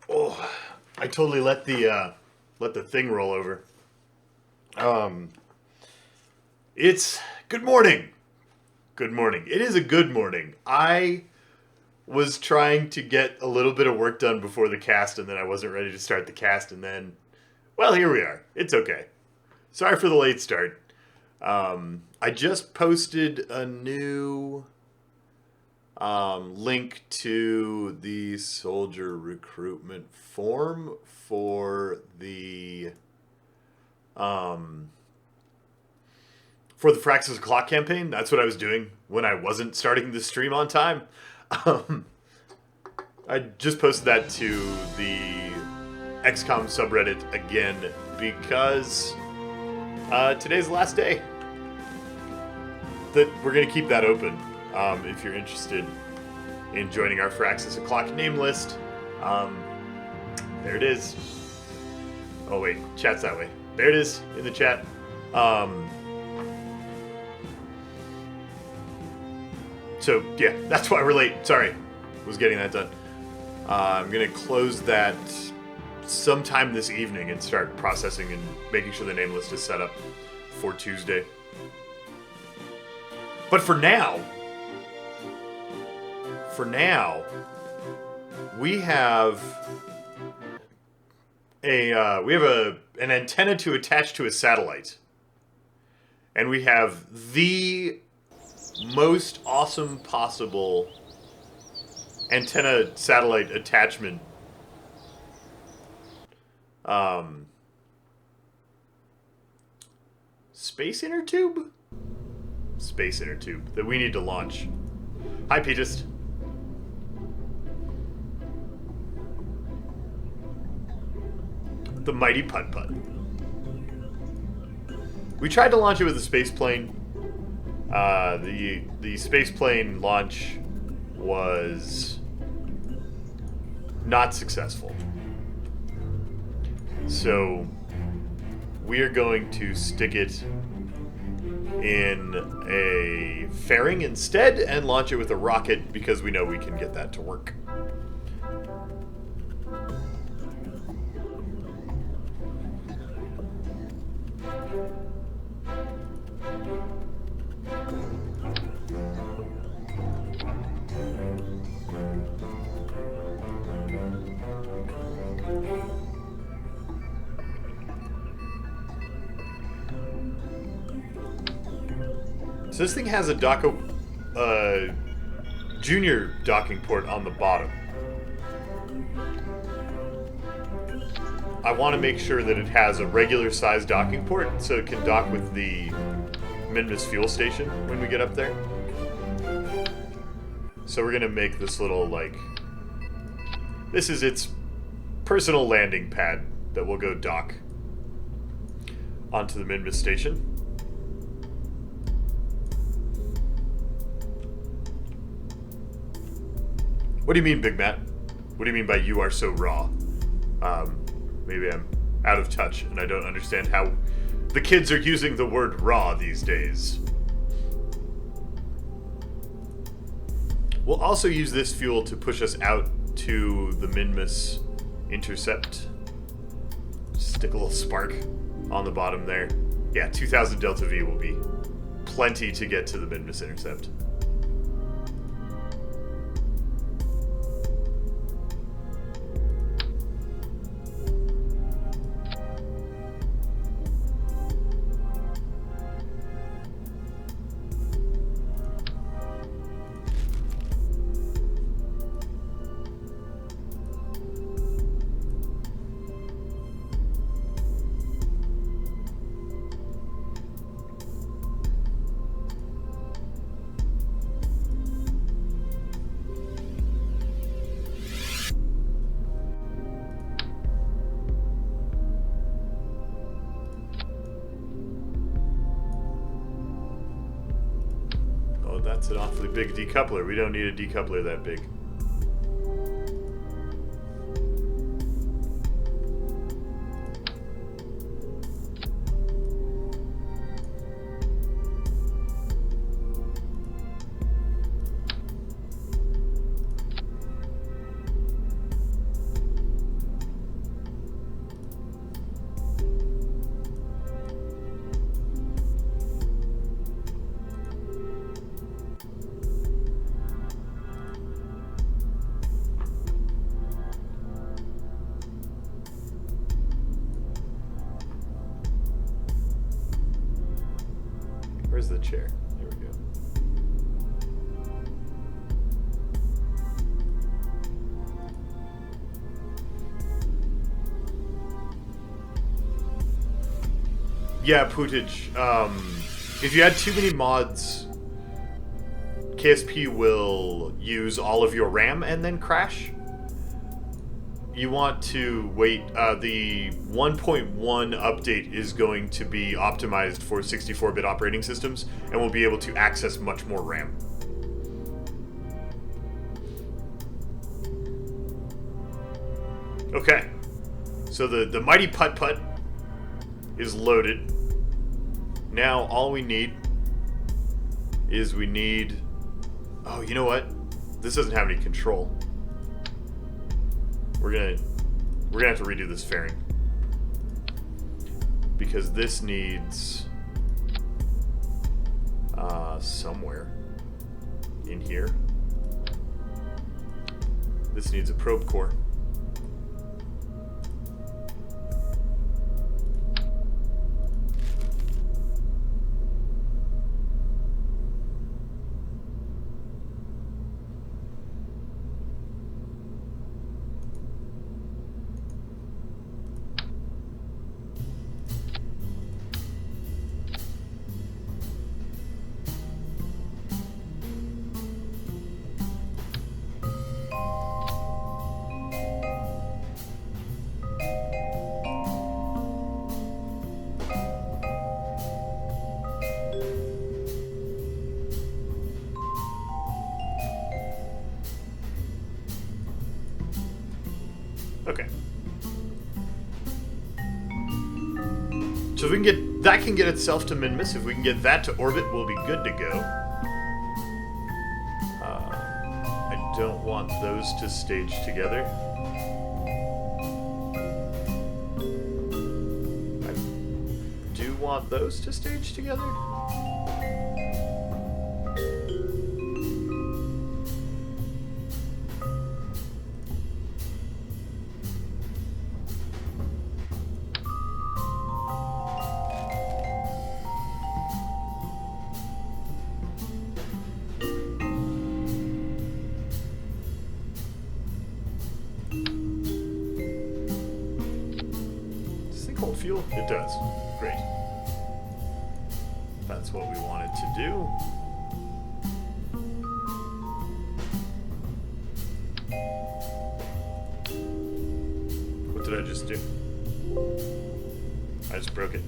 Oh, I totally let the thing roll over. Um, it's good morning. Good morning. It is a good morning. I was trying to get a little bit of work done before the cast, and then I wasn't ready to start the cast, and then, well, here we are. It's okay. Sorry for the late start. I just posted a new link to the soldier recruitment form um, for the Fraxis Clock campaign. That's what I was doing when I wasn't starting the stream on time. Um, I just posted that to the XCOM subreddit again because today's the last day. That we're going to keep that open if you're interested in joining our Fraxis O'Clock name list. There it is. Oh wait, chat's that way. There it is in the chat. So yeah, that's why we're late. Sorry, was getting that done. I'm gonna close that sometime this evening and start processing and making sure the name list is set up for Tuesday. But for now, we have an antenna to attach to a satellite, and we have the most awesome possible antenna satellite attachment. Space inner tube that we need to launch. Hi, Petus. The mighty Putt Putt. We tried to launch it with a space plane. The space plane launch was not successful. So we are going to stick it in a fairing instead and launch it with a rocket because we know we can get that to work. So this thing has a junior docking port on the bottom. I want to make sure that it has a regular size docking port so it can dock with the Minmus fuel station when we get up there. So we're going to make this little, this is its personal landing pad that will go dock onto the Minmus station. What do you mean, Big Matt? What do you mean by you are so raw? Maybe I'm out of touch and I don't understand how the kids are using the word raw these days. We'll also use this fuel to push us out to the Minmus intercept. Stick a little spark on the bottom there. Yeah, 2000 Delta V will be plenty to get to the Minmus intercept. That's an awfully big decoupler. We don't need a decoupler that big. Where's the chair? There we go. Yeah, Pootage. If you add too many mods, KSP will use all of your RAM and then crash. You want to wait. The 1.1 update is going to be optimized for 64-bit operating systems, and we'll be able to access much more RAM. Okay, so the mighty putt-putt is loaded. Now all we need is oh, you know what? This doesn't have any control. We're gonna have to redo this fairing, because this needs somewhere in here. This needs a probe core. Okay. So if we can get that, can get itself to Minmus. If we can get that to orbit, we'll be good to go. I don't want those to stage together. I do want those to stage together. Fuel? It does. Great. That's what we wanted to do. What did I just do? I just broke it.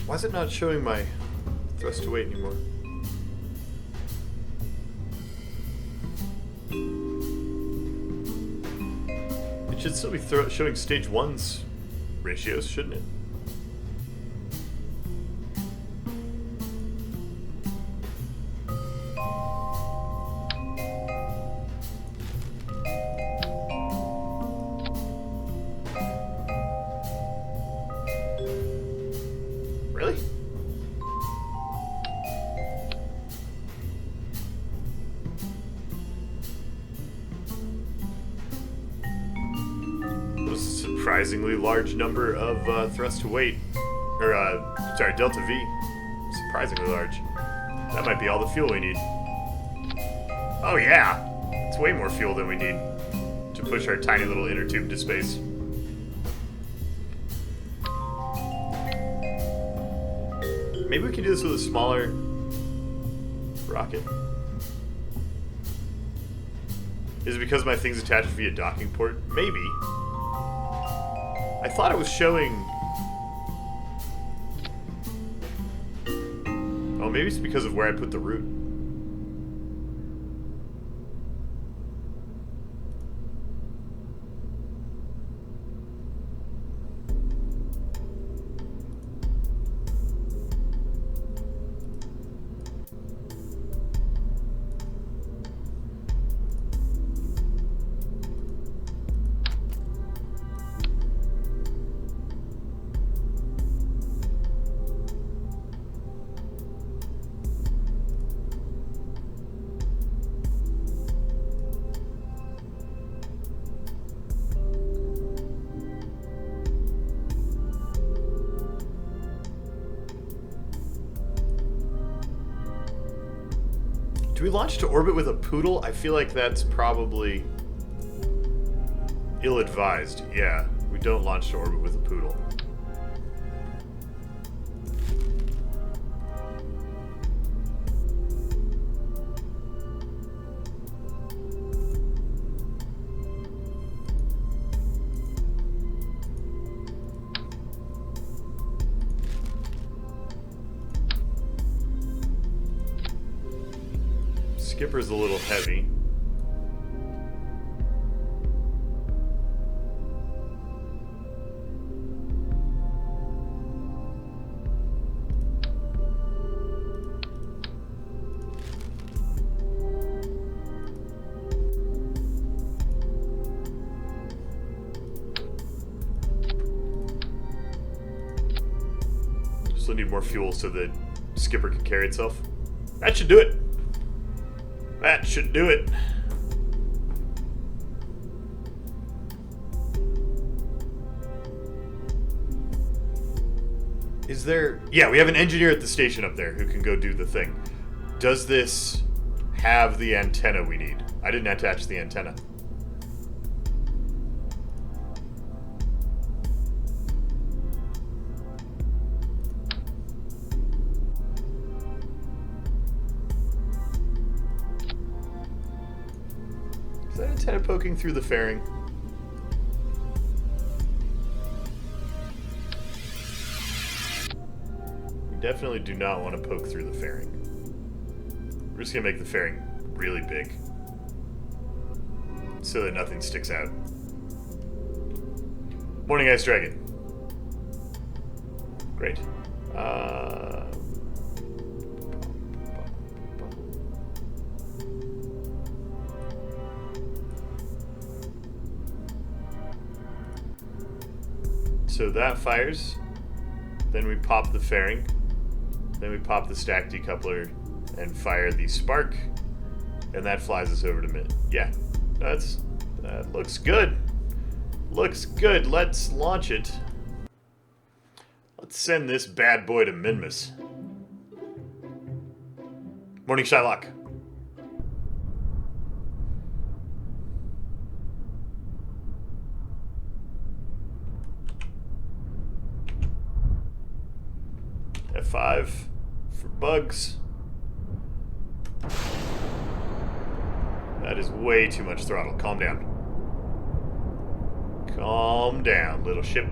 Why is it not showing my thrust to weight anymore? It should still be showing stage 1's ratios, shouldn't it? Really? That was a surprisingly large number of thrust to weight. Or, sorry, delta V. Surprisingly large. That might be all the fuel we need. Oh yeah! It's way more fuel than we need to push our tiny little inner tube to space. Maybe we can do this with a smaller rocket. Is it because my thing's attached via docking port? Maybe. I thought it was showing... Oh, maybe it's because of where I put the root. Do we launch to orbit with a poodle? I feel like that's probably ill-advised. Yeah, we don't launch to orbit with a poodle. Skipper's a little heavy. Still need more fuel so the Skipper can carry itself. That should do it. That should do it. Is there... Yeah, we have an engineer at the station up there who can go do the thing. Does this have the antenna we need? I didn't attach the antenna. Is that antenna poking through the fairing? We definitely do not want to poke through the fairing. We're just going to make the fairing really big so that nothing sticks out. Morning, Ice Dragon. Great. So that fires, then we pop the fairing, then we pop the stack decoupler and fire the spark, and that flies us over to mid. Yeah, that looks good. Looks good. Let's launch it. Let's send this bad boy to Minmus. Morning, Shylock. F5 for bugs. That is way too much throttle. Calm down. Calm down, little ship.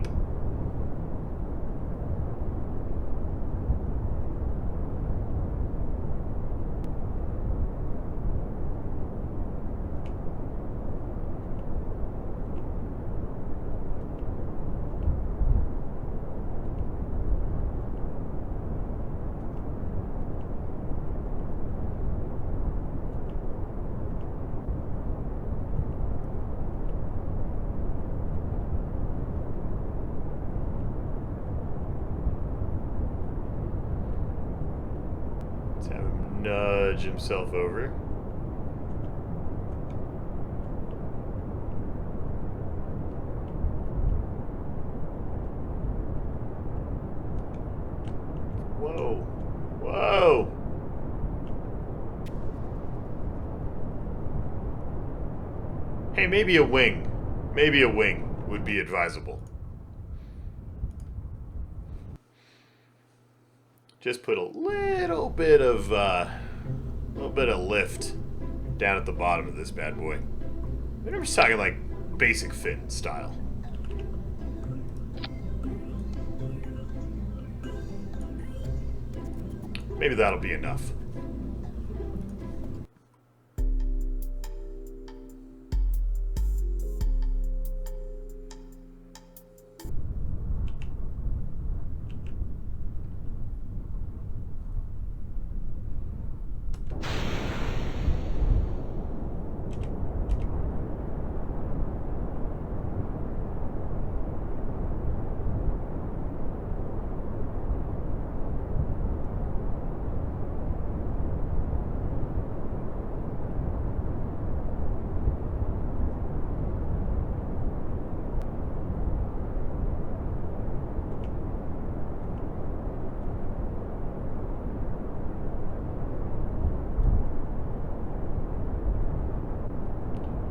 Nudge himself over. Whoa. Whoa. Hey, maybe a wing. Maybe a wing would be advisable. Just put a little bit of lift down at the bottom of this bad boy. I'm just talking like basic fin style. Maybe that'll be enough.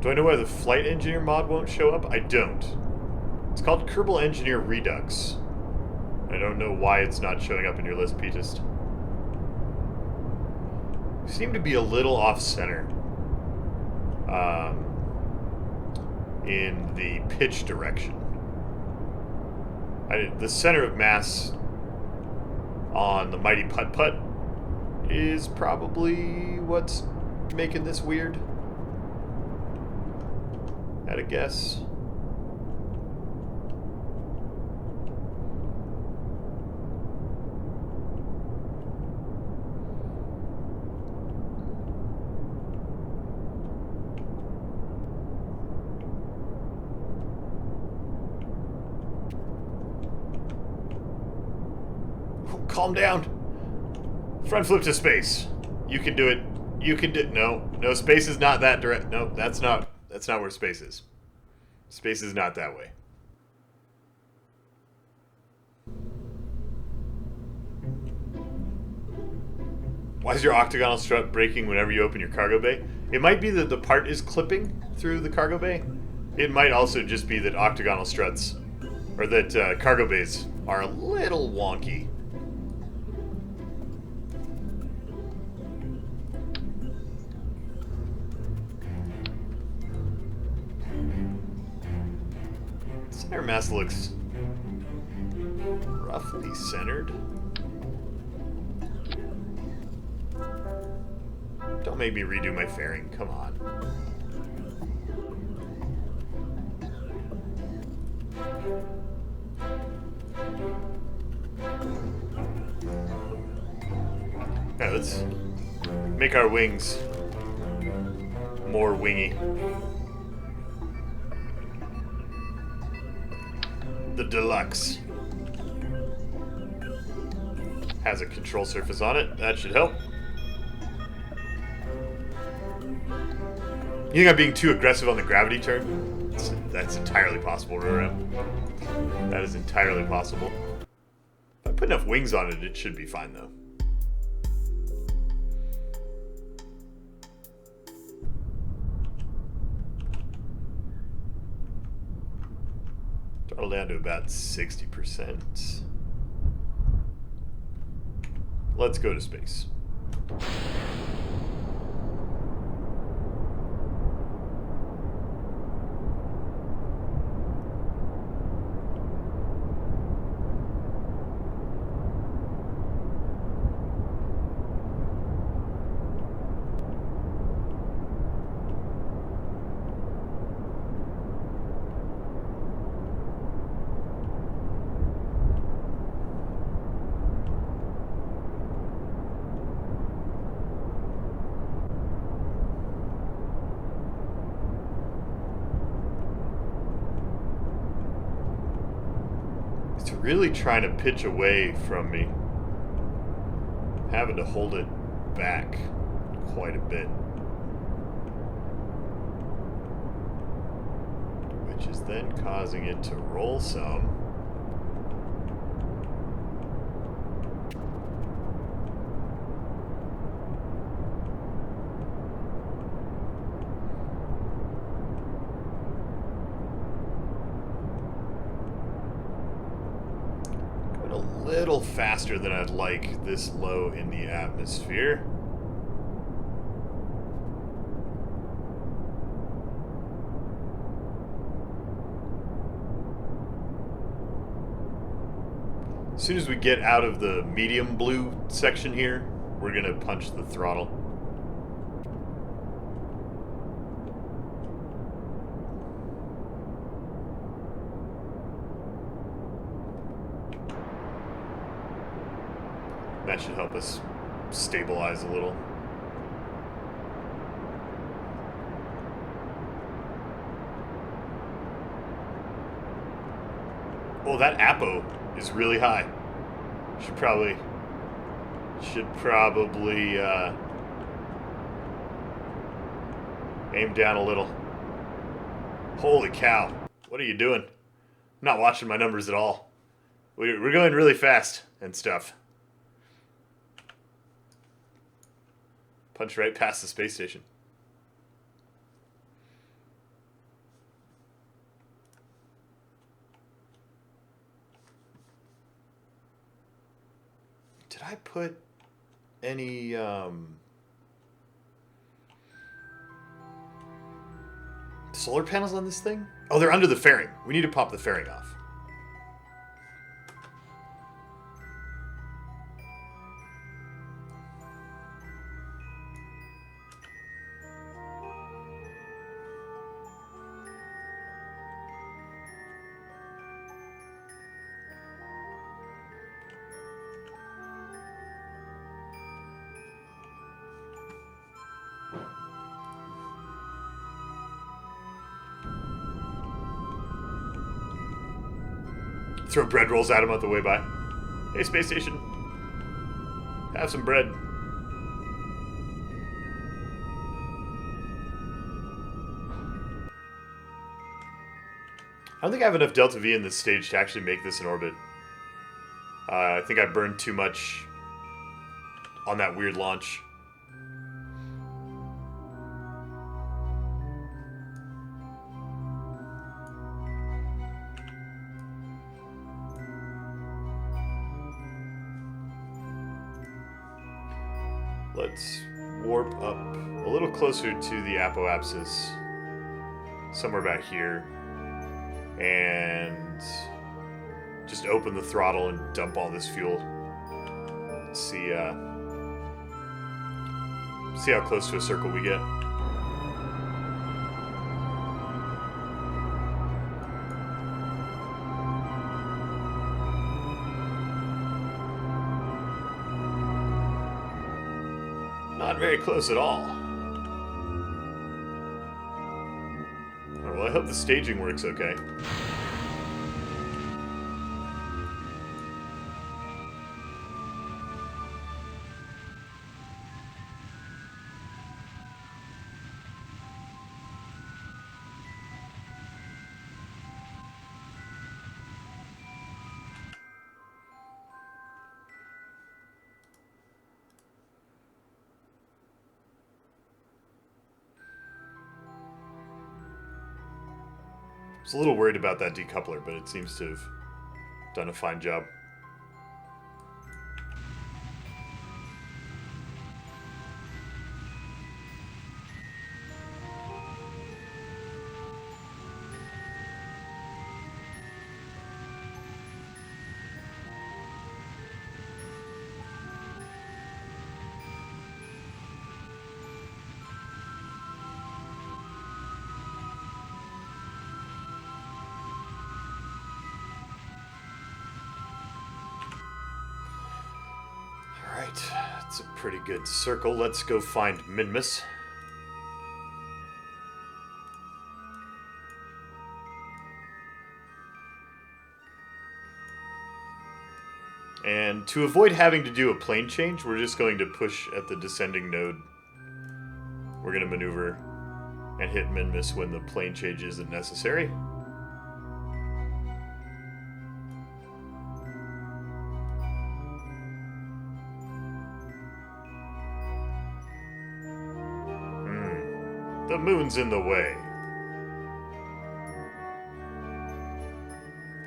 Do I know why the Flight Engineer mod won't show up? I don't. It's called Kerbal Engineer Redux. I don't know why it's not showing up in your list, Peatist. You seem to be a little off-center. In the pitch direction. The center of mass on the Mighty Putt-Putt is probably what's making this weird. At a guess. Calm down. Front flip to space. You can do it. You can do. No, space is not that direct. No, that's not where space is. Space is not that way. Why is your octagonal strut breaking whenever you open your cargo bay? It might be that the part is clipping through the cargo bay. It might also just be that octagonal struts, or that cargo bays are a little wonky. Center mass looks roughly centered. Don't make me redo my fairing, come on. Now let's make our wings more wingy. The Deluxe has a control surface on it. That should help. You think I'm being too aggressive on the gravity turn? That's entirely possible, Roro. That is entirely possible. If I put enough wings on it, it should be fine, though. Throttle down to about 60%. Let's go to space. Really trying to pitch away from me. Having to hold it back quite a bit. Which is then causing it to roll some. Little faster than I'd like this low in the atmosphere. As soon as we get out of the medium blue section here, we're gonna punch the throttle. That should help us stabilize a little. Oh, that apo is really high. Should probably aim down a little. Holy cow. What are you doing? I'm not watching my numbers at all. We're going really fast and stuff. Punch right past the space station. Did I put any solar panels on this thing? Oh, they're under the fairing. We need to pop the fairing off. Throw bread rolls at him on the way by. Hey, space station. Have some bread. I don't think I have enough Delta V in this stage to actually make this an orbit. I think I burned too much on that weird launch. Let's warp up a little closer to the apoapsis, somewhere about here, and just open the throttle and dump all this fuel. Let's see how close to a circle we get. Not very close at all. Oh, well, I hope the staging works okay. I was a little worried about that decoupler, but it seems to have done a fine job. It's a pretty good circle. Let's go find Minmus. And to avoid having to do a plane change, we're just going to push at the descending node. We're going to maneuver and hit Minmus when the plane change isn't necessary. The moon's in the way.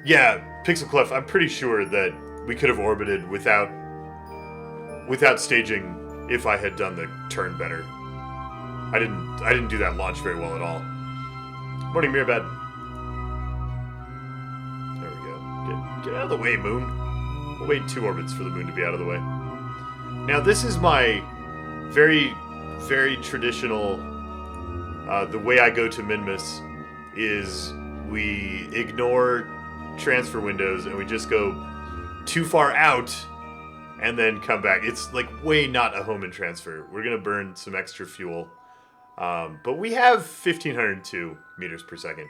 Yeah, Pixelclef, I'm pretty sure that we could have orbited without staging if I had done the turn better. I didn't do that launch very well at all. Morning, Mirbad. There we go. Get out of the way, moon. We'll wait 2 orbits for the moon to be out of the way. Now, this is my very, very traditional... the way I go to Minmus is we ignore transfer windows and we just go too far out and then come back. It's like way not a home and transfer. We're going to burn some extra fuel. But we have 1,502 meters per second.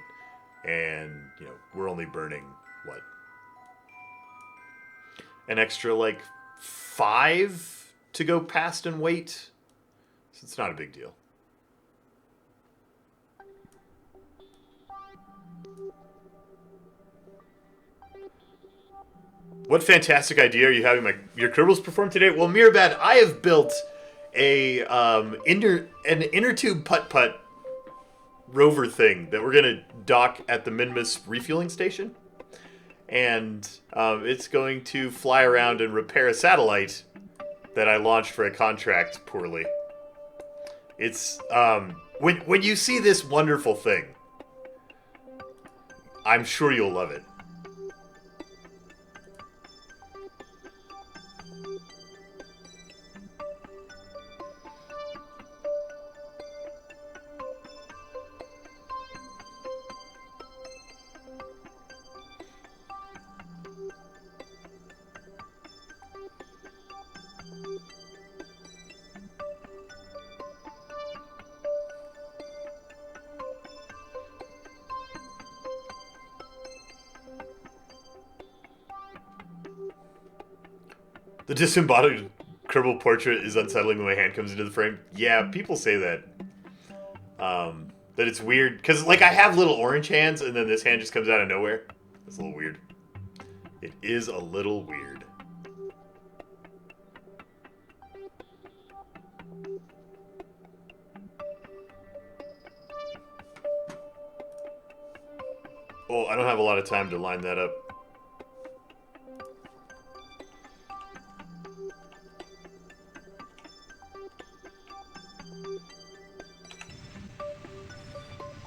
And, you know, we're only burning, what? An extra, like, 5 to go past and wait? So it's not a big deal. What fantastic idea are you having your Kerbals perform today? Well, Mirbad, I have built an inner tube putt-putt rover thing that we're going to dock at the Minmus refueling station. and it's going to fly around and repair a satellite that I launched for a contract poorly. It's when you see this wonderful thing, I'm sure you'll love it. The disembodied Kerbal portrait is unsettling when my hand comes into the frame. Yeah, people say that. That it's weird. Because, like, I have little orange hands, and then this hand just comes out of nowhere. It's a little weird. It is a little weird. Oh, I don't have a lot of time to line that up.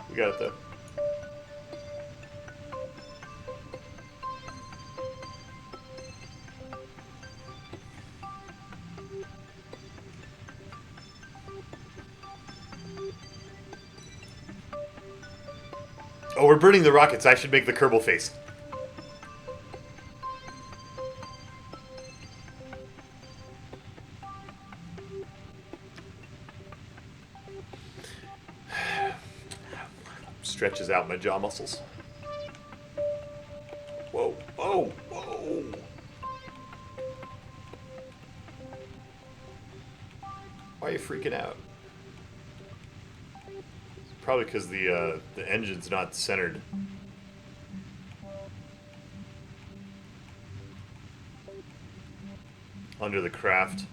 We got it, though. Oh, we're burning the rockets. I should make the Kerbal face. Stretches out my jaw muscles. Whoa, whoa, whoa. Why are you freaking out? Probably because the engine's not centered. Under the craft.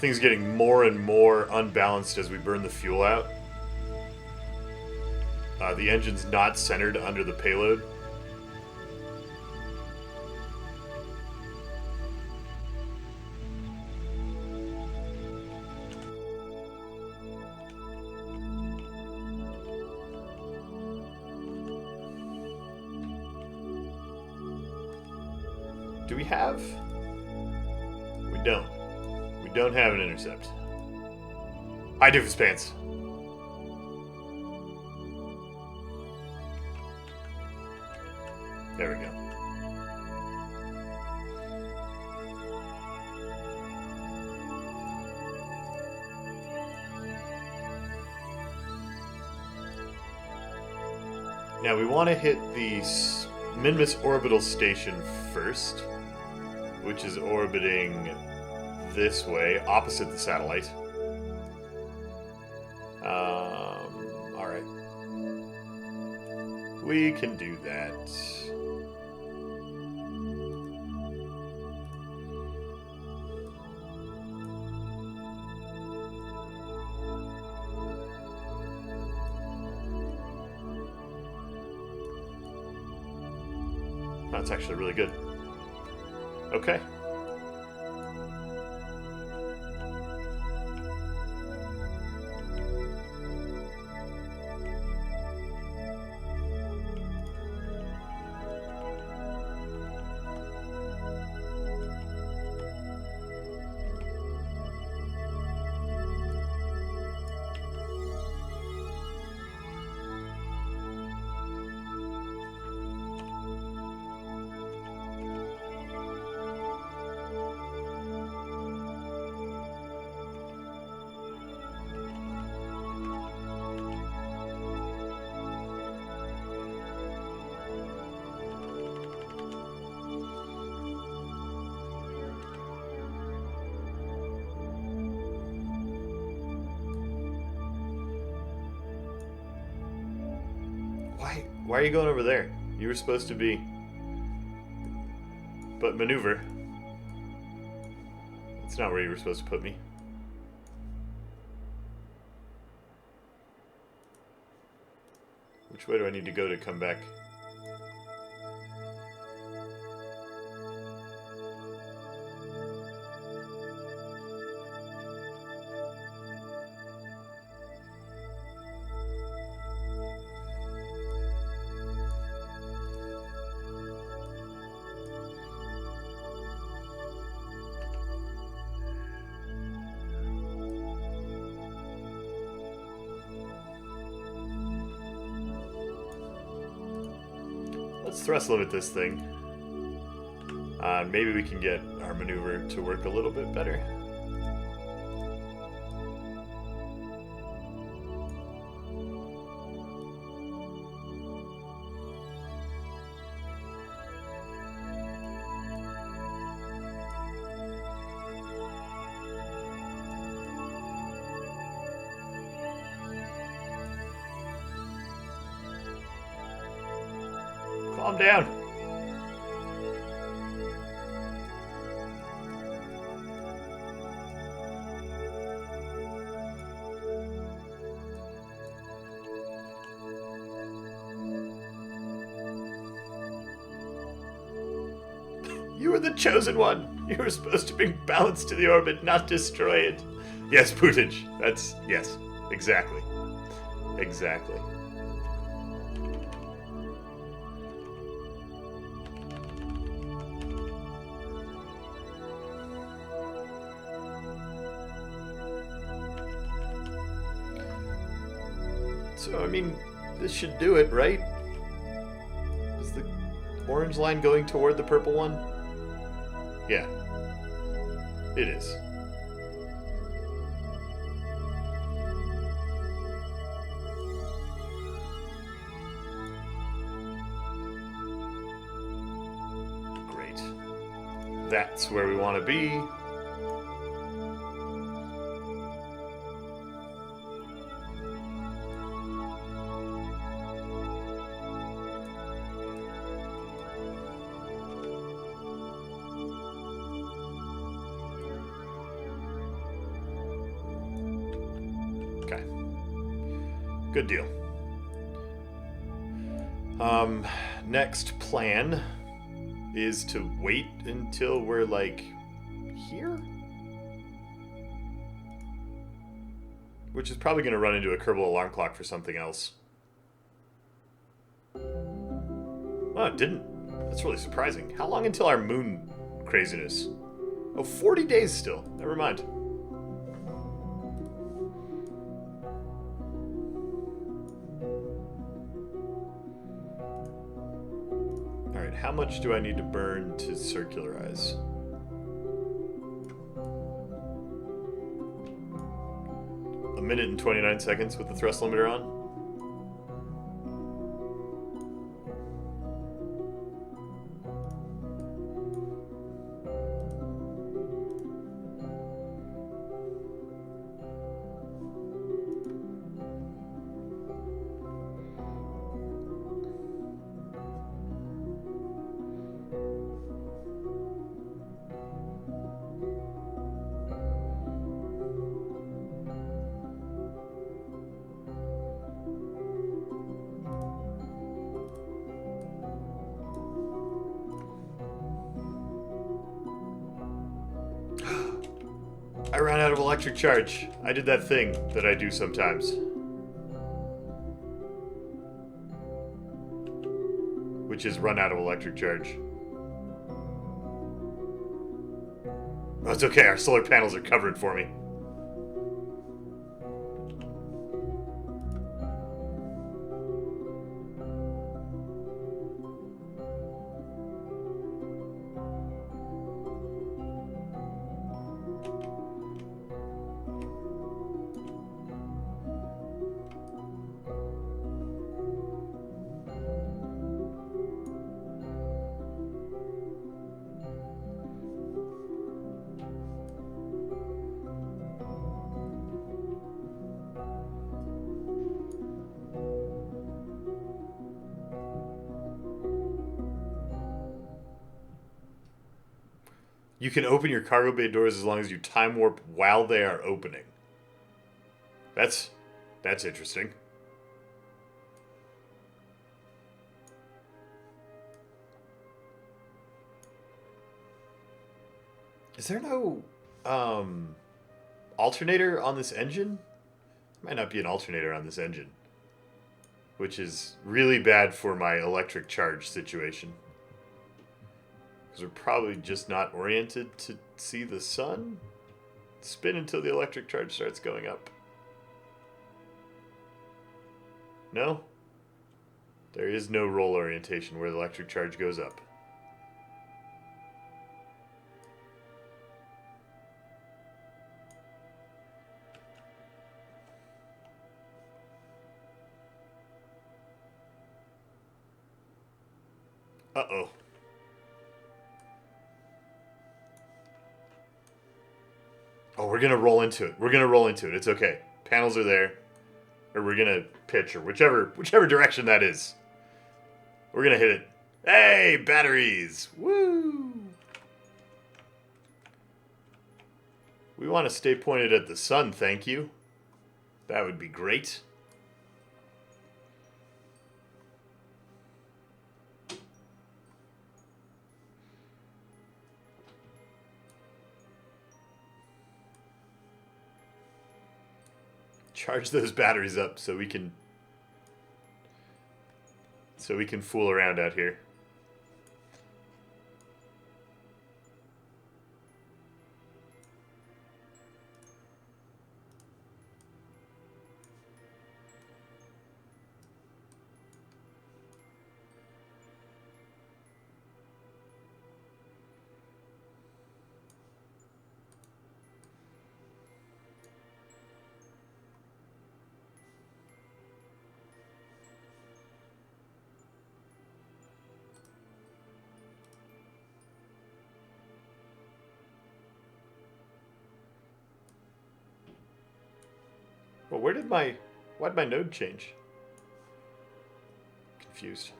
Things getting more and more unbalanced as we burn the fuel out. The engine's not centered under the payload. Do we have? We don't. We don't have an intercept. Hi, Doofus Pants. There we go. Now we want to hit the Minmus orbital station first, which is orbiting this way, opposite the satellite. Alright. We can do that. That's actually really good. Okay. Why are you going over there? You were supposed to be... but maneuver. That's not where you were supposed to put me. Which way do I need to go to come back? Let's thrust limit this thing. Maybe we can get our maneuver to work a little bit better. Calm down. You were the chosen one. You were supposed to bring balance to the orbit, not destroy it. Yes, Putinj. That's... yes. Exactly. Exactly. So, I mean, this should do it, right? Is the orange line going toward the purple one? Yeah. It is. Great. That's where we want to be. Okay. Good deal. Next plan is to wait until we're, like, here? Which is probably going to run into a Kerbal alarm clock for something else. Oh, it didn't. That's really surprising. How long until our moon craziness? Oh, 40 days still. Never mind. Alright, how much do I need to burn to circularize? A minute and 29 seconds with the thrust limiter on? I ran out of electric charge. I did that thing that I do sometimes. Which is run out of electric charge. Oh, it's okay, our solar panels are covering for me. You can open your cargo bay doors as long as you time warp while they are opening. That's interesting. Is there no alternator on this engine? Might not be an alternator on this engine, which is really bad for my electric charge situation. Because we're probably just not oriented to see the sun spin until the electric charge starts going up. No? There is no roll orientation where the electric charge goes up. Uh-oh. Oh, we're gonna roll into it. We're gonna roll into it. It's okay. Panels are there. Or we're gonna pitch, or whichever direction that is. We're gonna hit it. Hey, batteries! Woo! We want to stay pointed at the sun, thank you. That would be great. Charge those batteries up so we can fool around out here. Well, why'd my node change? Confused.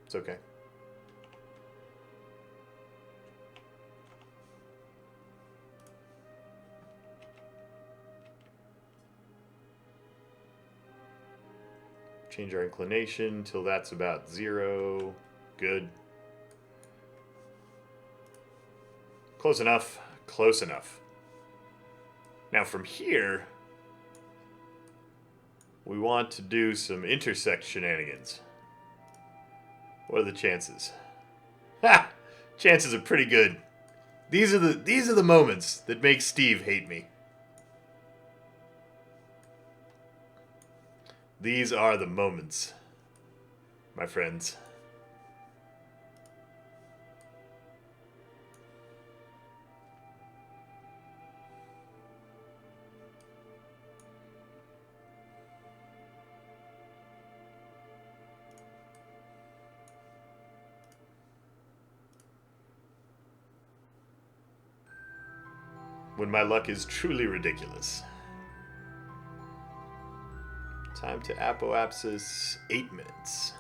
It's okay. Change our inclination till that's about 0. Good. Close enough. Close enough. Now from here, we want to do some intersect shenanigans. What are the chances? Ha! Chances are pretty good. These are the moments that make Steve hate me. These are the moments, my friends. When my luck is truly ridiculous. Time to apoapsis, 8 minutes.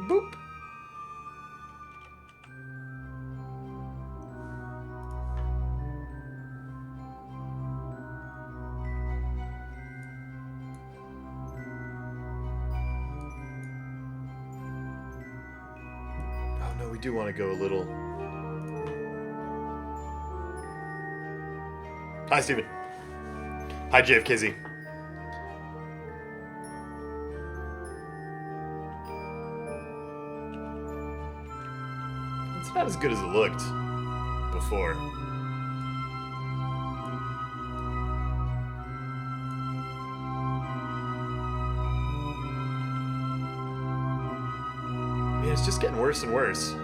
Boop. Oh no, we do want to go a little. Hi, Steven. Hi, JFKZ. It's not as good as it looked before. Yeah, it's just getting worse and worse.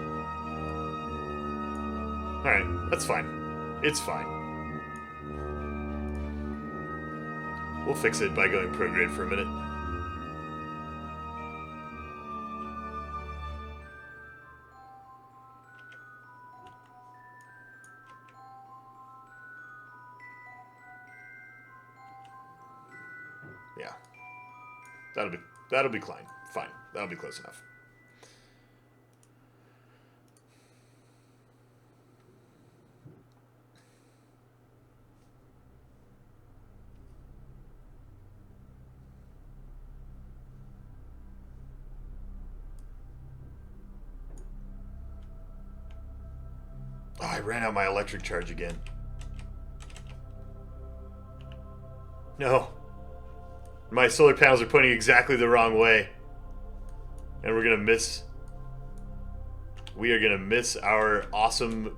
Alright, that's fine. It's fine. We'll fix it by going prograde for a minute. Yeah. That'll be fine. Fine. That'll be close enough. Oh, I ran out my electric charge again. No. My solar panels are pointing exactly the wrong way. And we're gonna miss... We are gonna miss our awesome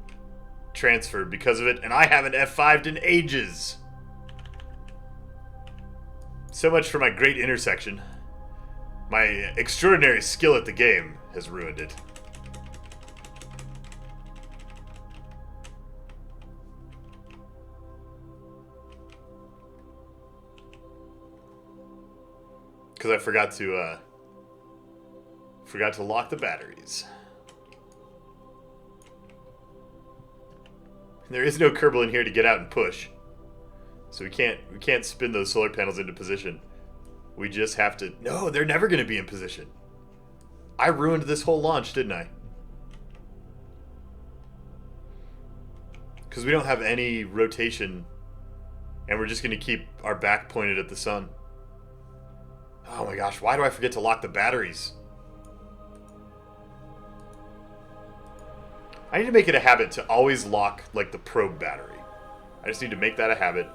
transfer because of it, and I haven't F5'd in ages. So much for my great intersection. My extraordinary skill at the game has ruined it. Because I forgot to lock the batteries. There is no Kerbal in here to get out and push. So we can't spin those solar panels into position. We just have to... No, they're never going to be in position. I ruined this whole launch, didn't I? Because we don't have any rotation. And we're just going to keep our back pointed at the sun. Oh my gosh, why do I forget to lock the batteries? I need to make it a habit to always lock, like, the probe battery. I just need to make that a habit.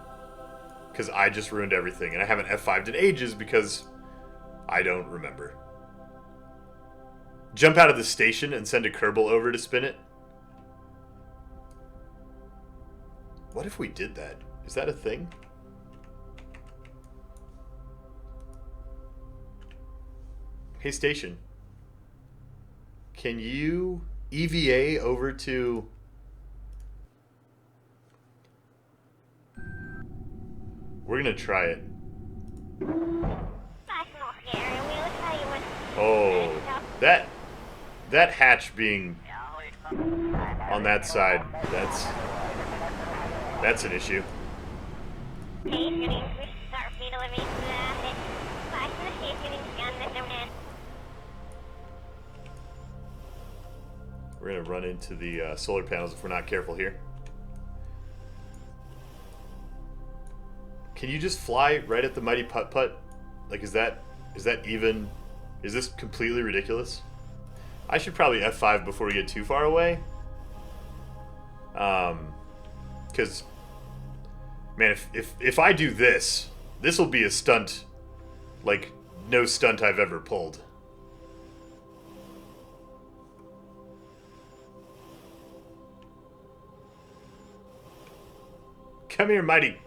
Because I just ruined everything. And I haven't F5'd in ages because I don't remember. Jump out of the station and send a Kerbal over to spin it? What if we did that? Is that a thing? Hey, station. Can you EVA over to... We're gonna try it. Oh, that hatch being on that side, that's an issue. We're gonna run into the solar panels if we're not careful here. Can you just fly right at the mighty putt-putt? Like, is that even... Is this completely ridiculous? I should probably F5 before we get too far away. Because... Man, if I do this, this will be a stunt like no stunt I've ever pulled. Come here, mighty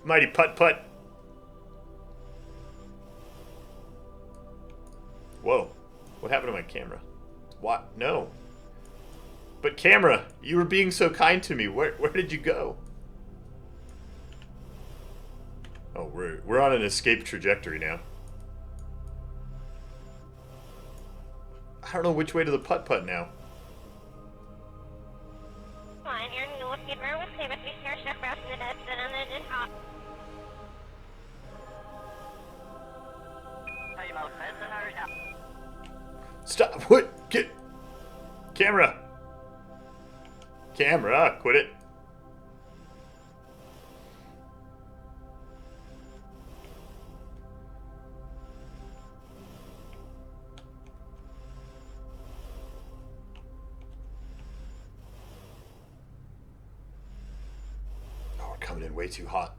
putt-putt. Whoa. What happened to my camera? What? No. But camera, you were being so kind to me. Where did you go? Oh, we're on an escape trajectory now. I don't know which way to the putt-putt now. Stop! What? Get... Camera! Camera, quit it. Oh, we're coming in way too hot.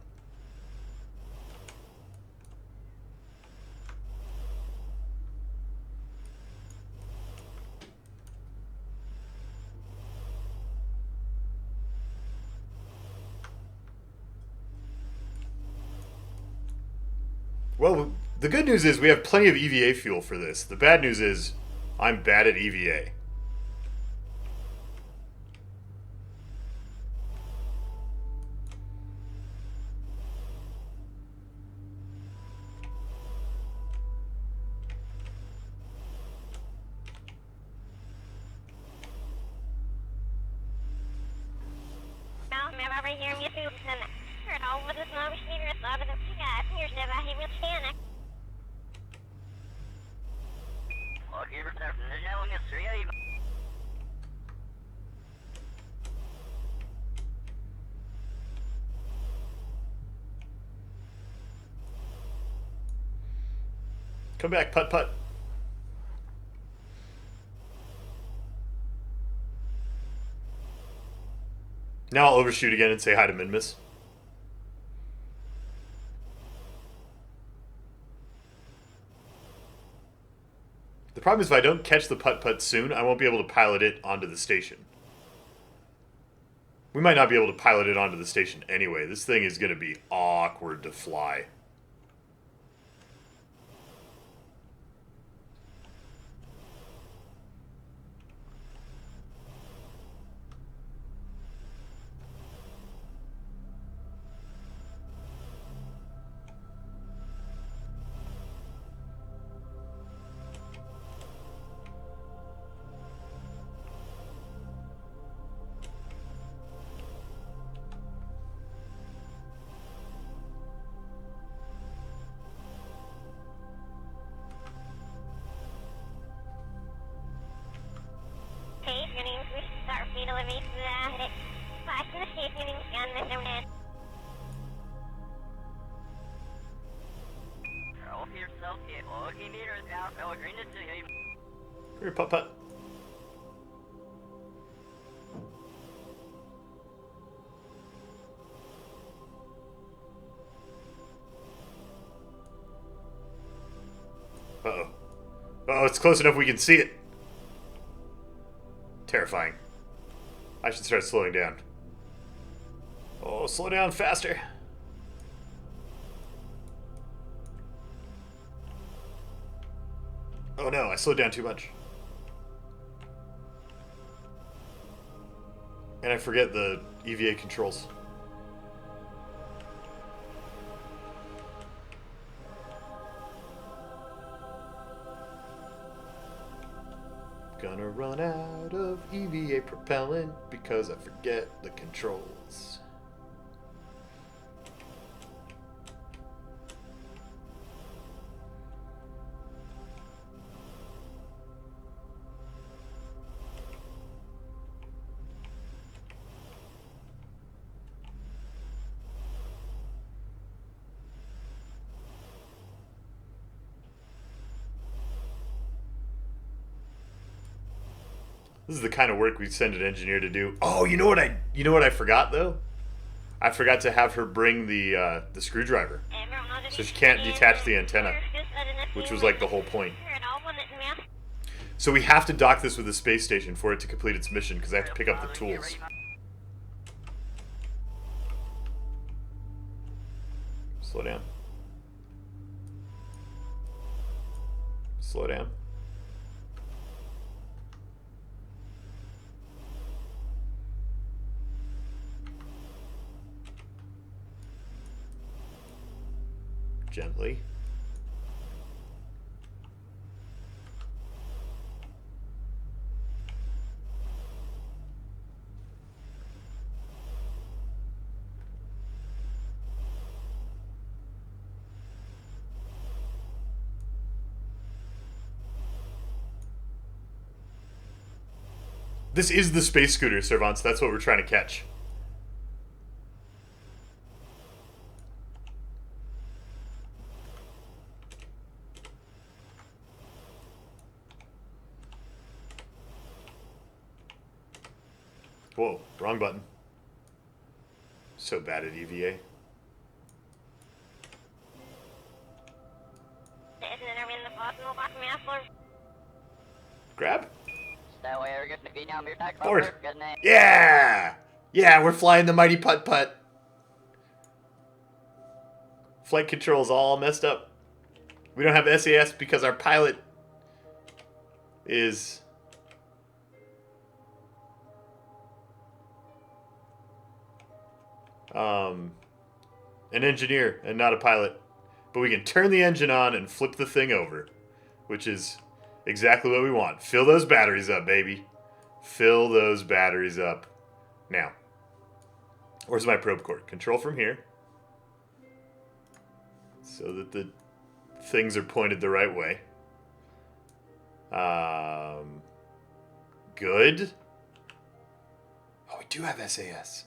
Well, the good news is we have plenty of EVA fuel for this. The bad news is I'm bad at EVA. Come back, putt-putt. Now I'll overshoot again and say hi to Minmus. The problem is if I don't catch the putt-putt soon, I won't be able to pilot it onto the station. We might not be able to pilot it onto the station anyway. This thing is going to be awkward to fly. Here, putt-putt. Uh-oh. Uh-oh, it's close enough we can see it. Terrifying. I should start slowing down. Oh, slow down faster. Oh no, I slowed down too much. And I forget the EVA controls. Gonna run out of EVA propellant because I forget the controls. This is the kind of work we'd send an engineer to do. Oh, you know what I forgot though? I forgot to have her bring the screwdriver, so she can't detach the antenna, which was like the whole point. So we have to dock this with the space station for it to complete its mission, because I have to pick up the tools. Slow down. Slow down. Gently. This is the space scooter, Servants. That's what we're trying to catch. Whoa, wrong button. So bad at EVA. Grab? Forward. Yeah! Yeah, we're flying the mighty putt-putt. Flight control's all messed up. We don't have SAS because our pilot is... an engineer and not a pilot. But we can turn the engine on and flip the thing over, which is exactly what we want. Fill those batteries up, baby. Fill those batteries up. Now, where's my probe cord? Control from here, so that the things are pointed the right way. Good. Oh, we do have SAS.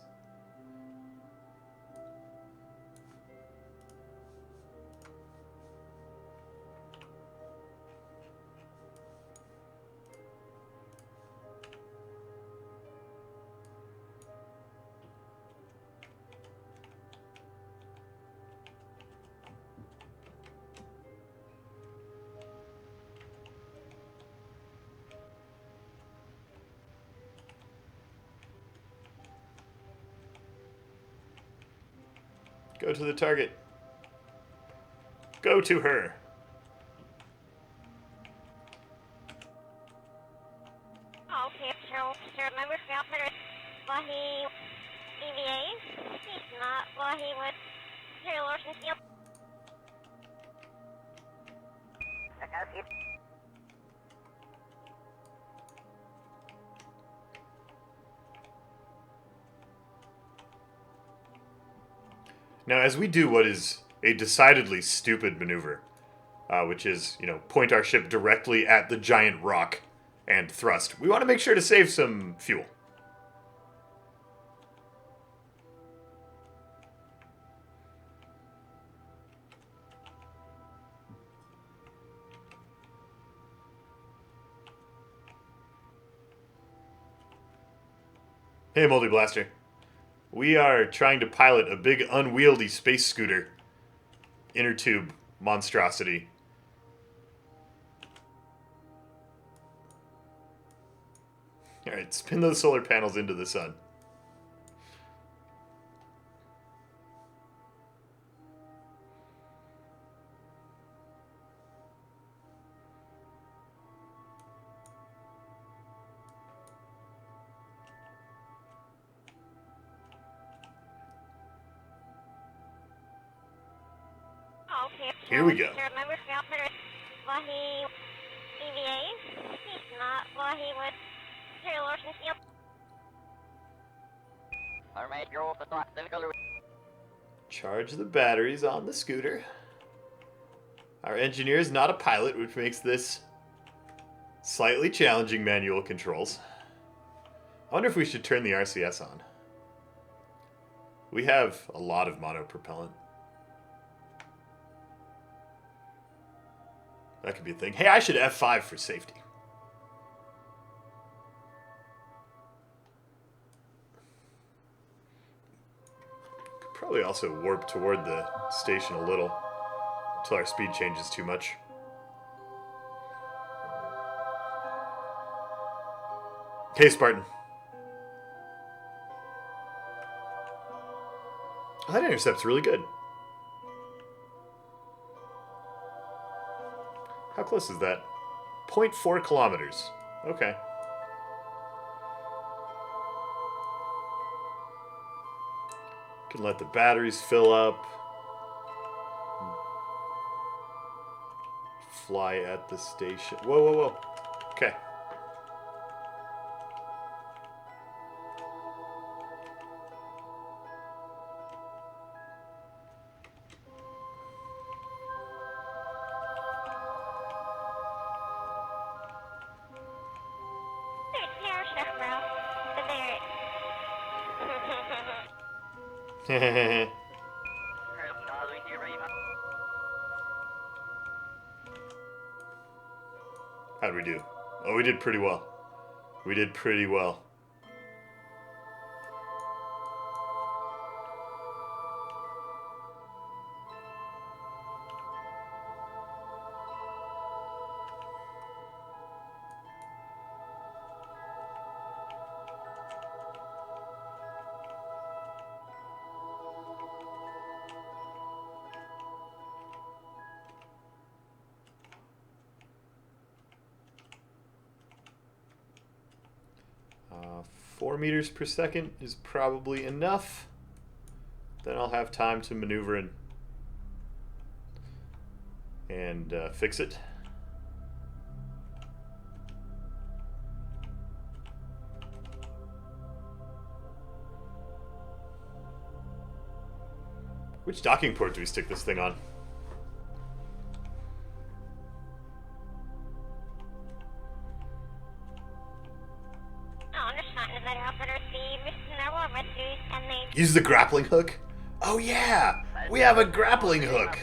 Go to the target. Go to her. Now, as we do what is a decidedly stupid maneuver, which is, point our ship directly at the giant rock and thrust, we want to make sure to save some fuel. Hey, Moldy Blaster. We are trying to pilot a big unwieldy space scooter inner tube monstrosity. Alright, spin those solar panels into the sun. Here we go. Charge the batteries on the scooter. Our engineer is not a pilot, which makes this slightly challenging manual controls. I wonder if we should turn the RCS on. We have a lot of monopropellant. That could be a thing. Hey, I should F5 for safety. Could probably also warp toward the station a little until our speed changes too much. Hey, Spartan. Oh, that intercept's really good. How close is that? 0.4 kilometers. Okay. Can let the batteries fill up. Fly at the station. Whoa, whoa, whoa. Okay. How'd we do? Oh, we did pretty well. We did pretty well. 4 meters per second is probably enough. Then I'll have time to maneuver and fix it. Which docking port do we stick this thing on? Use the grappling hook? Oh yeah! We have a grappling hook!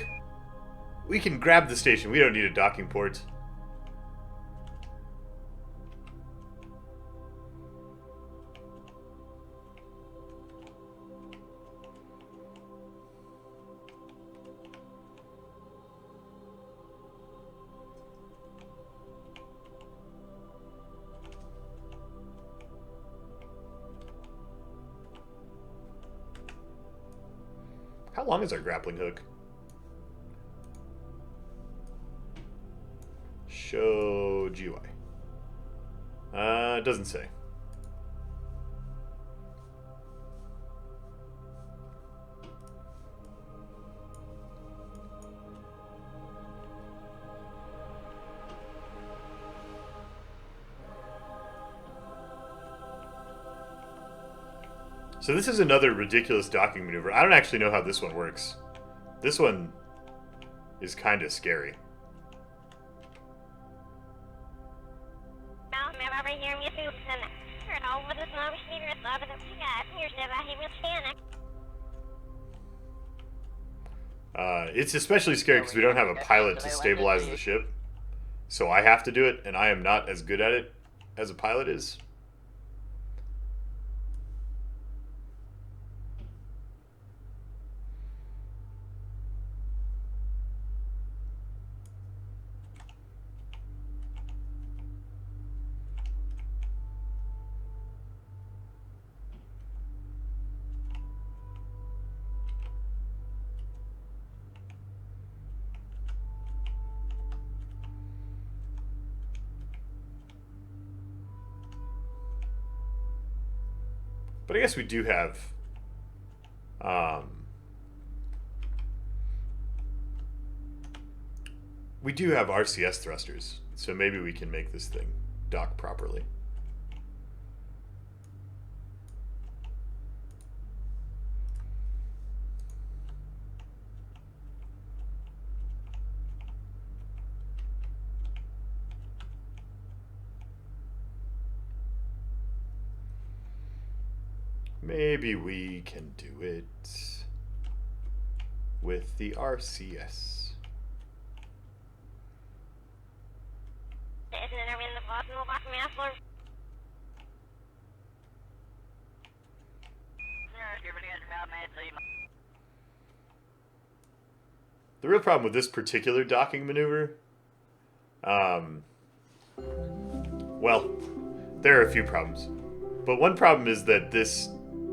We can grab the station. We don't need a docking port. How long is our grappling hook? Show GUI. It doesn't say. So this is another ridiculous docking maneuver. I don't actually know how this one works. This one is kind of scary. It's especially scary because we don't have a pilot to stabilize the ship. So I have to do it, and I am not as good at it as a pilot is. But I guess we do have RCS thrusters, so maybe we can make this thing dock properly. Maybe we can do it with the RCS. The real problem with this particular docking maneuver, well, there are a few problems. But one problem is that this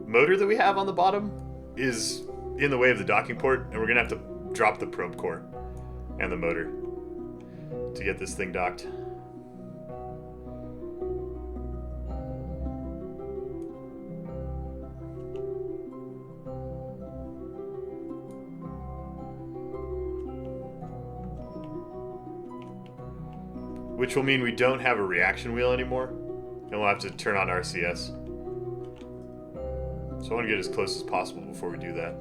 motor that we have on the bottom is in the way of the docking port, and we're going to have to drop the probe core and the motor to get this thing docked. Which will mean we don't have a reaction wheel anymore, and we'll have to turn on RCS. So I want to get as close as possible before we do that.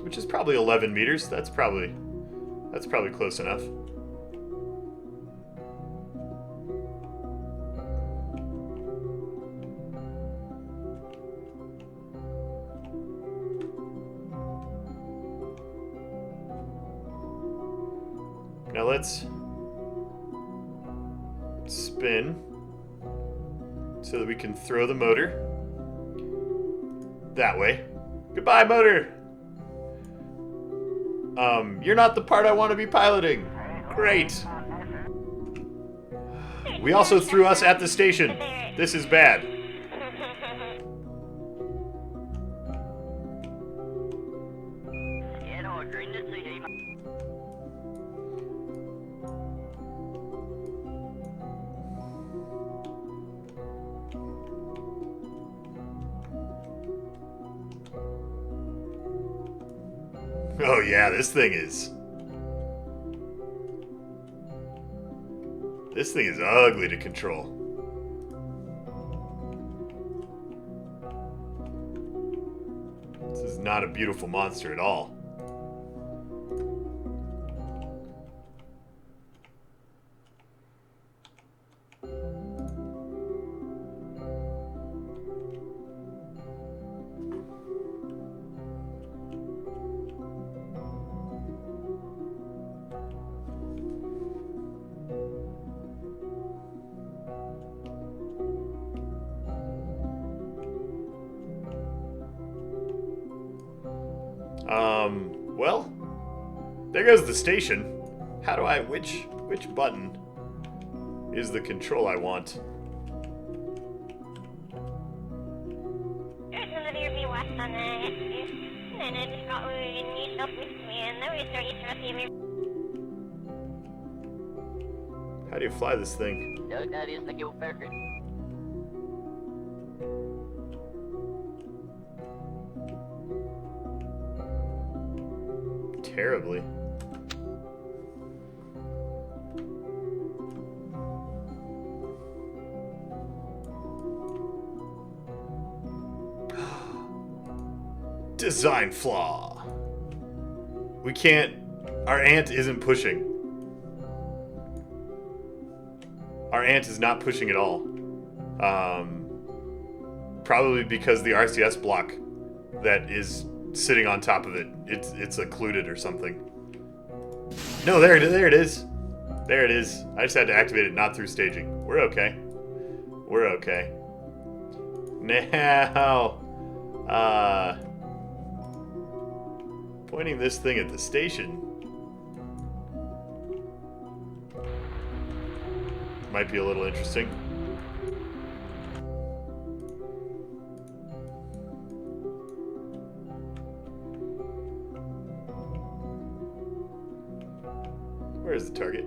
Which is probably 11 meters. That's probably close enough. Now let's spin so that we can throw the motor that way. Goodbye, motor! You're not the part I want to be piloting. Great. We also threw us at the station. This is bad. Oh yeah, this thing is... This thing is ugly to control. This is not a beautiful monster at all. Well, there goes the station. How do I, which button is the control I want? How do you fly this thing? Terribly. Design flaw. We can't... Our ant isn't pushing. Our ant is not pushing at all. Probably because the RCS block that is sitting on top of it, it's occluded or something. No, there it is. There it is. I just had to activate it not through staging. We're okay. We're okay. Now, pointing this thing at the station might be a little interesting. Where's the target?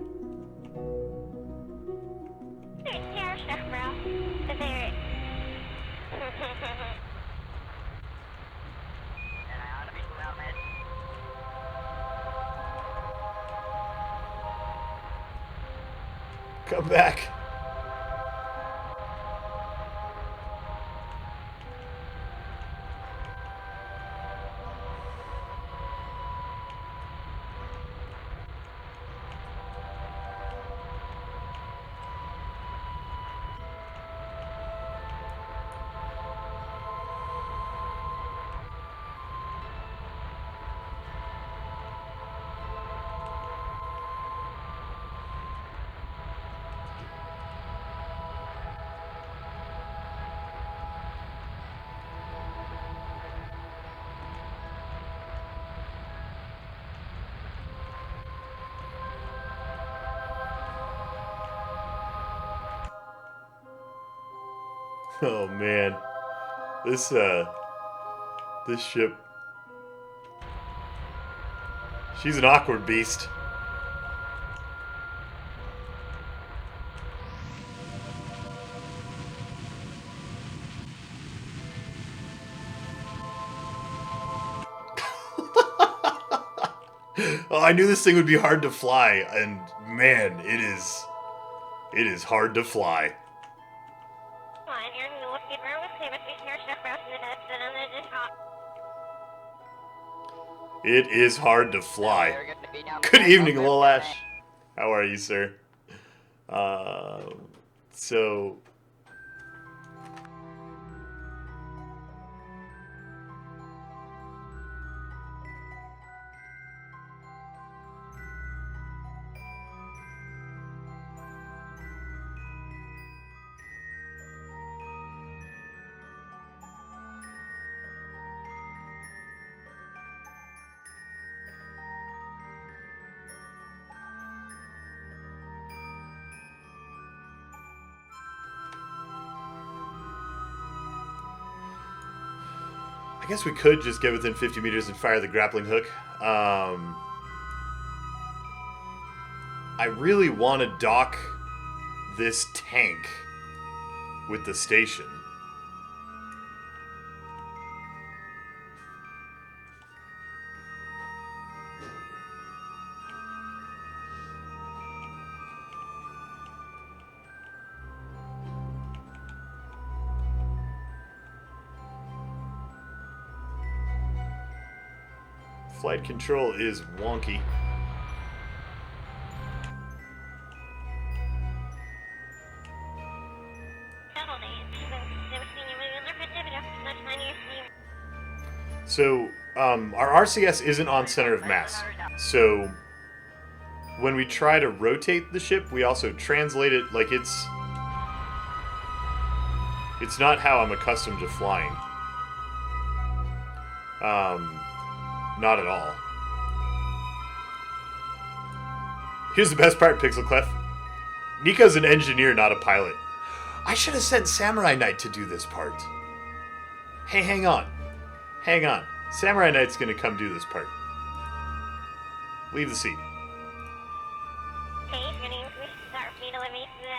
There's stuff, bro. There. Come back. Oh man, this ship, she's an awkward beast. Oh, I knew this thing would be hard to fly, and man, it is hard to fly. It is hard to fly. Good evening, Lolash. How are you, sir? So... I guess we could just get within 50 meters and fire the grappling hook. I really want to dock this tank with the station. Flight control is wonky. So, our RCS isn't on center of mass. So, when we try to rotate the ship, we also translate it like it's not how I'm accustomed to flying. Not at all. Here's the best part, Pixelclef. Nico's an engineer, not a pilot. I should have sent Samurai Knight to do this part. Hey, hang on. Hang on. Samurai Knight's gonna come do this part. Leave the seat.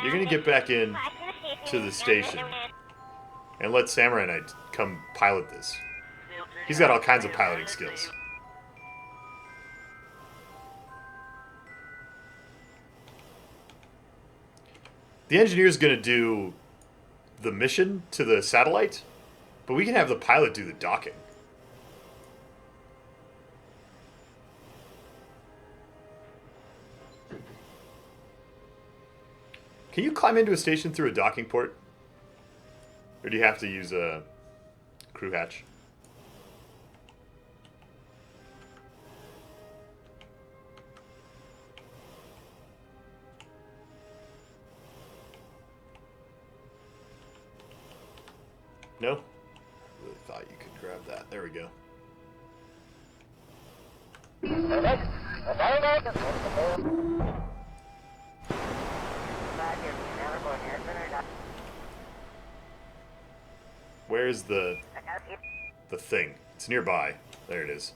You're gonna get back in to the station and let Samurai Knight come pilot this. He's got all kinds of piloting skills. The engineer's going to do the mission to the satellite, but we can have the pilot do the docking. Can you climb into a station through a docking port? Or do you have to use a crew hatch? No? I really thought you could grab that. There we go. Where's the thing? It's nearby. There it is.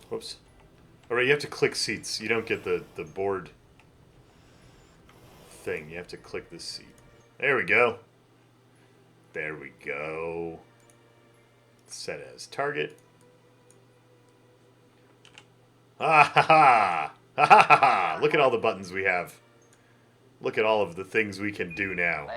Whoops. Alright, you have to click seats. You don't get the board thing. You have to click the seat. There we go. There we go. Set as target. Ah ha ha! Ha ha ha! Look at all the buttons we have. Look at all of the things we can do now.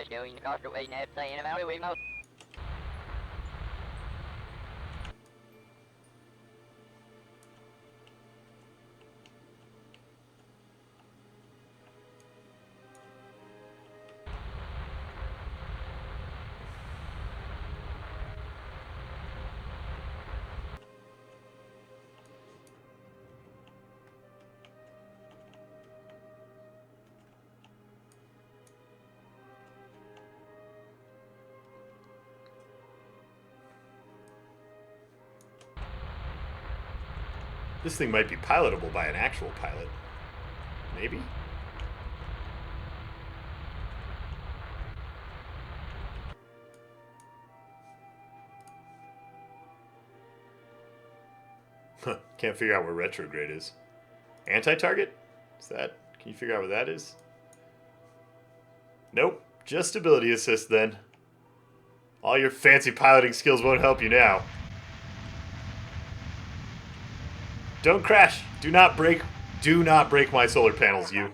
This thing might be pilotable by an actual pilot. Maybe? Huh, can't figure out where retrograde is. Anti-target? Is that... Can you figure out what that is? Nope. Just ability assist then. All your fancy piloting skills won't help you now. Don't crash. Do not break my solar panels, you.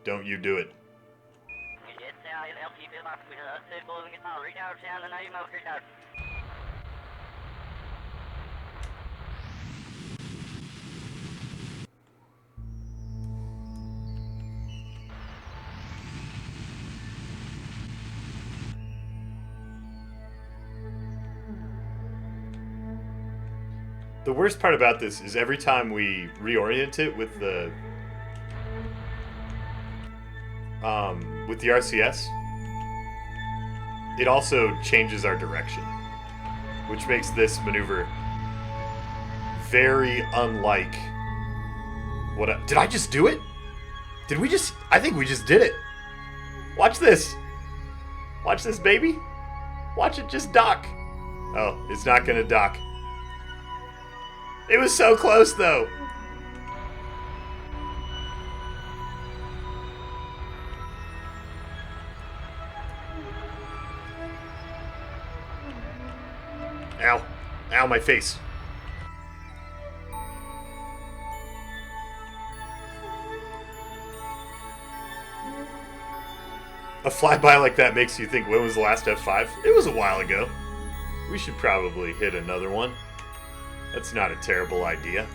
Don't you do it. The worst part about this is every time we reorient it with the RCS, it also changes our direction, which makes this maneuver very unlike what did I just do it? Did we just... I think we just did it. Watch this. Watch this, baby. Watch it just dock. Oh, it's not gonna dock. It was so close, though. Ow. Ow, my face. A flyby like that makes you think, when was the last F5? It was a while ago. We should probably hit another one. That's not a terrible idea.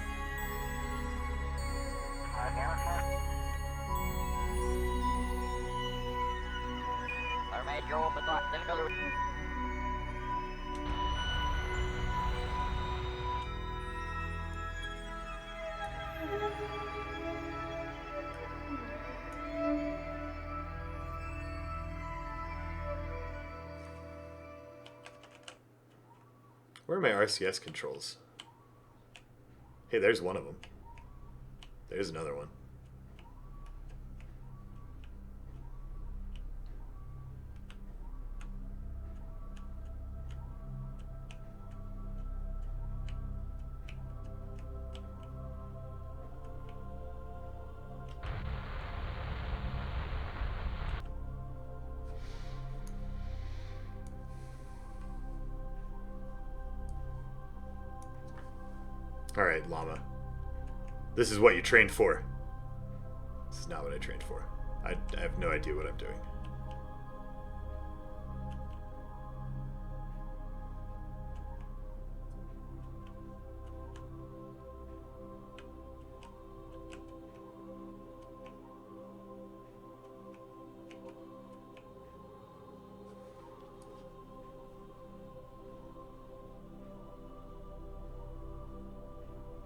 Where are my RCS controls? Hey, there's one of them. There's another one. Alright, llama. This is what you trained for. This is not what I trained for. I have no idea what I'm doing.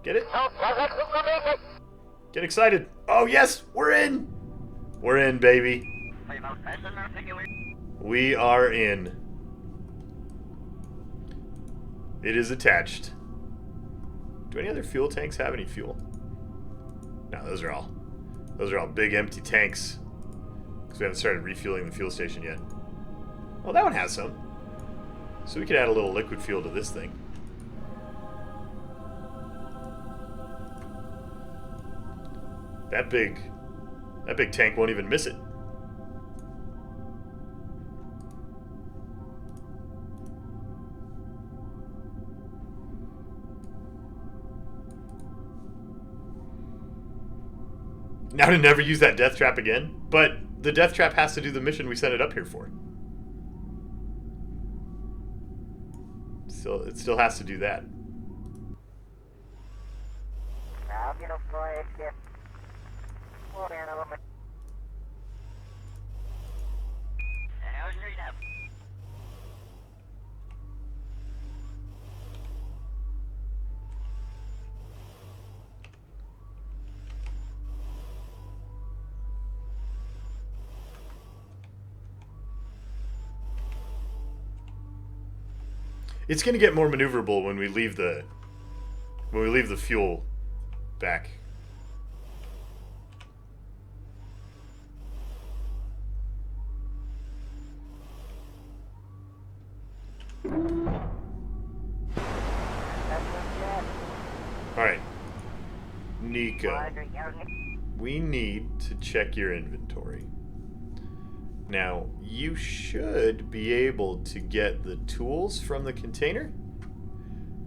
Get it? Get excited. Oh, yes, we're in. We're in, baby. We are in. It is attached. Do any other fuel tanks have any fuel? No, those are all big empty tanks. Because we haven't started refueling the fuel station yet. Well, that one has some. So we could add a little liquid fuel to this thing. That big tank won't even miss it. Now to never use that death trap again, but the death trap has to do the mission we sent it up here for. It still has to do that. It's going to get more maneuverable when we leave the fuel back. Alright. Nico. We need to check your inventory. Now, you should be able to get the tools from the container.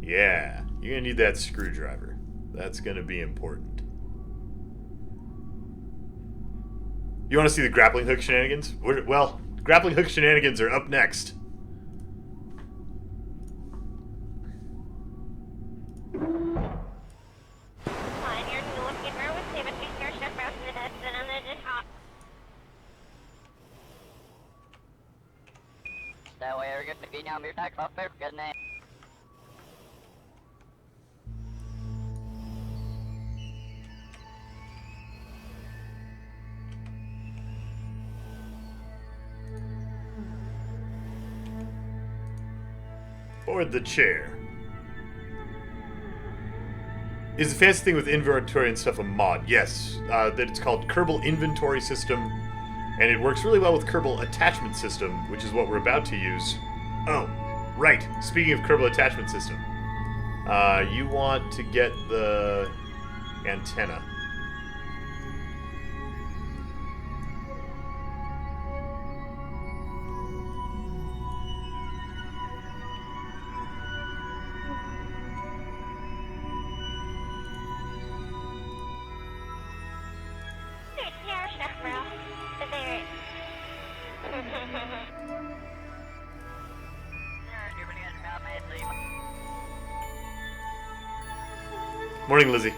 Yeah, you're going to need that screwdriver. That's going to be important. You want to see the grappling hook shenanigans? Well, grappling hook shenanigans are up next. Board the chair. Is the fancy thing with inventory and stuff a mod? Yes. That it's called Kerbal Inventory System, and it works really well with Kerbal Attachment System, which is what we're about to use. Oh, right. Speaking of Kerbal Attachment System, you want to get the antenna. Morning, Lizzie.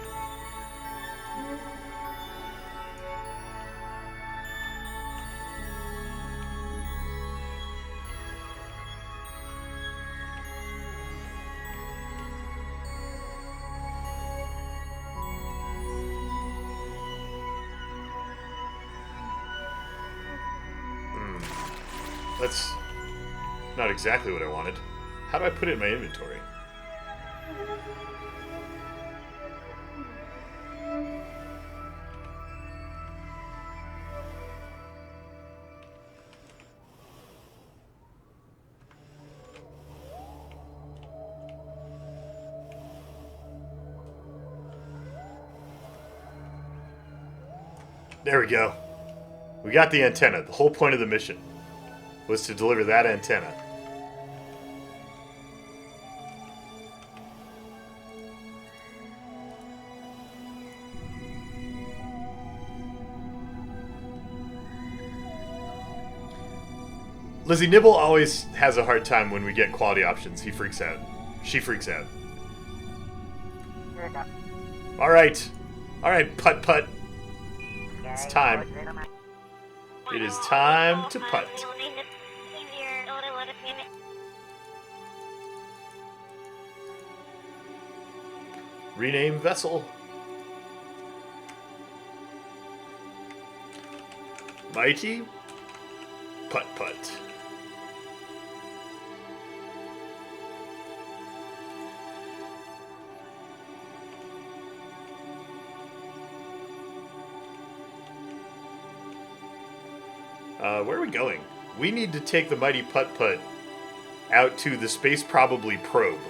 That's not exactly what I wanted. How do I put it in my inventory? There we go. We got the antenna. The whole point of the mission was to deliver that antenna. Lizzie Nibble always has a hard time when we get quality options. He freaks out. She freaks out. Alright. Alright, putt-putt. It's time. It is time to putt. Rename vessel. Mighty putt-putt. Where are we going? We need to take the Mighty Putt-Putt out to the Space Probably probe.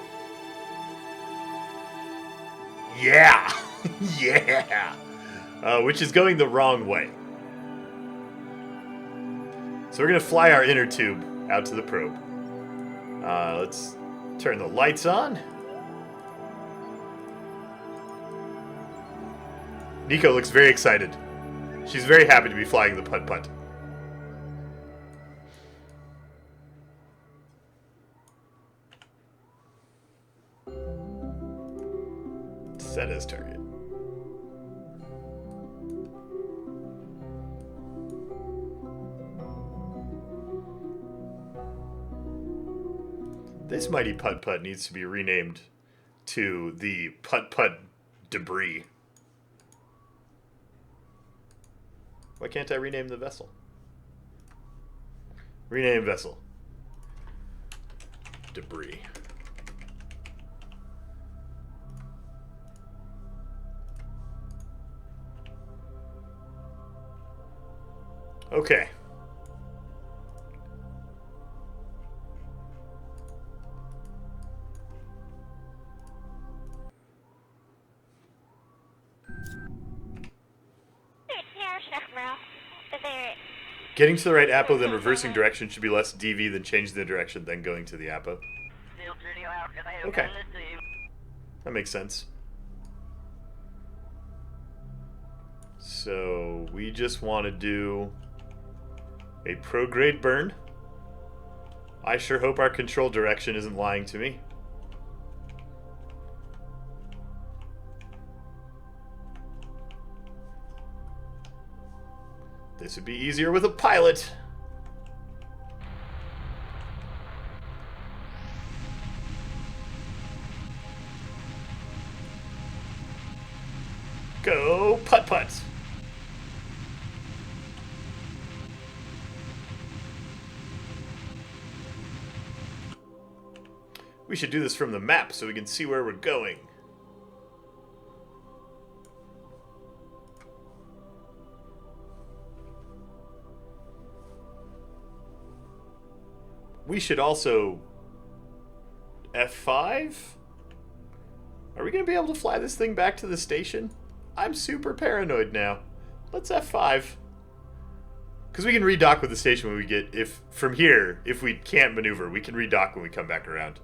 Yeah! Yeah! Which is going the wrong way. So we're going to fly our inner tube out to the probe. Let's turn the lights on. Nico looks very excited. She's very happy to be flying the Putt-Putt. Set as target. This Mighty Putt-Putt needs to be renamed to the Putt-Putt Debris. Why can't I rename the vessel? Rename vessel. Debris. Okay. Getting to the right Apo, then reversing direction should be less DV than changing the direction, then going to the Apo. Okay. That makes sense. So, we just want to do a prograde burn. I sure hope our control direction isn't lying to me. This would be easier with a pilot. Go putt-putt. We should do this from the map so we can see where we're going. We should also... F5? Are we going to be able to fly this thing back to the station? I'm super paranoid now. Let's F5. Because we can redock with the station when we get... From here, if we can't maneuver, we can redock when we come back around.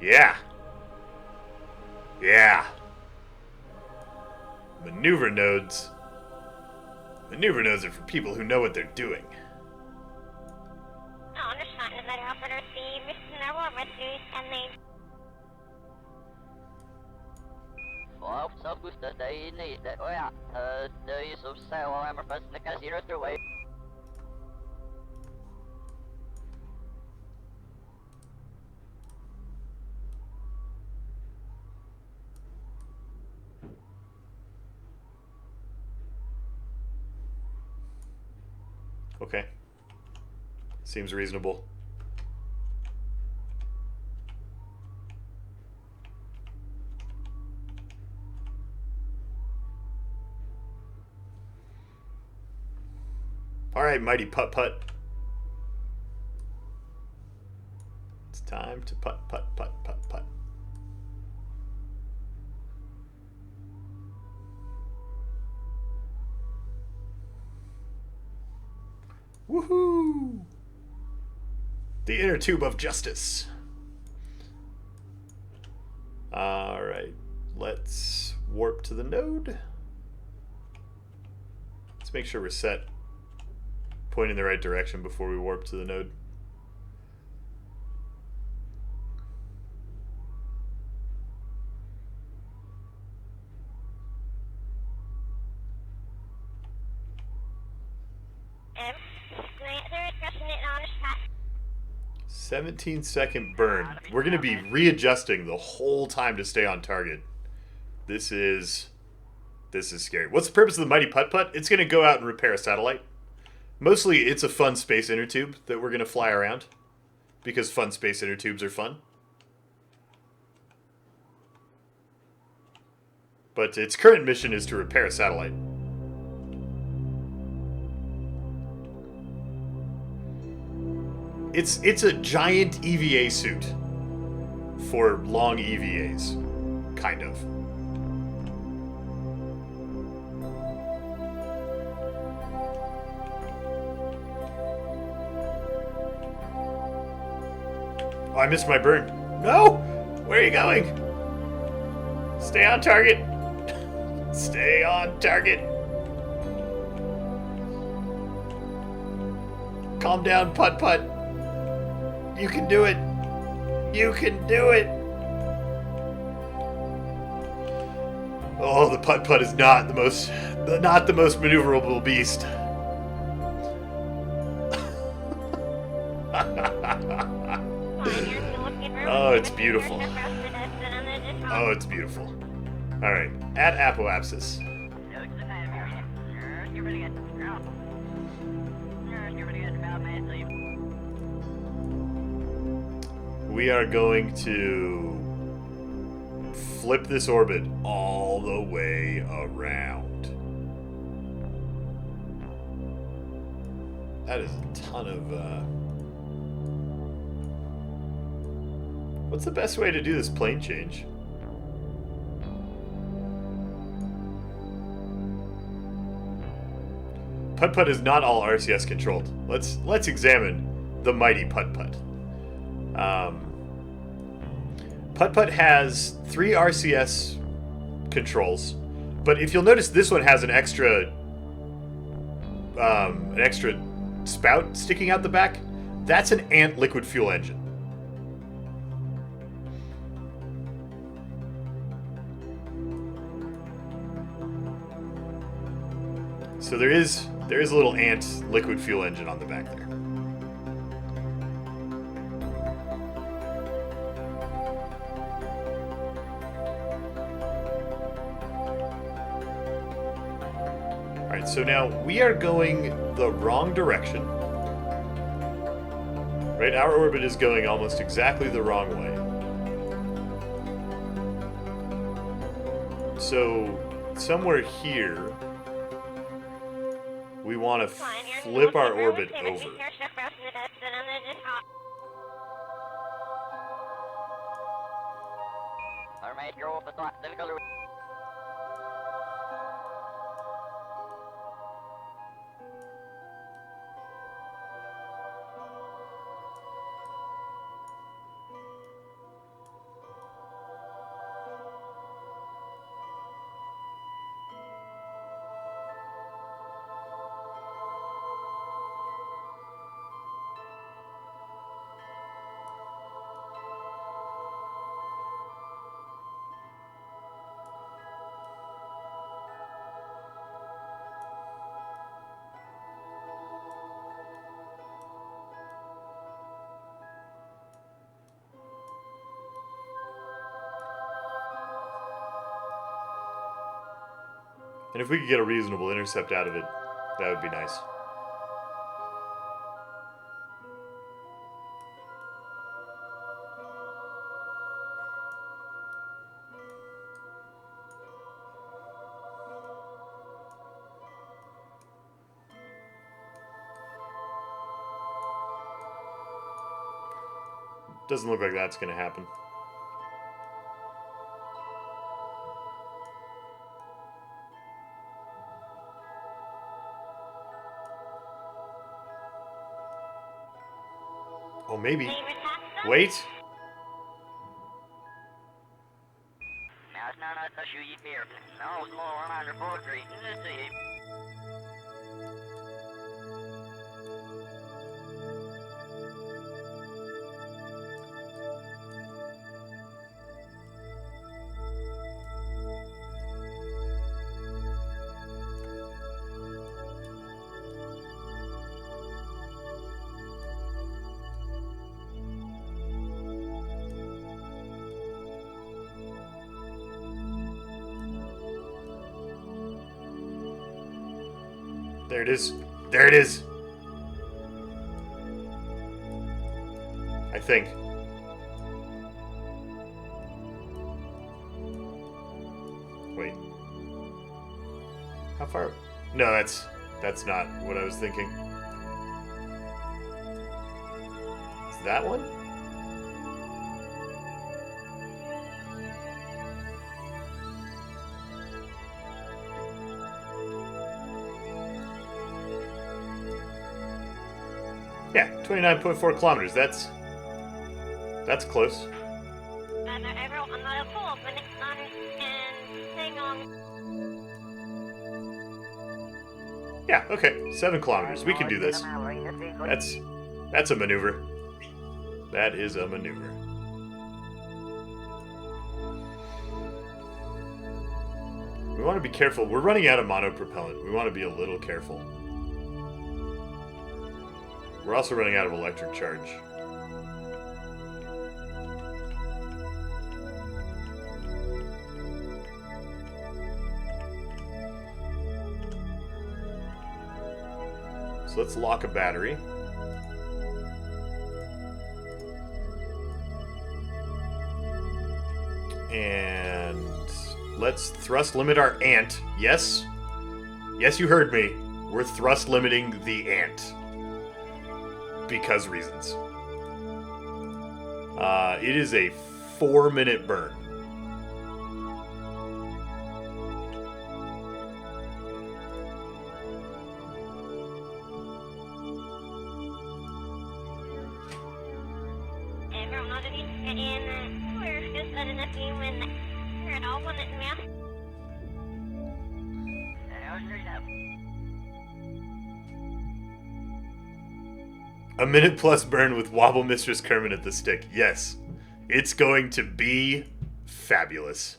Yeah. Yeah. Maneuver nodes. Maneuver nodes are for people who know what they're doing. Okay. Seems reasonable. Alright, mighty putt-putt. It's time to putt-putt-putt-putt-putt. Woohoo! The inner tube of justice. Alright, let's warp to the node. Let's make sure we're set. Pointing in the right direction before we warp to the node. There is pressing it on a spot. 17-second burn. We're going to be readjusting the whole time to stay on target. This is scary. What's the purpose of the mighty putt-putt? It's going to go out and repair a satellite. Mostly it's a fun space inner tube that we're going to fly around. Because fun space inner tubes are fun. But its current mission is to repair a satellite. It's a giant EVA suit for long EVAs, kind of. Oh, I missed my burn. No! Where are you going? Stay on target. Stay on target. Calm down, putt-putt. You can do it. You can do it. Oh, the putt-putt is not the most maneuverable beast. Oh, it's beautiful. Oh, it's beautiful. All right, at Apoapsis. We are going to flip this orbit all the way around. That is a ton of... What's the best way to do this plane change? Putt-putt is not all RCS controlled. Let's examine the mighty putt-putt. Putt-putt has 3 RCS controls, but if you'll notice, this one has an extra spout sticking out the back. That's an Ant liquid fuel engine. So there is a little Ant liquid fuel engine on the back there. Alright, so now we are going the wrong direction. Right, our orbit is going almost exactly the wrong way. So, somewhere here, we want to flip our orbit over. And if we could get a reasonable intercept out of it, that would be nice. Doesn't look like that's going to happen. Oh, maybe. Wait. There it is. There it is. I think. Wait. How far? No, that's not what I was thinking. Is that one? Yeah, 29.4 kilometers. That's close. Yeah, okay. 7 kilometers. We can do this. That's a maneuver. That is a maneuver. We want to be careful. We're running out of monopropellant. We want to be a little careful. We're also running out of electric charge. So let's lock a battery. And let's thrust limit our ant. Yes? Yes, you heard me. We're thrust limiting the ant. Because reasons. It is a 4-minute burn. A minute plus burn with Wobble Mistress Kermit at the stick. Yes. It's going to be fabulous.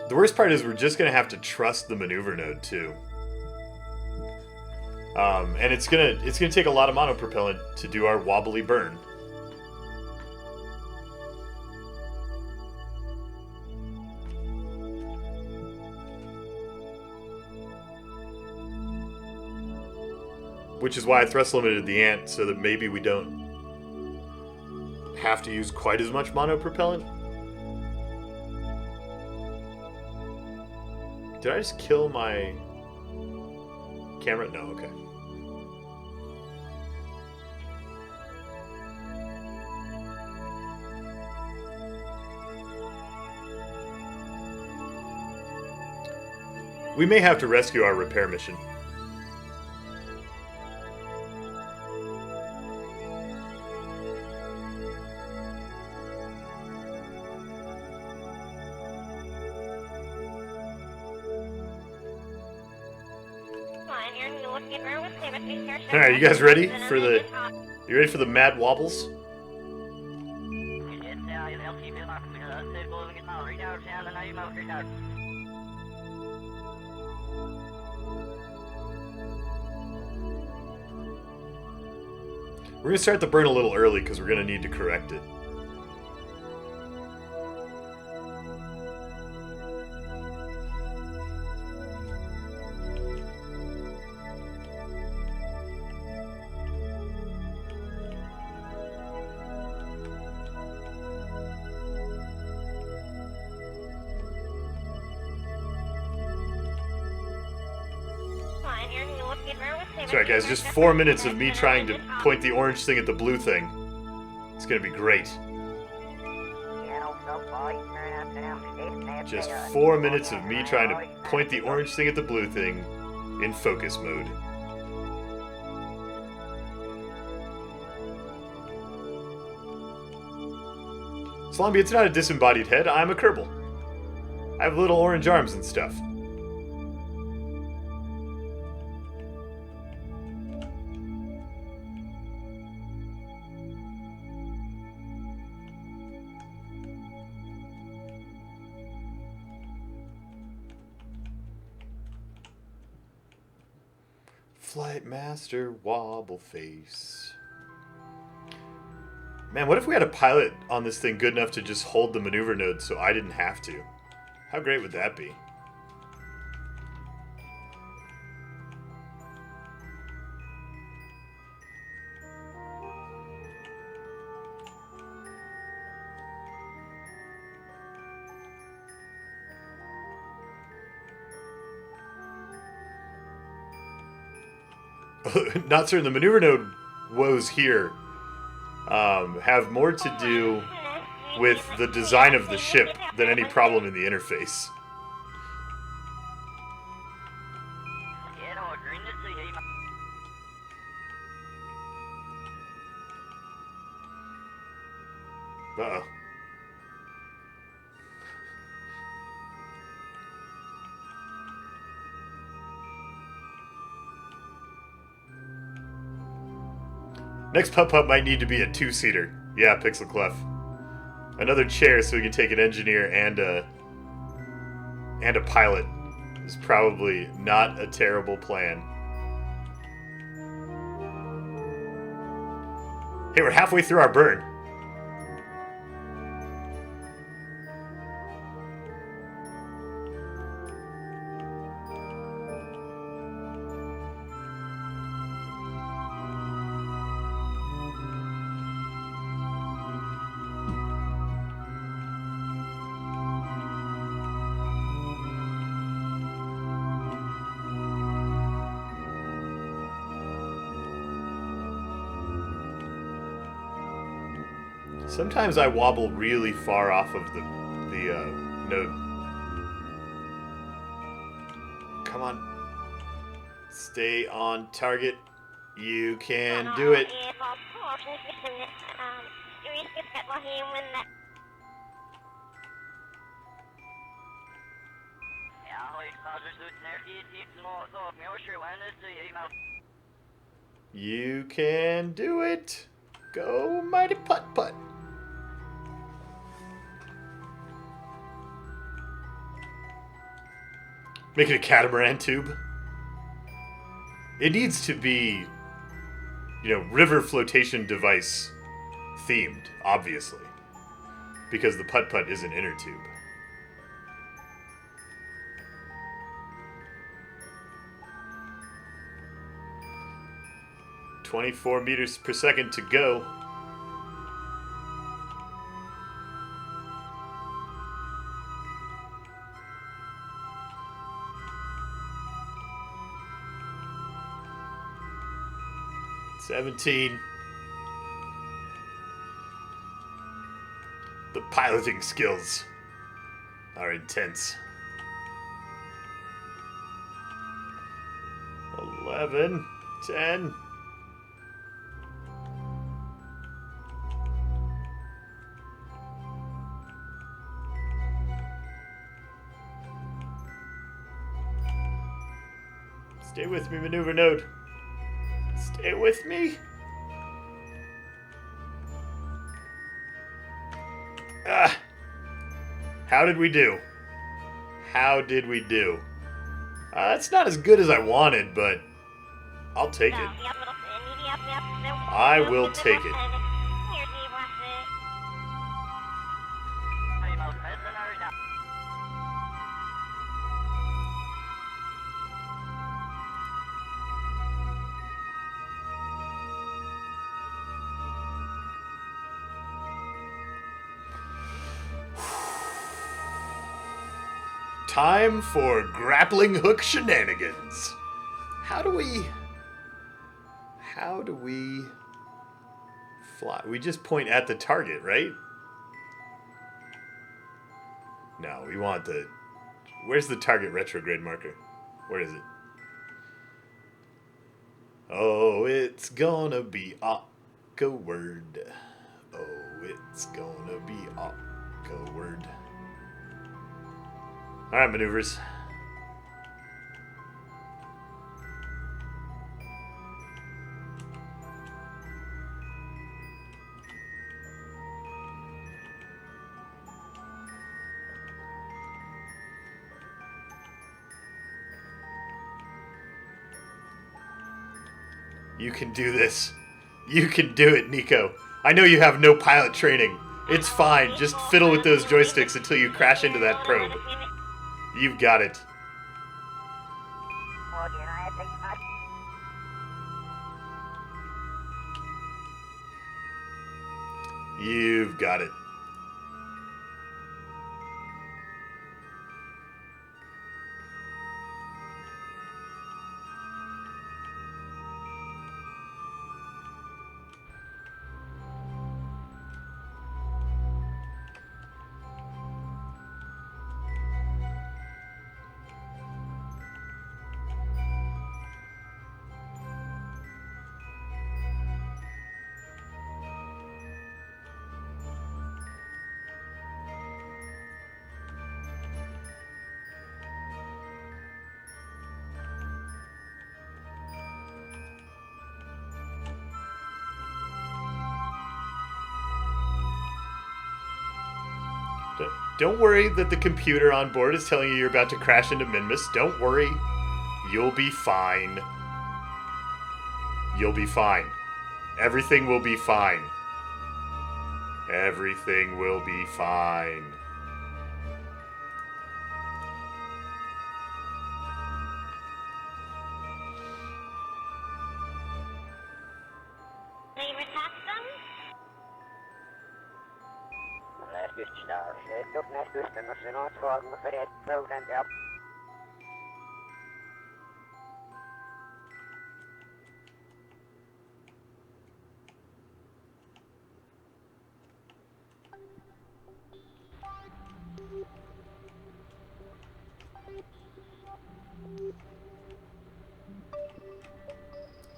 The worst part is we're just going to have to trust the maneuver node too. And it's gonna take a lot of monopropellant to do our wobbly burn. which is why I thrust limited the ant so that maybe we don't have to use quite as much monopropellant. Did I just kill my camera? No, okay. We may have to rescue our repair mission. Alright, you guys ready for the... You ready for the mad wobbles? We're gonna start the burn a little early because we're gonna need to correct it. Sorry guys, just 4 minutes of me trying to point the orange thing at the blue thing. It's gonna be great. Just 4 minutes of me trying to point the orange thing at the blue thing in focus mode. Slumby, it's not a disembodied head, I'm a Kerbal. I have little orange arms and stuff. Flight Master Wobble Face. Man, what if we had a pilot on this thing good enough to just hold the maneuver node so I didn't have to? How great would that be? Not certain. The maneuver node woes here have more to do with the design of the ship than any problem in the interface. Uh-oh. Next putt-putt might need to be a two-seater. Yeah, Pixel Clef. Another chair so we can take an engineer and a pilot is probably not a terrible plan. Hey, we're halfway through our burn. Sometimes I wobble really far off of the node. Come on. Stay on target. You can do it. You can do it. Go mighty putt-putt. Make it a catamaran tube. It needs to be, you know, river flotation device themed, obviously. Because the putt-putt is an inner tube. 24 meters per second to go. "17. The piloting skills are intense. 11, 10. Stay with me, maneuver node. Stay with me. Ah. How did we do? How did we do? It's not as good as I wanted, but I'll take it. I will take it. Time for grappling hook shenanigans. How do we fly? We just point at the target, right? No, we want the... Where's the target retrograde marker? Where is it? Oh, it's gonna be awkward. Oh, it's gonna be awkward. Alright, maneuvers. You can do this. You can do it, Nico. I know you have no pilot training. It's fine. Just fiddle with those joysticks until you crash into that probe. You've got it. You've got it. Don't worry that the computer on board is telling you you're about to crash into Minmus. Don't worry. You'll be fine. You'll be fine. Everything will be fine. Everything will be fine.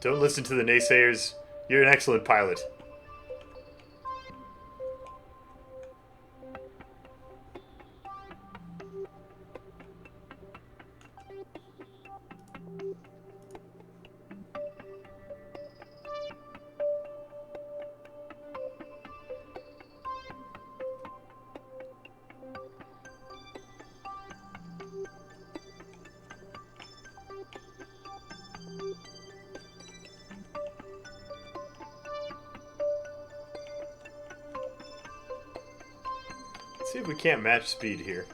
Don't listen to the naysayers. You're an excellent pilot. Let's see if we can't match speed here.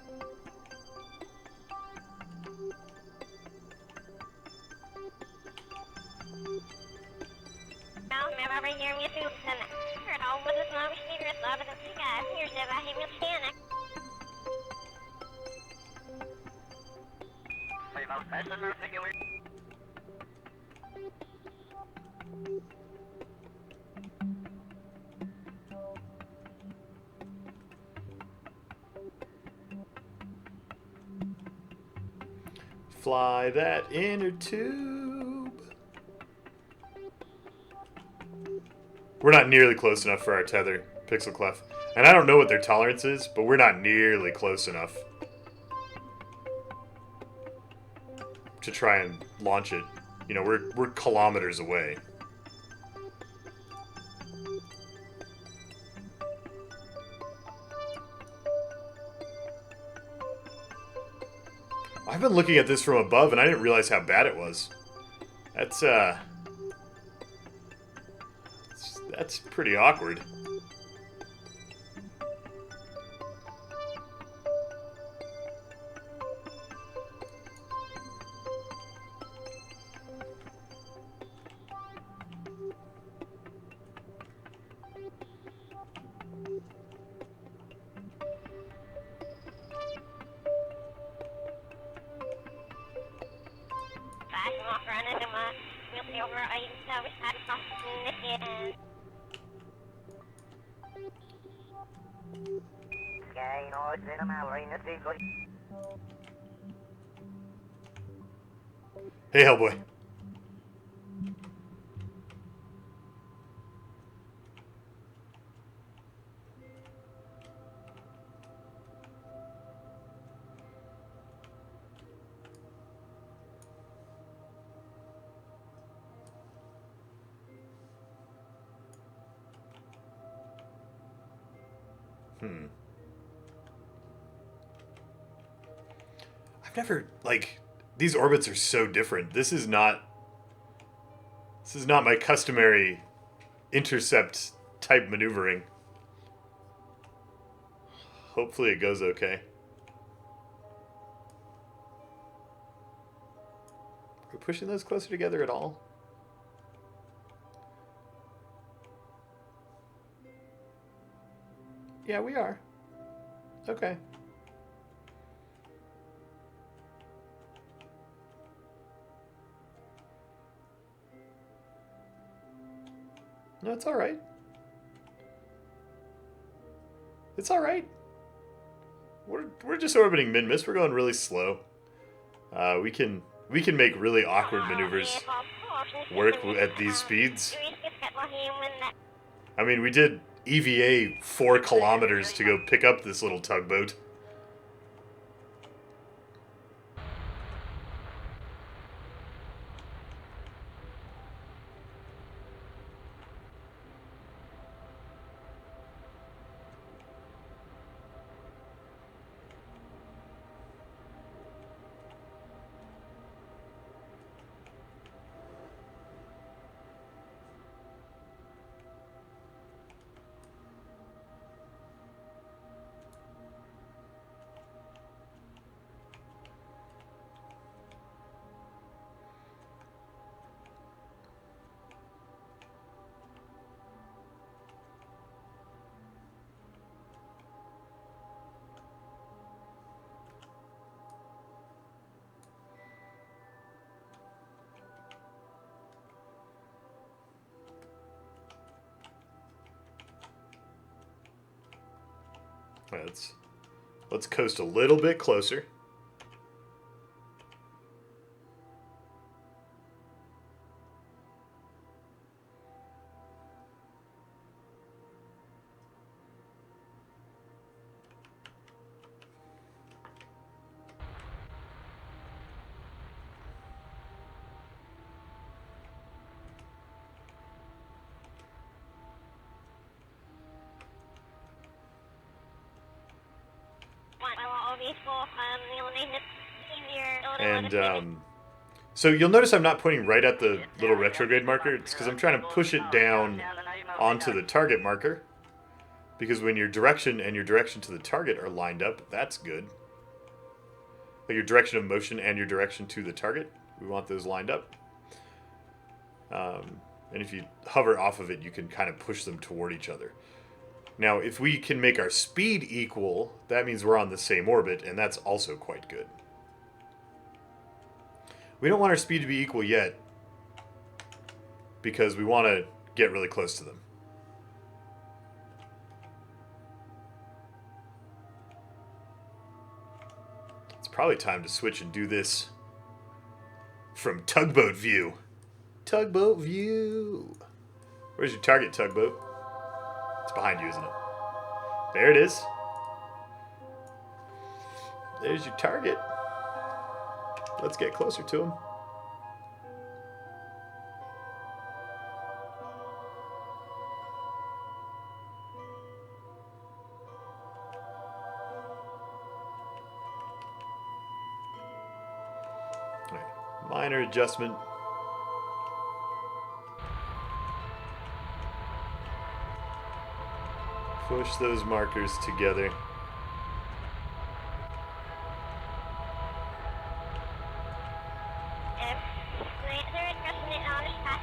Fly that inner tube. We're not nearly close enough for our tether, Pixel Clef. And I don't know what their tolerance is, but we're not nearly close enough to try and launch it. You know, we're kilometers away. I've been looking at this from above, and I didn't realize how bad it was. That's pretty awkward. Hey, Hellboy. I've never, like, these orbits are so different. This is not my customary intercept type maneuvering. Hopefully it goes okay. Are we pushing those closer together at all? Yeah, we are. Okay. No, it's all right. It's all right. We're just orbiting Minmus. We're going really slow. We can make really awkward maneuvers work at these speeds. I mean, we did EVA 4 kilometers to go pick up this little tugboat. Let's coast a little bit closer. And so you'll notice I'm not pointing right at the little retrograde marker. It's because I'm trying to push it down onto the target marker. Because when your direction and your direction to the target are lined up, that's good. Like your direction of motion and your direction to the target, we want those lined up. And if you hover off of it, you can kind of push them toward each other. Now, if we can make our speed equal, that means we're on the same orbit, and that's also quite good. We don't want our speed to be equal yet, because we want to get really close to them. It's probably time to switch and do this from tugboat view. Tugboat view. Where's your target, tugboat? It's behind you, isn't it? There it is. There's your target. Let's get closer to him. All right. Minor adjustment. Push those markers together. They're addressing it on this path.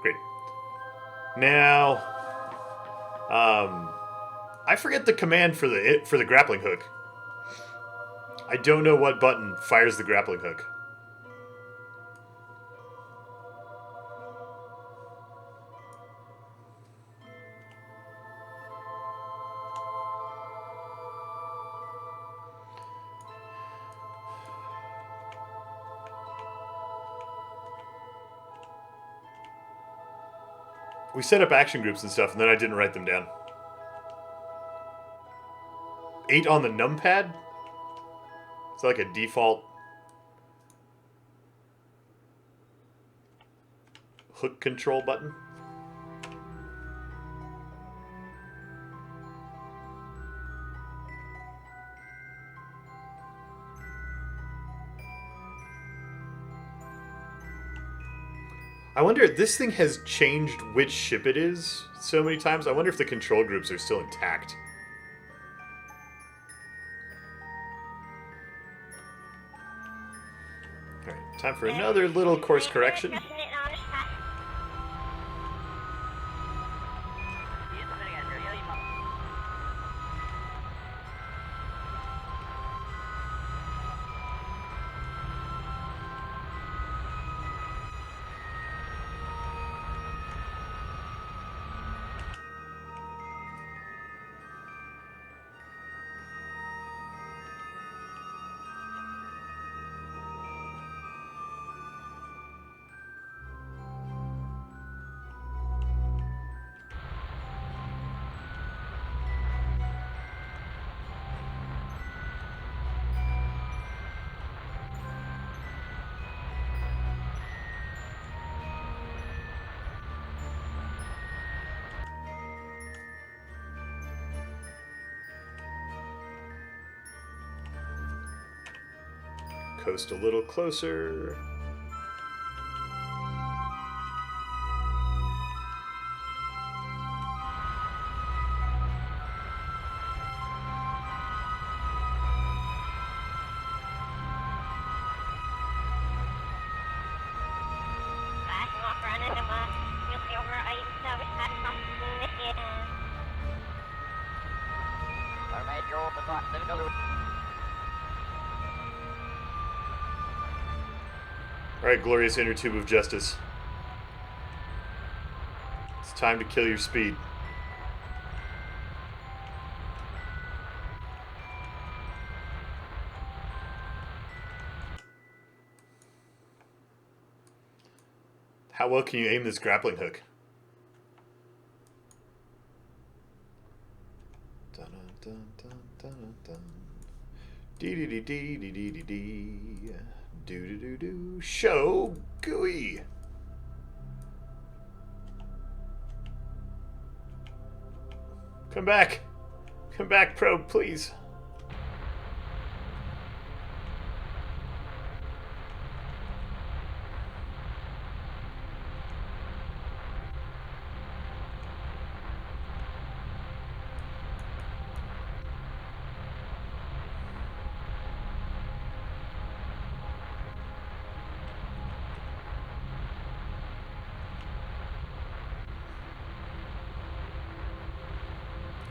Great. Now, I forget the command for the grappling hook. I don't know what button fires the grappling hook. We set up action groups and stuff, and then I didn't write them down. 8 on the numpad? Is that like a default hook control button? I wonder, this thing has changed which ship it is so many times. I wonder if the control groups are still intact. Alright, time for another little course correction. Addressing it on this path. Coast a little closer. Passing off running them you'll see over I service that crossing this year. Alright, glorious inner tube of justice. It's time to kill your speed. How well can you aim this grappling hook? Dun dun dun dun dun dun. Dee dee dee dee dee dee dee dee. Do do do do. Show gooey. Come back. Come back, probe, please.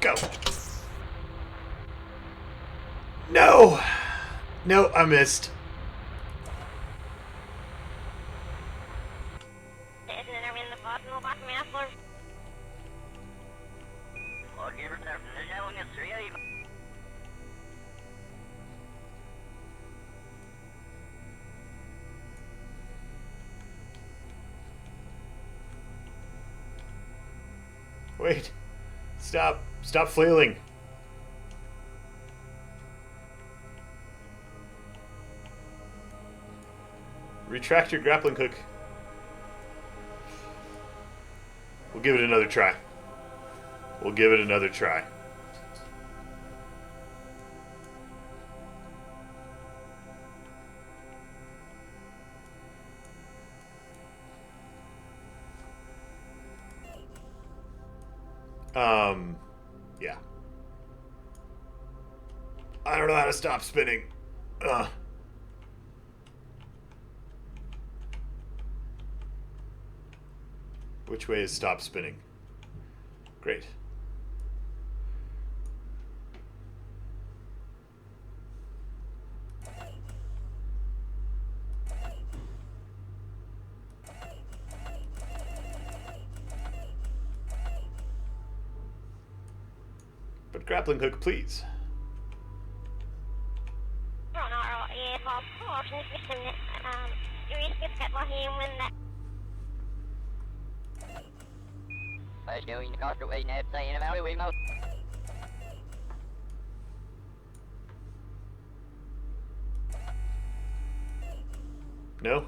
Go. No! No, I missed. Wait. Stop. Stop flailing. Retract your grappling hook. We'll give it another try. We'll give it another try. Yeah. I don't know how to stop spinning. Which way is stop spinning? Great. But grappling hook, please. No?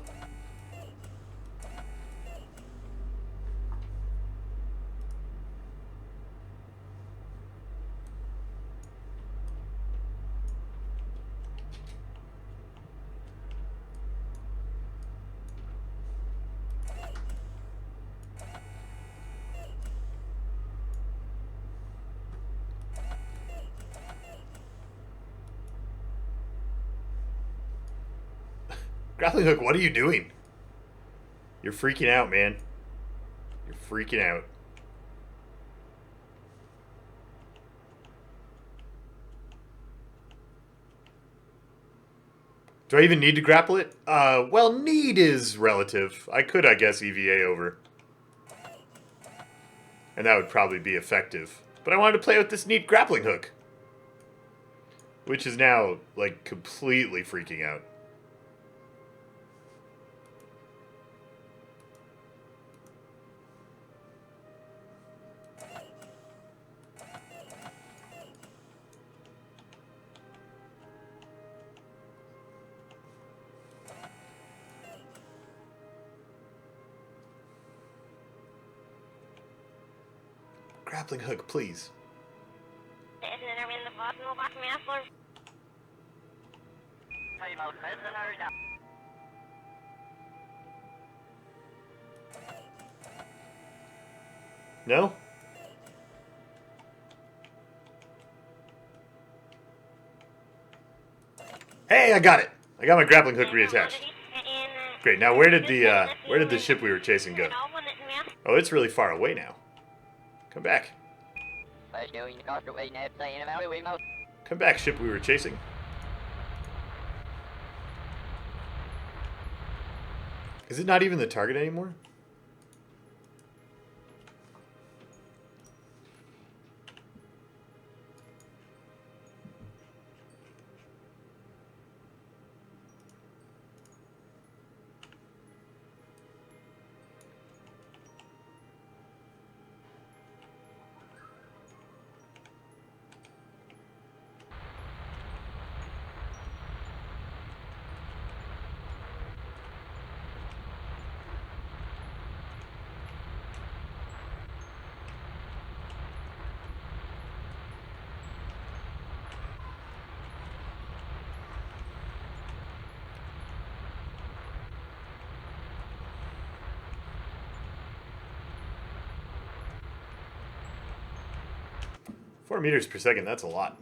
Grappling hook, what are you doing? You're freaking out, man. You're freaking out. Do I even need to grapple it? Well, need is relative. I could, I guess, EVA over. And that would probably be effective. But I wanted to play with this neat grappling hook. Which is now, like, completely freaking out. Grappling hook, please. No? Hey, I got it! I got my grappling hook reattached. Great, now where did the ship we were chasing go? Oh, it's really far away now. Come back. Come back, ship we were chasing. Is it not even the target anymore? Four meters per second, that's a lot.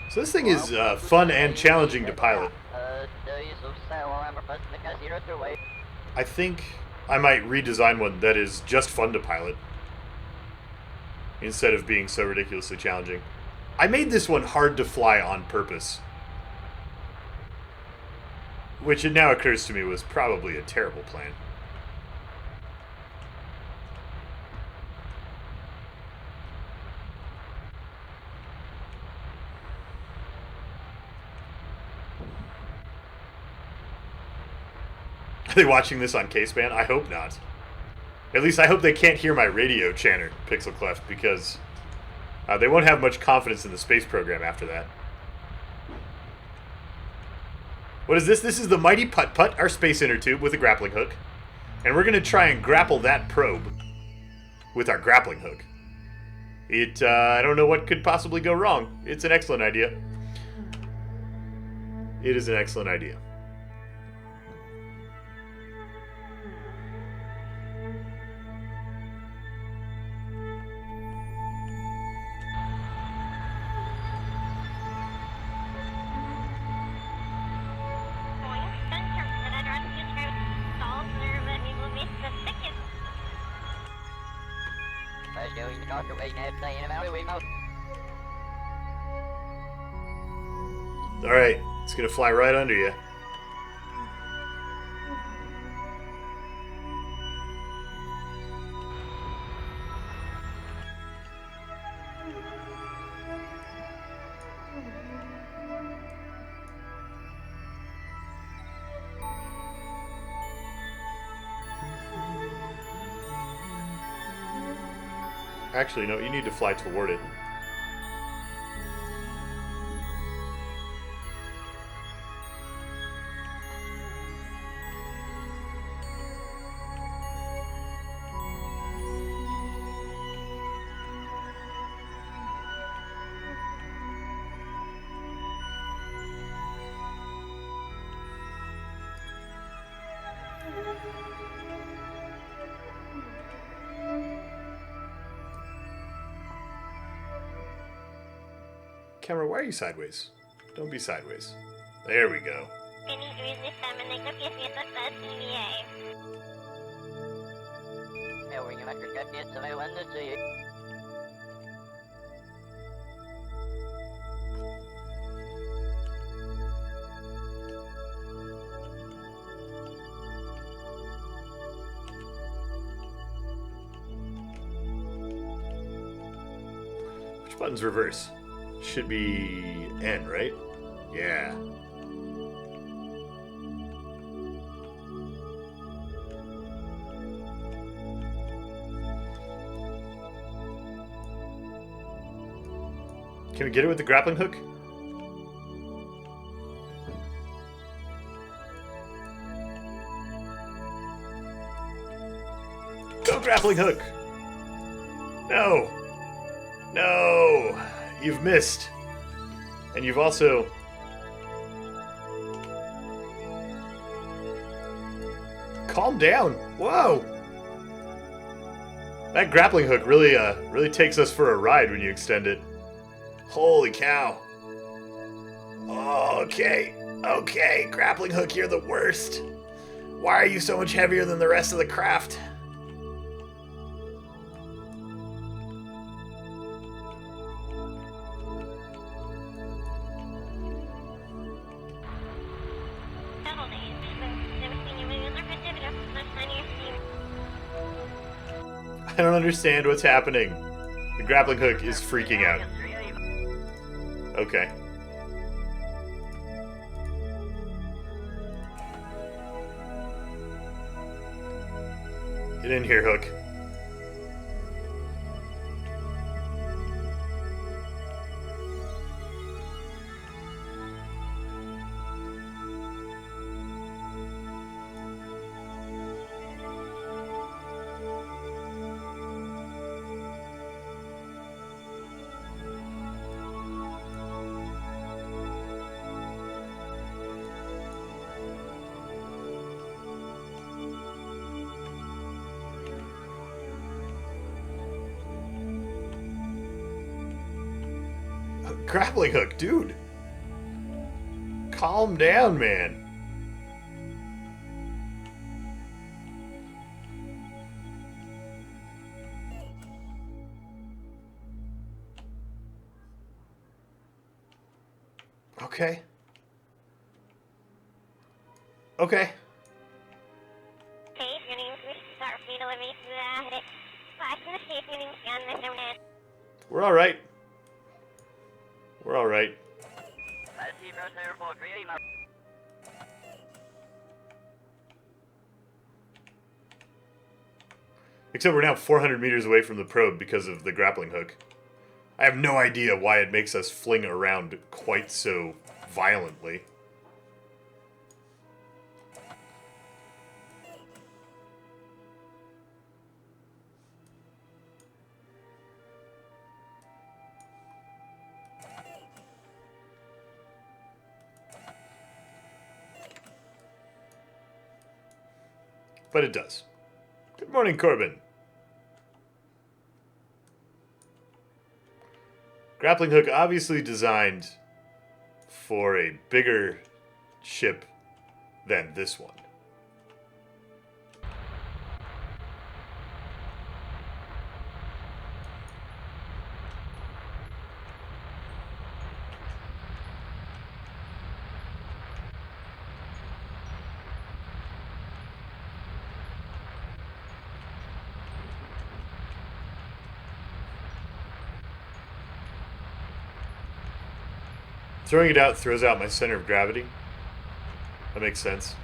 So this thing is fun and challenging to pilot. I think I might redesign one that is just fun to pilot instead of being so ridiculously challenging. I made this one hard to fly on purpose, which it now occurs to me was probably a terrible plan. Are they watching this on K-Span? I hope not. At least I hope they can't hear my radio chanter, Pixel Cleft, because they won't have much confidence in the space program after that. What is this? This is the Mighty Putt-Putt, our space inner tube with a grappling hook. And we're going to try and grapple that probe with our grappling hook. I don't know what could possibly go wrong. It's an excellent idea. It is an excellent idea. Alright, it's gonna fly right under you. Actually, no, you need to fly toward it. Camera, why are you sideways? Don't be sideways. There we go. Which button's reverse? Should be N, right? Yeah. Can we get it with the grappling hook? Go grappling hook! No! No! You've missed. And you've also... Calm down. Whoa! That grappling hook really takes us for a ride when you extend it. Holy cow. Okay. Okay, grappling hook, you're the worst. Why are you so much heavier than the rest of the craft? I don't understand what's happening. The grappling hook is freaking out. Okay. Get in here, Hook. Grappling hook, dude. Calm down, man. Okay. Okay. We're alright. We're alright. Except we're now 400 meters away from the probe because of the grappling hook. I have no idea why it makes us fling around quite so violently. But it does. Good morning, Corbin. Grappling hook obviously designed for a bigger ship than this one. Throwing it out throws out my center of gravity. That makes sense.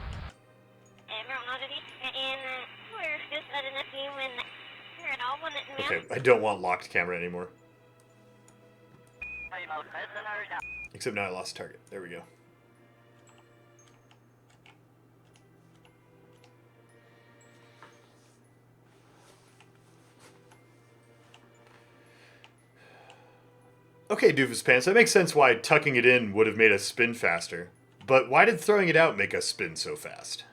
Okay, I don't want locked camera anymore. Except now I lost target. There we go. Okay, Doofus Pants, that makes sense why tucking it in would have made us spin faster. But why did throwing it out make us spin so fast?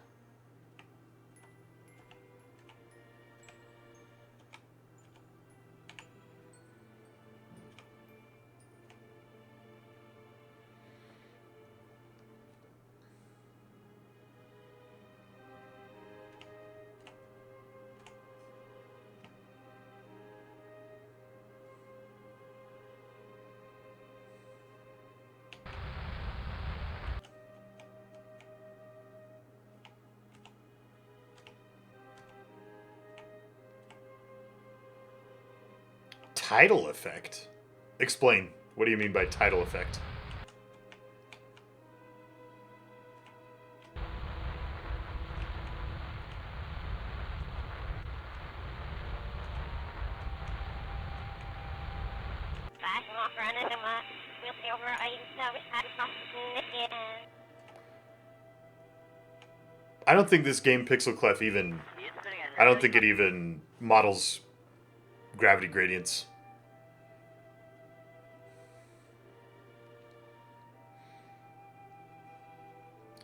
Tidal effect? Explain. What do you mean by tidal effect? I don't think this game Pixel Clef even... I don't think it even models gravity gradients.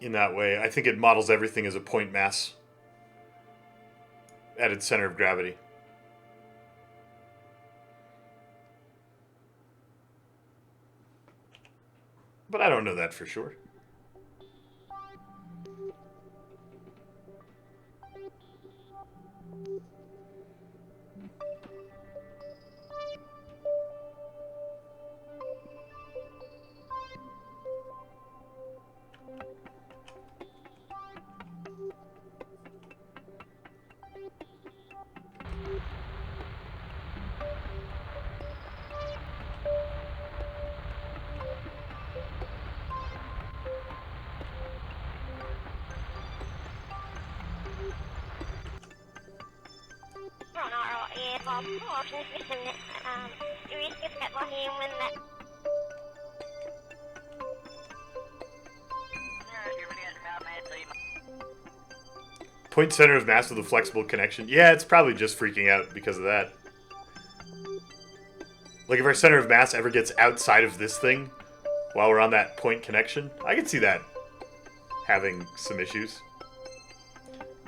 In that way. I think it models everything as a point mass at its center of gravity. But I don't know that for sure. Point center of mass with a flexible connection. Yeah, it's probably just freaking out because of that. Like, if our center of mass ever gets outside of this thing while we're on that point connection, I could see that having some issues.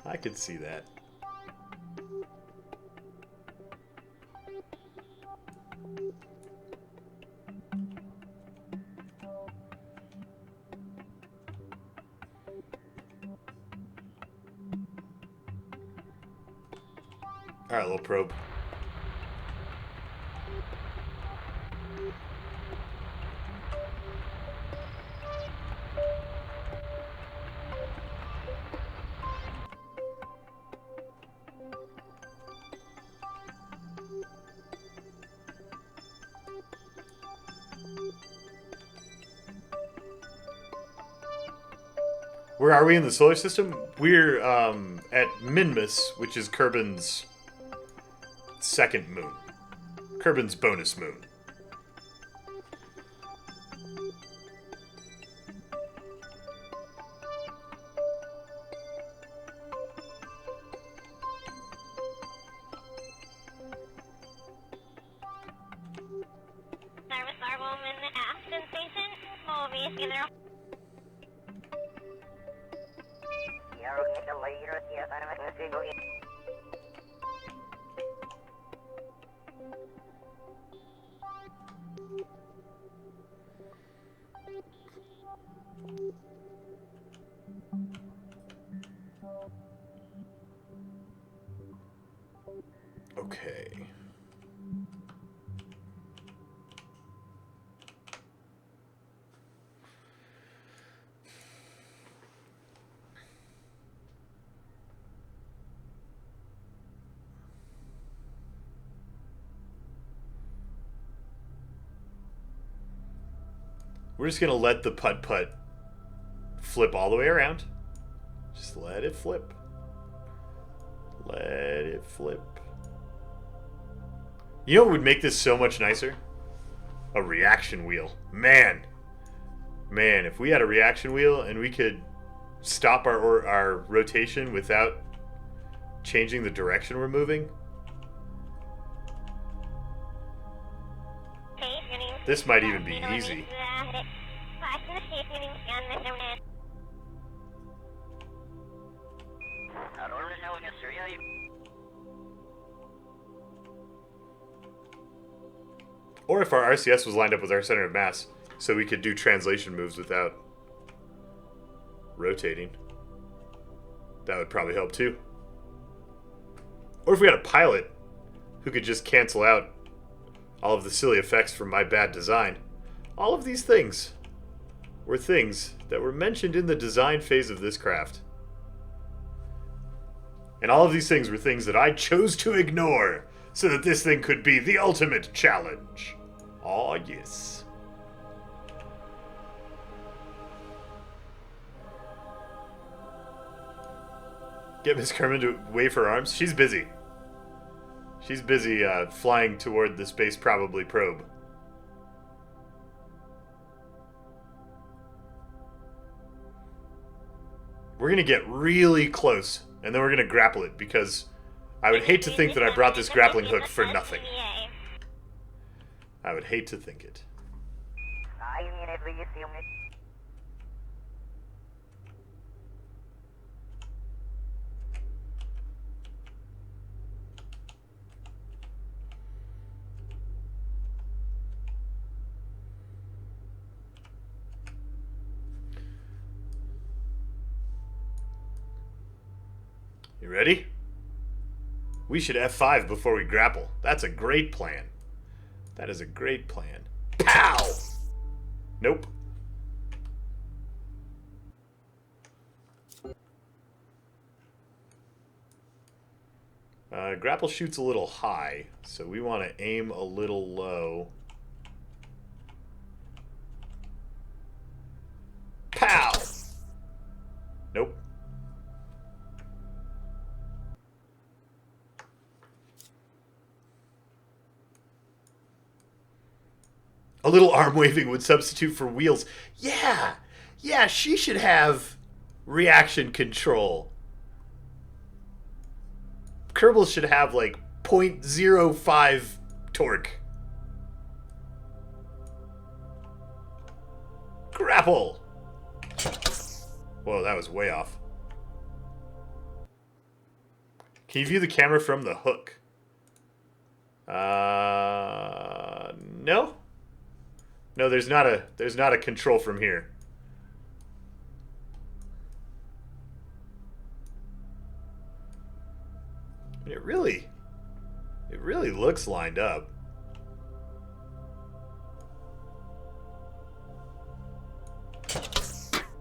I could see that. Alright, little probe. Where are we in the solar system? We're at Minmus, which is Kerbin's second moon. Kerbin's bonus moon. Service our woman Aston Station. Obviously, they're Okay. We're just gonna let the putt-putt flip all the way around. Just let it flip. Let it flip. You know what would make this so much nicer? A reaction wheel. Man, if we had a reaction wheel and we could stop our rotation without changing the direction we're moving. This might even be easy. Or if our RCS was lined up with our center of mass, so we could do translation moves without rotating. That would probably help too. Or if we had a pilot who could just cancel out all of the silly effects from my bad design. All of these things were things that were mentioned in the design phase of this craft. And all of these things were things that I chose to ignore so that this thing could be the ultimate challenge. Aw, yes. Get Miss Kerman to wave her arms? She's busy. She's busy flying toward the space probably probe. We're going to get really close, and then we're going to grapple it, because I would hate to think that I brought this grappling hook for nothing. I would hate to think it. You ready? We should F5 before we grapple. That's a great plan. That is a great plan. Pow! Nope. Grapple shoots a little high, so we want to aim a little low. Pow! Nope. A little arm waving would substitute for wheels. Yeah! Yeah, she should have reaction control. Kerbal should have like 0.05 torque. Grapple! Whoa, that was way off. Can you view the camera from the hook? No? No, there's not a control from here. It really It really looks lined up.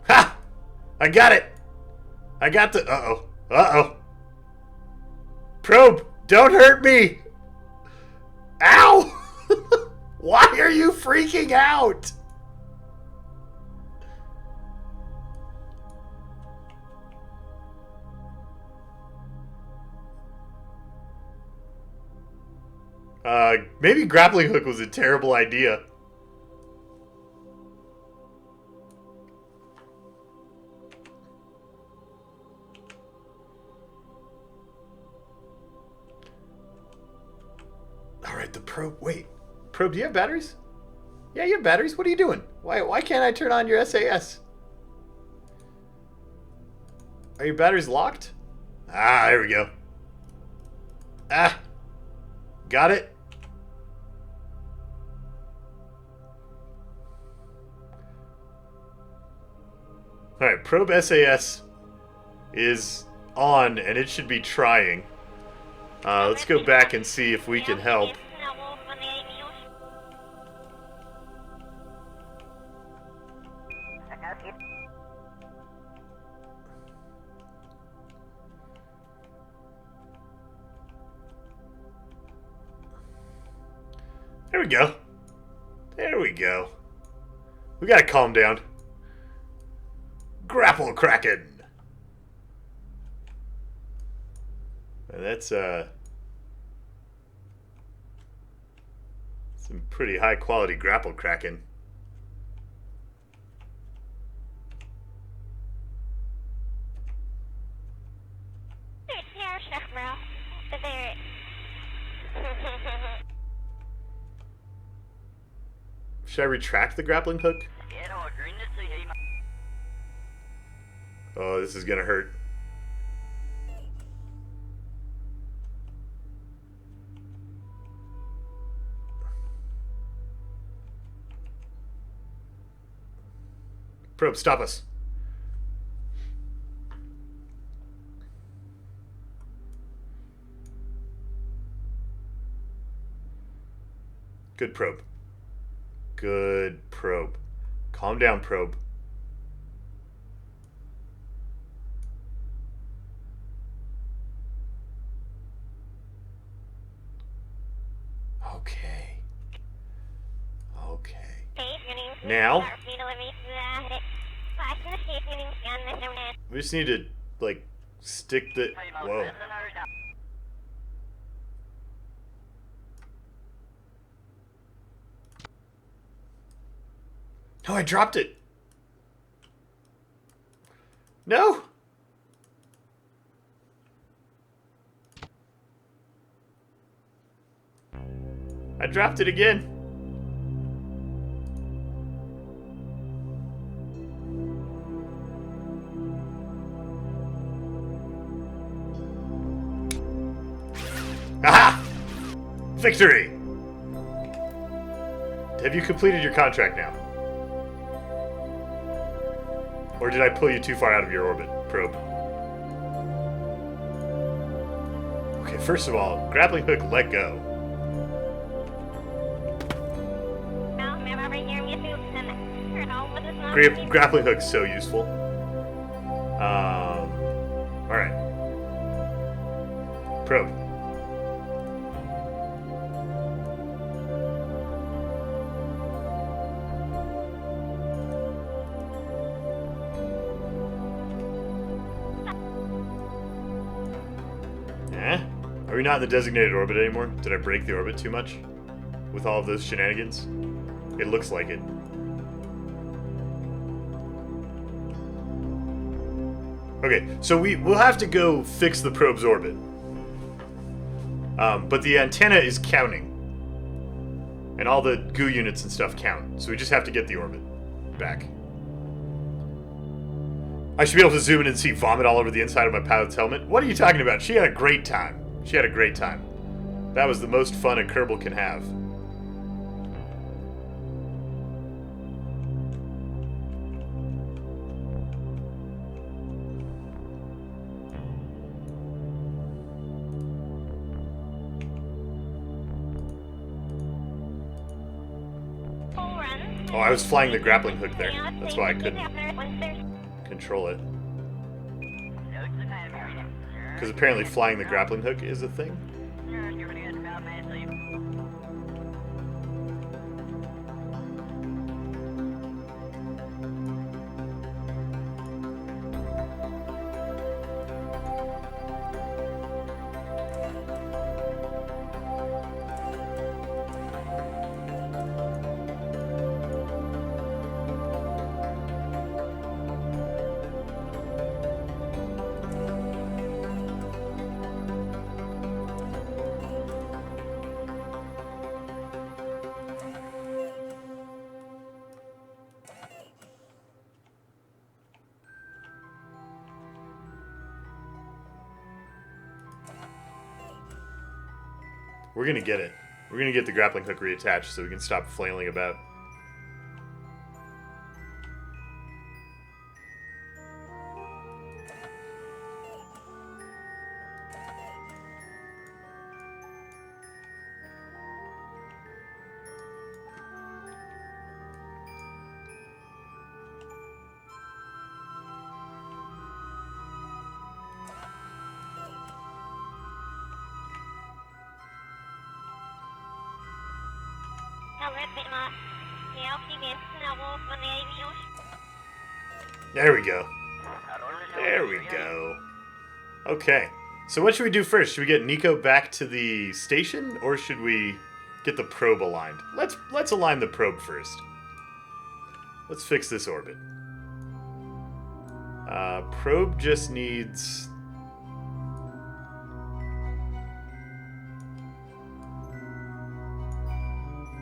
Ha! I got it! I got the... Uh-oh. Uh-oh. Probe, don't hurt me! Ow! Why are you freaking out? Maybe grappling hook was a terrible idea. Alright, the probe... Wait. Probe, do you have batteries? Yeah, you have batteries. What are you doing? Why can't I turn on your SAS? Are your batteries locked? Ah, there we go. Ah. Got it. Alright, probe SAS is on, and it should be trying. Let's go back and see if we can help. There we go. There we go. We gotta calm down. Grapple Kraken! That's, some pretty high quality grapple Kraken. Should I retract the grappling hook? Oh, this is gonna hurt. Probe, stop us. Good probe. Good probe. Calm down, probe. Okay. Okay. Now, we just need to, like, stick the... Whoa. No, I dropped it. No. I dropped it again. Aha! Victory! Have you completed your contract now? Or did I pull you too far out of your orbit, probe? Okay, first of all, grappling hook, let go. Grappling hook's so useful. Alright. Probe. Are we not in the designated orbit anymore? Did I break the orbit too much? With all of those shenanigans? It looks like it. Okay, so we'll have to go fix the probe's orbit. But the antenna is counting. And all the goo units and stuff count. So we just have to get the orbit back. I should be able to zoom in and see vomit all over the inside of my pilot's helmet. What are you talking about? She had a great time. She had a great time. That was the most fun a Kerbal can have. Oh, I was flying the grappling hook there. Yeah, That's why I see, couldn't once there's control it. Because apparently flying the grappling hook is a thing. We're gonna get it. We're gonna get the grappling hook reattached so we can stop flailing about. There we go. There we go. Okay. So what should we do first? Should we get Nico back to the station, or should we get the probe aligned? Let's align the probe first. Let's fix this orbit. Probe just needs...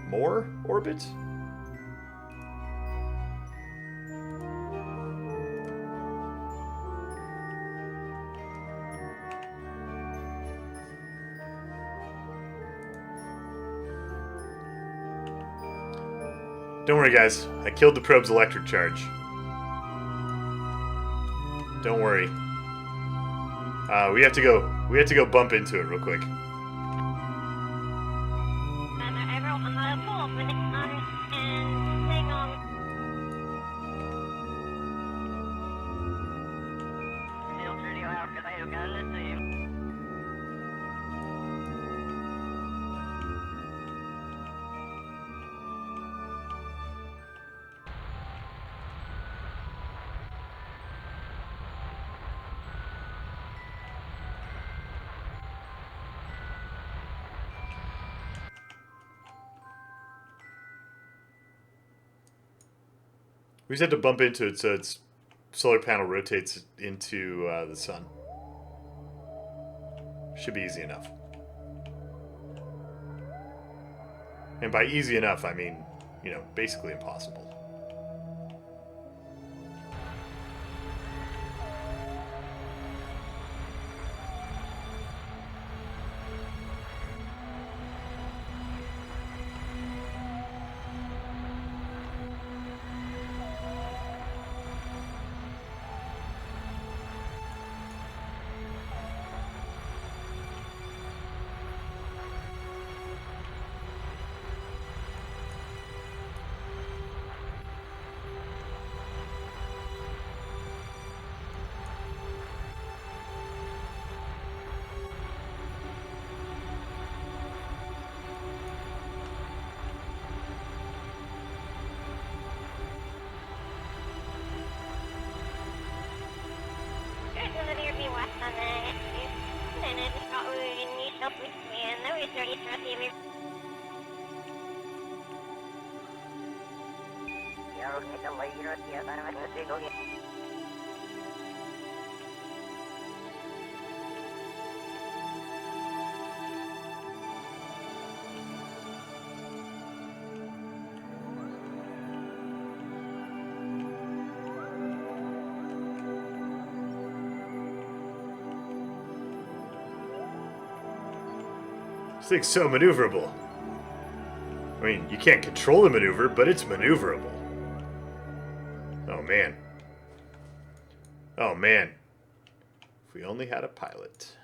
more orbit? Don't worry, guys. I killed the probe's electric charge. Don't worry. We have to go bump into it real quick. We just have to bump into it so its solar panel rotates into the sun. Should be easy enough. And by easy enough, I mean, you know, basically impossible. This thing's so maneuverable. I mean, you can't control the maneuver, but it's maneuverable. Oh, man. Oh, man. If we only had a pilot.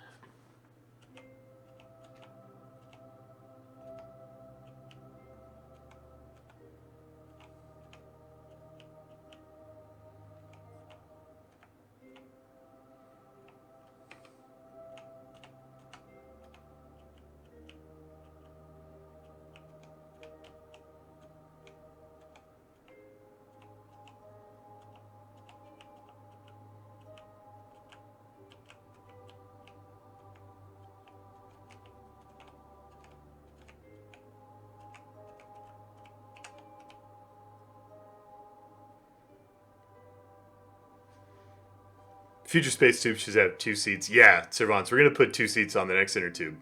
Future space tube should have 2 seats. Yeah, Servants, we're going to put 2 seats on the next inner tube.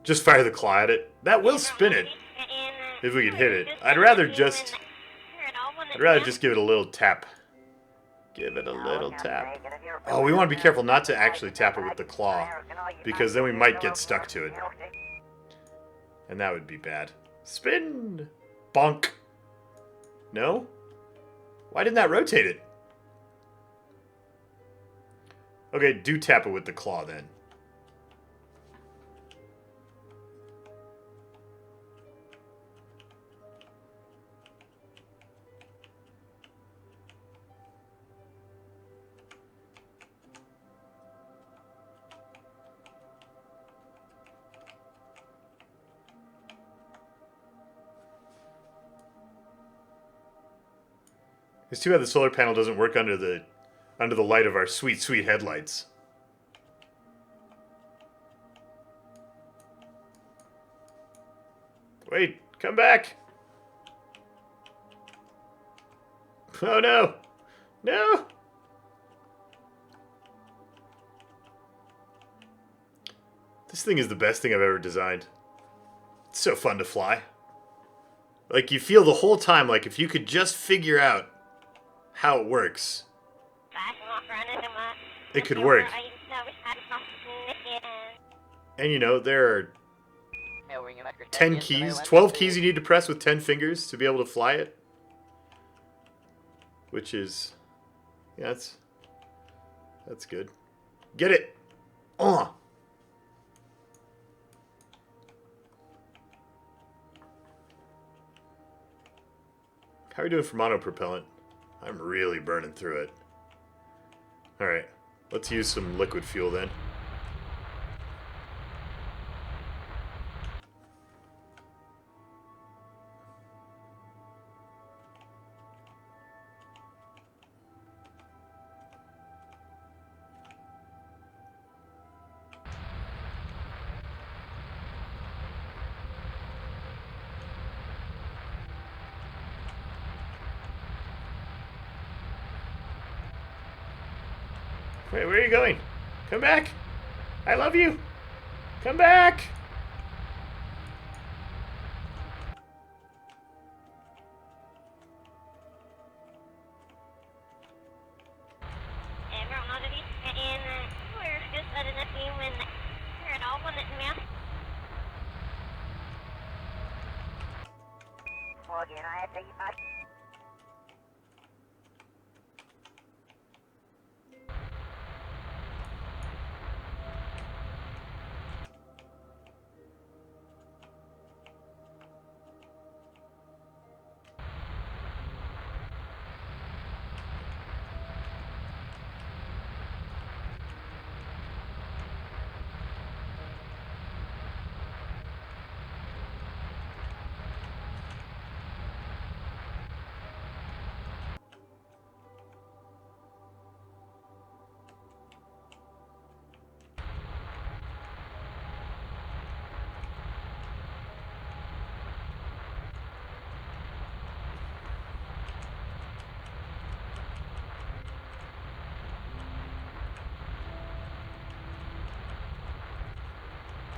Just fire the claw at it. That will spin it. If we can hit it. I'd rather just give it a little tap. Give it a little tap. Oh, we want to be careful not to actually tap it with the claw, because then we might get stuck to it. And that would be bad. Spin! Bonk! No? Why didn't that rotate it? Okay, do tap it with the claw then. It's too bad the solar panel doesn't work under the light of our sweet, sweet headlights. Wait, come back! Oh no! No! This thing is the best thing I've ever designed. It's so fun to fly. Like, you feel the whole time like if you could just figure out how it works, it could work. And you know, there are 10 keys, 12 keys you need to press with 10 fingers to be able to fly it. Which is, yeah, that's good. Get it! How are we doing for monopropellant? I'm really burning through it. Alright, let's use some liquid fuel then. Wait, where are you going? Come back! I love you! Come back!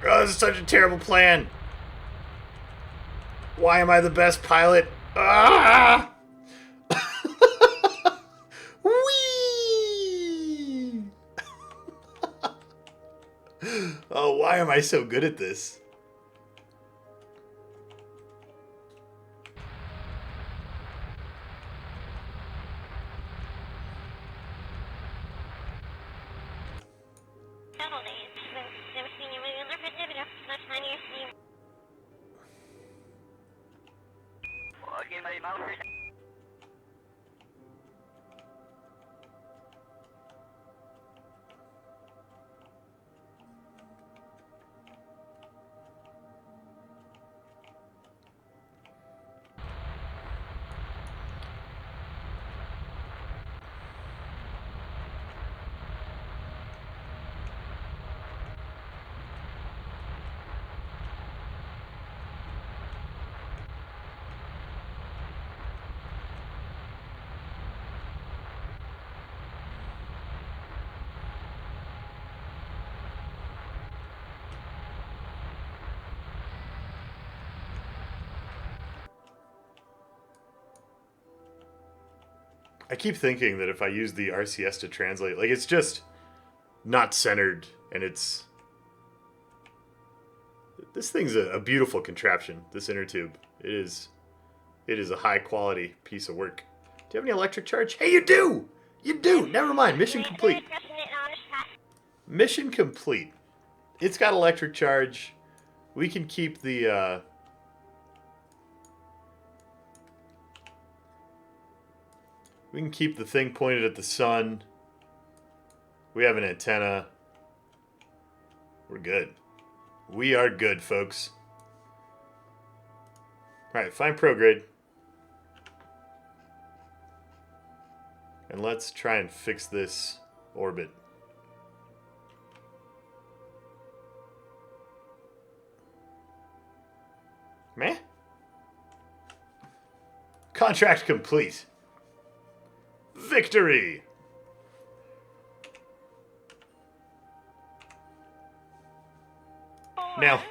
Oh, this is such a terrible plan. Why am I the best pilot? Ah! Whee! Oh, why am I so good at this? I keep thinking that if I use the RCS to translate, like, it's just not centered, and it's... This thing's a beautiful contraption, this inner tube. It is a high-quality piece of work. Do you have any electric charge? Hey, you do! You do! Never mind, mission complete. Mission complete. It's got electric charge. We can keep the, we can keep the thing pointed at the sun. We have an antenna. We're good. We are good, folks. Alright, find prograde. And let's try and fix this orbit. Meh? Contract complete. Victory! Now,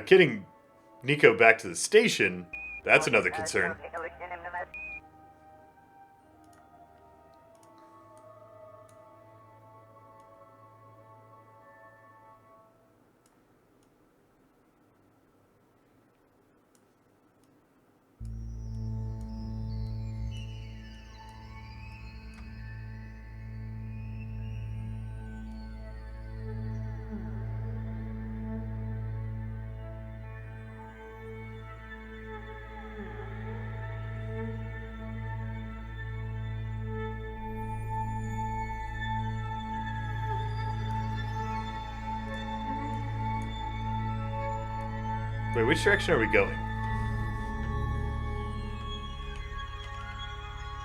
getting Nico back to the station, that's another concern. Wait, which direction are we going?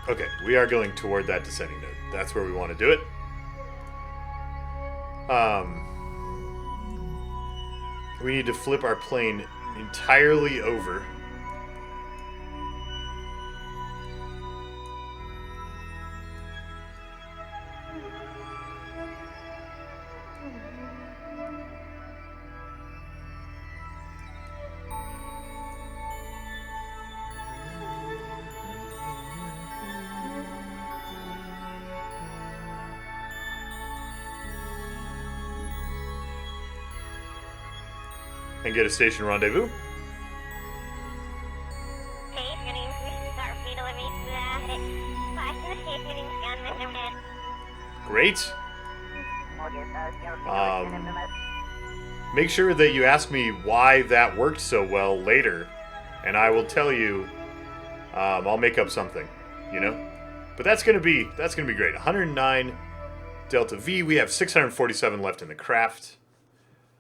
Okay, we are going toward that descending node. That's where we want to do it. We need to flip our plane entirely over. And get a station rendezvous. Great. Make sure that you ask me why that worked so well later, and I will tell you. I'll make up something, you know. But that's gonna be great. 109 Delta V. We have 647 left in the craft.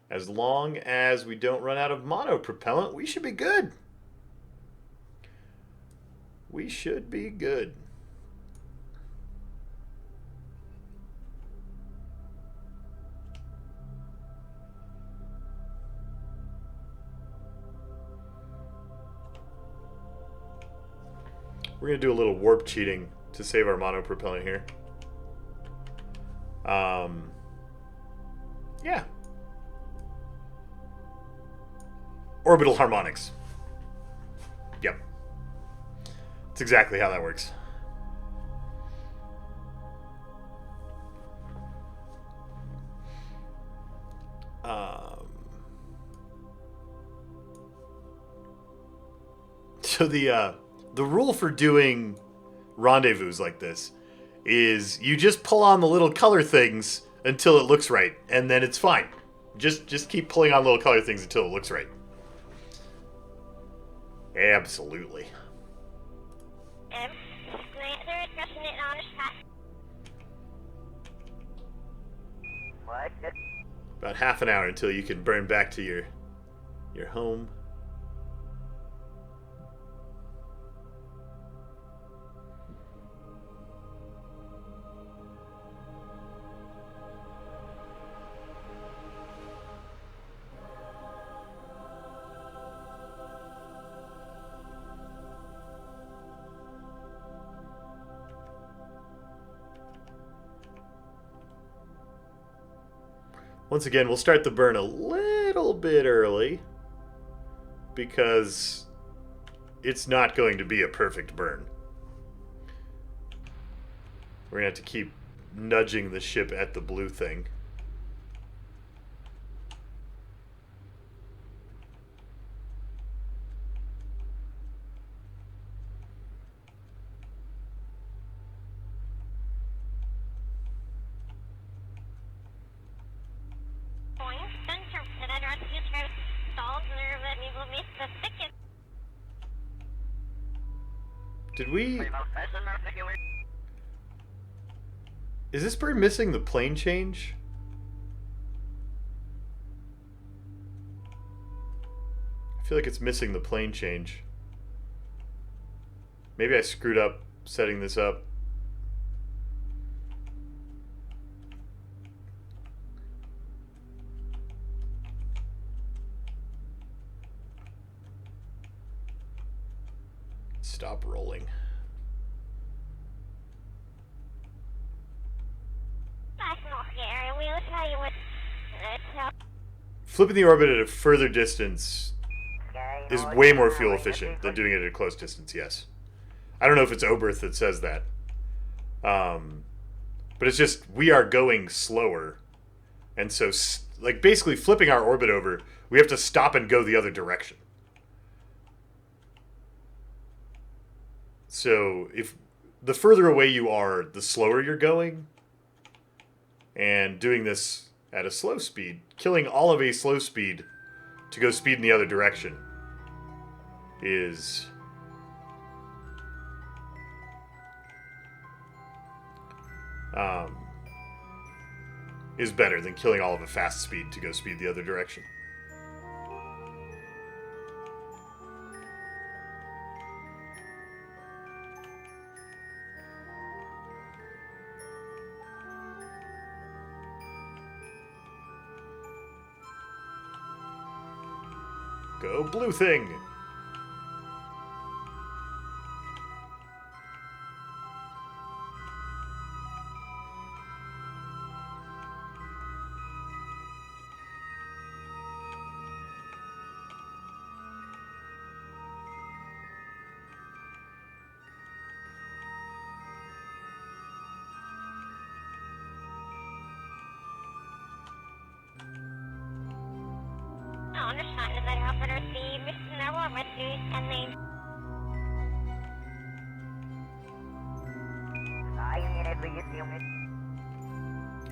As long as we don't run out of monopropellant, we should be good. We should be good. We're going to do a little warp cheating to save our monopropellant here. Yeah. Orbital harmonics. Yep. That's exactly how that works. So the rule for doing rendezvous like this is you just pull on the little color things until it looks right, and then it's fine. Just keep pulling on little color things until it looks right. Absolutely. About half an hour until you can burn back to your home. Once again, we'll start the burn a little bit early because it's not going to be a perfect burn. We're going to have to keep nudging the ship at the blue thing. Did we... Is this bird missing the plane change? I feel like it's missing the plane change. Maybe I screwed up setting this up. Stop rolling. Flipping the orbit at a further distance is way more fuel efficient than doing it at a close distance, yes. I don't know if it's Oberth that says that. But it's just, we are going slower. And so, like, basically flipping our orbit over, we have to stop and go the other direction. So, if the further away you are, the slower you're going. And doing this at a slow speed, killing all of a slow speed to go speed in the other direction is better than killing all of a fast speed to go speed the other direction. Go blue thing!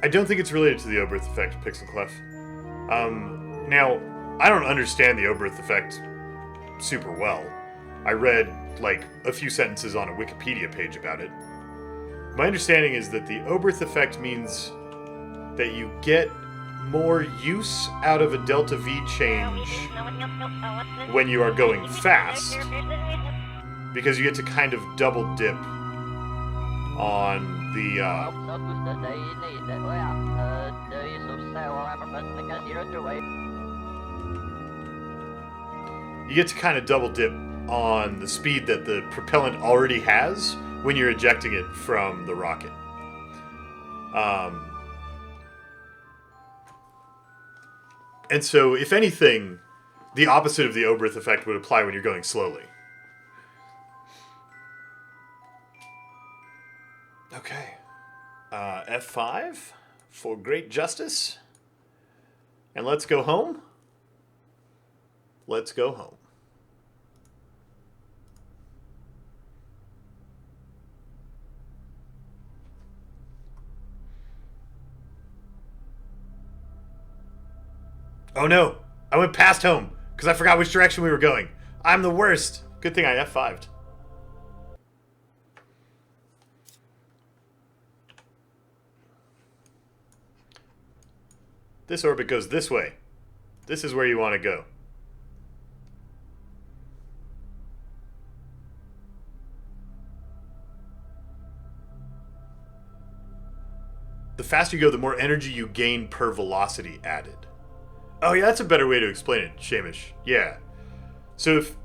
I don't think it's related to the Oberth effect, Pixelclef. Now, I don't understand the Oberth effect super well. I read, like, a few sentences on a Wikipedia page about it. My understanding is that the Oberth effect means that you get more use out of a delta V change when you are going fast, because you get to kind of double dip on the you get to kind of double dip on the speed that the propellant already has when you're ejecting it from the rocket. And so, if anything, the opposite of the Oberth effect would apply when you're going slowly. Okay. F5 for great justice. And let's go home. Let's go home. Oh no, I went past home because I forgot which direction we were going. I'm the worst. Good thing I F5'd. This orbit goes this way. This is where you want to go. The faster you go, the more energy you gain per velocity added. Oh yeah, that's a better way to explain it, Shamish. Yeah. So if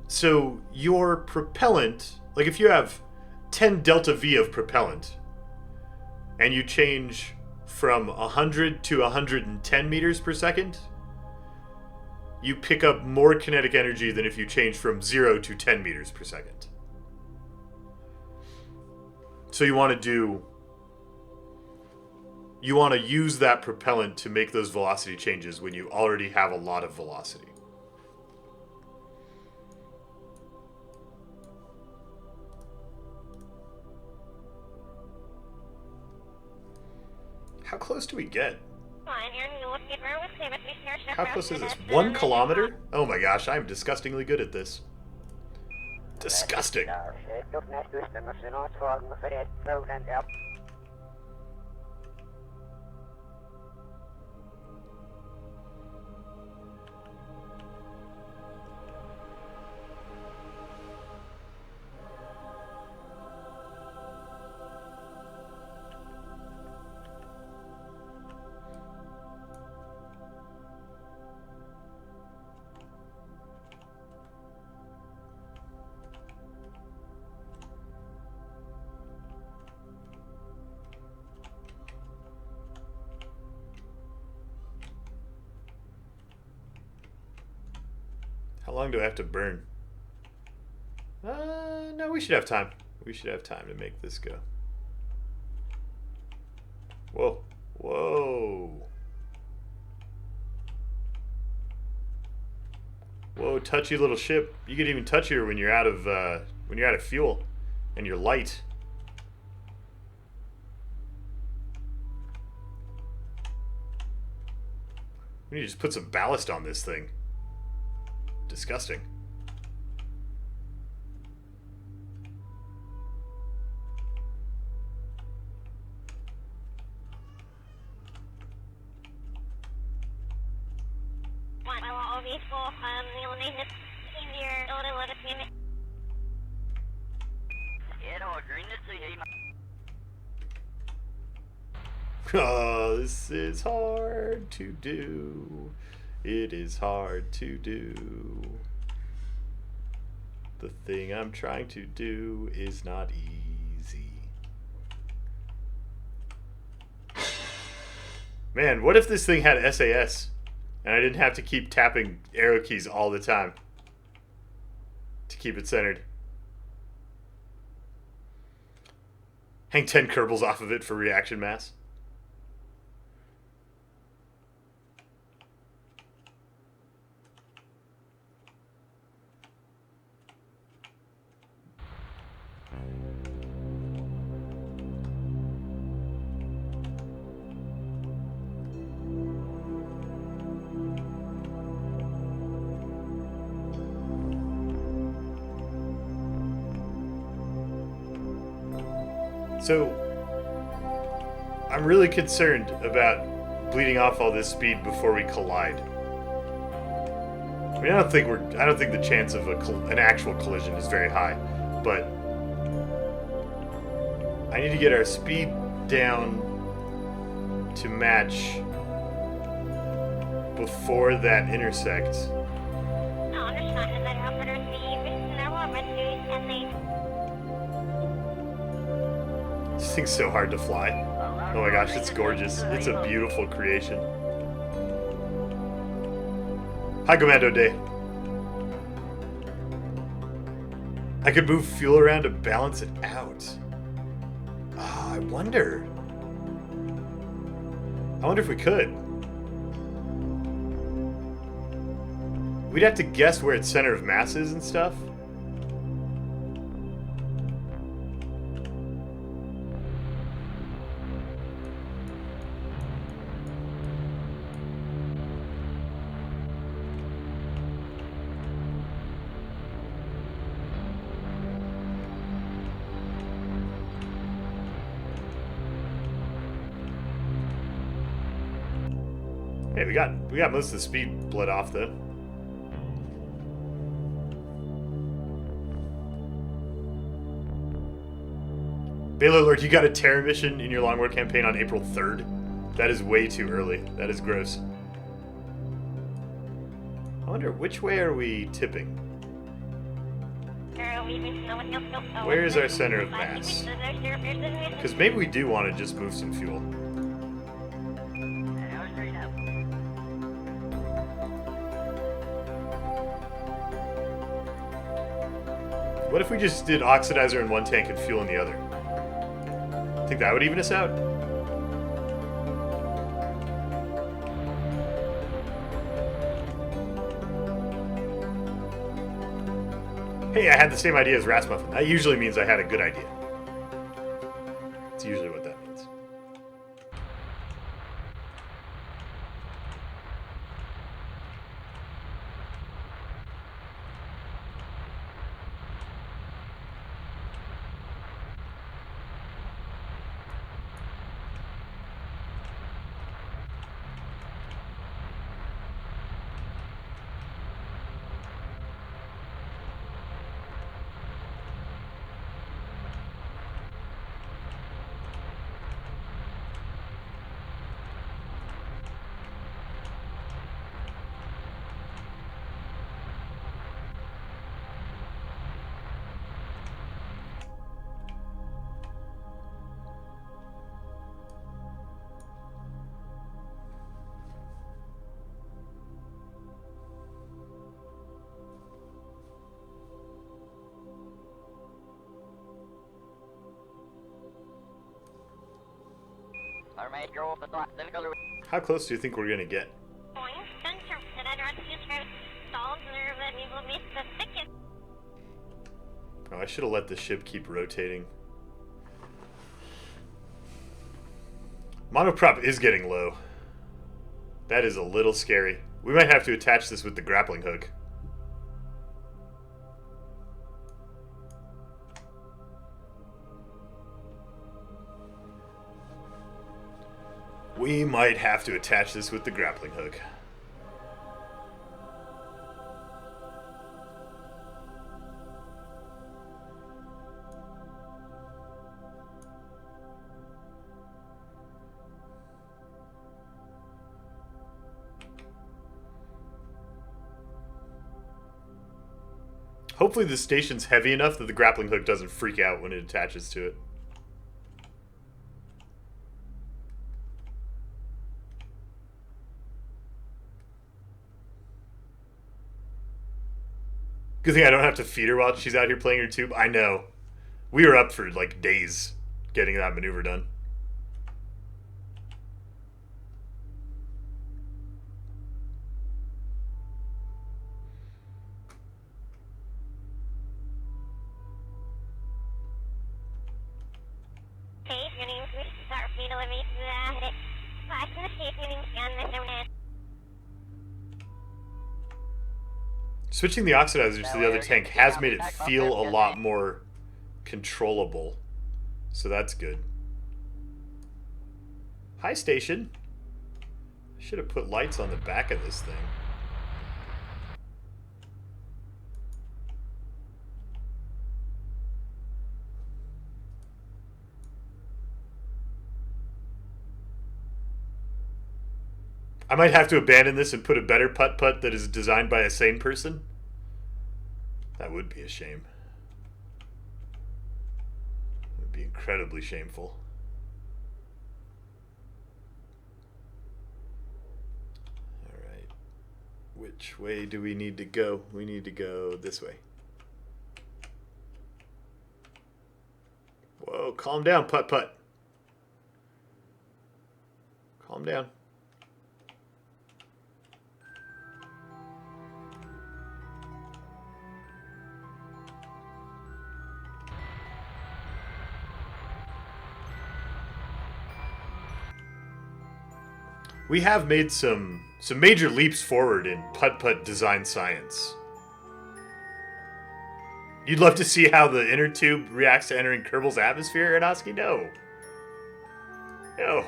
so your propellant, like if you have 10 delta V of propellant and you change from 100 to 110 meters per second, you pick up more kinetic energy than if you change from 0 to 10 meters per second. So you want to use that propellant to make those velocity changes when you already have a lot of velocity. How close do we get? How close is this? 1 kilometer? Oh my gosh, I'm disgustingly good at this. Disgusting. How long do I have to burn? No, we should have time. We should have time to make this go. Whoa. Whoa. Whoa, touchy little ship. You get even touchier when you're out of fuel and you're light. We need to just put some ballast on this thing. Disgusting. Oh, this is hard to do. It is hard to do. The thing I'm trying to do is not easy. Man, what if this thing had SAS and I didn't have to keep tapping arrow keys all the time to keep it centered? Hang 10 Kerbals off of it for reaction mass. So, I'm really concerned about bleeding off all this speed before we collide. I mean, I don't think the chance of an actual collision is very high, but I need to get our speed down to match before that intersects. This thing's so hard to fly. Oh my gosh, it's gorgeous. It's a beautiful creation. Hi, Commando Day. I could move fuel around to balance it out. Ah, I wonder if we could. We'd have to guess where its center of mass is and stuff. Hey, we got most of the speed bled off though. Baylor Lord, you got a Terra mission in your Long War campaign on April 3rd? That is way too early. That is gross. I wonder, which way are we tipping? Where is our center of mass? Because maybe we do want to just move some fuel. What if we just did oxidizer in one tank and fuel in the other? Think that would even us out? Hey, I had the same idea as Rasmussen. That usually means I had a good idea. It's usually what that means. How close do you think we're gonna get? Oh, I should have let the ship keep rotating. Monoprop is getting low. That is a little scary. We might have to attach this with the grappling hook. We might have to attach this with the grappling hook. Hopefully the station's heavy enough that the grappling hook doesn't freak out when it attaches to it. Good thing I don't have to feed her while she's out here playing her tube. I know. We were up for like days getting that maneuver done. Switching the oxidizers to the other tank has made it feel a lot more controllable. So that's good. Hi, station. I should have put lights on the back of this thing. I might have to abandon this and put a better putt-putt that is designed by a sane person. That would be a shame. It would be incredibly shameful. Alright. Which way do we need to go? We need to go this way. Whoa, calm down, putt-putt. Calm down. We have made some major leaps forward in putt-putt design science. You'd love to see how the inner tube reacts to entering Kerbal's atmosphere, Inoski? No. No.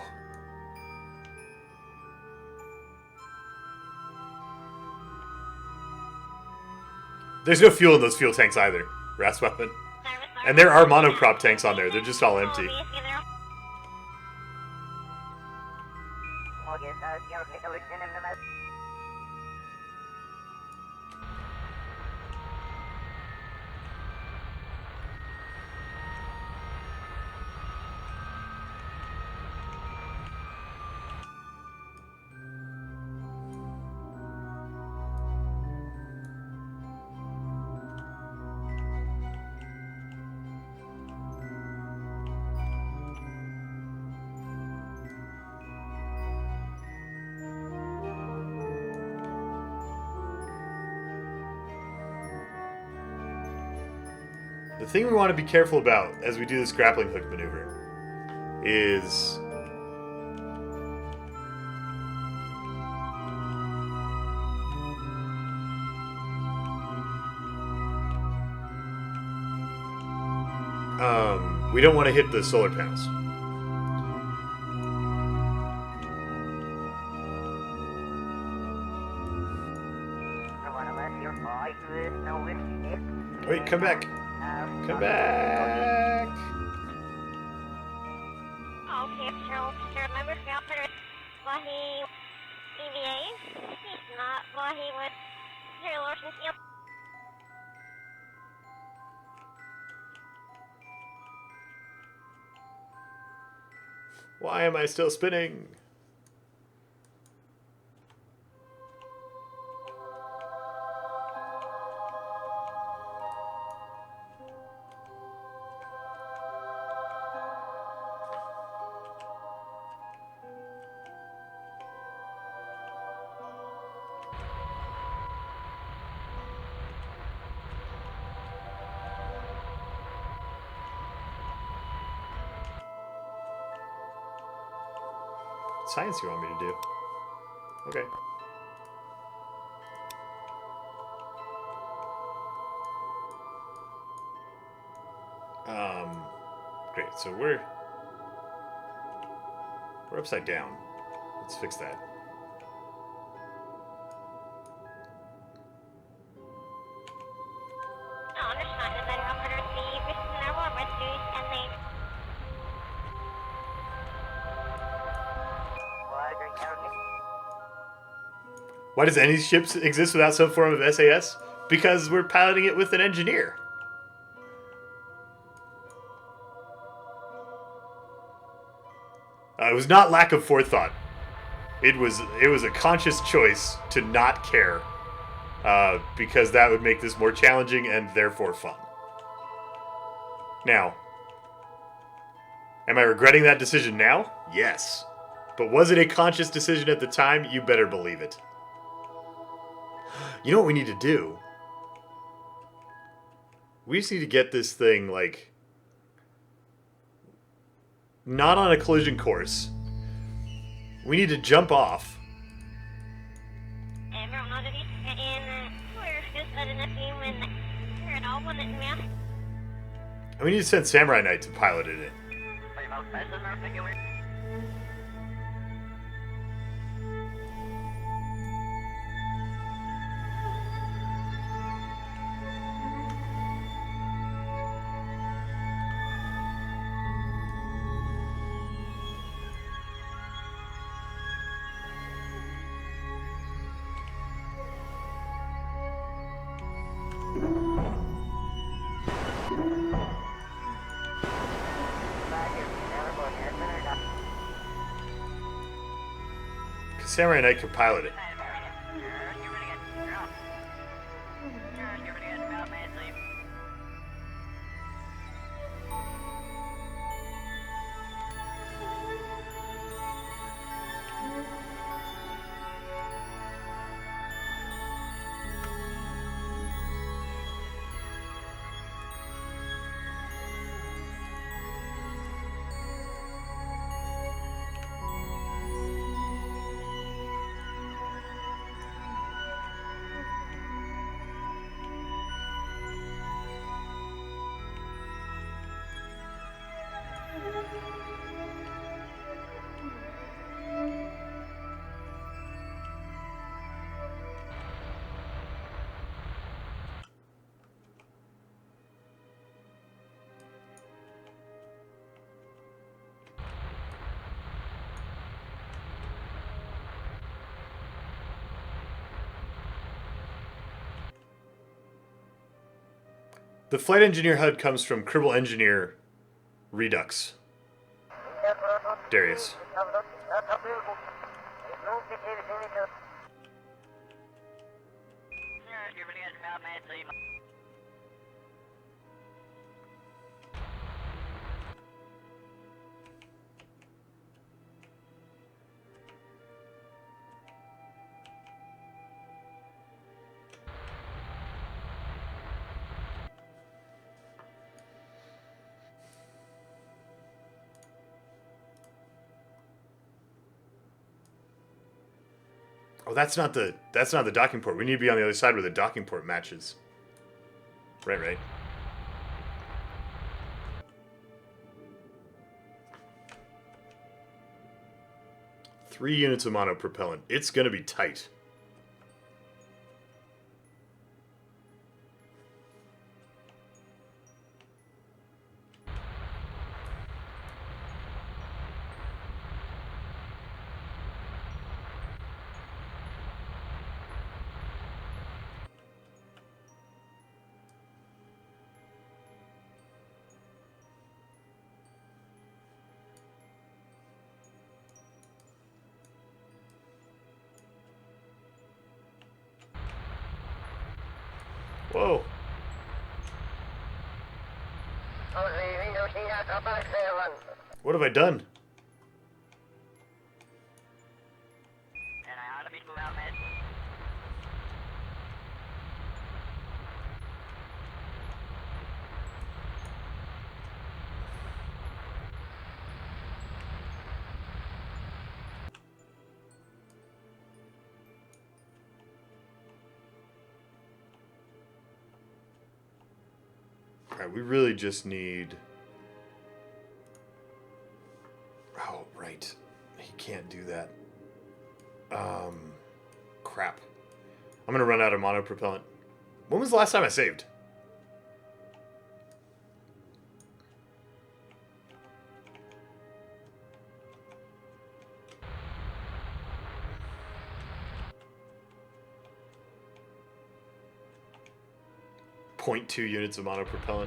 There's no fuel in those fuel tanks either, Rasweapon. And there are monoprop tanks on there. They're just all empty. The thing we want to be careful about as we do this grappling hook maneuver is we don't want to hit the solar panels. Wait, come back. Come back. Okay, so remember Falconer while he EVAs? He's not while he was Zero Larson Field. Why am I still spinning? What science you want me to do? Okay. Great. So we're upside down. Let's fix that. No, understand that Falconer the Visionaire war rescues and they Why does any ship exist without some form of SAS? Because we're piloting it with an engineer. It was not lack of forethought. It was a conscious choice to not care, because that would make this more challenging and therefore fun. Now, am I regretting that decision now? Yes. But was it a conscious decision at the time? You better believe it. You know what we need to do? We just need to get this thing, like, not on a collision course. We need to jump off. and we're just letting us see when we're at all one in the And we need to send Samurai Knight to pilot it in. Samurai Knight could pilot it. The flight engineer HUD comes from Kerbal Engineer Redux. Darius. Oh, that's not the docking port. We need to be on the other side where the docking port matches. Right. 3 units of monopropellant. It's gonna be tight. Whoa. What have I done? Alright, we really just need... Oh, right. He can't do that. Crap. I'm gonna run out of monopropellant. When was the last time I saved? .2 units of monopropellant.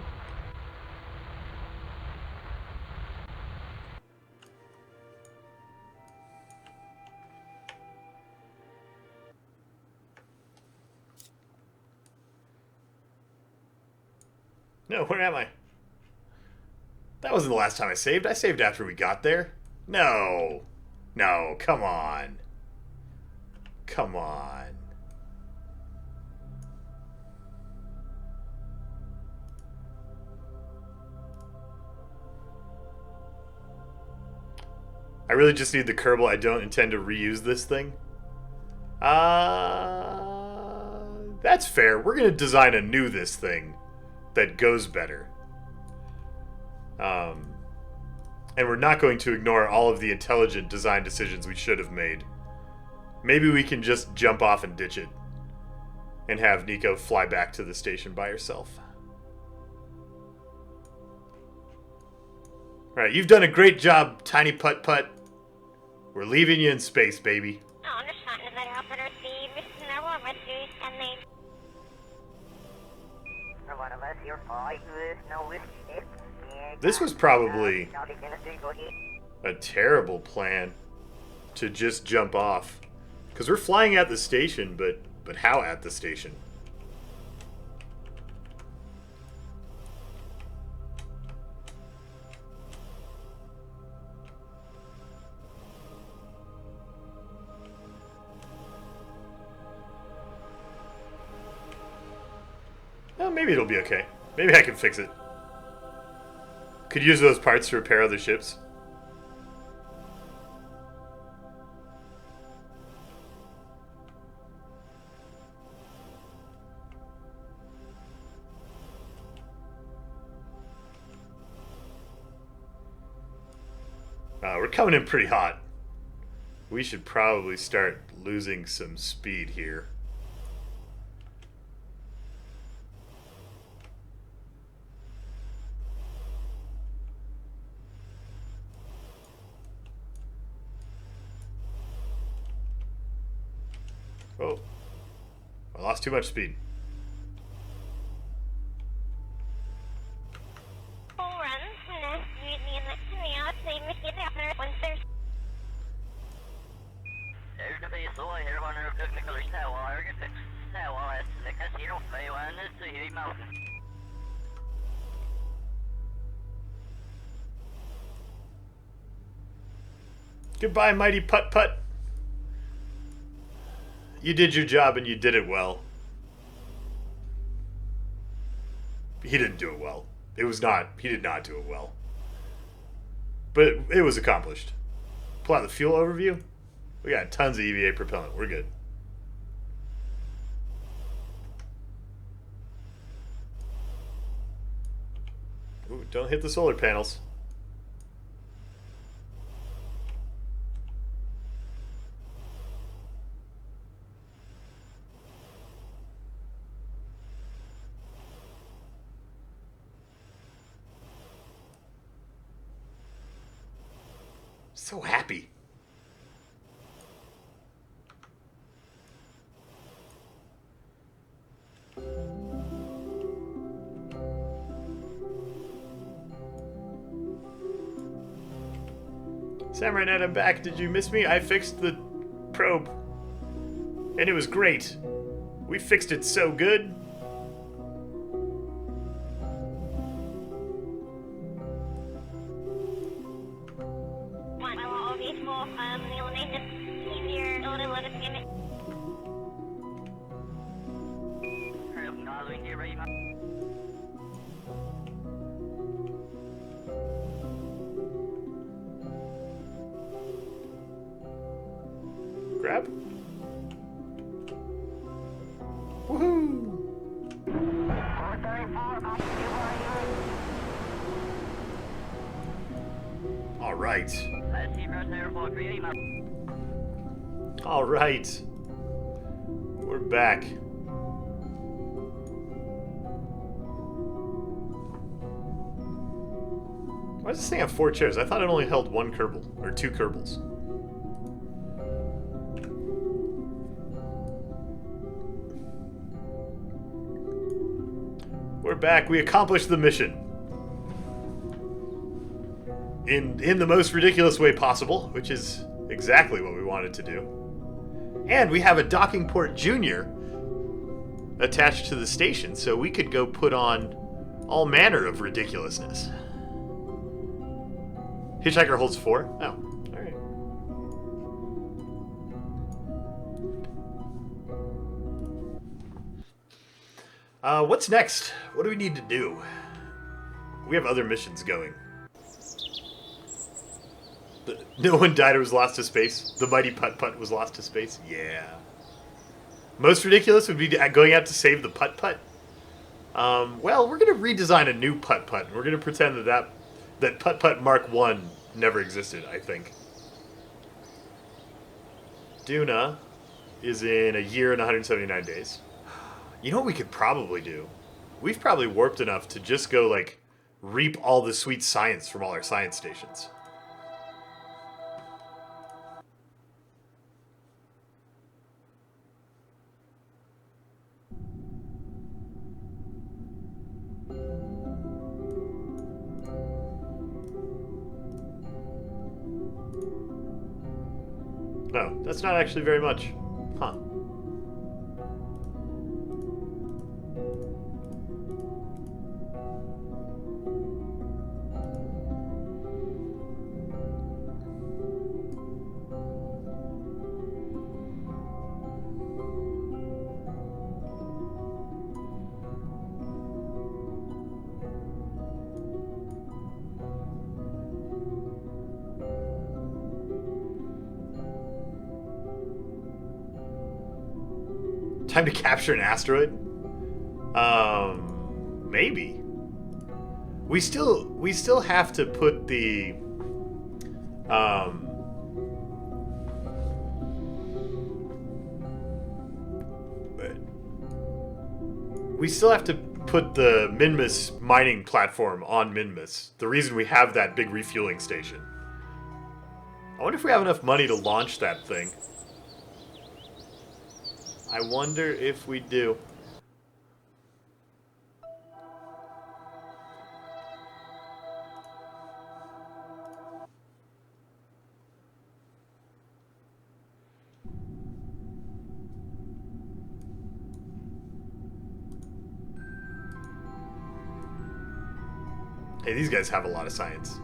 No, where am I? That wasn't the last time I saved. I saved after we got there. No. No, come on. Come on. I really just need the Kerbal. I don't intend to reuse this thing. That's fair. We're going to design a new this thing that goes better. And we're not going to ignore all of the intelligent design decisions we should have made. Maybe we can just jump off and ditch it. And have Nico fly back to the station by herself. Alright, you've done a great job, Tiny Putt Putt. We're leaving you in space, baby. This was probably a terrible plan to just jump off. Because we're flying at the station, but how at the station? Well, maybe it'll be okay. Maybe I can fix it. Could use those parts to repair other ships. We're coming in pretty hot. We should probably start losing some speed here. Oh, I lost too much speed. Goodbye, mighty Putt Putt. You did your job and you did it well. He didn't do it well. He did not do it well. But it was accomplished. Pull out the fuel overview. We got tons of EVA propellant. We're good. Don't hit the solar panels. So happy. Samurai Knight, I'm back. Did you miss me? I fixed the probe. And it was great. We fixed it so good. Grab. Woohoo! All right. All right. We're back. Why does this thing have 4 chairs? I thought it only held 1 Kerbal, or 2 Kerbals. We're back. We accomplished the mission. In the most ridiculous way possible, which is exactly what we wanted to do. And we have a docking port junior attached to the station, so we could go put on all manner of ridiculousness. Hitchhiker holds 4? Oh, alright. What's next? What do we need to do? We have other missions going. No one died or was lost to space. The mighty Putt-Putt was lost to space. Yeah. Most ridiculous would be going out to save the Putt-Putt. Well, we're going to redesign a new Putt-Putt. We're going to pretend that Putt-Putt Mark 1 never existed, I think. Duna is in a year and 179 days. You know what we could probably do? We've probably warped enough to just go, like, reap all the sweet science from all our science stations. No, that's not actually very much. Huh. Time to capture an asteroid? Maybe. We still have to put the we still have to put the Minmus mining platform on Minmus. The reason we have that big refueling station. I wonder if we have enough money to launch that thing. I wonder if we do. Hey, these guys have a lot of science.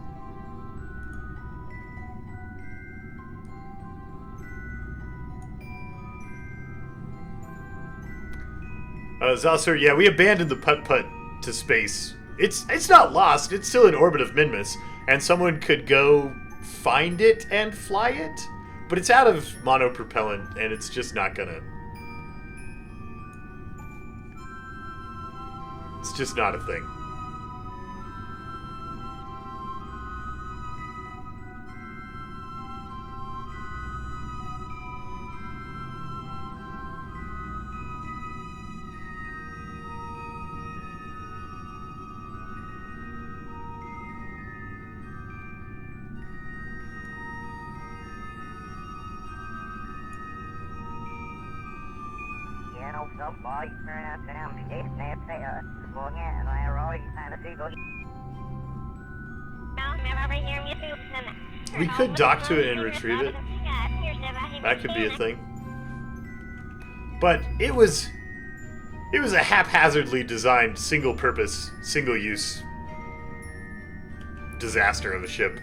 Zasur, yeah, we abandoned the Putt-Putt to space. It's not lost. It's still in orbit of Minmus, and someone could go find it and fly it, but it's out of monopropellant, and it's just not gonna. It's just not a thing. We could dock to it and retrieve it. That could be a thing. But it was a haphazardly designed, single-purpose, single-use disaster of a ship.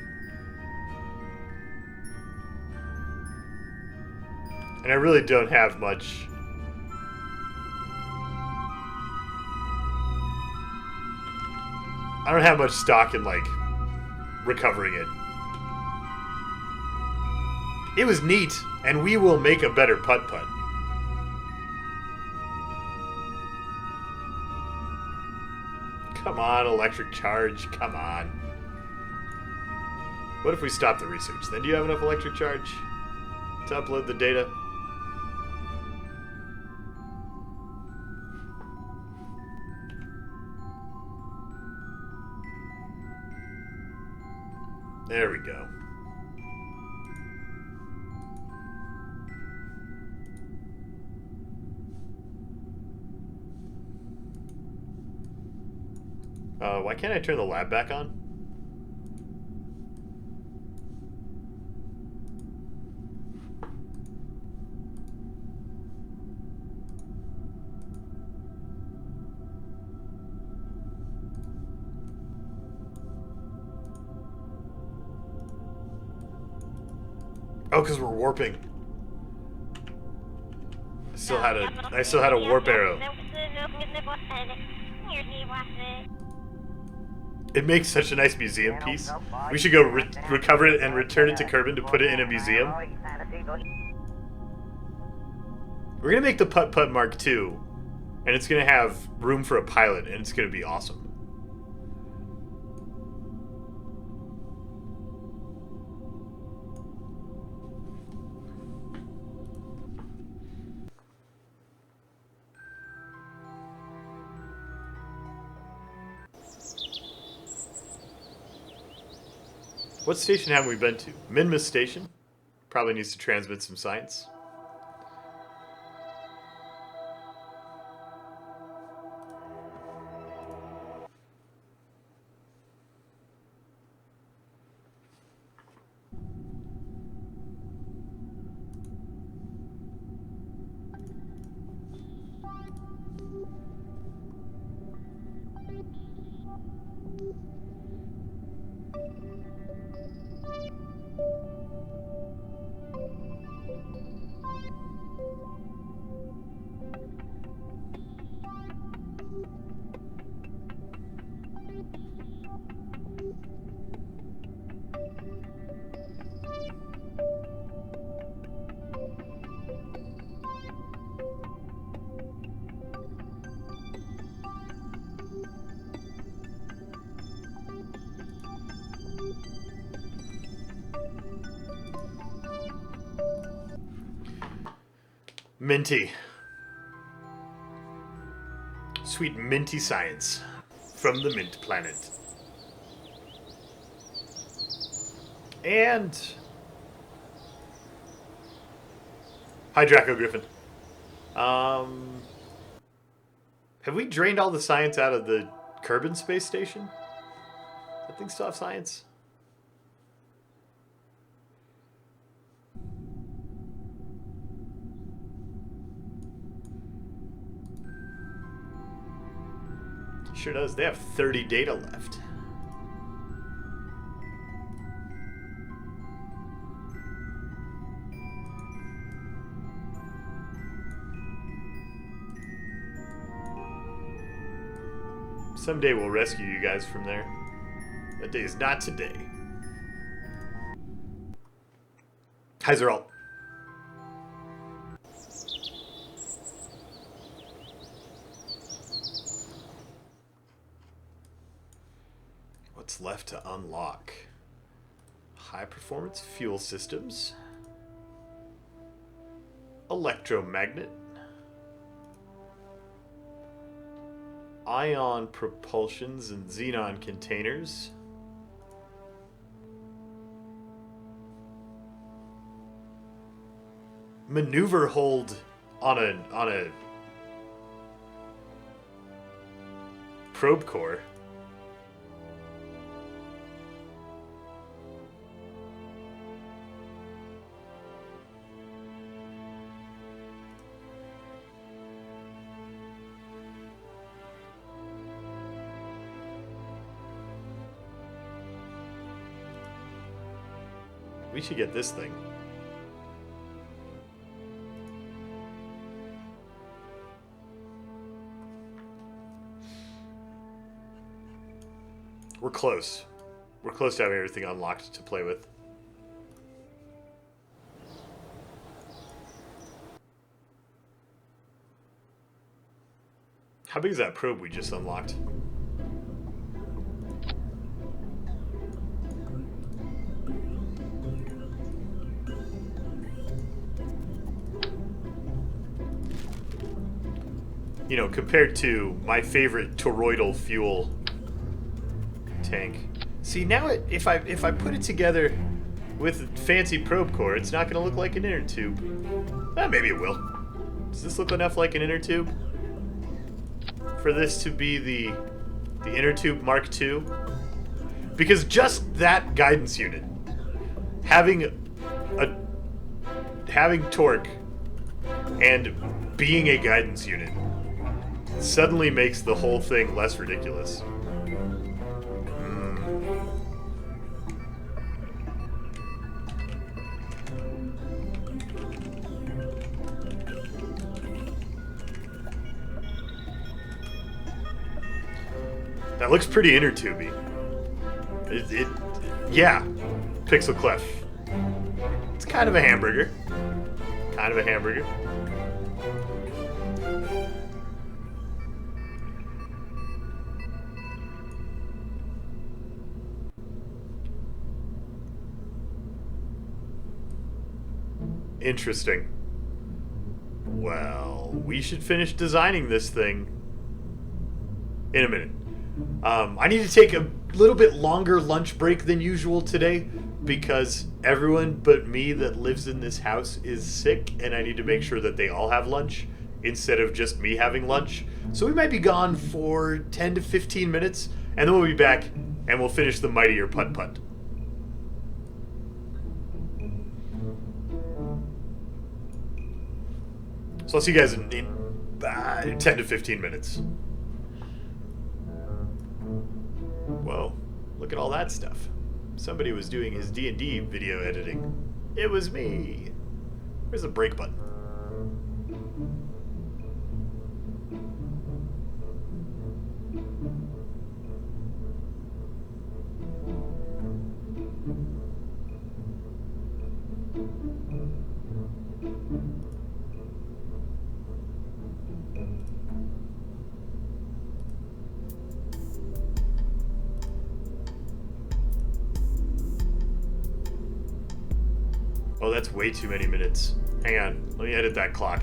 And I really don't have much. I don't have much stock in, like, recovering it. It was neat, and we will make a better putt-putt. Come on, electric charge. Come on. What if we stop the research? Then do you have enough electric charge to upload the data? There we go. Why can't I turn the lab back on? Oh, because we're warping. I still had a warp arrow. It makes such a nice museum piece. We should go recover it and return it to Kerbin to put it in a museum. We're gonna make the Putt-Putt Mark II, and it's gonna have room for a pilot, and it's gonna be awesome. What station haven't we been to? Minmus Station. Probably needs to transmit some science. Minty. Sweet minty science from the Mint Planet. And... Hi, Draco Griffin. Have we drained all the science out of the Kerbin space station? That thing still have science? Sure does. They have 30 data left. Someday we'll rescue you guys from there. That day is not today. Hi, Zeralt. What's left to unlock? High performance fuel systems. Electromagnet. Ion propulsions and xenon containers. Maneuver hold on a probe core. We should get this thing. We're close. We're close to having everything unlocked to play with. How big is that probe we just unlocked? You know, compared to my favorite toroidal fuel tank. See, now if I put it together with a fancy probe core, it's not going to look like an inner tube. Maybe it will. Does this look enough like an inner tube for this to be the inner tube Mark II? Because just that guidance unit, having torque and being a guidance unit, suddenly makes the whole thing less ridiculous. That looks pretty inner tubey. Yeah, Pixel Clef. It's kind of a hamburger. Kind of a hamburger. Interesting. Well, we should finish designing this thing in a minute. I need to take a little bit longer lunch break than usual today because everyone but me that lives in this house is sick, and I need to make sure that they all have lunch instead of just me having lunch. So we might be gone for 10 to 15 minutes, and then we'll be back and we'll finish the Mightier Putt Putt. So I'll see you guys in 10 to 15 minutes. Whoa, look at all that stuff. Somebody was doing his D&D video editing. It was me. Where's the break button? Oh, that's way too many minutes. Hang on, let me edit that clock.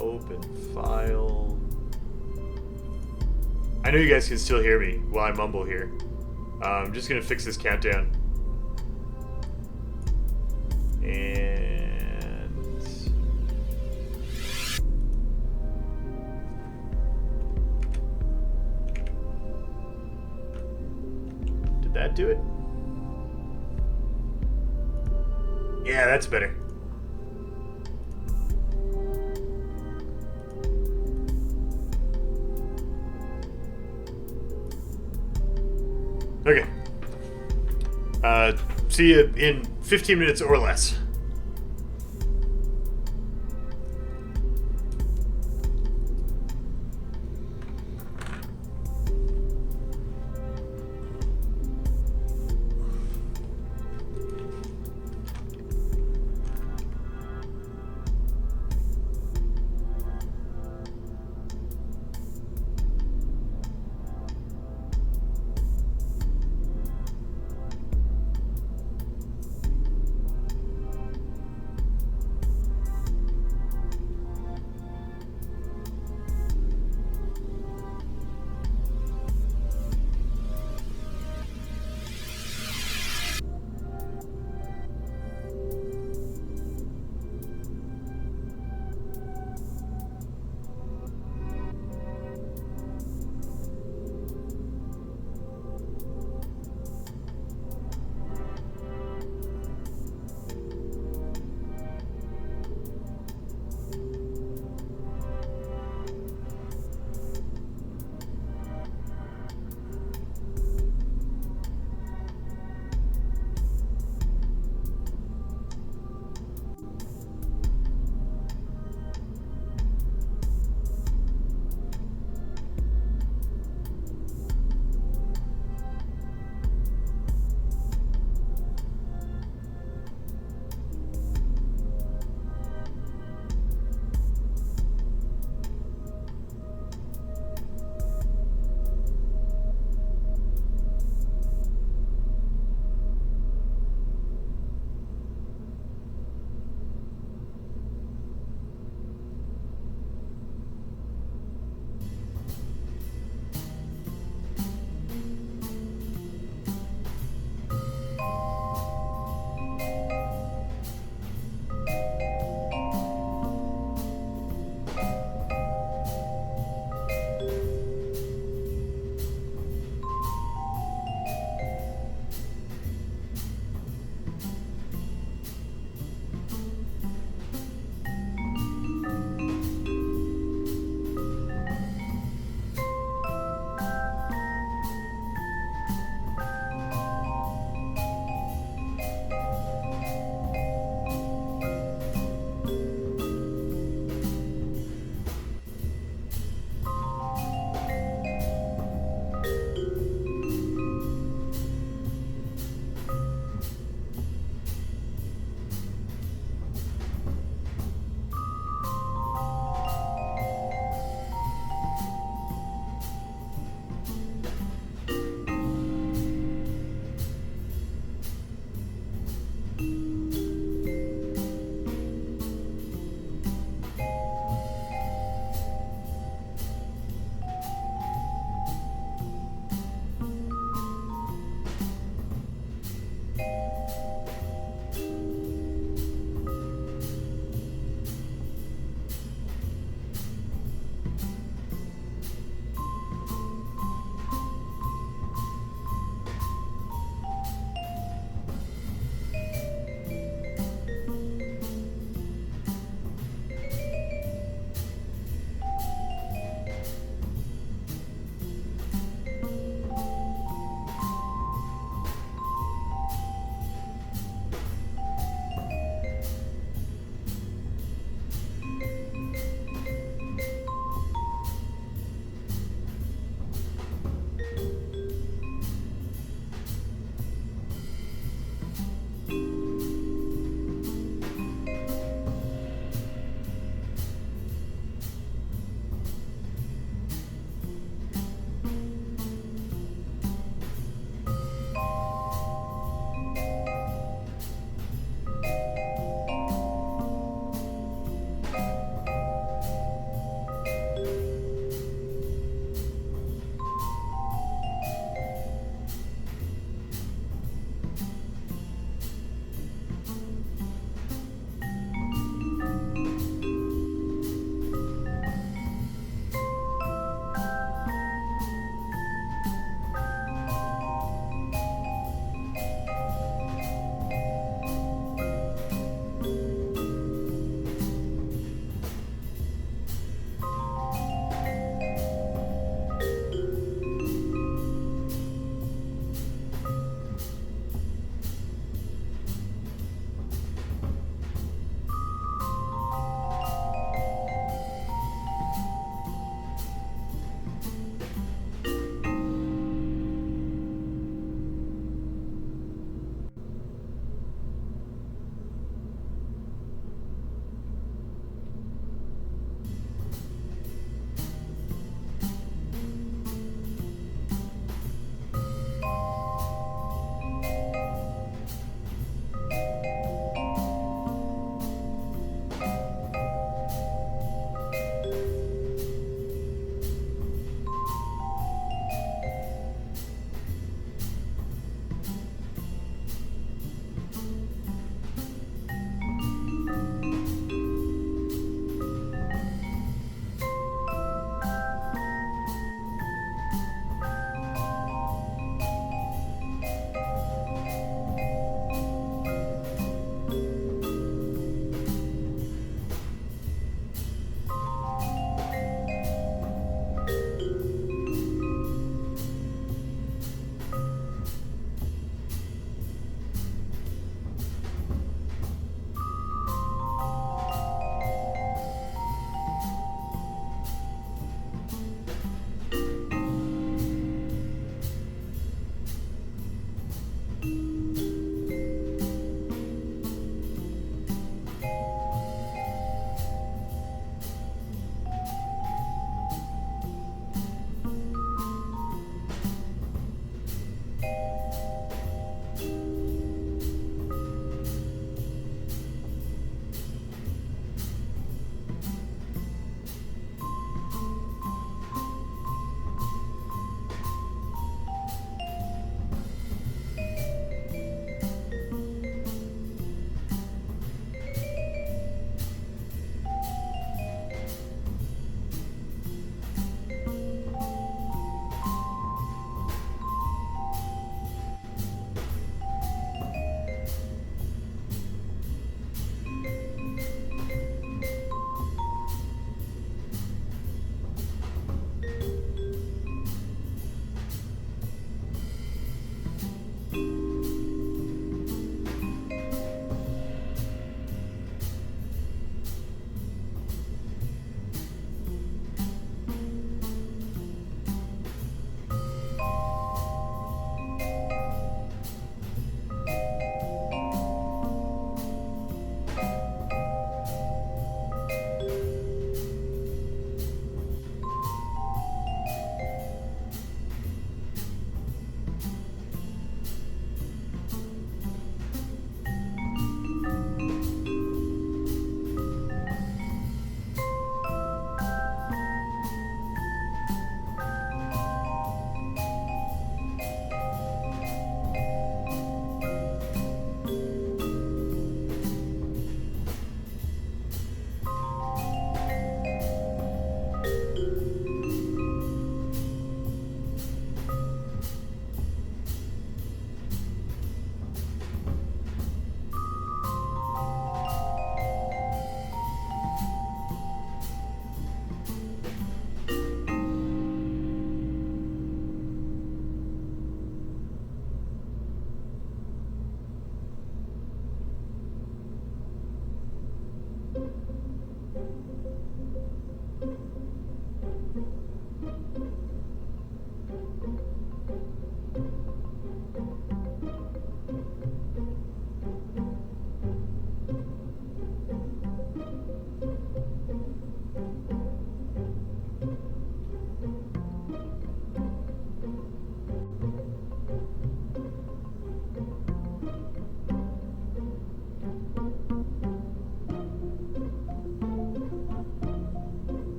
Open file. I know you guys can still hear me while I mumble here. I'm just gonna fix this countdown. And did that do it? Yeah, that's better. Okay. See you in 15 minutes or less.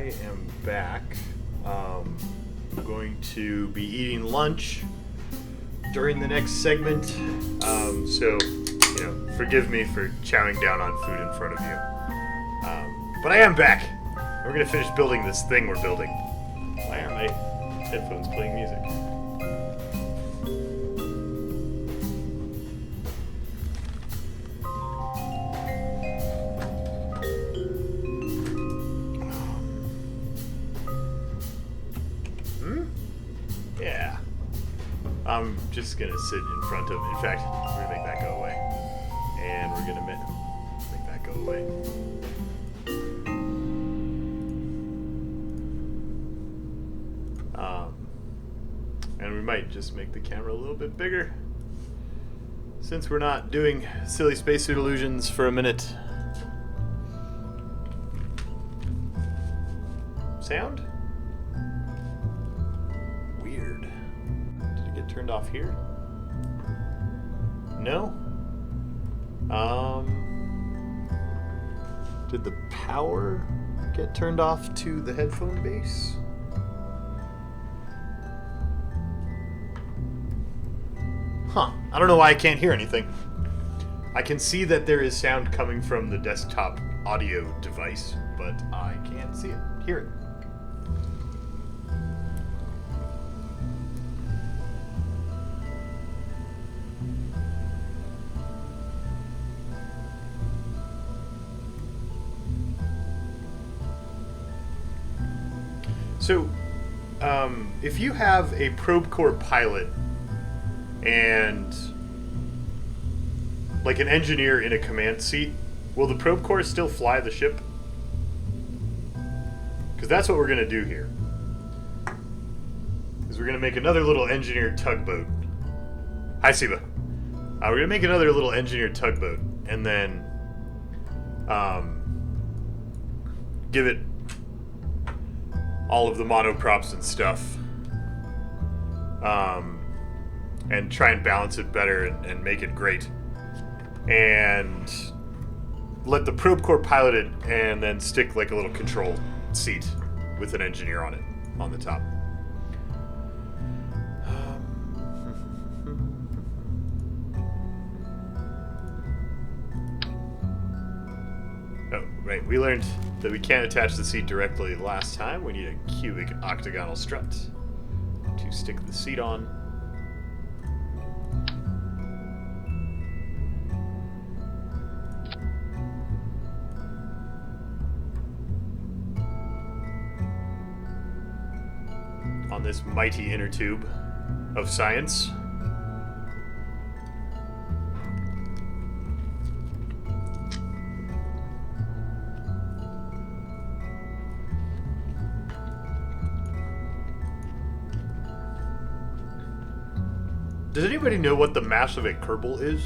am back. I'm going to be eating lunch during the next segment. So, forgive me for chowing down on food in front of you. But I am back. We're going to finish building this thing we're building. Why aren't my headphones playing music? Yeah. I'm just gonna sit in front of. In fact, we're gonna make that go away, and we're gonna make that go away. And we might just make the camera a little bit bigger, since we're not doing silly spacesuit illusions for a minute. Sound? Weird. Did it get turned off here? No? Did the power get turned off to the headphone base? Huh. I don't know why I can't hear anything. I can see that there is sound coming from the desktop audio device, but I can't see it, hear it. So, if you have a probe core pilot and like an engineer in a command seat, will the probe core still fly the ship? Because that's what we're going to do here. Is we're going to make another little engineered tugboat. Hi, Siba. We're going to make another little engineered tugboat, and then give it all of the monoprops and stuff, and try and balance it better and make it great. And let the probe core pilot it, and then stick like a little control seat with an engineer on it on the top. Oh, right. We learned that we can't attach the seat directly last time. We need a cubic octagonal strut to stick the seat on. On this mighty inner tube of science. Does anybody know what the mass of a Kerbal is?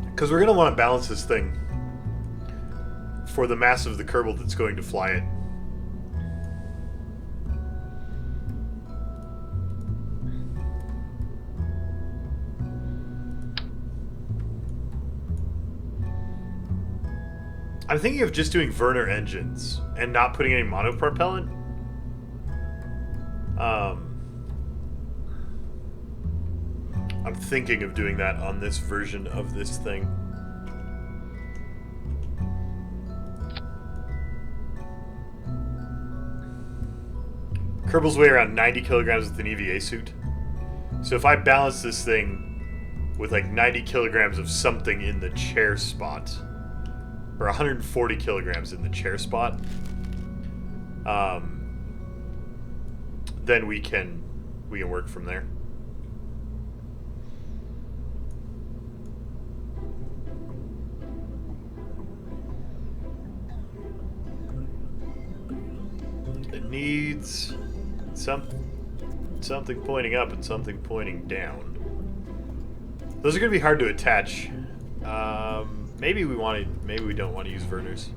Because we're going to want to balance this thing for the mass of the Kerbal that's going to fly it. I'm thinking of just doing Werner engines and not putting any monopropellant. I'm thinking of doing that on this version of this thing. Kerbals weigh around 90 kilograms with an EVA suit. So if I balance this thing with like 90 kilograms of something in the chair spot, or 140 kilograms in the chair spot, then we can work from there. It needs something pointing up and something pointing down. Those are going to be hard to attach. Maybe we don't want to use Werners.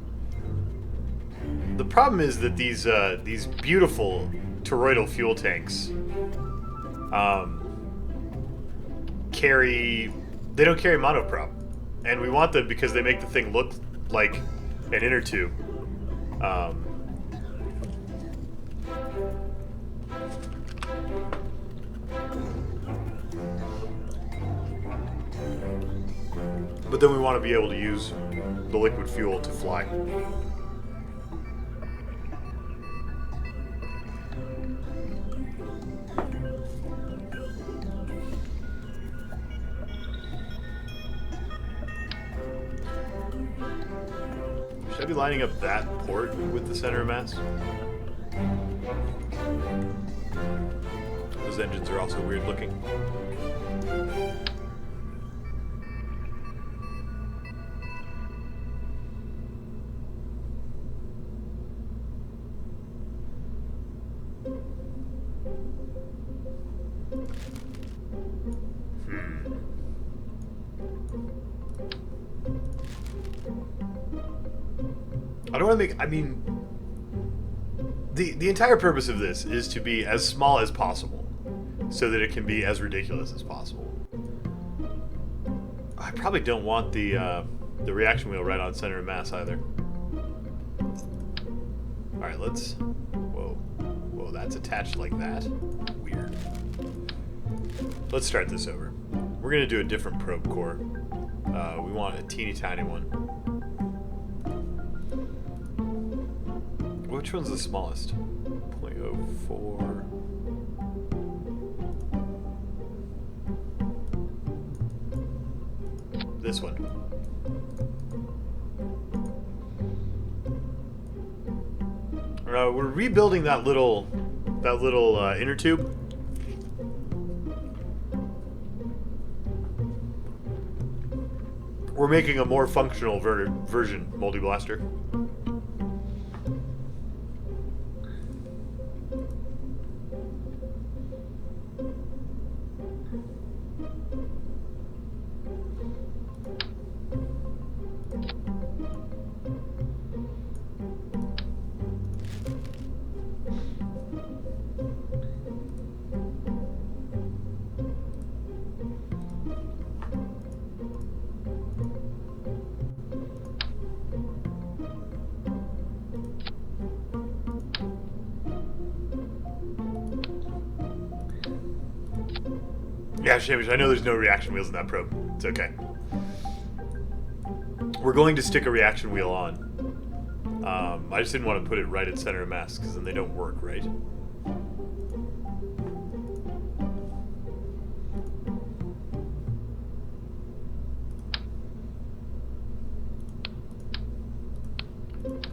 The problem is that these beautiful toroidal fuel tanks they don't carry monoprop, and we want them because they make the thing look like an inner tube. But then we want to be able to use the liquid fuel to fly. Should I be lining up that port with the center of mass? Those engines are also weird looking. I don't want to make... I mean... The entire purpose of this is to be as small as possible, so that it can be as ridiculous as possible. I probably don't want the reaction wheel right on center of mass either. Alright, let's... Whoa, that's attached like that? Weird. Let's start this over. We're going to do a different probe core. We want a teeny tiny one. Which one's the smallest? 0.04. This one. We're rebuilding that little inner tube. We're making a more functional version multi-blaster. Yeah, Shamish, I know there's no reaction wheels in that probe. It's okay. We're going to stick a reaction wheel on. I just didn't want to put it right at center of mass, because then they don't work, right?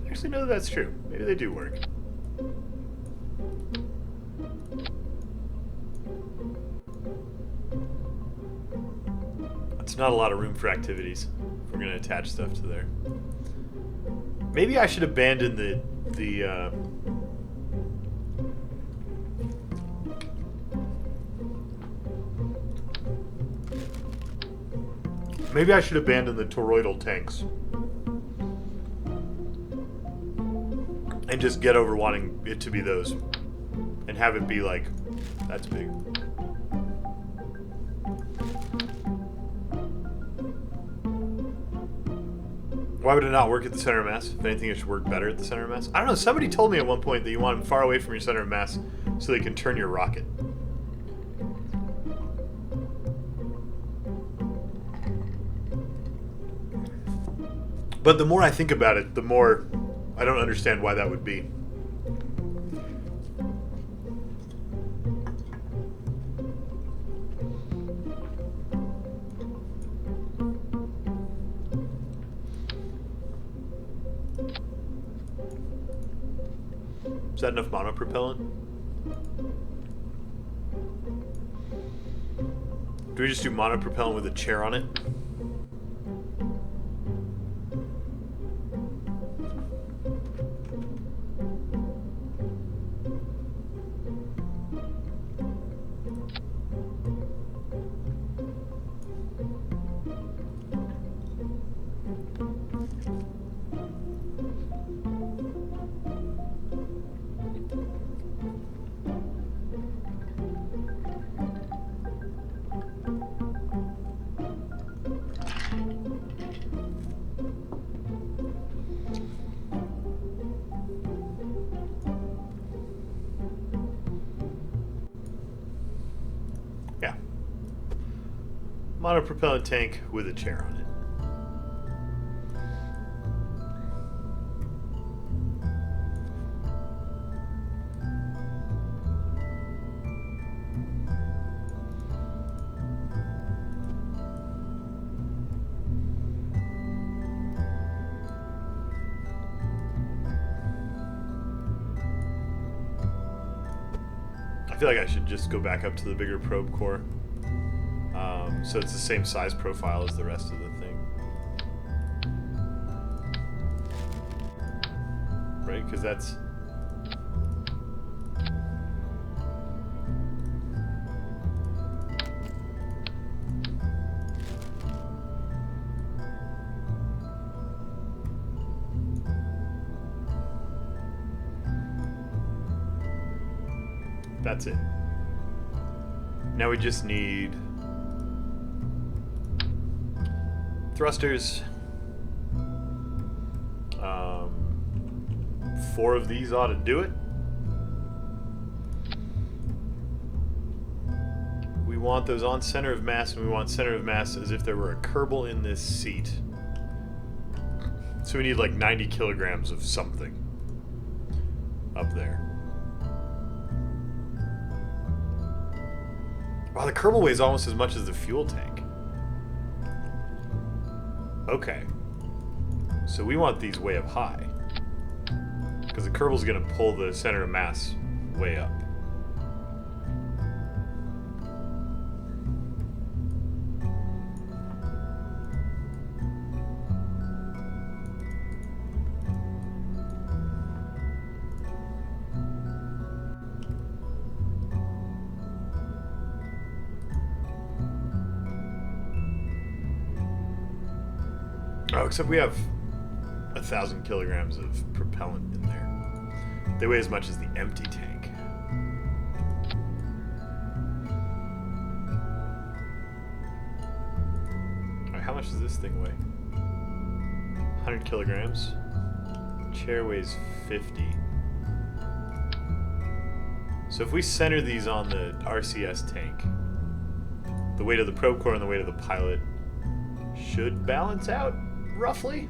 Actually, no, that's true. Maybe they do work. It's not a lot of room for activities if we're going to attach stuff to there. Maybe I should abandon maybe I should abandon the toroidal tanks and just get over wanting it to be those and have it be like, that's big. Why would it not work at the center of mass? If anything, it should work better at the center of mass. I don't know. Somebody told me at one point that you want them far away from your center of mass so they can turn your rocket. But the more I think about it, the more I don't understand why that would be. Is that enough monopropellant? Do we just do monopropellant with a chair on it? Yeah. Monopropellant tank with a chair on it. I feel like I should just go back up to the bigger probe core. So it's the same size profile as the rest of the thing. Right? Because that's... That's it. Now we just need thrusters. 4 of these ought to do it. We want those on center of mass, and we want center of mass as if there were a Kerbal in this seat. So we need like 90 kilograms of something up there. Wow, the Kerbal weighs almost as much as the fuel tank. Okay. So we want these way up high. Because the Kerbal's going to pull the center of mass way up. Oh, except we have 1,000 kilograms of propellant in there. They weigh as much as the empty tank. Alright, how much does this thing weigh? 100 kilograms. Chair weighs 50. So if we center these on the RCS tank, the weight of the probe core and the weight of the pilot should balance out, roughly.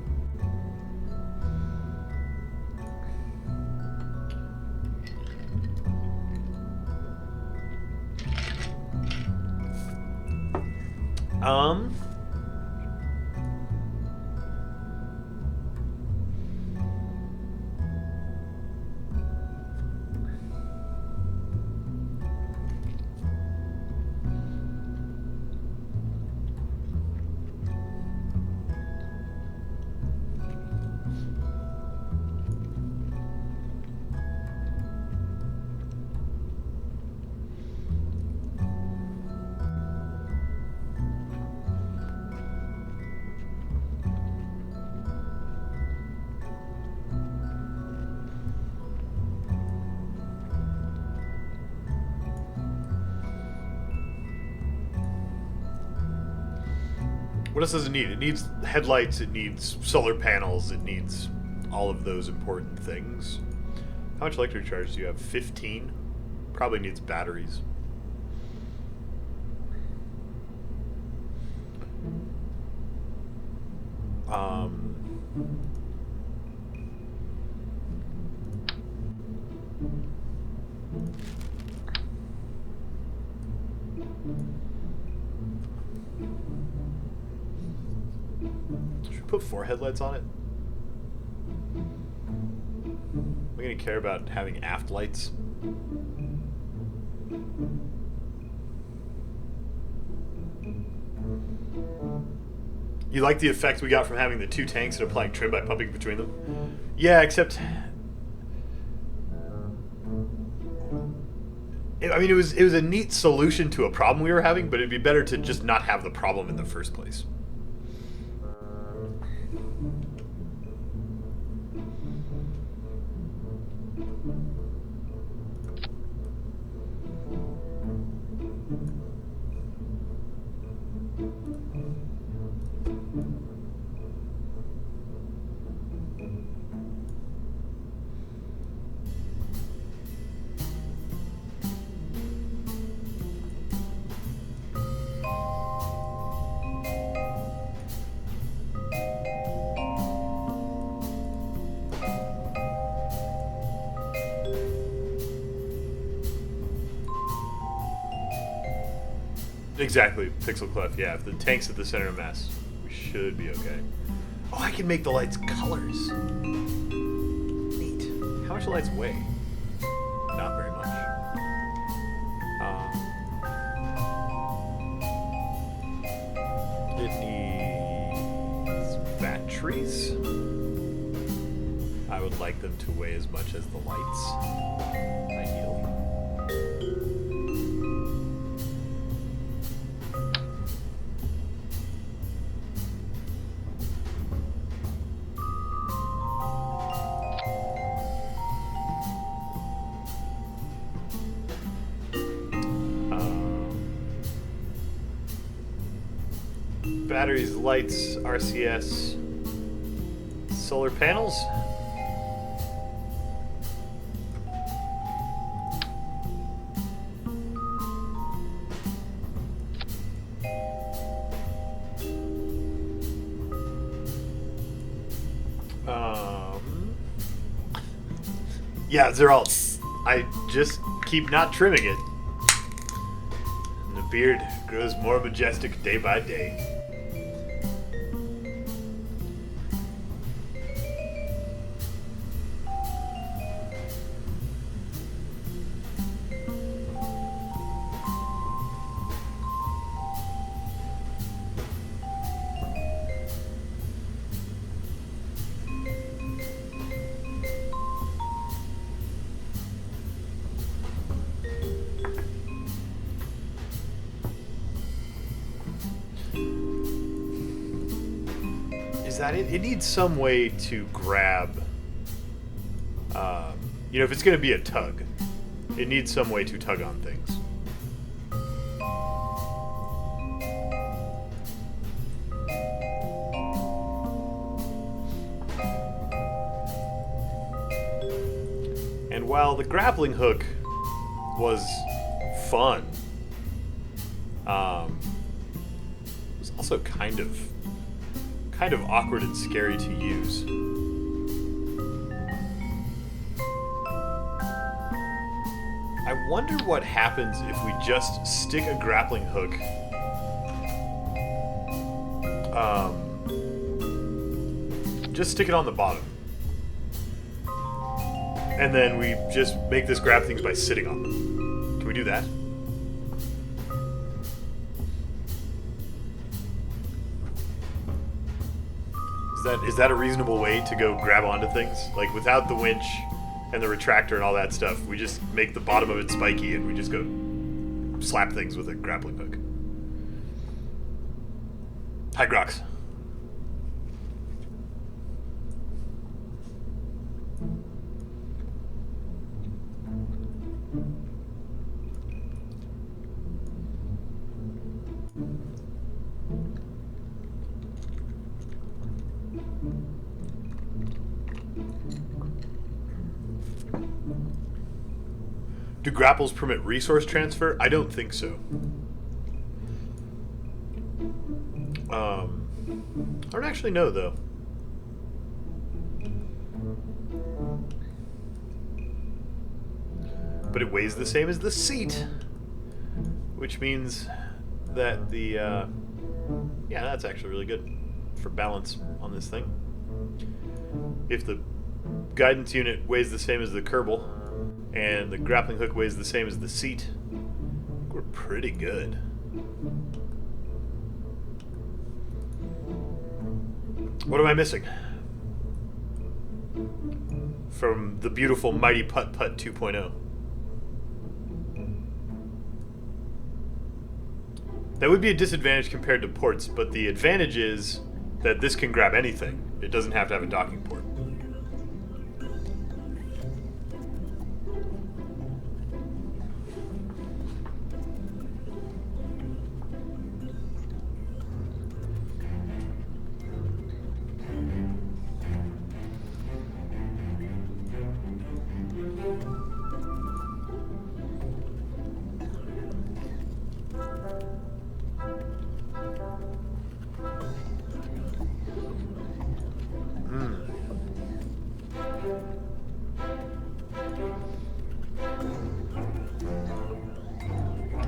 What else does it need? It needs headlights, it needs solar panels, it needs all of those important things. How much electric charge do you have? 15? Probably needs batteries. Should we put 4 headlights on it? Are we gonna care about having aft lights? You like the effect we got from having the 2 tanks and applying trim by pumping between them? Yeah, except... I mean, it was a neat solution to a problem we were having, but it'd be better to just not have the problem in the first place. Exactly, pixel clef. Yeah, if the tank's at the center of mass, we should be okay. Oh, I can make the lights colors. Neat. How much do lights weigh? Not very much. It needs batteries. I would like them to weigh as much as the lights, ideally. Batteries, lights, RCS, solar panels. Yeah, they're all... I just keep not trimming it. And the beard grows more majestic day by day. that it needs some way to grab. You know, if it's going to be a tug, it needs some way to tug on things. And while the grappling hook was fun, it was also kind of awkward and scary to use. I wonder what happens if we just stick a grappling hook just stick it on the bottom. And then we just make this grab things by sitting on them. Can we do that? Is that a reasonable way to go grab onto things? Like without the winch and the retractor and all that stuff, we just make the bottom of it spiky and we just go slap things with a grappling hook. Hi, Grox. Do grapples permit resource transfer? I don't think so. I don't actually know, though. But it weighs the same as the seat, which means that the... yeah, that's actually really good for balance on this thing. If the guidance unit weighs the same as the Kerbal, and the grappling hook weighs the same as the seat, we're pretty good. What am I missing from the beautiful Mighty Putt Putt 2.0? That would be a disadvantage compared to ports, but the advantage is that this can grab anything. It doesn't have to have a docking port.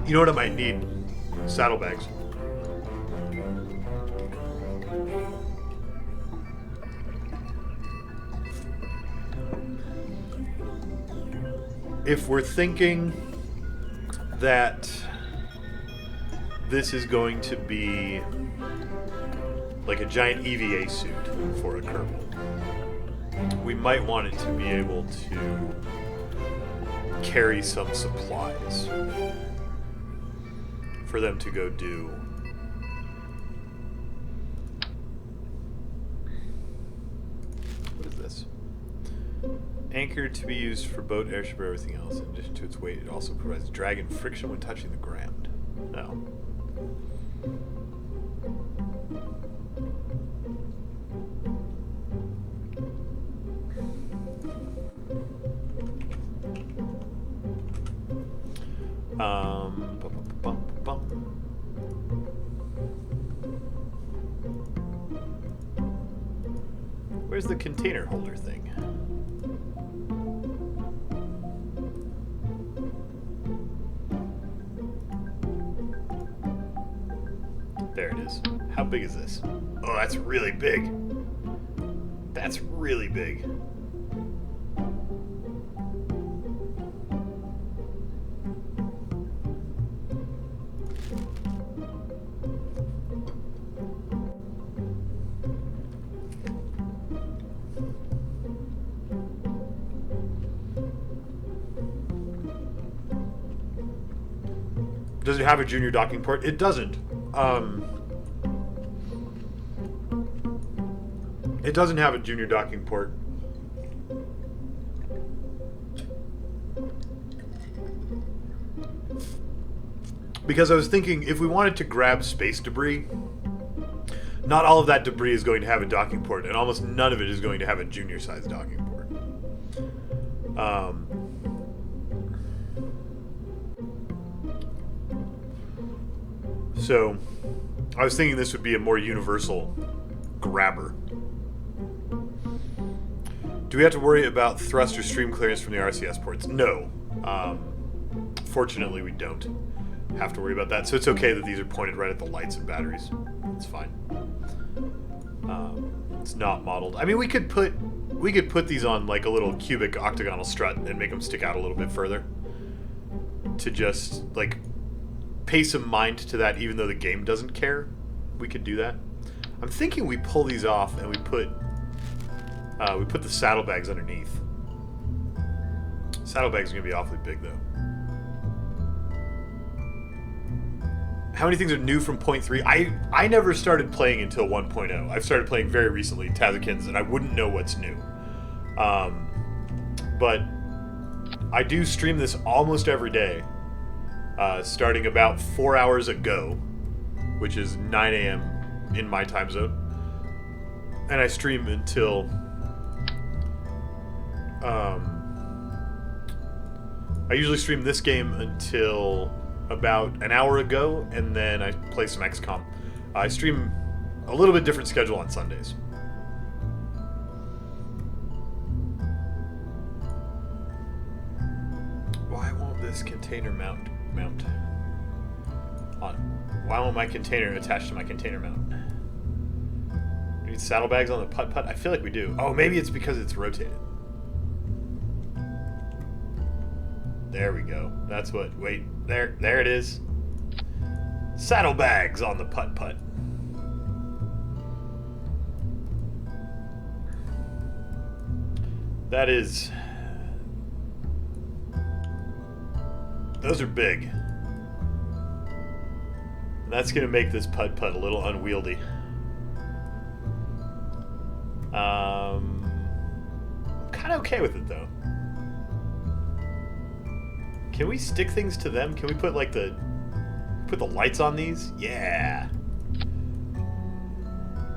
You know what I might need? Saddlebags. If we're thinking that this is going to be like a giant EVA suit for a Kerbal, we might want it to be able to carry some supplies for them to go do. What is this? Anchor to be used for boat, airship, or everything else. In addition to its weight, it also provides drag and friction when touching the ground. No. Where's the container holder thing? There it is. How big is this? Oh, that's really big. That's really big. Does it have a junior docking port? It doesn't. It doesn't have a junior docking port. Because I was thinking, if we wanted to grab space debris, not all of that debris is going to have a docking port, and almost none of it is going to have a junior-sized docking port. So, I was thinking this would be a more universal grabber. Do we have to worry about thrust or stream clearance from the RCS ports? No. Fortunately, we don't have to worry about that. So it's okay that these are pointed right at the lights and batteries. It's fine. It's not modeled. I mean, we could put these on like a little cubic octagonal strut and make them stick out a little bit further to just like pay some mind to that, even though the game doesn't care. We could do that. I'm thinking we pull these off and we put the saddlebags underneath. Saddlebags are gonna be awfully big though. How many things are new from 0.3? I never started playing until 1.0. I've started playing very recently, Tazikins, and I wouldn't know what's new. But I do stream this almost every day, starting about 4 hours ago, which is 9 a.m. in my time zone. And I stream until... I usually stream this game until about an hour ago, and then I play some XCOM. I stream a little bit different schedule on Sundays. Why won't this container mount on? Why won't my container attach to my container mount? We need saddlebags on the putt-putt? I feel like we do. Oh, maybe it's because it's rotated. There we go. That's what... Wait. There it is. Saddlebags on the putt-putt. That is... Those are big. And that's going to make this putt-putt a little unwieldy. I'm kind of okay with it, though. Can we stick things to them? Can we put like the lights on these? Yeah.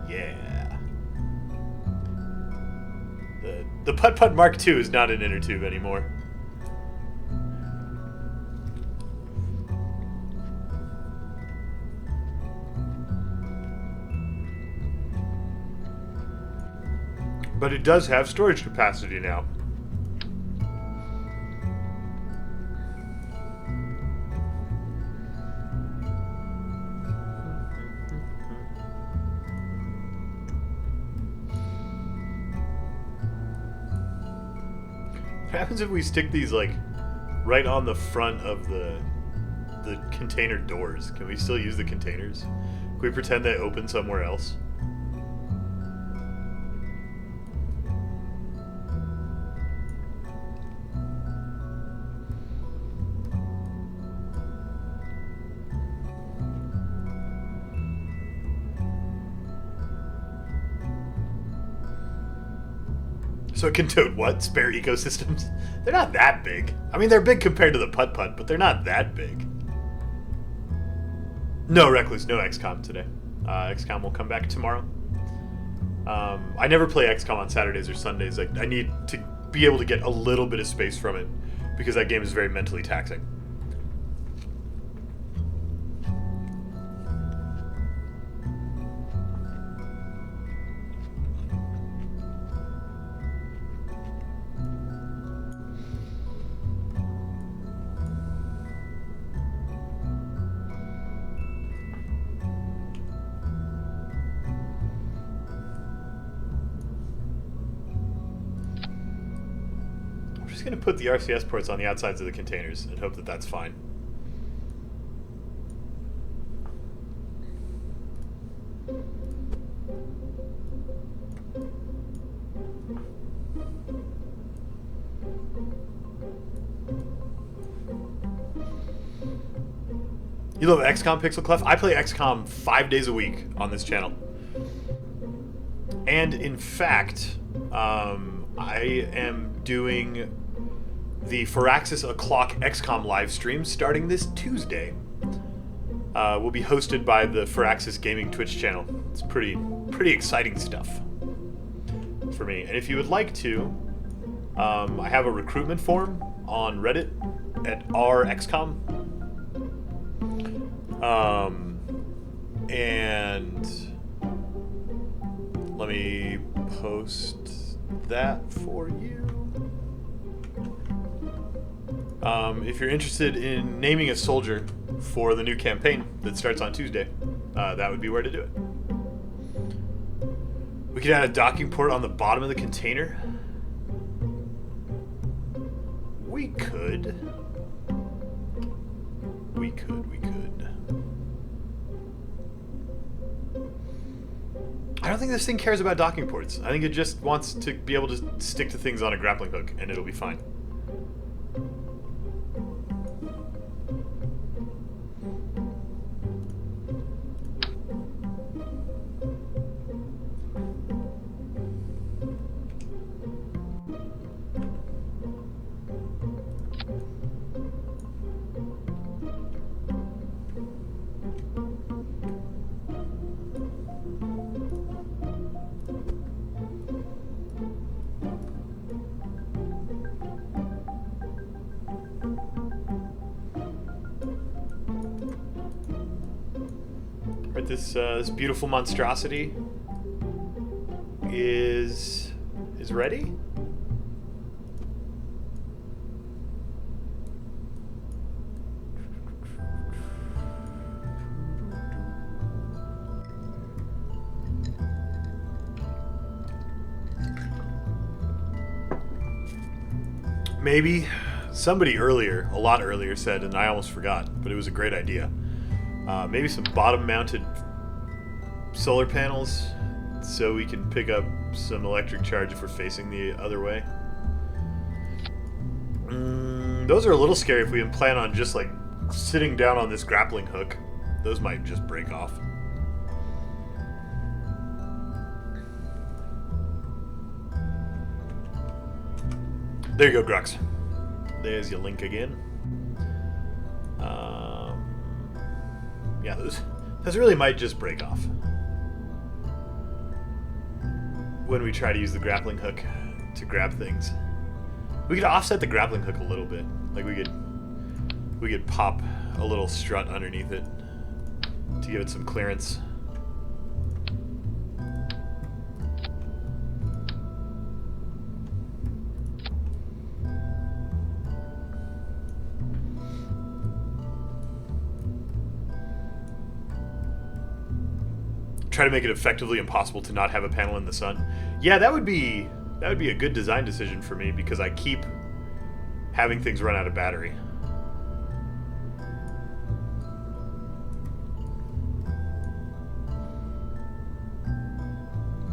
Yeah. The Putt-Putt Mark II is not an inner tube anymore. But it does have storage capacity now. What happens if we stick these like right on the front of the container doors? Can we still use the containers? Can we pretend they open somewhere else? So it can tote what? Spare ecosystems? They're not that big. I mean, they're big compared to the putt-putt, but they're not that big. No, Recluse, no XCOM today. XCOM will come back tomorrow. I never play XCOM on Saturdays or Sundays. I need to be able to get a little bit of space from it, because that game is very mentally taxing. I'm just going to put the RCS ports on the outsides of the containers and hope that that's fine. You love XCOM, Pixel Clef? I play XCOM 5 days a week on this channel. And in fact, I am doing the Firaxis O'Clock XCOM live stream starting this Tuesday. Will be hosted by the Firaxis Gaming Twitch channel. It's pretty exciting stuff for me. And if you would like to, I have a recruitment form on Reddit at rxcom. And let me post that for you. If you're interested in naming a soldier for the new campaign that starts on Tuesday, that would be where to do it. We could add a docking port on the bottom of the container. We could. I don't think this thing cares about docking ports. I think it just wants to be able to stick to things on a grappling hook, and it'll be fine. This beautiful monstrosity is ready. Maybe somebody earlier, a lot earlier, said, and I almost forgot, but it was a great idea. Maybe some bottom-mounted solar panels so we can pick up some electric charge if we're facing the other way. Those are a little scary if we plan on just like sitting down on this grappling hook. Those might just break off. There you go, Grux. There's your link again. Yeah, those really might just break off when we try to use the grappling hook to grab things. We could offset the grappling hook a little bit. Like we could pop a little strut underneath it to give it some clearance. Try to make it effectively impossible to not have a panel in the sun. Yeah, that would be a good design decision for me because I keep having things run out of battery.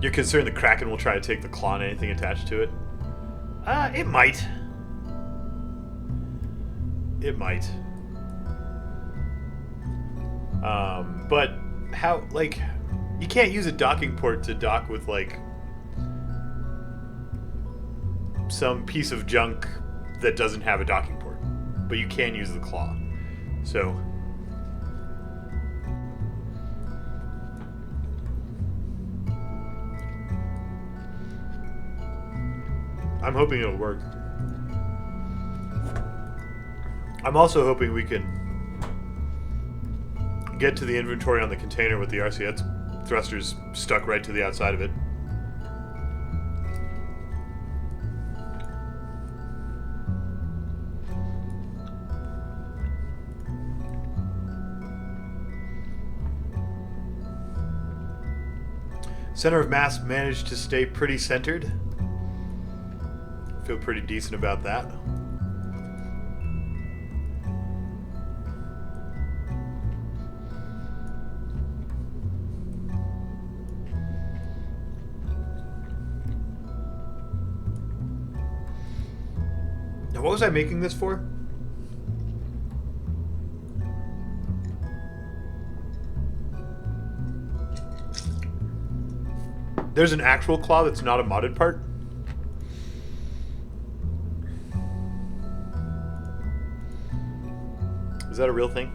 You're concerned the Kraken will try to take the claw on anything attached to it? It might. It might. But how, like... You can't use a docking port to dock with, like, some piece of junk that doesn't have a docking port. But you can use the claw. So... I'm hoping it'll work. I'm also hoping we can get to the inventory on the container with the RCS thrusters stuck right to the outside of it. Center of mass managed to stay pretty centered. Feel pretty decent about that. Now, what was I making this for? There's an actual claw that's not a modded part. Is that a real thing?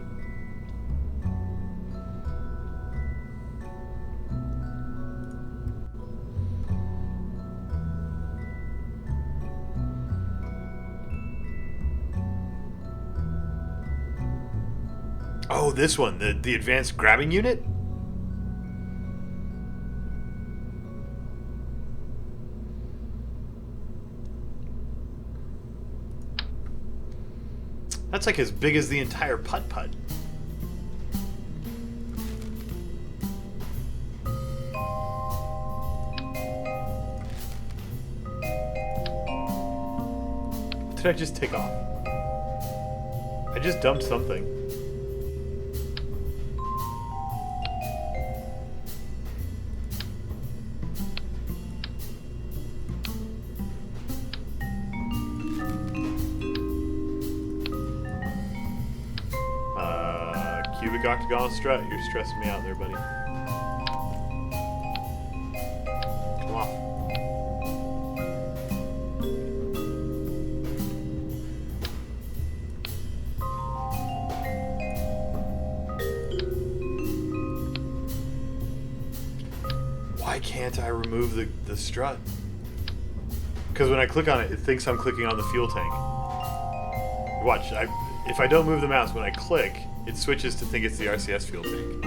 Oh, this one, the advanced grabbing unit? That's like as big as the entire putt-putt. What did I just take off? I just dumped something. Cubic octagonal strut, you're stressing me out there, buddy. Come on. Why can't I remove the strut? Because when I click on it, it thinks I'm clicking on the fuel tank. Watch, if I don't move the mouse, when I click, it switches to think it's the RCS fuel tank.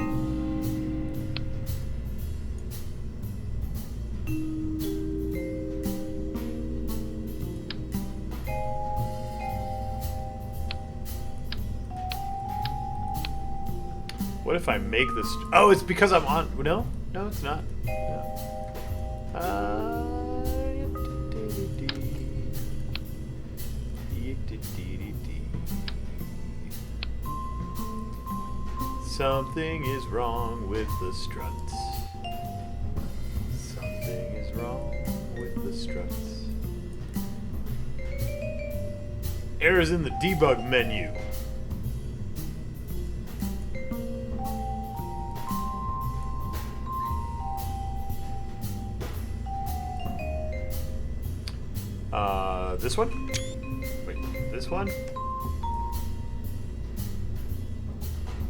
What if I make this... Oh, it's because I'm on... No? No, it's not. No. Something is wrong with the struts. Something is wrong with the struts. Errors in the debug menu. This one? Wait, this one?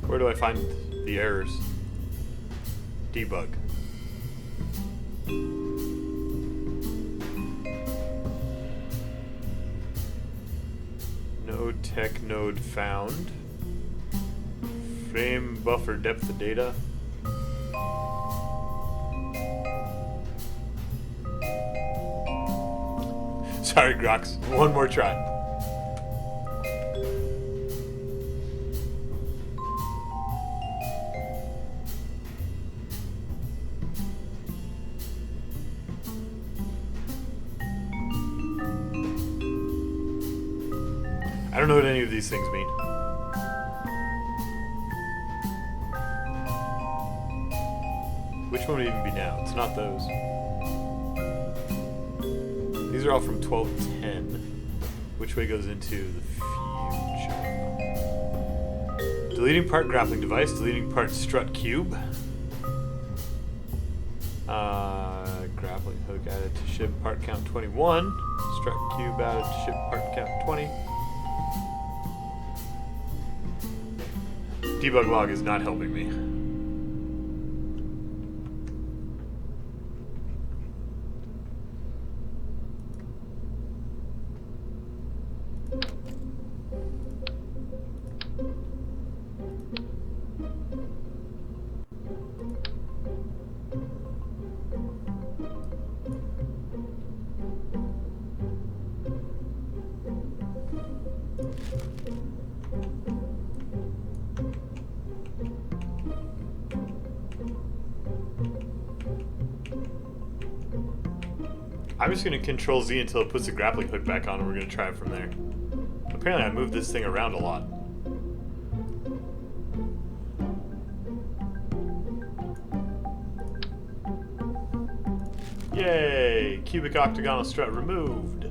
Where do I find the errors? Debug. No tech node found. Frame buffer depth of data. Sorry, Grox. One more try. I don't know what any of these things mean. Which one would even be now? It's not those. These are all from 1210. Which way goes into the future? Deleting part grappling device, deleting part strut cube. Grappling hook added to ship part count 21. Strut cube added to ship part count 20. Debug log is not helping me. I'm just going to Control Z until it puts the grappling hook back on, and we're going to try it from there. Apparently I moved this thing around a lot. Yay! Cubic octagonal strut removed.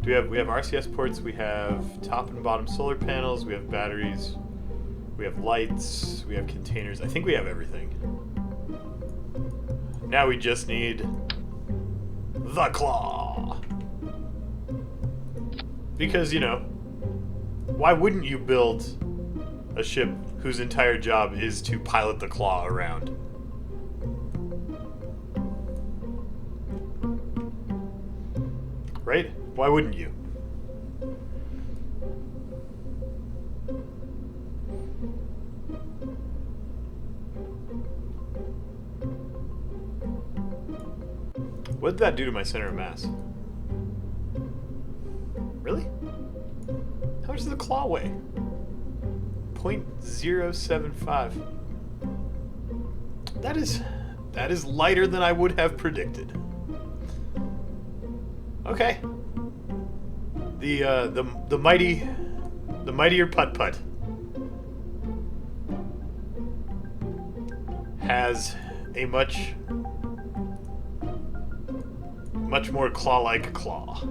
We have RCS ports, we have top and bottom solar panels, we have batteries, we have lights, we have containers. I think we have everything. Now we just need the claw. Because, you know, why wouldn't you build a ship whose entire job is to pilot the claw around? Right? Why wouldn't you? What did that do to my center of mass? Really? How much does the claw weigh? 0.075. That is lighter than I would have predicted. Okay. The mightier putt-putt has a much more claw-like claw.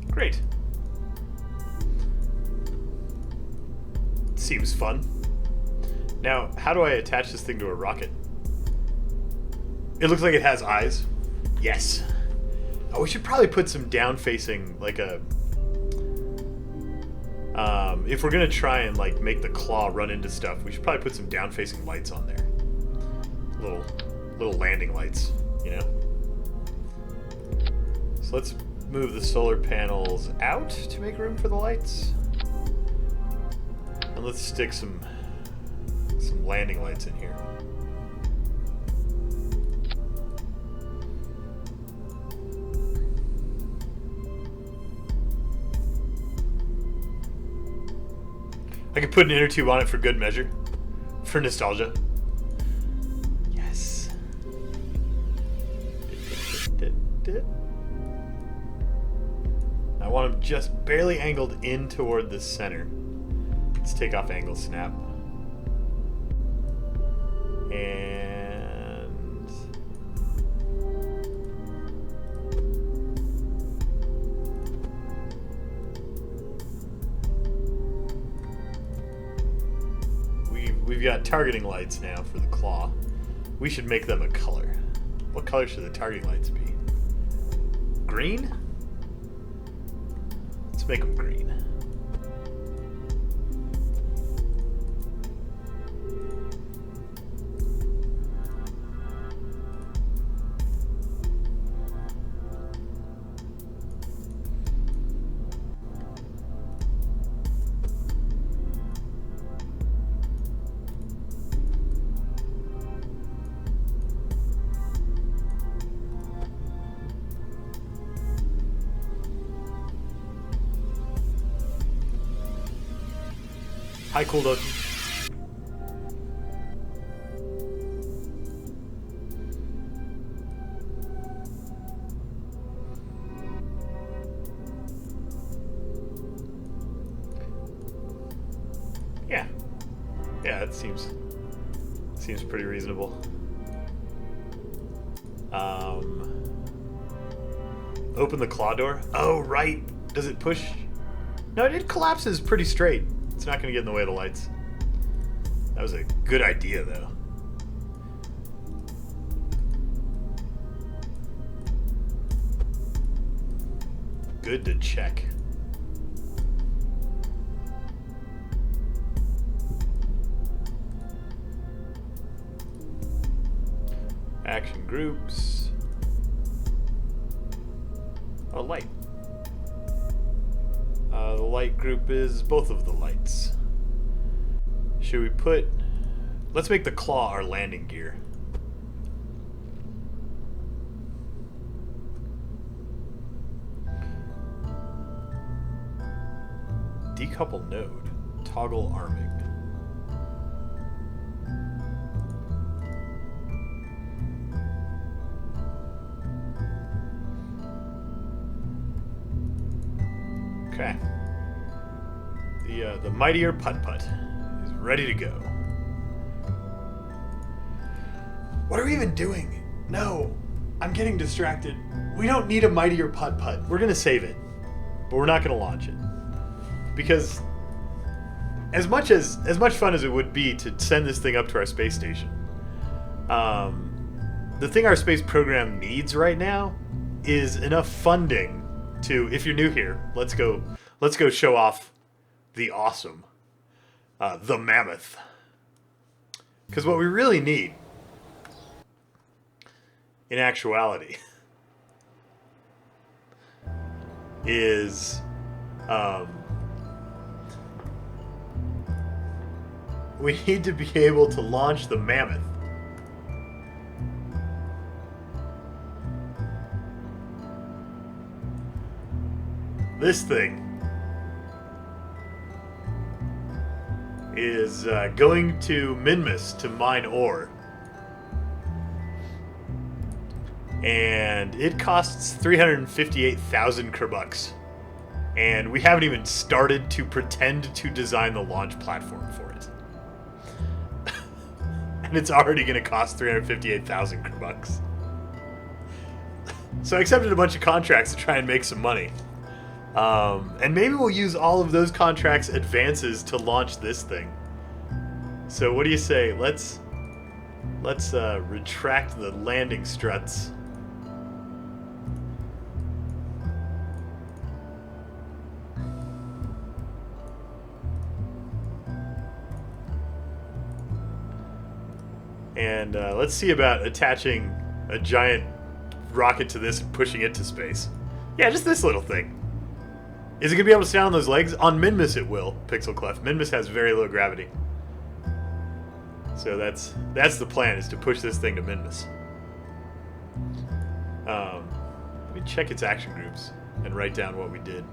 Great. Seems fun. Now, how do I attach this thing to a rocket? It looks like it has eyes. Yes. Oh, we should probably put some down-facing, like a... if we're gonna try and like make the claw run into stuff, we should probably put some down-facing lights on there. Little landing lights, you know? So let's move the solar panels out to make room for the lights. And let's stick some landing lights in here. I could put an inner tube on it for good measure. For nostalgia. Yes. I want them just barely angled in toward the center. Let's take off angle snap. And... We've got targeting lights now for the claw. We should make them a color. What color should the targeting lights be? Green? Let's make them green. Hi, cool dude. Yeah. Yeah, that seems pretty reasonable. Open the claw door. Oh, right. Does it push? No, it collapses pretty straight. It's not going to get in the way of the lights. That was a good idea, though. Good to check. Action groups. Oh, light. The light group is both of the lights. Should we put... Let's make the claw our landing gear. Decouple node. Toggle arming. Okay. The mightier putt-putt is ready to go. What are we even doing? No, I'm getting distracted. We don't need a mightier putt-putt. We're gonna save it, but we're not gonna launch it. Because as much fun as it would be to send this thing up to our space station, the thing our space program needs right now is enough funding to, if you're new here, let's go show off the awesome, the mammoth. Because what we really need, in actuality, is we need to be able to launch the mammoth. This thing is going to Minmus to mine ore. And it costs 358,000 kerbucks. And we haven't even started to pretend to design the launch platform for it. And it's already going to cost 358,000 kerbucks. So I accepted a bunch of contracts to try and make some money. And maybe we'll use all of those contracts advances to launch this thing. So what do you say? Let's retract the landing struts. And let's see about attaching a giant rocket to this and pushing it to space. Yeah, just this little thing. Is it going to be able to stand on those legs? On Minmus it will, Pixel Clef. Minmus has very low gravity. So that's the plan, is to push this thing to Minmus. Let me check its action groups and write down what we did.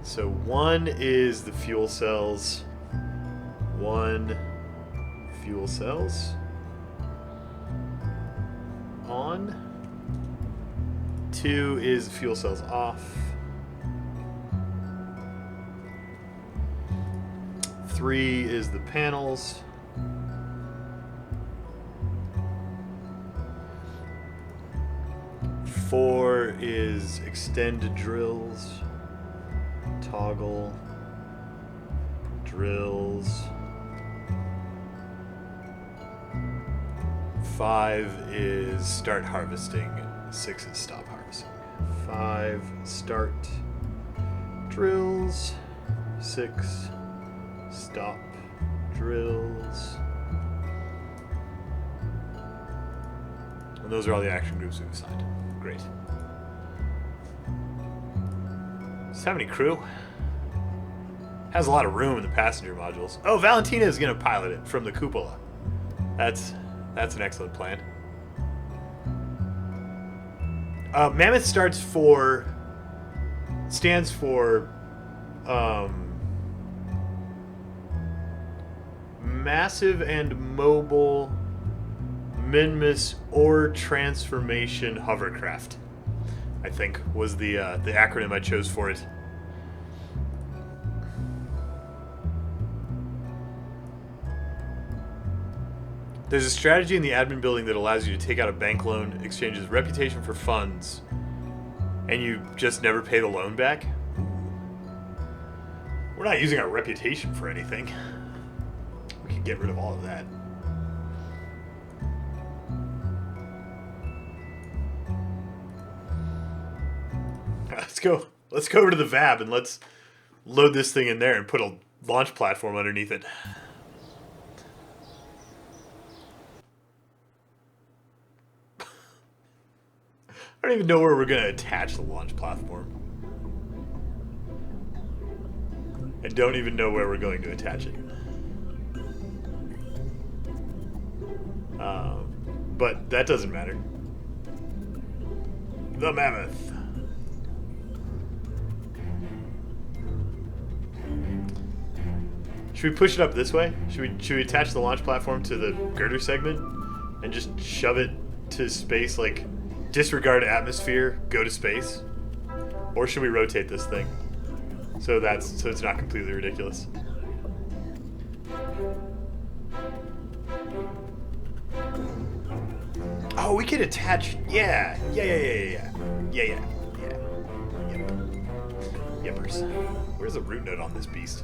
So 1 is the fuel cells. 1 fuel cells. On. 2 is the fuel cells off. 3 is the panels. 4 is extend drills. Toggle. Drills. 5 is start harvesting. 6 is stop harvesting. 5 start drills. 6 stop drills. And those are all the action groups we've assigned. Great. Does it have any crew? Has a lot of room in the passenger modules. Oh, Valentina is going to pilot it from the cupola. That's an excellent plan. Mammoth stands for Massive and Mobile Minmus Ore Transformation Hovercraft, I think was the acronym I chose for it. There's a strategy in the admin building that allows you to take out a bank loan, exchanges reputation for funds, and you just never pay the loan back. We're not using our reputation for anything. We can get rid of all of that. Let's go over to the VAB and let's load this thing in there and put a launch platform underneath it. I don't even know where we're going to attach the launch platform. I don't even know where we're going to attach it. But that doesn't matter. The Mammoth. Should we push it up this way? Should we attach the launch platform to the girder segment and just shove it to space, like disregard atmosphere, go to space? Or should we rotate this thing so it's not completely ridiculous? Oh, we could attach. Yeah. Yep. Yepers. Where's the root node on this beast?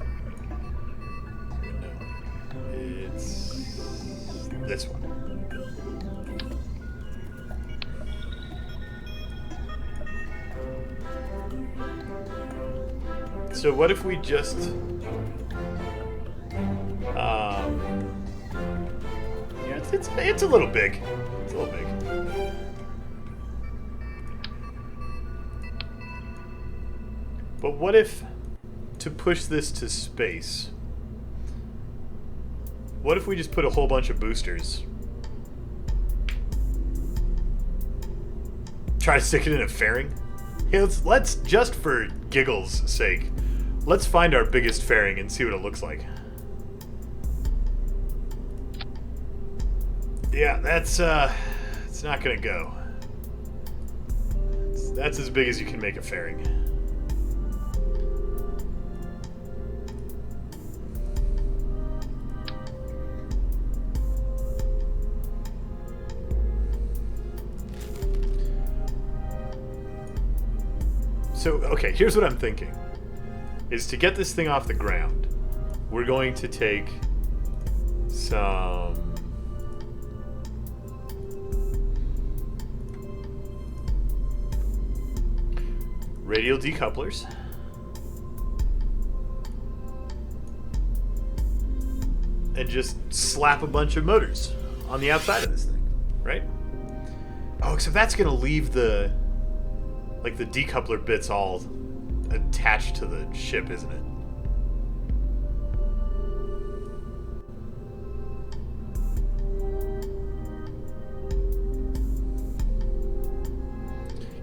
No. It's this one. So what if we just yeah, it's a little big. It's a little big. But what if, to push this to space, what if we just put a whole bunch of boosters? Try to stick it in a fairing? Yeah, let's just for giggles' sake, let's find our biggest fairing and see what it looks like. Yeah, that's it's not gonna go. That's as big as you can make a fairing. So, okay, here's what I'm thinking. Is to get this thing off the ground, we're going to take some radial decouplers. And just slap a bunch of motors on the outside of this thing, right? Oh, except that's going to leave the decoupler bits all attached to the ship, isn't it?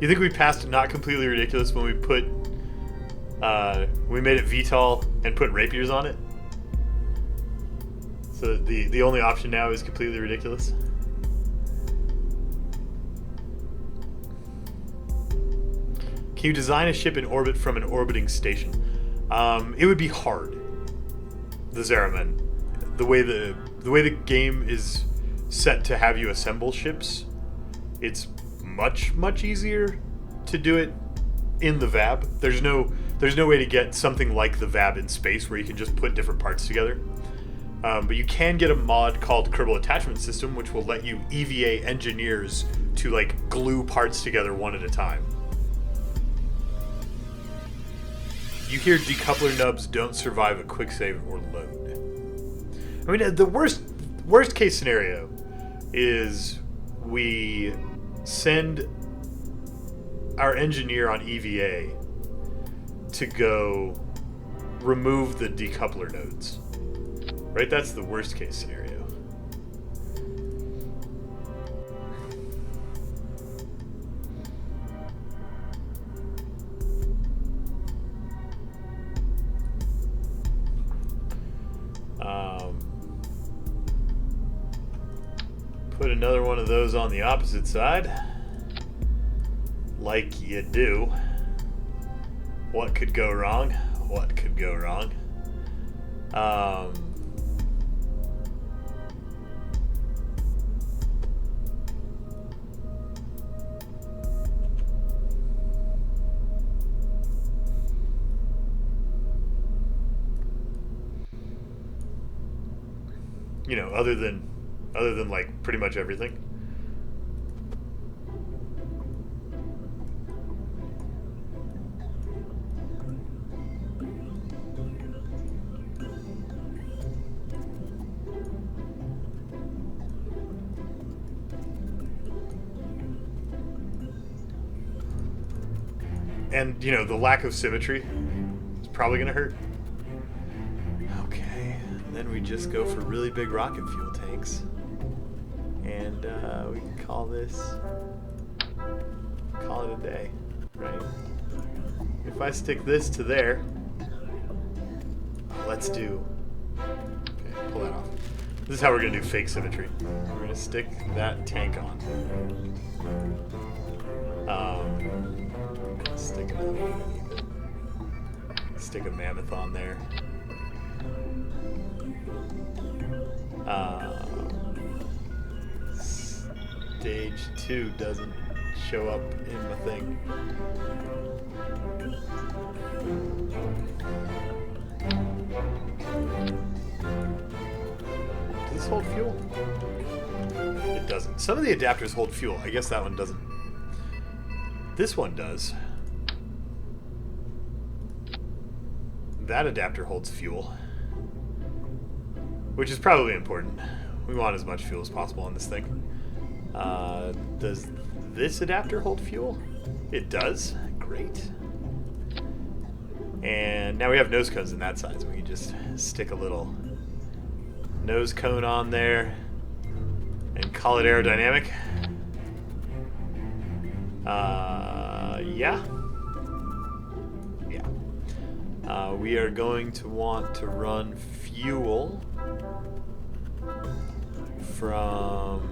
You think we passed Not Completely Ridiculous when we put we made it VTOL and put rapiers on it? So the only option now is Completely Ridiculous? Can you design a ship in orbit from an orbiting station? It would be hard. The Zeraman. The way the game is set to have you assemble ships, it's much easier to do it in the VAB. There's no way to get something like the VAB in space where you can just put different parts together. But you can get a mod called Kerbal Attachment System, which will let you EVA engineers to like glue parts together one at a time. You hear decoupler nubs don't survive a quick save or load. I mean, the worst case scenario is we send our engineer on EVA to go remove the decoupler nodes. Right? That's the worst case scenario. Put another one of those on the opposite side. Like you do. What could go wrong? What could go wrong? You know, other than like pretty much everything. And, you know, the lack of symmetry is probably going to hurt. Okay, and then we just go for really big rocket fuel tanks. And we can call it a day, right? If I stick this to there, let's do, okay, pull that off. This is how we're going to do fake symmetry. We're going to stick that tank on. Stick another one underneath it. Stick a mammoth on there. Stage 2 doesn't show up in my thing. Does this hold fuel? It doesn't. Some of the adapters hold fuel. I guess that one doesn't. This one does. That adapter holds fuel, which is probably important. We want as much fuel as possible on this thing. Does this adapter hold fuel? It does. Great. And now we have nose cones on that side, so we can just stick a little nose cone on there and call it aerodynamic. Yeah. Yeah. We are going to want to run fuel from...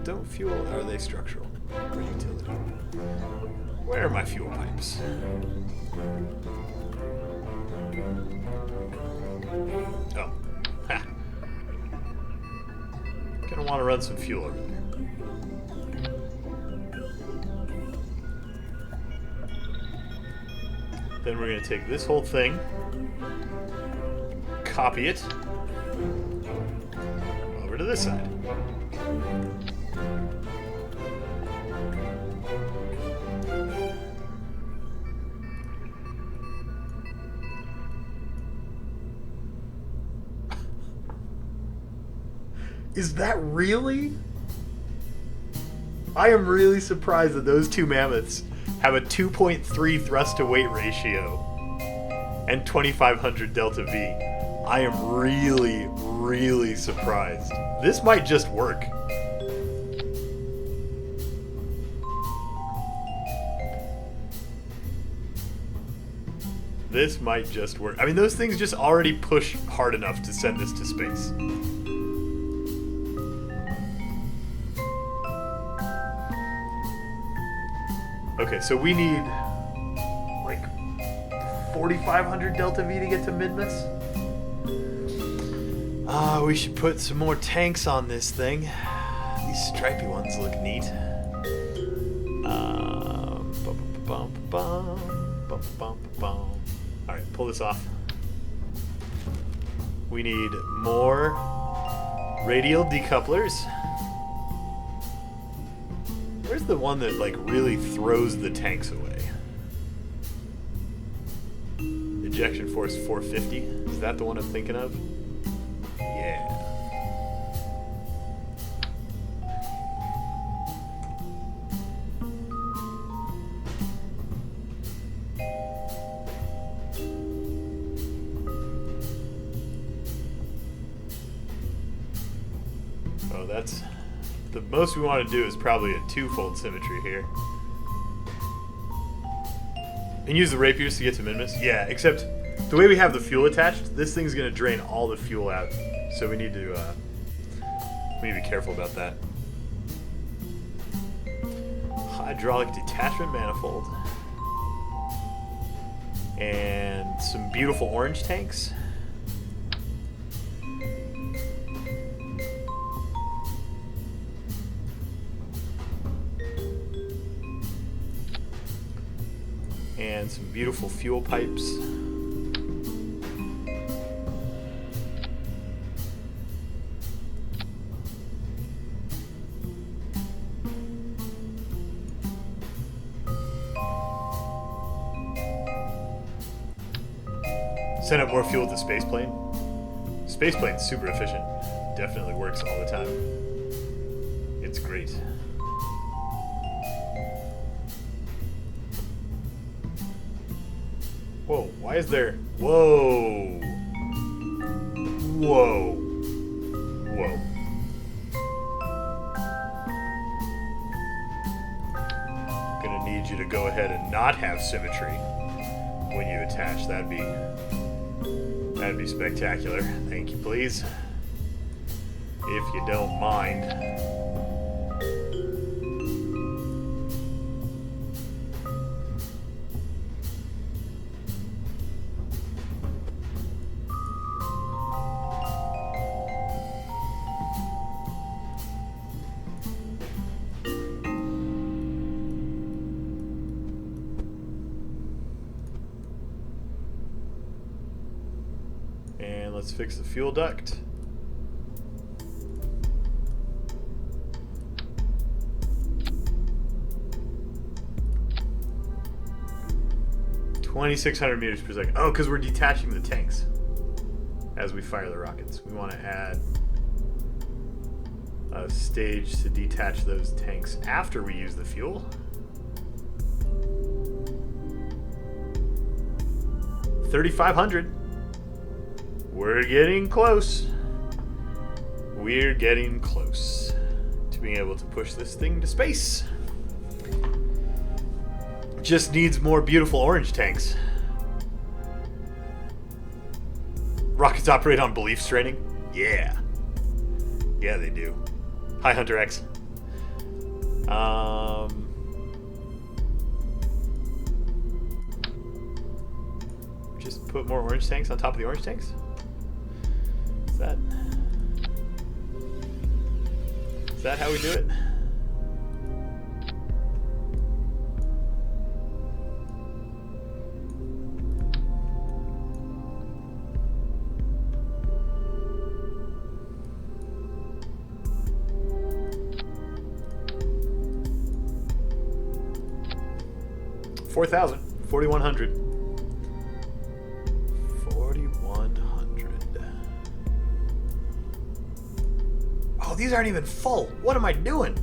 Don't fuel... Are they structural? Or utility? Where are my fuel pipes? Oh. Ha. Gonna want to run some fuel over there. Then we're gonna take this whole thing, copy it over to this side. Is that really? I am really surprised that those two mammoths have a 2.3 thrust to weight ratio and 2500 delta V. I am really, really surprised. This might just work. This might just work. I mean, those things just already push hard enough to send us to space. Okay, so we need like 4,500 delta V to get to Minmus. We should put some more tanks on this thing. These stripy ones look neat. Alright, pull this off. We need more radial decouplers. Where's the one that like really throws the tanks away? Ejection force 450. Is that the one I'm thinking of? Yeah. Oh, that's... The most we want to do is probably a two-fold symmetry here. And use the rapiers to get to Minmus? Yeah, except the way we have the fuel attached, this thing's going to drain all the fuel out. So we need to be careful about that. Hydraulic detachment manifold. And some beautiful orange tanks. And some beautiful fuel pipes. Send up more fuel to the spaceplane. Spaceplane's super efficient. Definitely works all the time. It's great. Whoa, why is there... Whoa. Whoa. Whoa. Gonna need you to go ahead and not have symmetry when you attach. That'd be spectacular. Thank you, please. If you don't mind. let's fix the fuel duct. $2,600 meters per second. Oh, because we're detaching the tanks as we fire the rockets. We want to add a stage to detach those tanks after we use the fuel. 3,500. We're getting close. We're getting close to being able to push this thing to space. Just needs more beautiful orange tanks. Rockets operate on belief straining? Yeah. Yeah, they do. Hi, Hunter X. Just put more orange tanks on top of the orange tanks? Is that how we do it? $4,000. 4,100. 4,100. Oh, these aren't even full. What am I doing?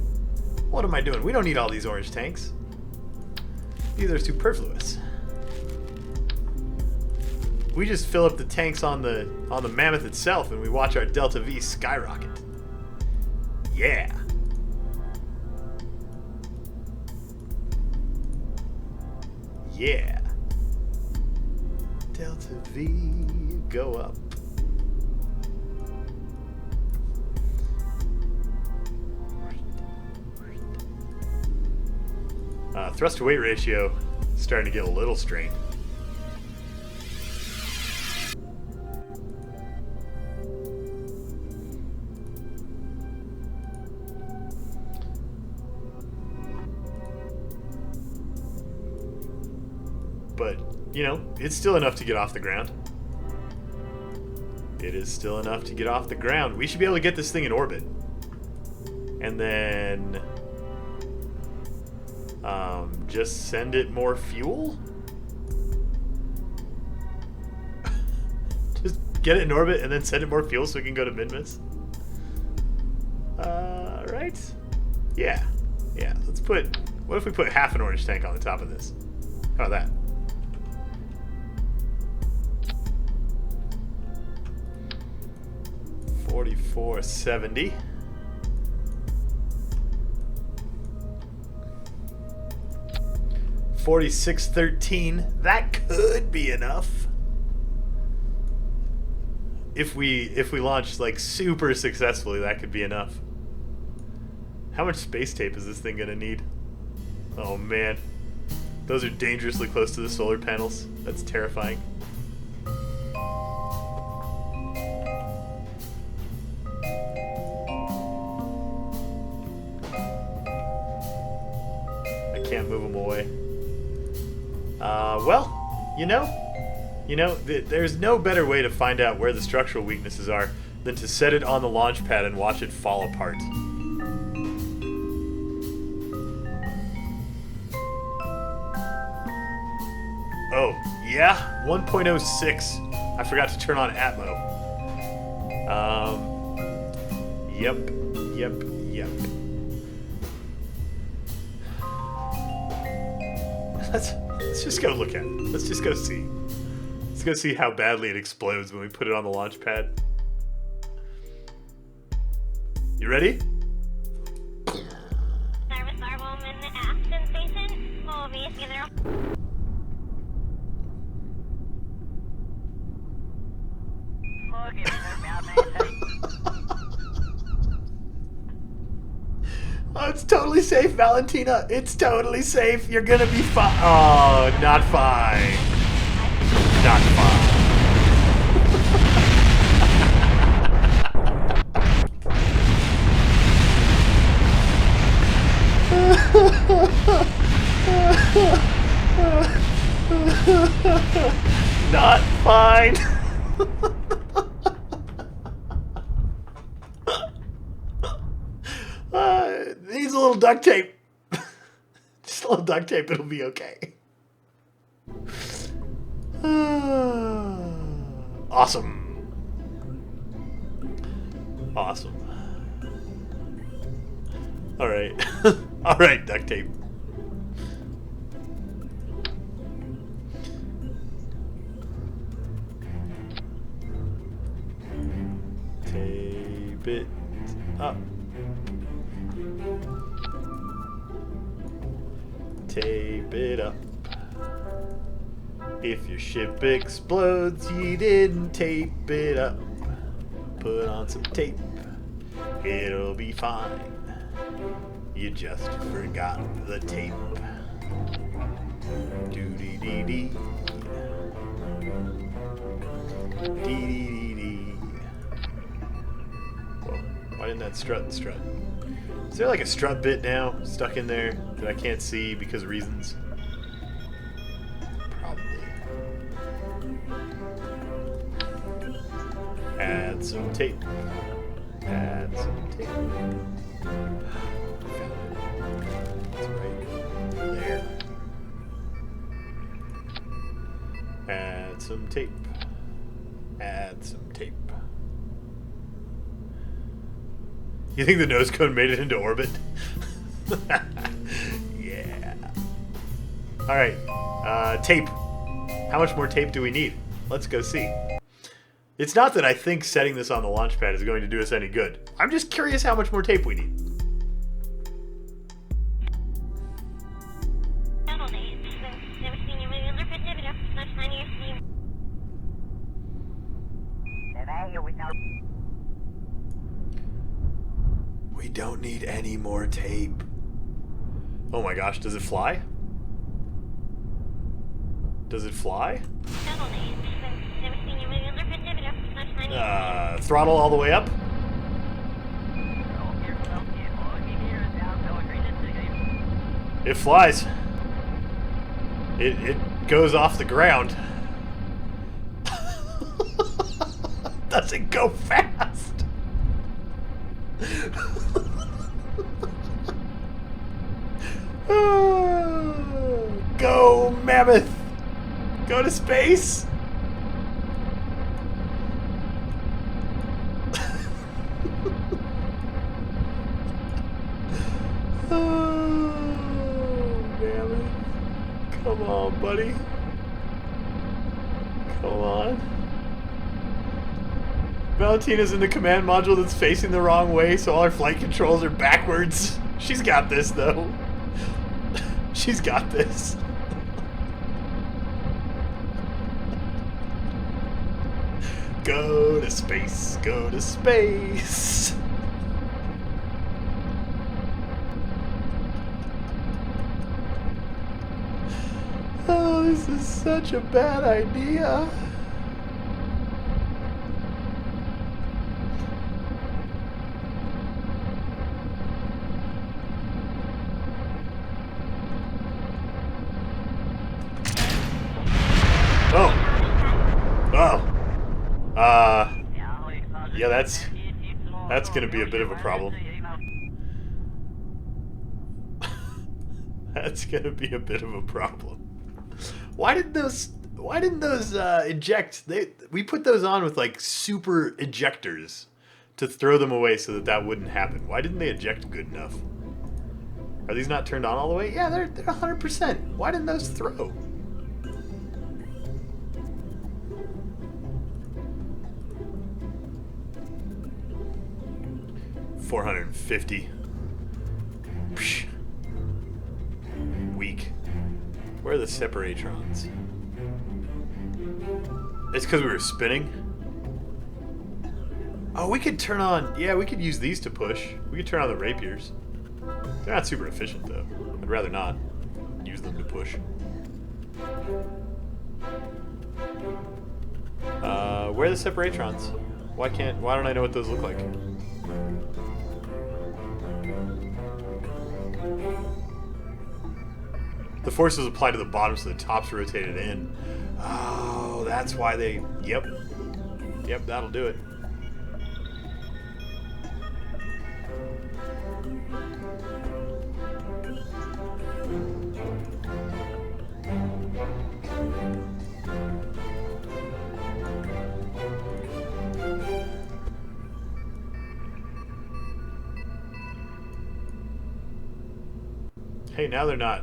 What am I doing? We don't need all these orange tanks. These are superfluous. We just fill up the tanks on the Mammoth itself, and we watch our Delta V skyrocket. Yeah. Yeah. Delta V, go up. Thrust to weight ratio is starting to get a little strained. But, you know, it's still enough to get off the ground. It is still enough to get off the ground. We should be able to get this thing in orbit. And then just send it more fuel? Just get it in orbit and then send it more fuel so we can go to Minmus? Right? Yeah. Yeah, let's put... What if we put half an orange tank on the top of this? How about that? $4,470. $4,613. That could be enough. If we launch like super successfully, that could be enough. How much space tape is this thing gonna need? Oh man. Those are dangerously close to the solar panels. That's terrifying. I can't move them away. Well, you know, there's no better way to find out where the structural weaknesses are than to set it on the launch pad and watch it fall apart. Oh, yeah? 1.06. I forgot to turn on Atmo. Yep. Let's just go look at it. Let's just go see. Let's go see how badly it explodes when we put it on the launch pad. You ready? Service Arbom in the Aston Station. Will be together. Oh, it's totally safe, Valentina. It's totally safe. You're gonna be fine. Oh, not fine. Not fine. Not fine. duct tape. Just a little duct tape, it'll be okay. Awesome. Awesome. Alright. Alright, duct tape. Tape it up. Tape it up. If your ship explodes, you didn't tape it up. Put on some tape. It'll be fine. You just forgot the tape. Doo-dee-dee-dee. Dee-dee-dee-dee. Whoa. Why didn't that strut? Is there like a strut bit now stuck in there that I can't see because of reasons? Probably. Add some tape. Add some tape. It's right there. Add some tape. Add some tape. You think the nose cone made it into orbit? Yeah. Alright. Tape. How much more tape do we need? Let's go see. It's not that I think setting this on the launch pad is going to do us any good. I'm just curious how much more tape we need. We don't need any more tape. Oh my gosh, does it fly? Does it fly? Throttle all the way up? It flies. It goes off the ground. Doesn't go fast. Go, Mammoth! Go to space! Oh, Mammoth. Come on, buddy. Come on. Valentina's in the command module that's facing the wrong way, so all our flight controls are backwards. She's got this, though. She's got this. Go to space, go to space. Oh, this is such a bad idea. Yeah, that's gonna be a bit of a problem. That's gonna be a bit of a problem. Why didn't those eject? We put those on with like super ejectors to throw them away so that wouldn't happen. Why didn't they eject good enough? Are these not turned on all the way? Yeah, they're 100%. Why didn't those throw? $450. Psh. Weak. Where are the separatrons? It's because we were spinning. Oh, we could turn on... Yeah, we could use these to push. We could turn on the rapiers. They're not super efficient, though. I'd rather not use them to push. Where are the separatrons? Why don't I know what those look like? The forces apply to the bottom, so the top's rotated in. Oh, that's why they... Yep. Yep, that'll do it. Hey, now they're not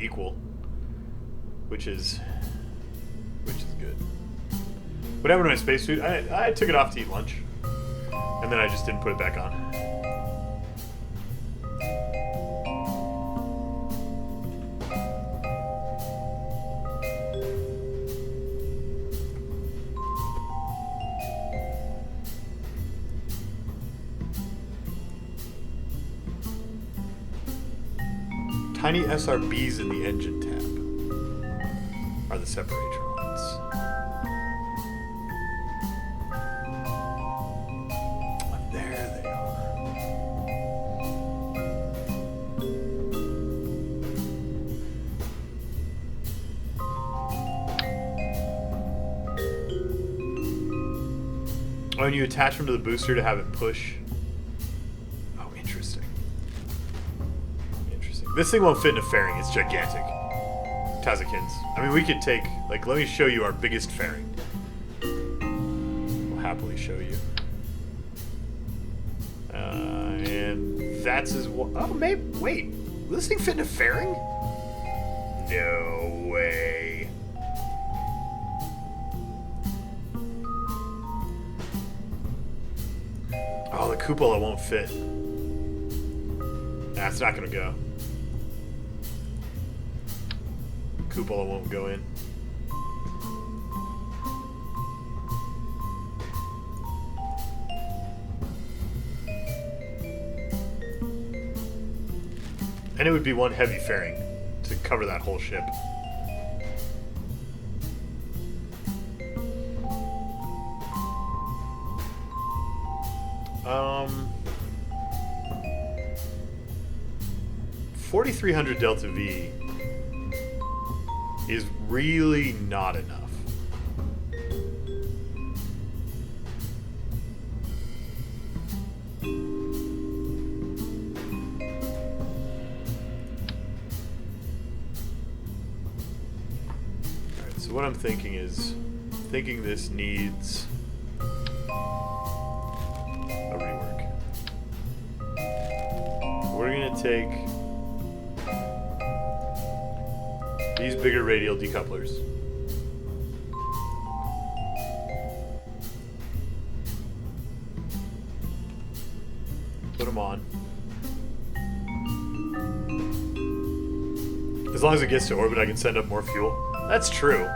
equal, which is good. What happened to my spacesuit? I took it off to eat lunch, and then I just didn't put it back on. Tiny SRBs in the engine tab are the separatrons. There they are. Oh, and you attach them to the booster to have it push. Oh, interesting. This thing won't fit in a fairing. It's gigantic. Tazikins. I mean, we could take... Like, let me show you our biggest fairing. I'll happily show you. And that's as well... Oh, maybe... Wait. Will this thing fit in a fairing? No way. Oh, the cupola won't fit. Nah, it's not gonna go. Cupola won't go in. And it would be one heavy fairing to cover that whole ship. Um, 4300 Delta V is really not enough. Alright, so what I'm thinking is, this needs a rework. We're gonna take these bigger radial decouplers. Put them on. As long as it gets to orbit, I can send up more fuel. That's true.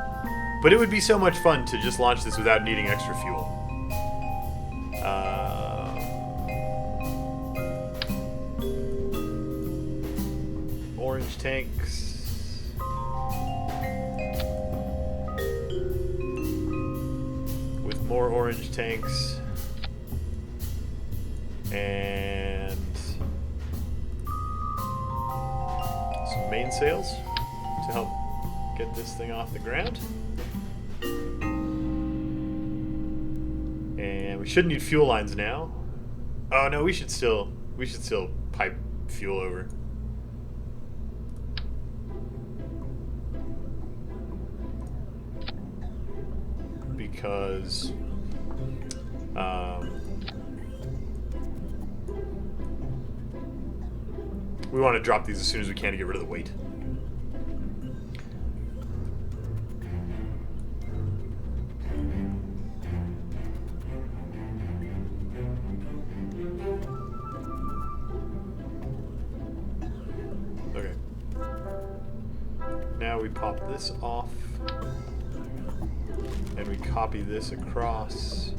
But it would be so much fun to just launch this without needing extra fuel. Orange tanks. More orange tanks and some mainsails to help get this thing off the ground. And we shouldn't need fuel lines now. Oh no, we should still pipe fuel over. Because we want to drop these as soon as we can to get rid of the weight. Okay. Now we pop this off. And we copy this across.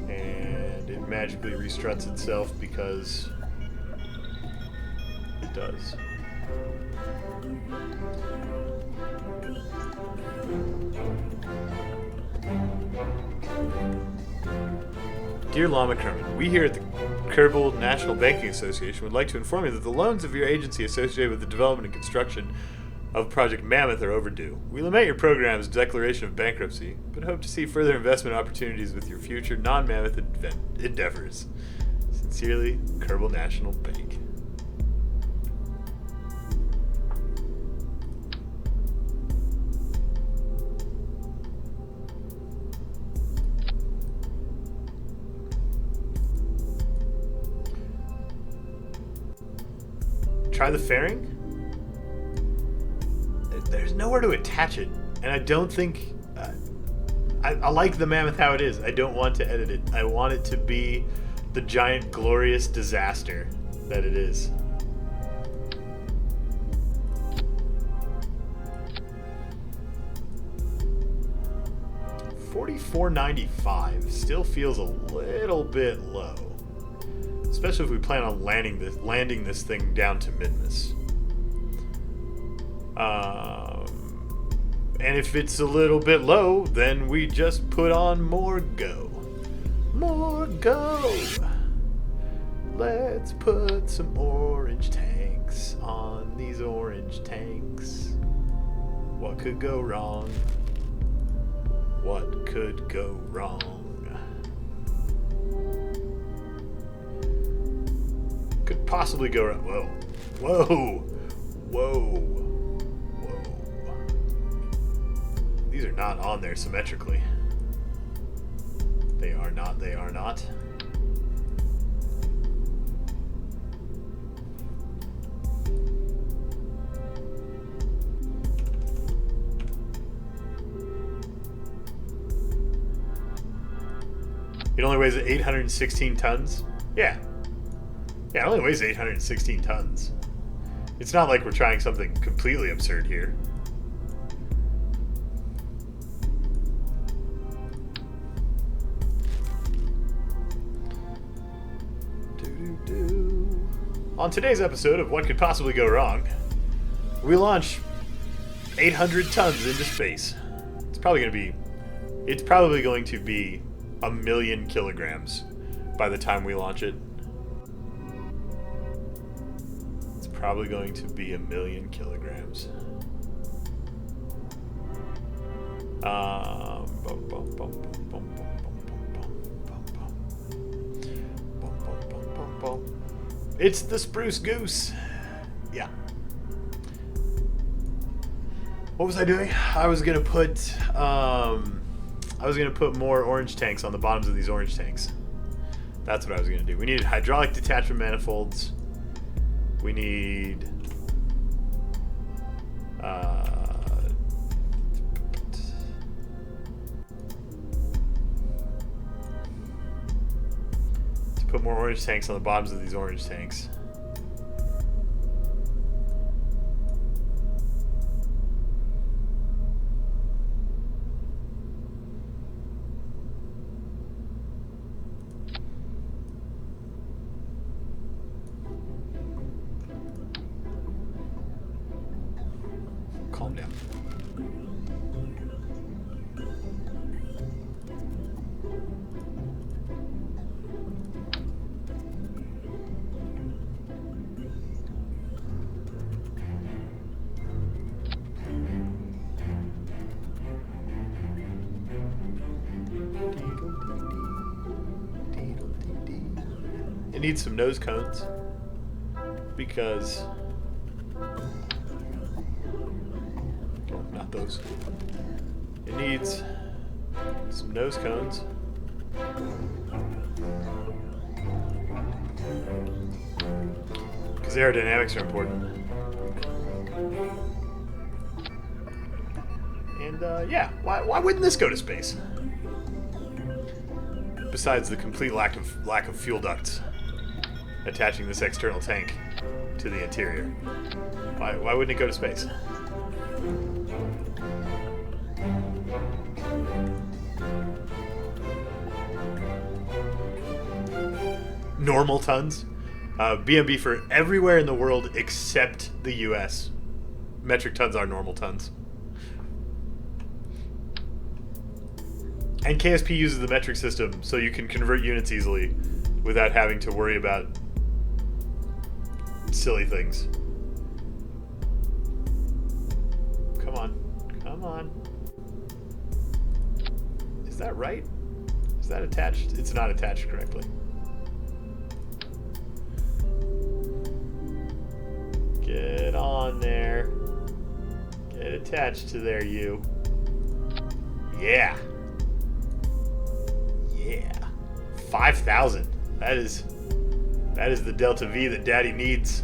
And it magically restruts itself because it does. Dear Llama Kermit, we here at the Kerbal National Banking Association would like to inform you that the loans of your agency associated with the development and construction of Project Mammoth are overdue. We lament your program's declaration of bankruptcy, but hope to see further investment opportunities with your future non-Mammoth endeavors. Sincerely, Kerbal National Bank. try the fairing? There's nowhere to attach it, and I don't think... I like the Mammoth how it is. I don't want to edit it. I want it to be the giant, glorious disaster that it is. $44.95 still feels a little bit low, especially if we plan on landing this thing down to Minmus. And if it's a little bit low, then we just put on more go. More go! Let's put some orange tanks on these orange tanks. What could go wrong? What could go wrong? Could possibly go wrong. Whoa. Whoa! Whoa! These are not on there symmetrically. They are not, they are not. It only weighs 816 tons? Yeah. Yeah, it only weighs 816 tons. It's not like we're trying something completely absurd here. On today's episode of What Could Possibly Go Wrong, we launch 800 tons into space. It's probably going to be 1,000,000 kilograms by the time we launch it. It's probably going to be 1,000,000 kilograms. It's the spruce goose. Yeah. What was I doing? I was gonna put more orange tanks on the bottoms of these orange tanks. That's what I was gonna do. We needed hydraulic detachment manifolds. We need to put more orange tanks on the bottoms of these orange tanks. Calm down. It needs some nose cones because not those. It needs some nose cones because aerodynamics are important. And yeah, why wouldn't this go to space? Besides the complete lack of fuel ducts attaching this external tank to the interior. Why wouldn't it go to space? Normal tons. BMB for everywhere in the world except the US. Metric tons are normal tons. And KSP uses the metric system so you can convert units easily without having to worry about silly things. Come on. Come on. Is that right? Is that attached? It's not attached correctly. Get on there. Get attached to there, you. Yeah. Yeah. 5,000. That is the Delta V that Daddy needs.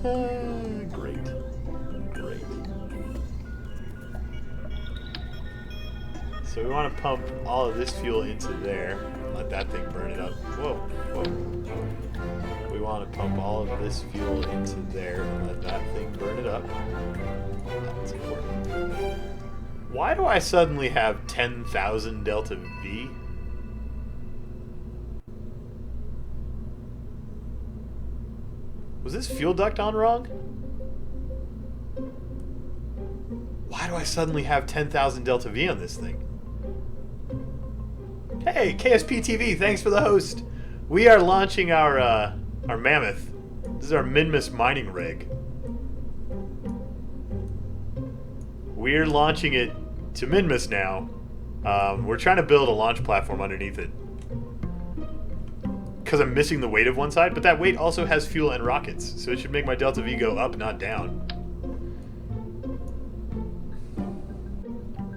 Great. Great. So we want to pump all of this fuel into there. Let that thing burn it up. Whoa, whoa. We want to pump all of this fuel into there and let that thing burn it up. That's important. Why do I suddenly have 10,000 delta V? Was this fuel duct on wrong? Why do I suddenly have 10,000 delta V on this thing? Hey, KSP TV, thanks for the host. We are launching our mammoth. This is our Minmus mining rig. We're launching it to Minmus now. We're trying to build a launch platform underneath it. Because I'm missing the weight of one side, but that weight also has fuel and rockets, so it should make my delta V go up, not down.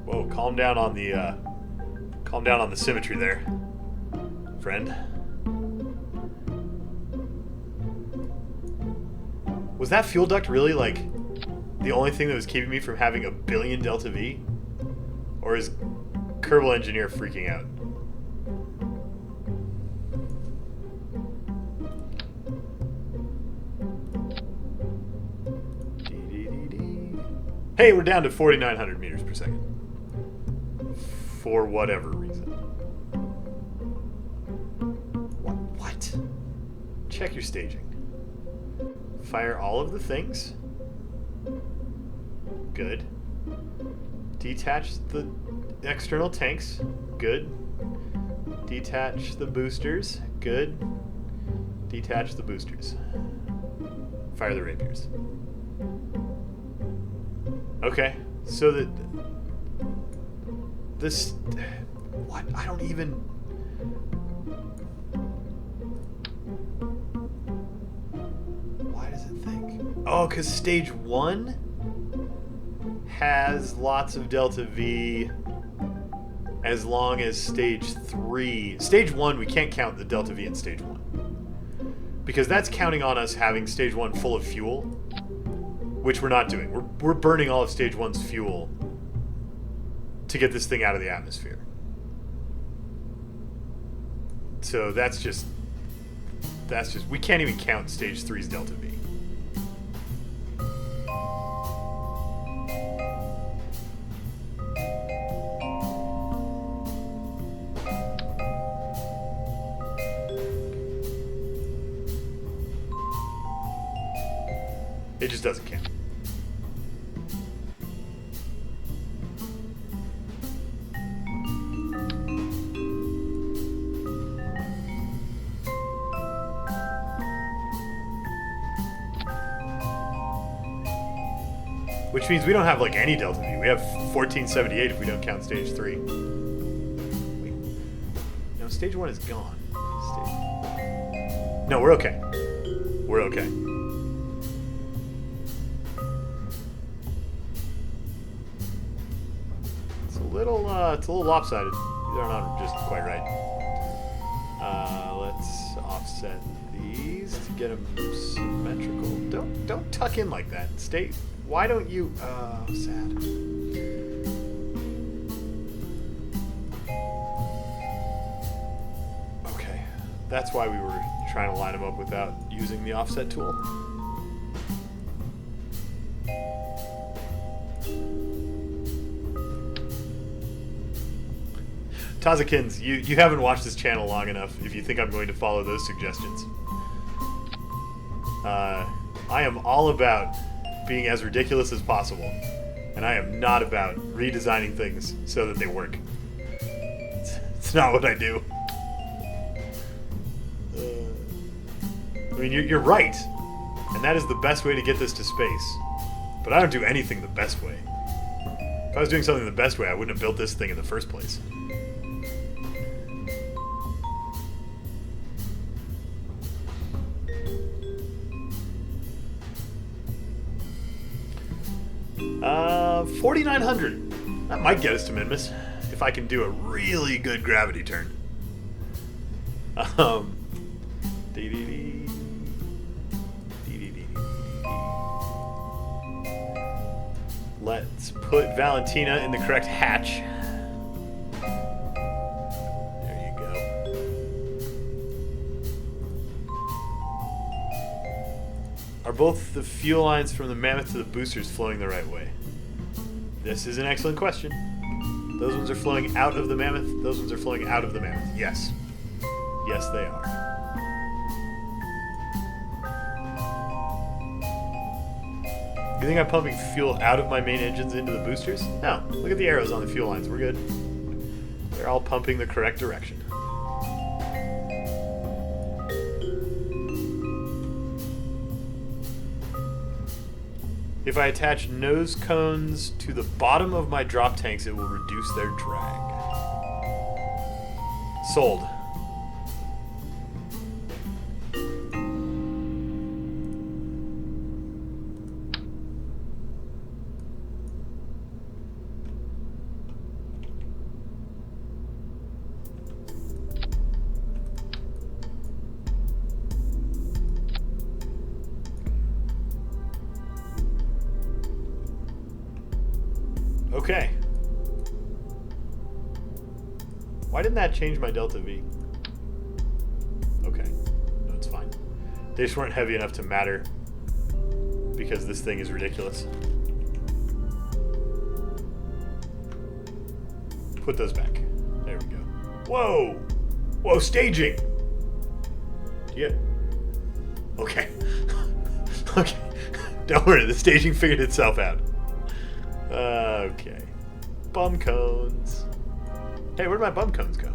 Whoa, calm down on the symmetry there, friend. Was that fuel duct really like the only thing that was keeping me from having a billion delta V? Or is Kerbal Engineer freaking out? Hey, we're down to 4,900 meters per second. For whatever reason. What? Check your staging. Fire all of the things. Good. Detach the external tanks. Good. Detach the boosters. Good. Detach the boosters. Fire the rapiers. Okay, so that this, what? I don't even. Why does it think? Oh, because stage 1 has lots of delta V as long as stage 3. Stage 1, we can't count the delta V in stage 1. Because that's counting on us having stage 1 full of fuel. Which we're not doing. We're burning all of stage 1's fuel to get this thing out of the atmosphere. So that's just we can't even count stage 3's delta V. It just doesn't count. Which means we don't have like any delta V. We have 1478 if we don't count stage 3. Wait. No, stage 1 is gone. No, we're okay. We're okay. It's a little lopsided. These are not just quite right. Let's offset these to get them symmetrical. Don't tuck in like that. Stay. Why don't you? Sad. Okay, that's why we were trying to line them up without using the offset tool. Tazakins, you haven't watched this channel long enough if you think I'm going to follow those suggestions. I am all about being as ridiculous as possible, and I am not about redesigning things so that they work. It's not what I do. I mean, you're right, and that is the best way to get this to space. But I don't do anything the best way. If I was doing something the best way, I wouldn't have built this thing in the first place. Uh, 4,900. That might get us to Minmus if I can do a really good gravity turn. Let's put Valentina in the correct hatch. There you go. Are both the fuel lines from the Mammoth to the boosters flowing the right way? This is an excellent question. Those ones are flowing out of the Mammoth. Those ones are flowing out of the Mammoth. Yes. Yes, they are. You think I'm pumping fuel out of my main engines into the boosters? No. Look at the arrows on the fuel lines. We're good. They're all pumping the correct direction. If I attach nose cones to the bottom of my drop tanks, it will reduce their drag. Sold. Okay. Why didn't that change my delta V? Okay. No, it's fine. They just weren't heavy enough to matter because this thing is ridiculous. Put those back. There we go. Whoa! Whoa, staging! Yeah. Okay. Okay. Don't worry, the staging figured itself out. Okay. Bum cones. Hey, where'd my bum cones go?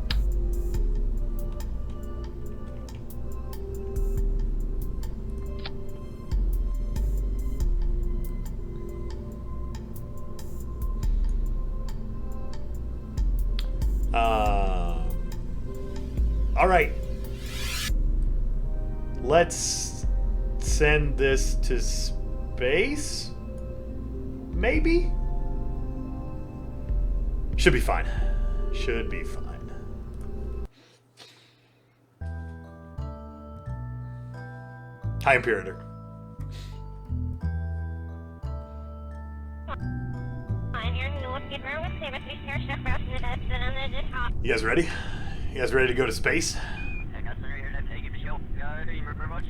All right. Let's send this to space? Maybe? Should be fine. Should be fine. Hi, Imperator. You guys ready? You guys ready to go to space?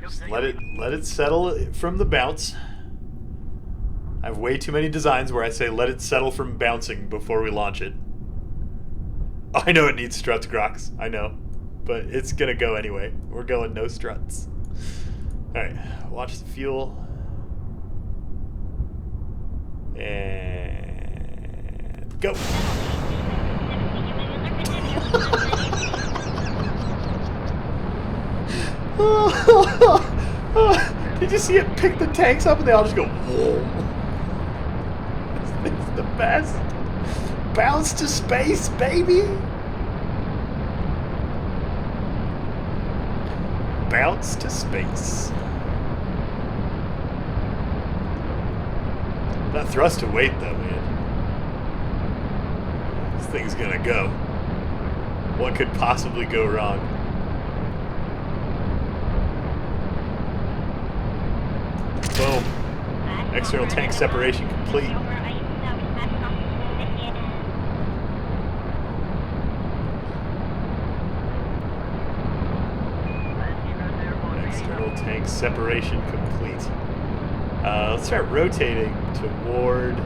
Just let it settle from the bounce. I have way too many designs where I say let it settle from bouncing before we launch it. I know it needs struts, Grox. I know. But it's gonna go anyway. We're going no struts. Alright, watch the fuel. And go! Did you see it pick the tanks up and they all just go whoa? This thing's the best. Bounce to space, baby! Bounce to space. That thrust to weight though, man. This thing's gonna go. What could possibly go wrong? Boom. External tank separation complete. External tank separation complete. Let's start rotating toward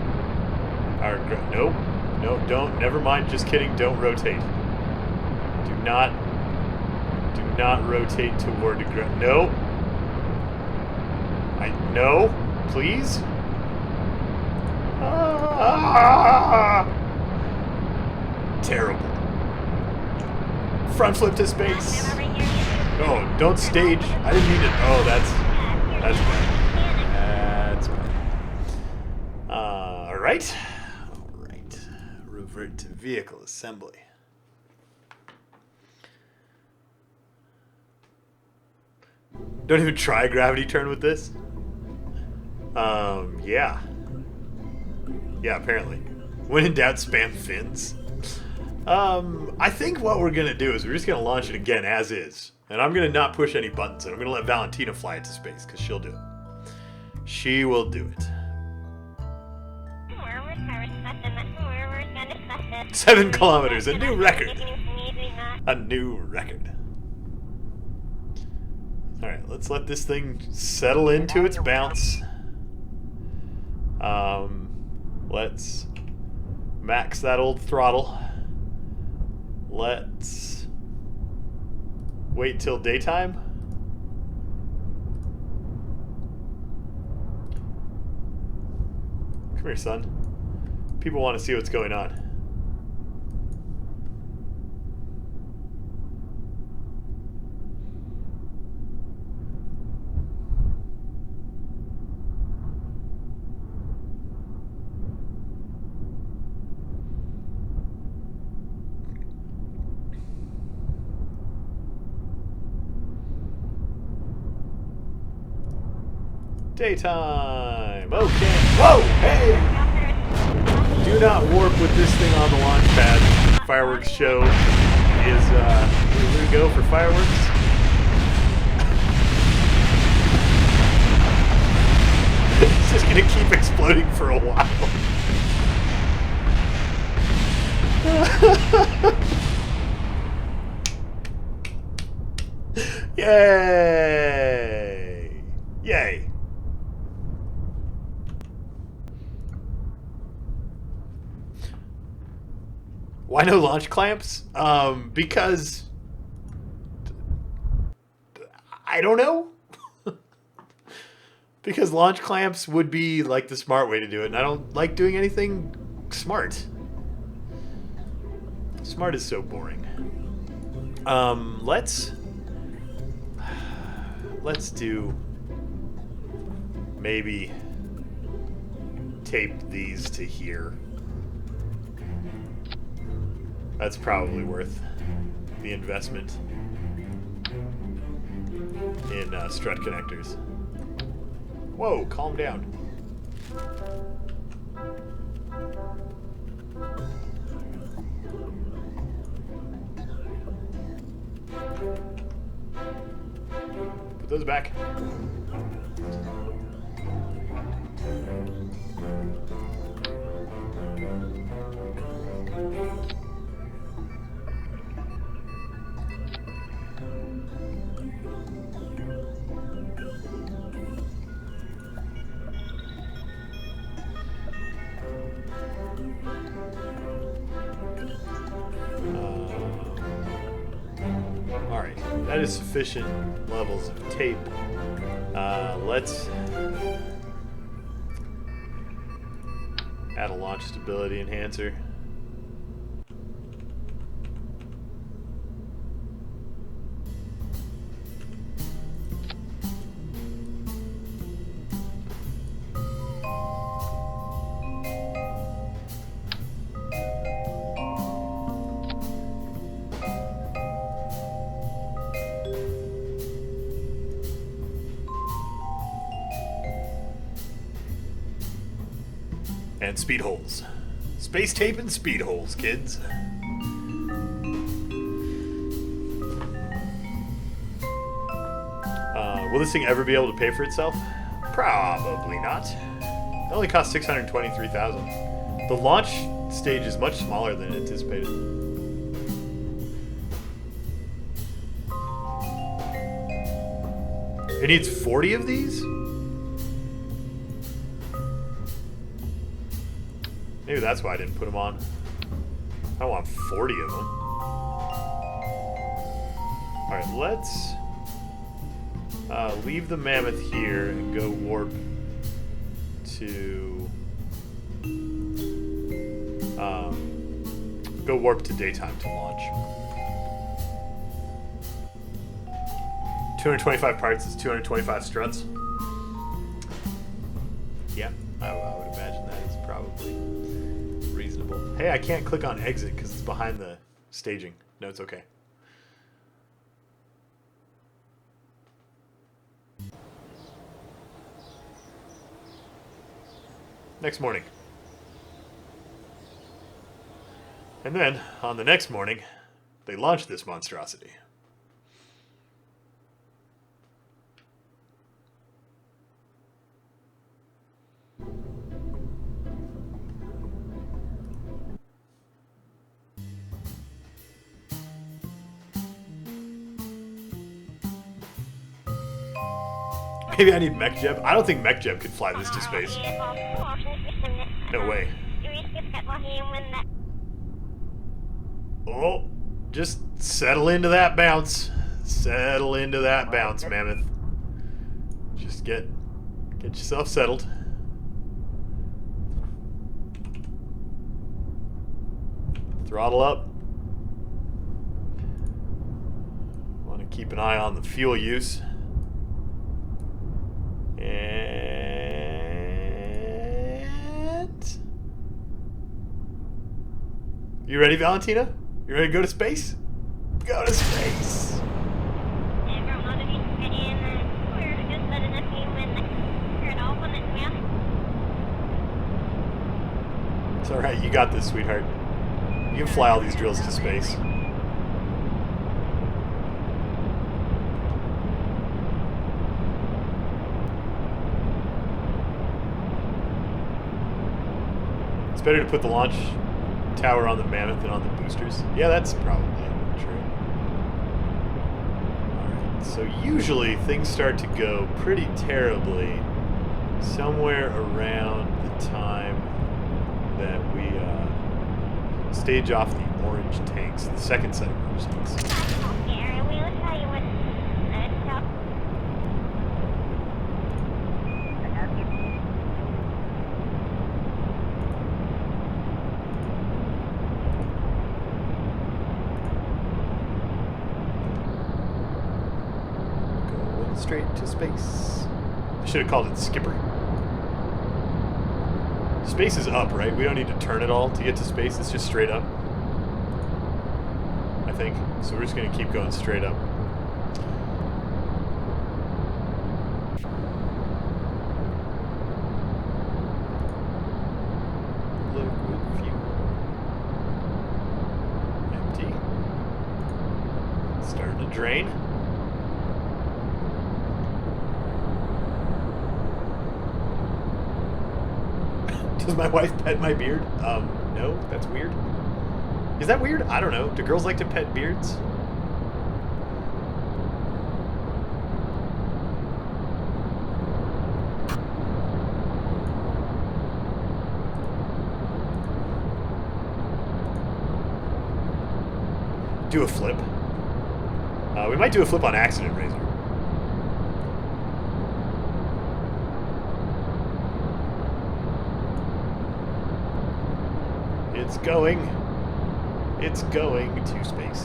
our... Nope. No, don't. Never mind. Just kidding. Don't rotate. Do not rotate toward the ground. No. No, please. Terrible. Front flip to space. Oh, don't stage. I didn't mean it. Oh, that's bad. That's bad. All right. Revert to vehicle assembly. Don't even try a gravity turn with this. Yeah. Yeah, apparently. When in doubt, spam fins. I think what we're gonna do is we're just gonna launch it again as is. And I'm gonna not push any buttons, and I'm gonna let Valentina fly it to space, because she'll do it. She will do it. 7 kilometers, a new record. A new record. Alright, let's let this thing settle into its bounce. Let's max that old throttle. Let's wait till daytime. Come here, son. People want to see what's going on. Daytime. Okay. Whoa! Hey! Do not warp with this thing on the launch pad. Fireworks show is here we go for fireworks. It's just gonna keep exploding for a while. Yay! Yay! Why no launch clamps? Because I don't know. Because launch clamps would be like the smart way to do it, and I don't like doing anything smart. Smart is so boring. Let's do maybe tape these to here. That's probably worth the investment in strut connectors. Whoa, calm down. Put those back. Alright, that is sufficient levels of tape. Let's add a launch stability enhancer. And speed holes. Space tape and speed holes, kids. Will this thing ever be able to pay for itself? Probably not. It only cost $623,000. The launch stage is much smaller than anticipated. It needs 40 of these? Maybe that's why I didn't put them on. I want 40 of them. Alright, let's leave the mammoth here and go warp to daytime to launch. 225 parts is 225 struts. Yeah, I would imagine that is probably reasonable. Hey, I can't click on exit because it's behind the staging. No, it's okay. Next morning. And then, on the next morning, they launched this monstrosity. Maybe I need MechJeb. I don't think MechJeb could fly this to space. No way. Oh, just settle into that bounce. Settle into that bounce, Mammoth. Just get yourself settled. Throttle up. Want to keep an eye on the fuel use. And... You ready, Valentina? You ready to go to space? Go to space! It's alright, you got this, sweetheart. You can fly all these drills to space. It's better to put the launch tower on the Mammoth than on the boosters. Yeah, that's probably true. Alright, so usually things start to go pretty terribly somewhere around the time that we stage off the orange tanks, the second set of orange tanks. Going straight to space. I should have called it Skipper. Space is up, right? We don't need to turn it all to get to space. It's just straight up. I think. So we're just going to keep going straight up. Liquid fuel. Empty. Starting to drain. Does my wife pet my beard? No, that's weird. Is that weird? I don't know. Do girls like to pet beards? Do a flip. We might do a flip on accident, Razor. It's going to space.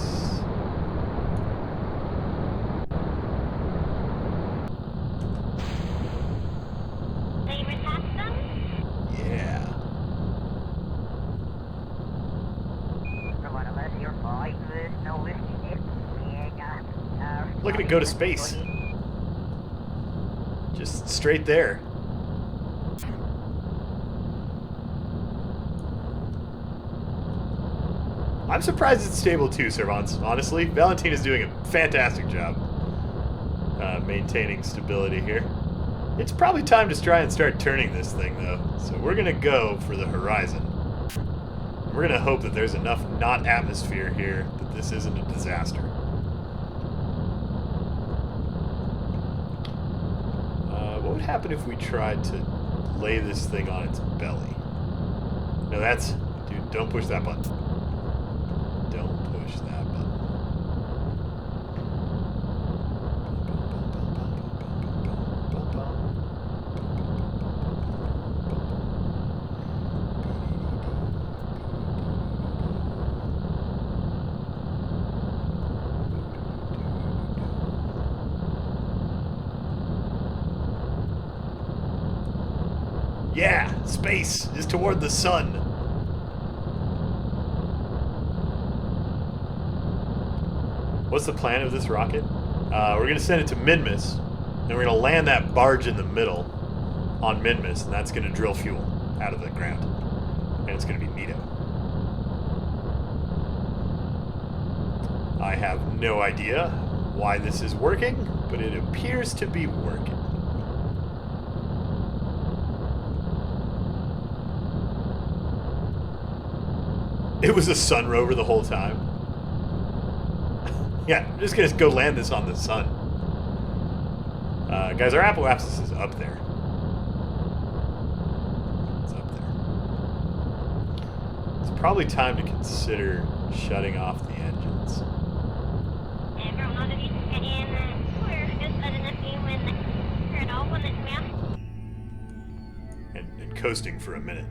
Yeah. Look at it go to space. Just straight there. I'm surprised it's stable too, Servants, honestly. Valentina's doing a fantastic job maintaining stability here. It's probably time to try and start turning this thing, though. So we're going to go for the horizon. We're going to hope that there's enough not atmosphere here that this isn't a disaster. What would happen if we tried to lay this thing on its belly? No, that's... Dude, don't push that button. Don't push that button. Yeah, space is toward the sun. What's the plan of this rocket? We're going to send it to Minmus, and we're going to land that barge in the middle on Minmus, and that's going to drill fuel out of the ground. And it's going to be neato. I have no idea why this is working, but it appears to be working. It was a sun rover the whole time. Yeah, I'm just gonna go land this on the sun. Guys, our apple abscess is up there. It's up there. It's probably time to consider shutting off the engines. And coasting for a minute.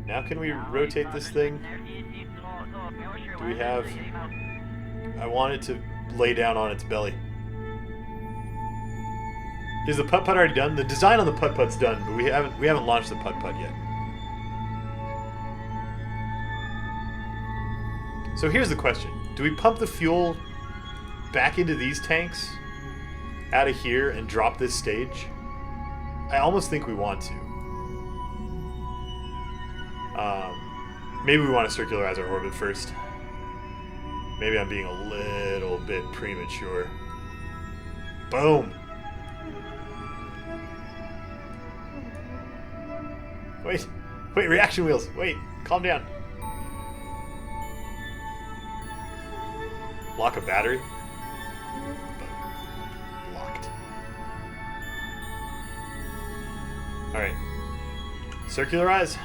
Now can we rotate this thing? Do we have... I want it to lay down on its belly. Is the putt-putt already done? The design on the putt-putt's done, but we haven't launched the putt-putt yet. So here's the question. Do we pump the fuel back into these tanks out of here and drop this stage? I almost think we want to. Maybe we want to circularize our orbit first. Maybe I'm being a little bit premature. Boom! Wait, reaction wheels. Wait, calm down. Lock a battery. Locked. Alright. Circularize.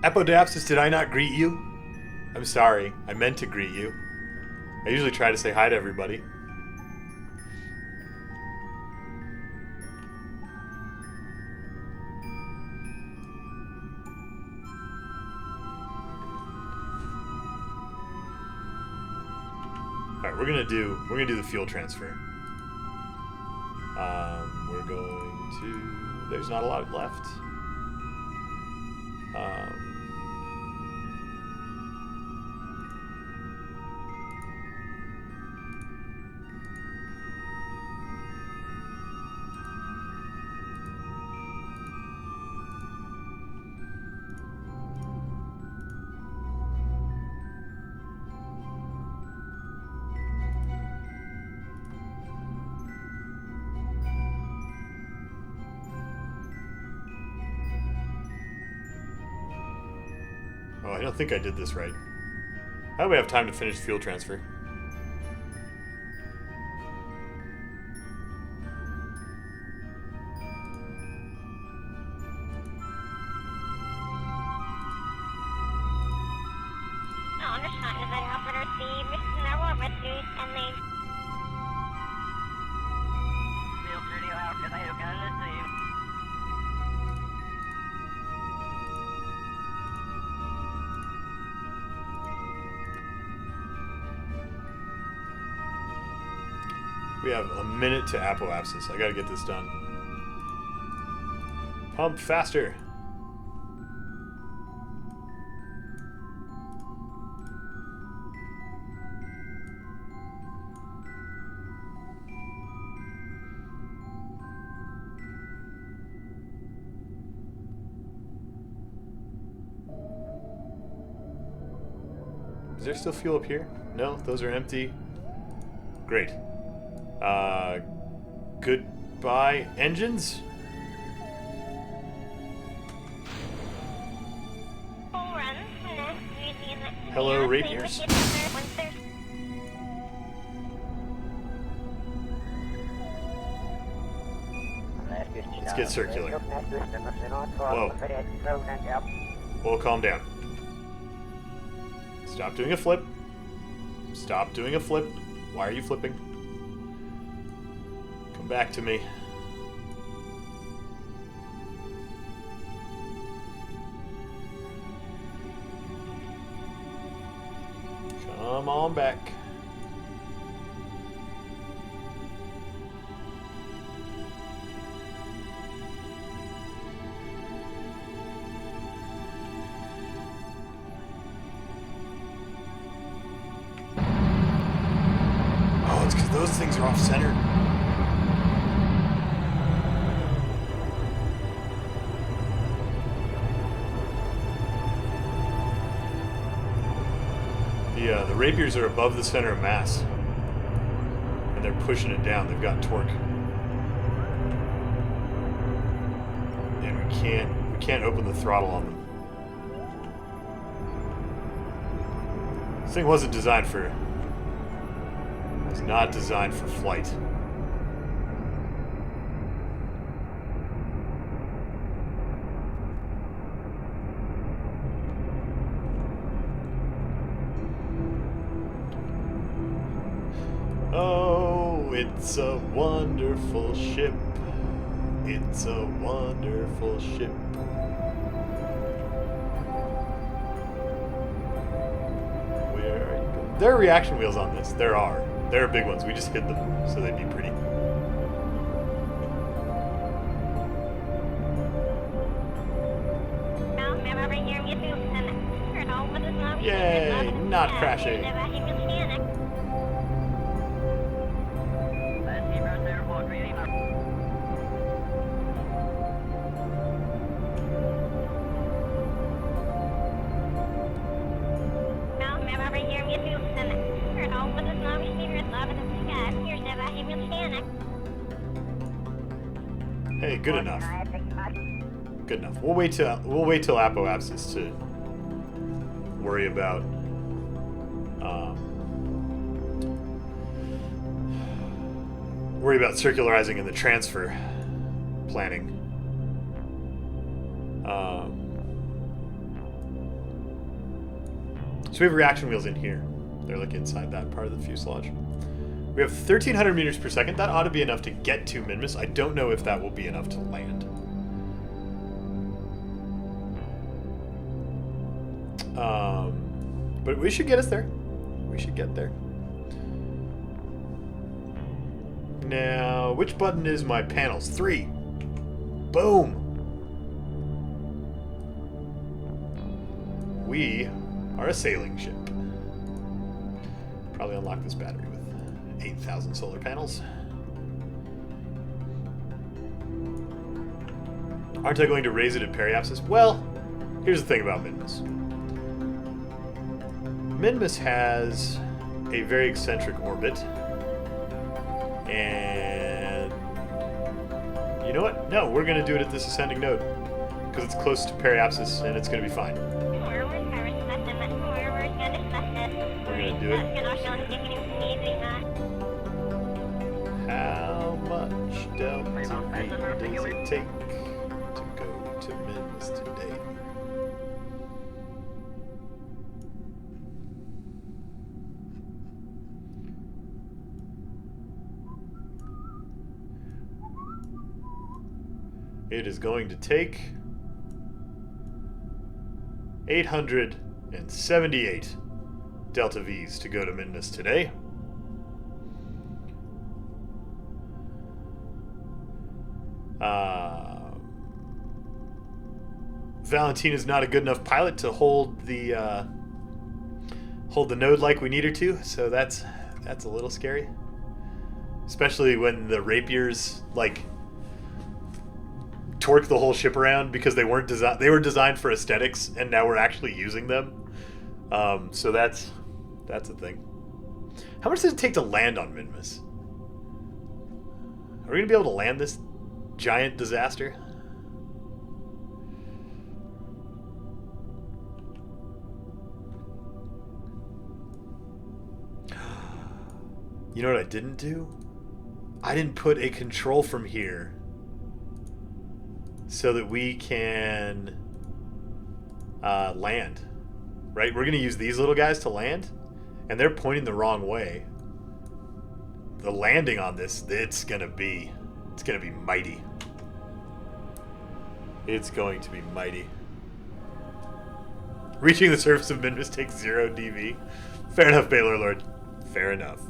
Apodapsis, did I not greet you? I'm sorry. I meant to greet you. I usually try to say hi to everybody. Alright, we're gonna do the fuel transfer. We're going to... There's not a lot left. Oh, I don't think I did this right. How do we have time to finish fuel transfer? We have a minute to apoapsis. I gotta get this done. Pump faster. Is there still fuel up here? No, those are empty. Great. Goodbye, engines? Hello, rapiers? Let's get circular. Whoa. Whoa, calm down. Stop doing a flip. Stop doing a flip. Why are you flipping? Come back to me. Come on back. those things are off center. The rapiers are above the center of mass, and they're pushing it down. They've got torque, and we can't open the throttle on them. This thing wasn't designed for. It's not designed for flight. Oh, it's a wonderful ship. It's a wonderful ship. Where are you going? There are reaction wheels on this. There are. There are big ones. We just hid them so they'd be pretty. Yay! Not crashing. Hey, good enough. Good enough. We'll wait till apoapsis to worry about circularizing and the transfer planning. So we have reaction wheels in here. They're like inside that part of the fuselage. We have 1,300 meters per second. That ought to be enough to get to Minmus. I don't know if that will be enough to land. But we should get us there. We should get there. Now, which button is my panels? 3. Boom. We are a sailing ship. Probably unlock this battery with 8,000 solar panels. Aren't I going to raise it at periapsis? Well, here's the thing about Minmus. Minmus has a very eccentric orbit. And you know what? No, we're going to do it at this ascending node because it's close to periapsis and it's going to be fine. We're going to do it. How much delta V does it take to go to Minmus today? It is going to take 878 delta V's to go to Minmus today. Valentina is not a good enough pilot to hold the node like we need her to, so that's a little scary. Especially when the rapiers like torque the whole ship around because they were designed for aesthetics and now we're actually using them. So that's a thing. How much does it take to land on Minmus? Are we gonna be able to land this giant disaster? You know what I didn't do? I didn't put a control from here so that we can land. Right? We're going to use these little guys to land, and they're pointing the wrong way. The landing on this, it's going to be mighty. It's going to be mighty. Reaching the surface of Minmus takes 0 DV. Fair enough, Baylor Lord. Fair enough.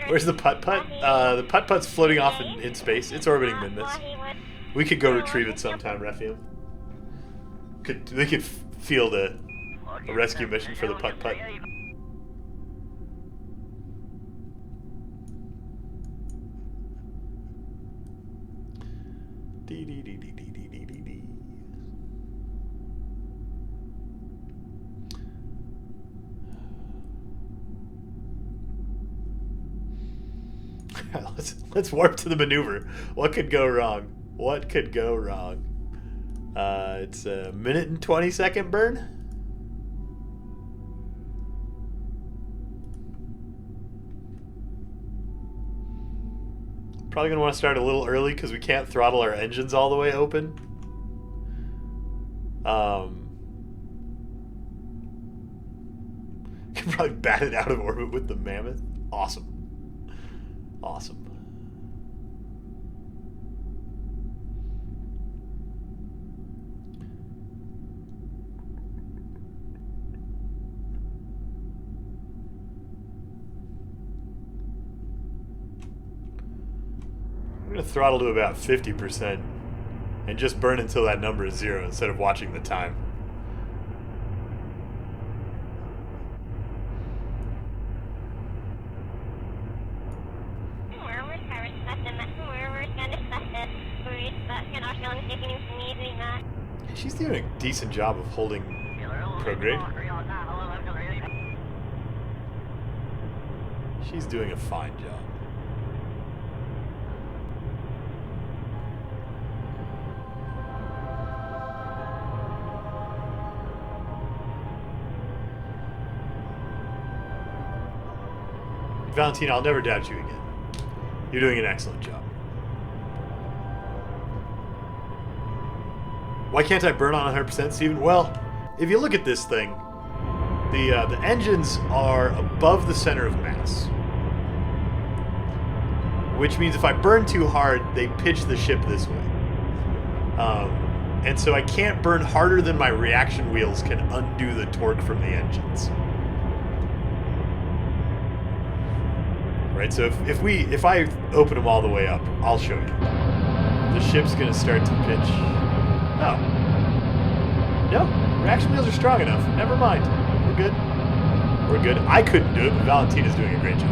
Where's the putt-putt? The putt-putt's floating off in space. It's orbiting Minmus. We could go retrieve it sometime, Refume. We could field a rescue mission for the putt-putt. Dee, dee, dee, dee, dee, dee, dee, dee, dee. Let's warp to the maneuver. What could go wrong? What could go wrong? It's a minute and 20-second burn. Probably gonna want to start a little early because we can't throttle our engines all the way open. Can probably bat it out of orbit with the Mammoth. Awesome. Awesome. I'm going to throttle to about 50% and just burn until that number is 0 instead of watching the time. She's doing a decent job of holding prograde. She's doing a fine job. Valentina, I'll never doubt you again. You're doing an excellent job. Why can't I burn on 100%, Steven? Well, if you look at this thing, the engines are above the center of mass. Which means if I burn too hard, they pitch the ship this way. And so I can't burn harder than my reaction wheels can undo the torque from the engines. Right, so if I open them all the way up, I'll show you. The ship's gonna start to pitch. Oh. No, reaction wheels are strong enough. Never mind. We're good. We're good. I couldn't do it, but Valentina's doing a great job.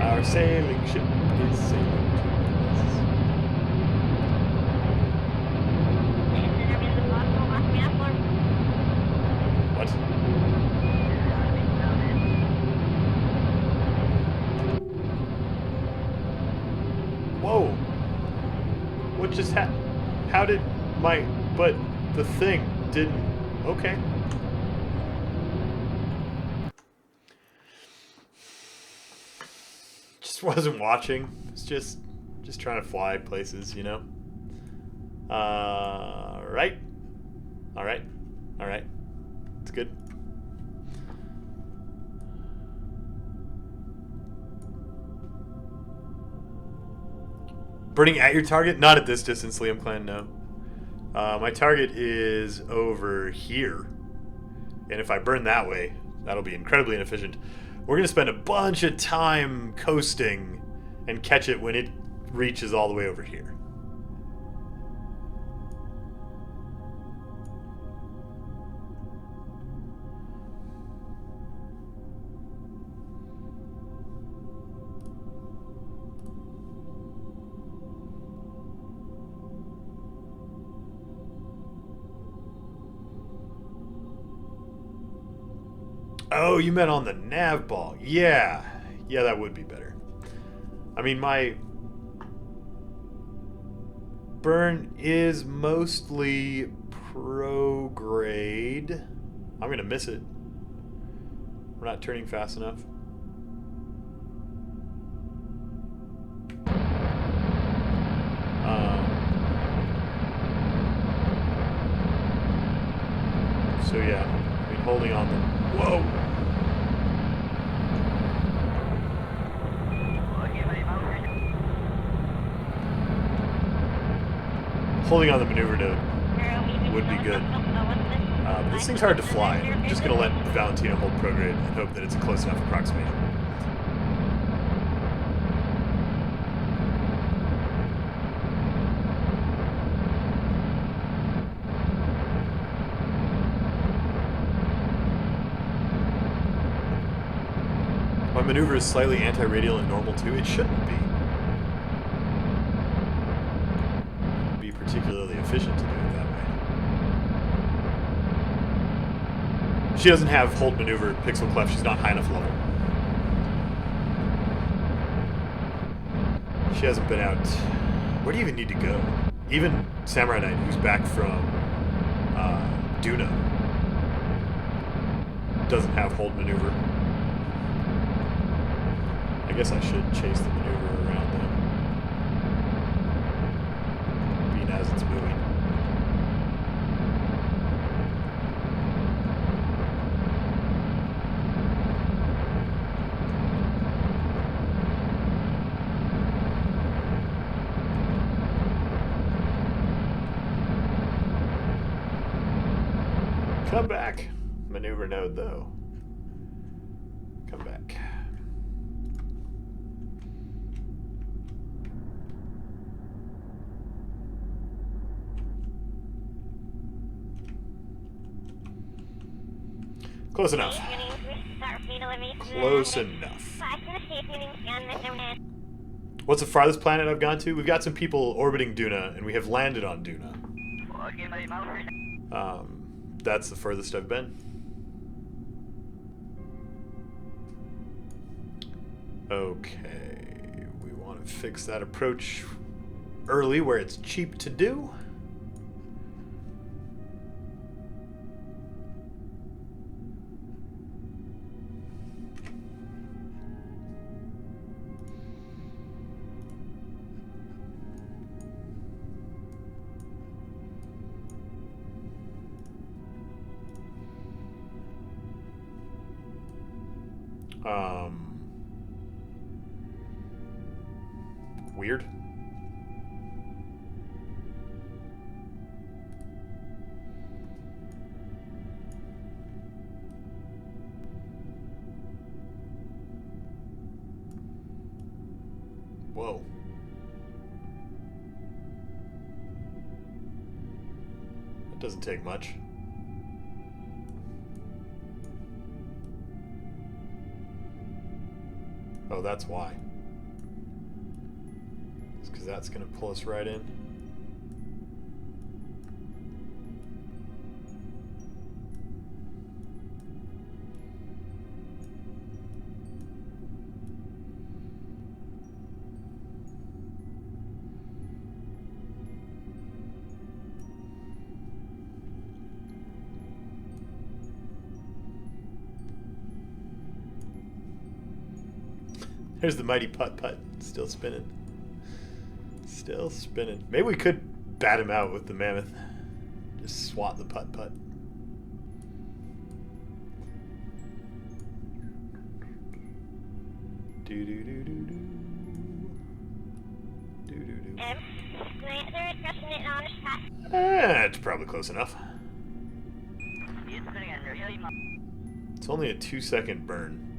Our sailing ship is sailing to us. What? Whoa! What just happened? How did my... But the thing didn't... Okay. Wasn't watching. It's just trying to fly places, you know. Right. All right. It's good. Burning at your target? Not at this distance, Liam Clan. No. My target is over here, and if I burn that way, that'll be incredibly inefficient. We're going to spend a bunch of time coasting and catch it when it reaches all the way over here. Oh, you meant on the nav ball. Yeah, that would be better. I mean, my burn is mostly prograde. I'm going to miss it. We're not turning fast enough. So yeah, I mean, holding on the... Whoa! holding on the maneuver node would be good. But this thing's hard to fly. I'm just going to let Valentina hold prograde and hope that it's a close enough approximation. My maneuver is slightly anti-radial and normal too. It shouldn't be. It would be particularly efficient to do it that way. She doesn't have hold maneuver pixel clef. She's not high enough level. She hasn't been out. Where do you even need to go? Even Samurai Knight, who's back from Duna, doesn't have hold maneuver. I guess I should chase the maneuver around them, being as it's moving. Come back. Maneuver node, though. Come back. Close enough. Close enough. What's the farthest planet I've gone to? We've got some people orbiting Duna, and we have landed on Duna. That's the furthest I've been. Okay, we want to fix that approach early where it's cheap to do. Weird. Whoa. That doesn't take much. Oh, that's why. It's because that's going to pull us right in. There's the mighty putt-putt, still spinning. Still spinning. Maybe we could bat him out with the mammoth. Just swat the putt-putt. Do-do-do-do-do. Do-do-do. It's probably close enough. It's only a 2-second burn.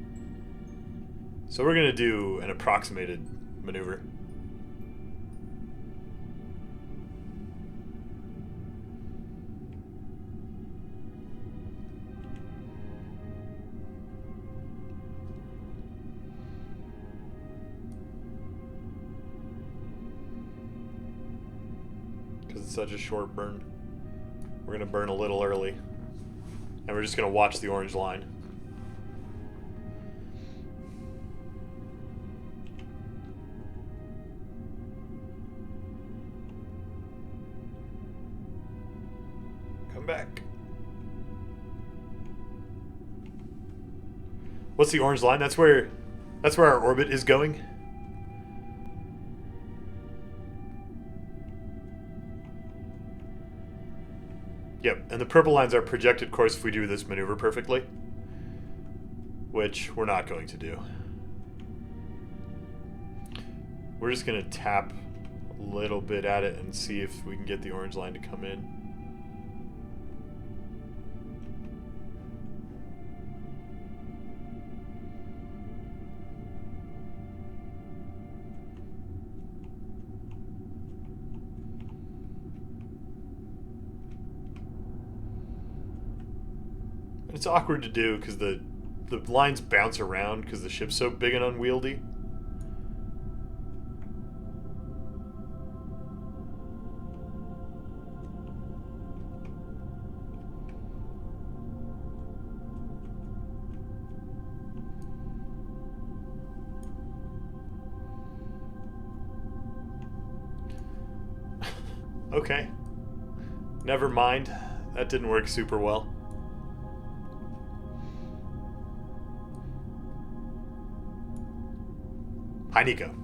So we're going to do an approximated maneuver. Because it's such a short burn. We're going to burn a little early. And we're just going to watch the orange line. Back. What's the orange line? That's where our orbit is going. Yep, and the purple lines are projected course if we do this maneuver perfectly, which we're not going to do. We're just going to tap a little bit at it and see if we can get the orange line to come in. It's awkward to do because the lines bounce around because the ship's so big and unwieldy. Okay. Never mind. That didn't work super well. Hi, Nico.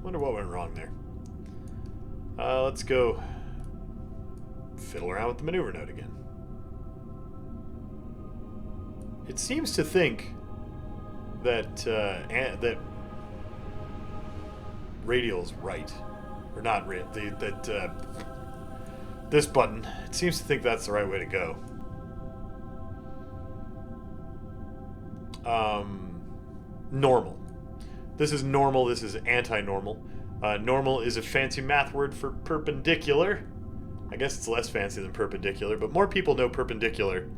Wonder what went wrong there. Let's go fiddle around with the maneuver node again. It seems to think that that radial's right, or not. This button. It seems to think that's the right way to go. Normal. This is normal. This is anti-normal. Normal is a fancy math word for perpendicular. I guess it's less fancy than perpendicular, but more people know perpendicular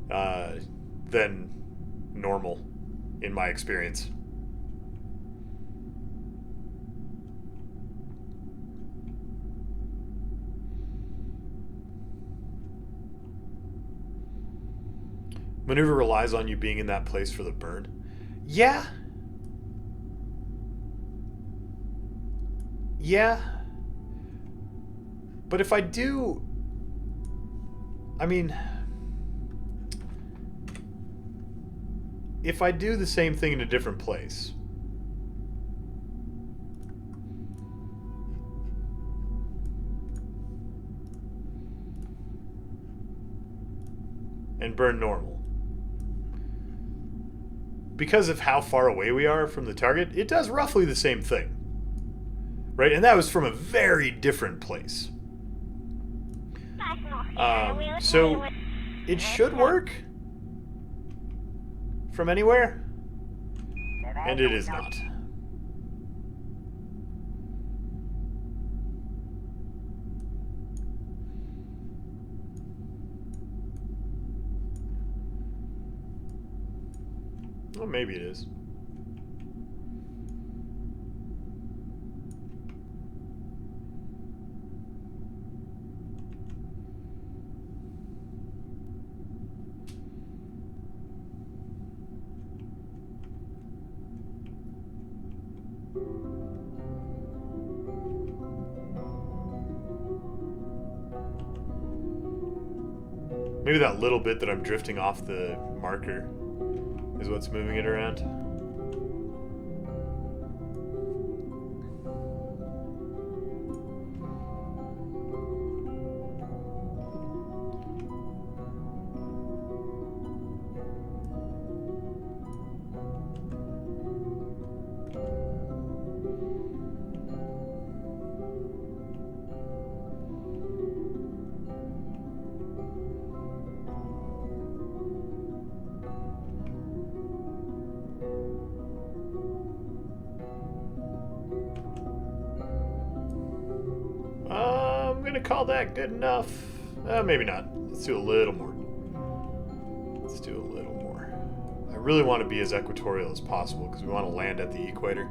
than normal, in my experience. Maneuver relies on you being in that place for the burn. Yeah. Yeah. But if I do... I mean... If I do the same thing in a different place... and burn normal. Because of how far away we are from the target, it does roughly the same thing. Right? And that was from a very different place. So, it should work from anywhere, and it is not. Well, maybe it is. Maybe that little bit that I'm drifting off the marker is what's moving it around. I'm gonna call that good enough. Maybe not. Let's do a little more. Let's do a little more. I really want to be as equatorial as possible because we want to land at the equator.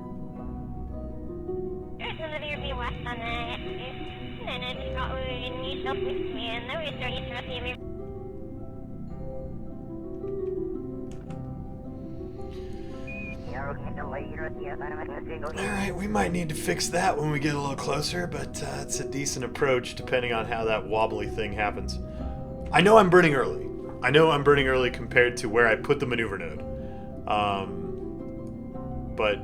Alright, we might need to fix that when we get a little closer, but it's a decent approach depending on how that wobbly thing happens. I know I'm burning early. I know I'm burning early compared to where I put the maneuver node. But,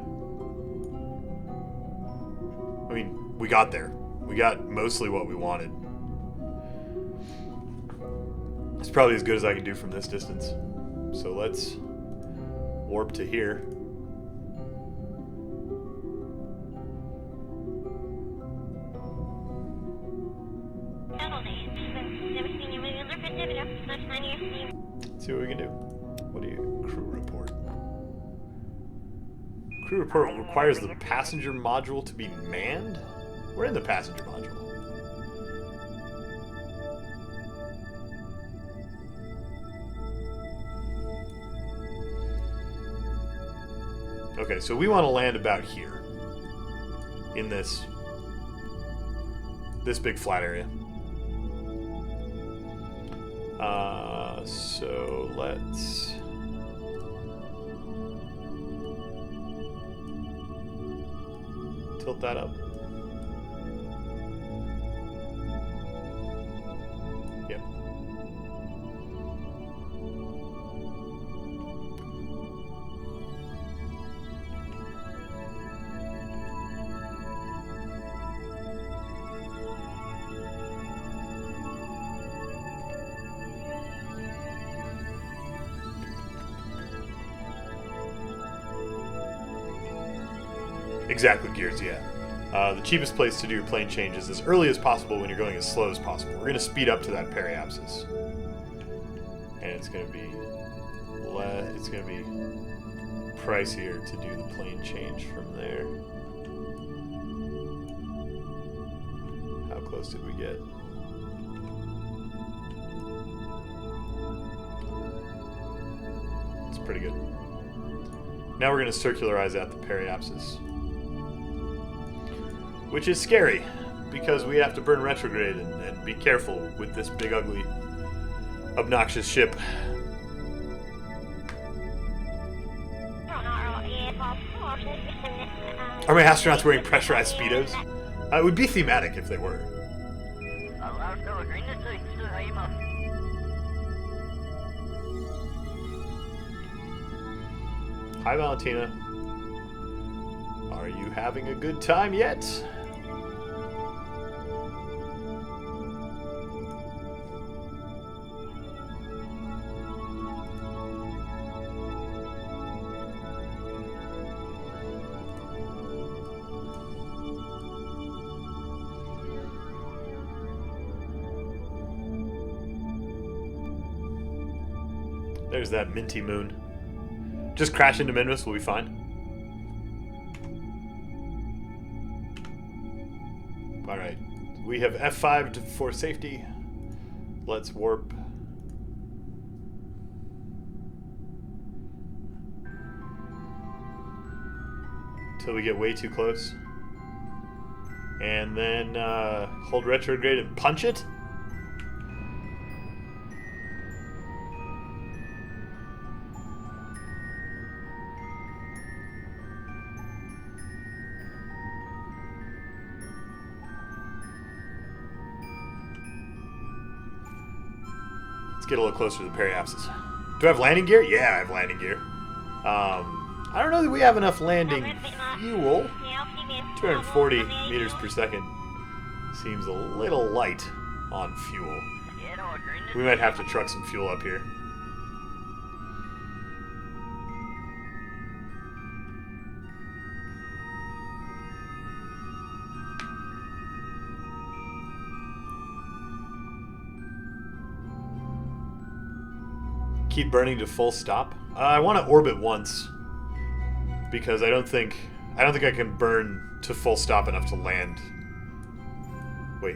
I mean, we got there. We got mostly what we wanted. It's probably as good as I can do from this distance. So let's warp to here. Let's see what we can do. What do you... Crew report. Crew report requires the passenger module to be manned? We're in the passenger module. Okay, so we want to land about here. In this big flat area. So let's... tilt that up. Yep. Exactly, Gears, yeah. The cheapest place to do your plane change is as early as possible when you're going as slow as possible. We're going to speed up to that periapsis. And it's going to be pricier to do the plane change from there. How close did we get? It's pretty good. Now we're going to circularize at the periapsis. Which is scary, because we have to burn retrograde and be careful with this big, ugly, obnoxious ship. Are my astronauts wearing pressurized speedos? It would be thematic if they were. Hi, Valentina. Are you having a good time yet? There's that minty moon. Just crash into Minmus, we'll be fine. Alright. We have F5 for safety. Let's warp. Until we get way too close. And then hold retrograde and punch it. Let's get a little closer to the periapsis. Do I have landing gear? Yeah, I have landing gear. I don't know that we have enough landing fuel. 240 meters per second seems a little light on fuel. We might have to truck some fuel up here. Keep burning to full stop. I want to orbit once because I don't think I can burn to full stop enough to land. Wait,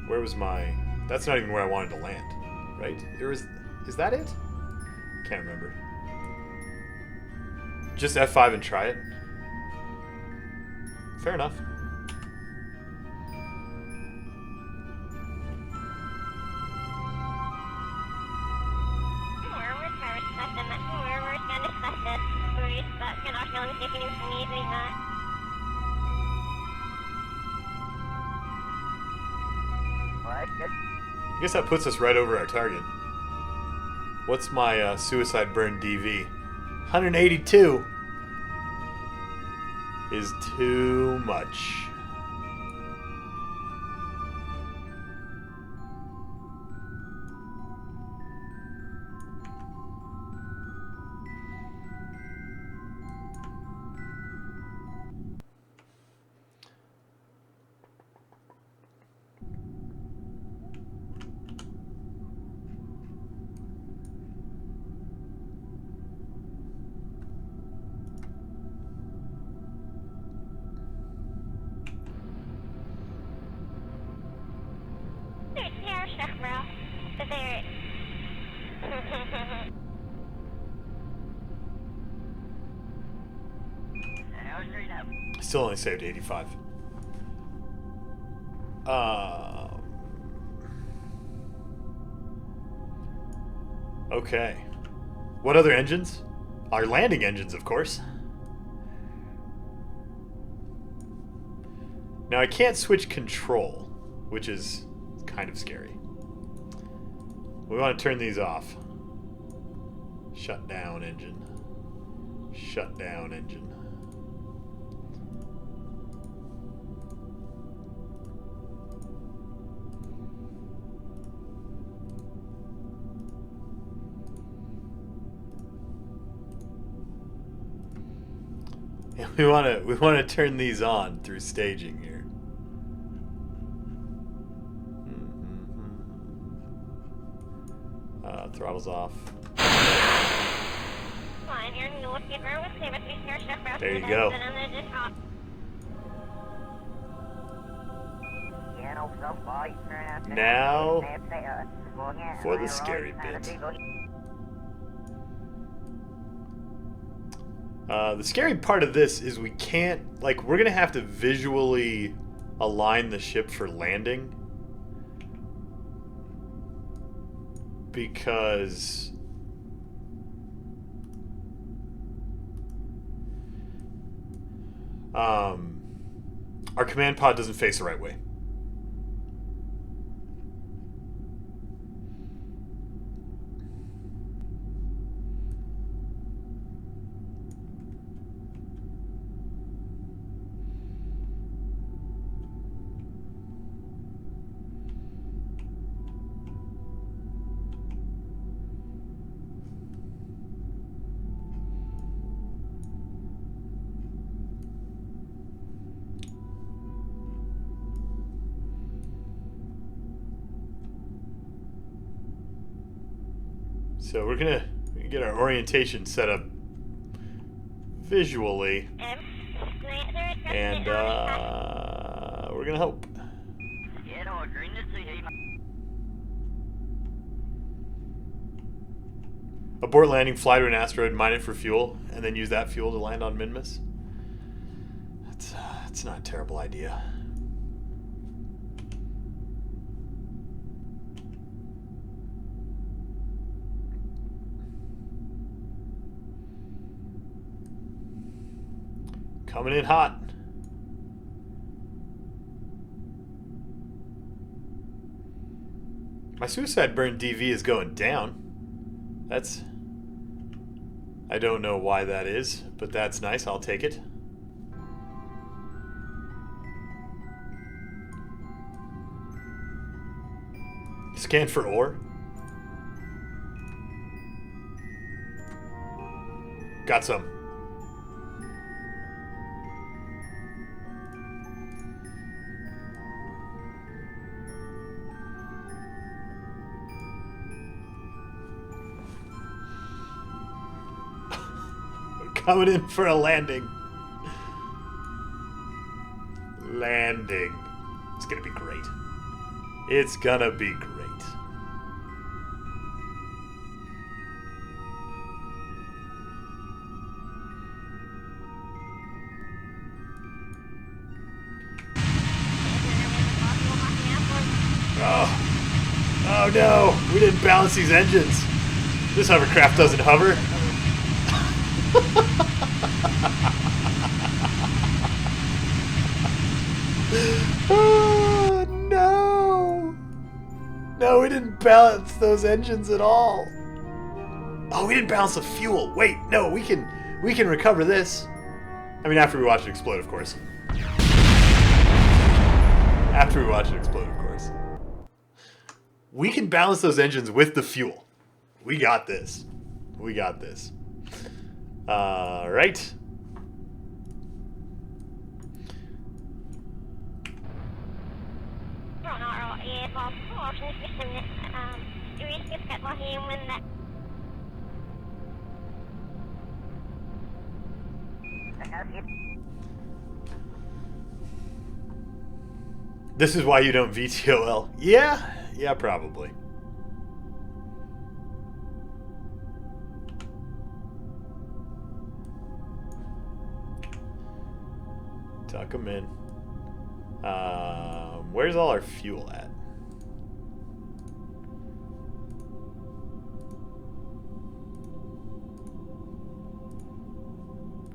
where was my? That's not even where I wanted to land, right? Is that it? Can't remember. Just F5 and try it. Fair enough. I guess that puts us right over our target. What's my suicide burn DV? 182 is too much. Still only saved 85. Okay. What other engines? Our landing engines, of course. Now I can't switch control, which is kind of scary. We want to turn these off. Shut down engine. Shut down engine. We want to turn these on through staging here. Throttles off. There you go. Now for the scary bit. The scary part of this is we can't, like, we're gonna have to visually align the ship for landing, because our command pod doesn't face the right way. So we're gonna get our orientation set up visually, and we're gonna hope. Abort landing, fly to an asteroid, mine it for fuel, and then use that fuel to land on Minmus. That's not a terrible idea. Coming in hot. My suicide burn DV is going down. That's... I don't know why that is, but that's nice. I'll take it. Scan for ore. Got some. Coming in for a landing. Landing. It's gonna be great. It's gonna be great. Oh no, we didn't balance these engines. This hovercraft doesn't hover. Oh, no! No, we didn't balance those engines at all. Oh, we didn't balance the fuel. Wait, no, we can recover this. I mean, after we watch it explode, of course. After we watch it explode, of course. We can balance those engines with the fuel. We got this. We got this. Right. This is why you don't VTOL. Yeah, probably. Tuck them in. Where's all our fuel at?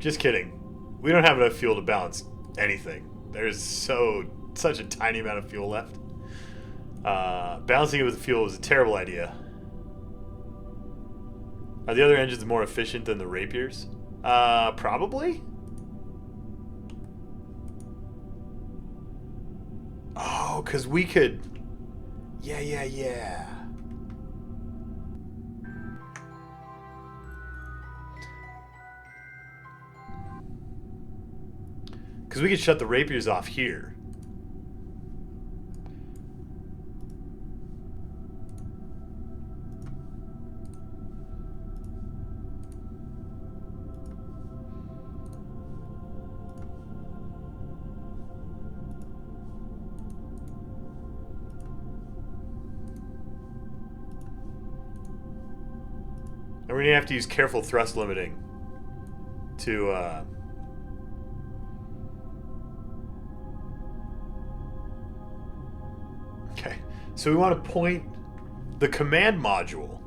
Just kidding. We don't have enough fuel to balance anything. There's such a tiny amount of fuel left. Balancing it with fuel was a terrible idea. Are the other engines more efficient than the Rapiers? Probably? Oh, because we could... Yeah. Because we could shut the Rapiers off here. And we're going to have to use careful thrust limiting to... Okay, so we want to point the command module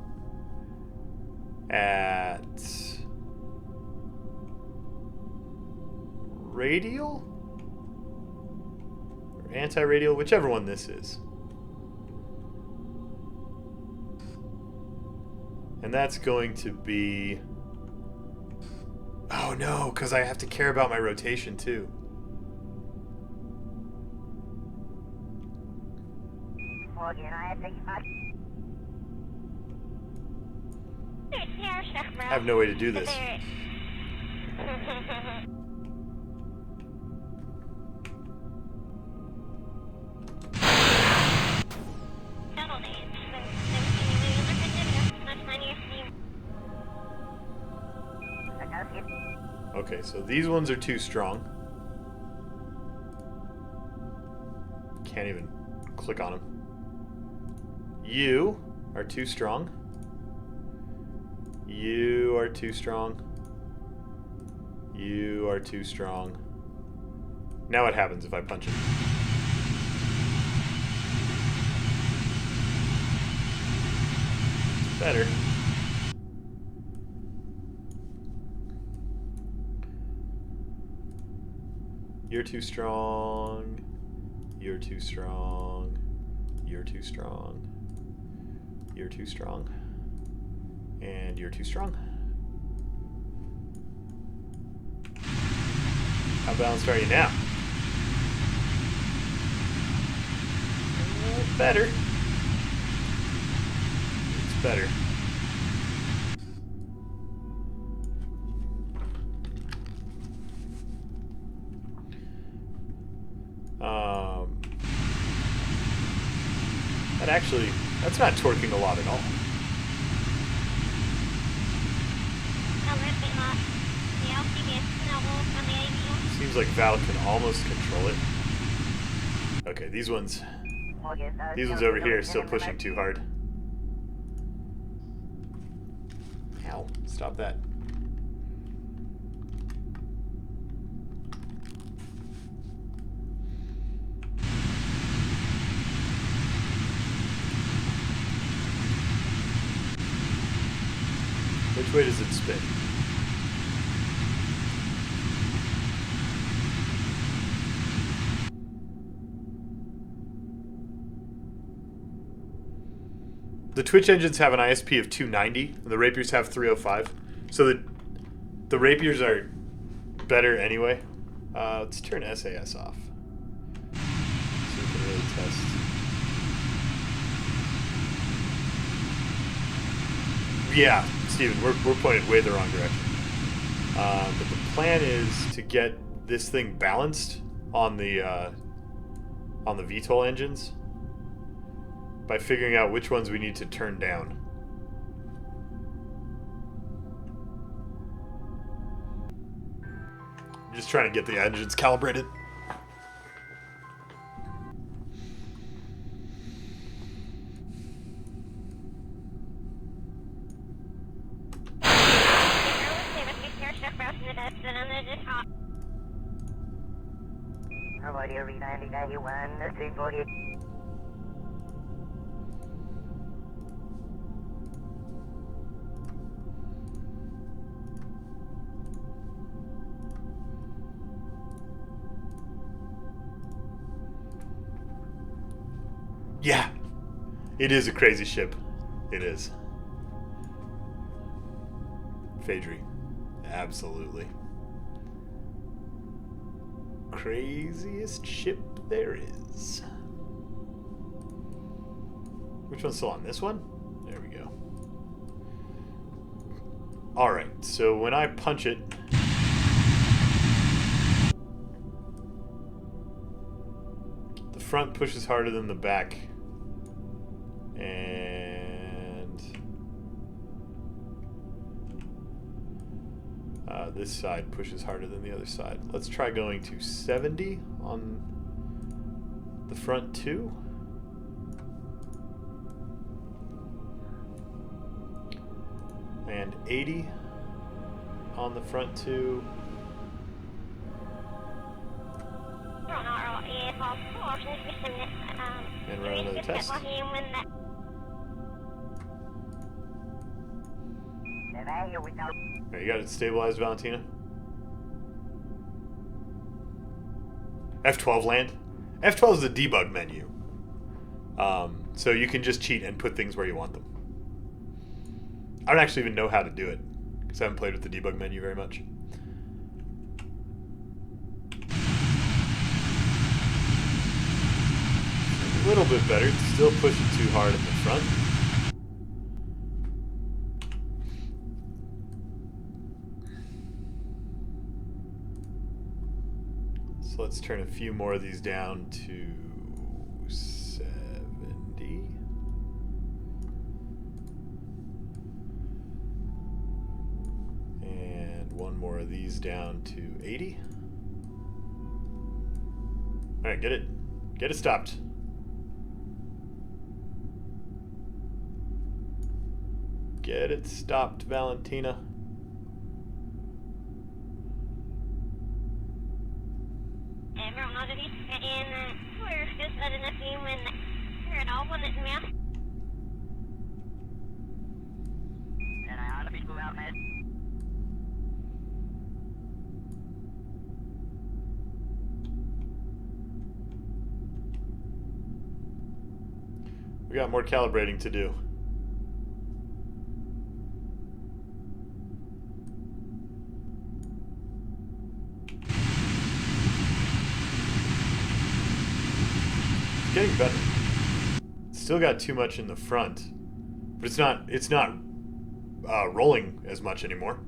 at radial or anti-radial, whichever one this is. And that's going to be... Oh no, because I have to care about my rotation too. I have no way to do this. Okay, so these ones are too strong. Can't even click on them. You are too strong. You are too strong. You are too strong. Now what happens if I punch it? It's better. You're too strong. You're too strong. You're too strong. You're too strong. And you're too strong. How balanced are you now? Better. It's better. That's not torquing a lot at all. Seems like Val can almost control it. Okay, these ones over here are still pushing too hard. Ow, stop that. Which way does it spin? The Twitch engines have an ISP of 290, and the Rapiers have 305. So the Rapiers are better anyway. Let's turn SAS off. So we can really test. Yeah, Steven, we're pointed way the wrong direction. But the plan is to get this thing balanced on the VTOL engines by figuring out which ones we need to turn down. I'm just trying to get the engines calibrated. Yeah, it is a crazy ship. It is. Phaedry. Absolutely. Craziest ship there is. Which one's still on? This one? There we go. Alright, so when I punch it... the front pushes harder than the back. And... this side pushes harder than the other side. Let's try going to 70 on the front two. And 80 on the front two. And run another test. Alright, you got it stabilized, Valentina? F12 land? F12 is the debug menu. So you can just cheat and put things where you want them. I don't actually even know how to do it, because I haven't played with the debug menu very much. A little bit better. It's still pushing too hard in the front. So let's turn a few more of these down to 70. And one more of these down to 80. Alright, get it stopped. Get it stopped, Valentina. We got more calibrating to do. Getting better. Still got too much in the front, but it's not rolling as much anymore.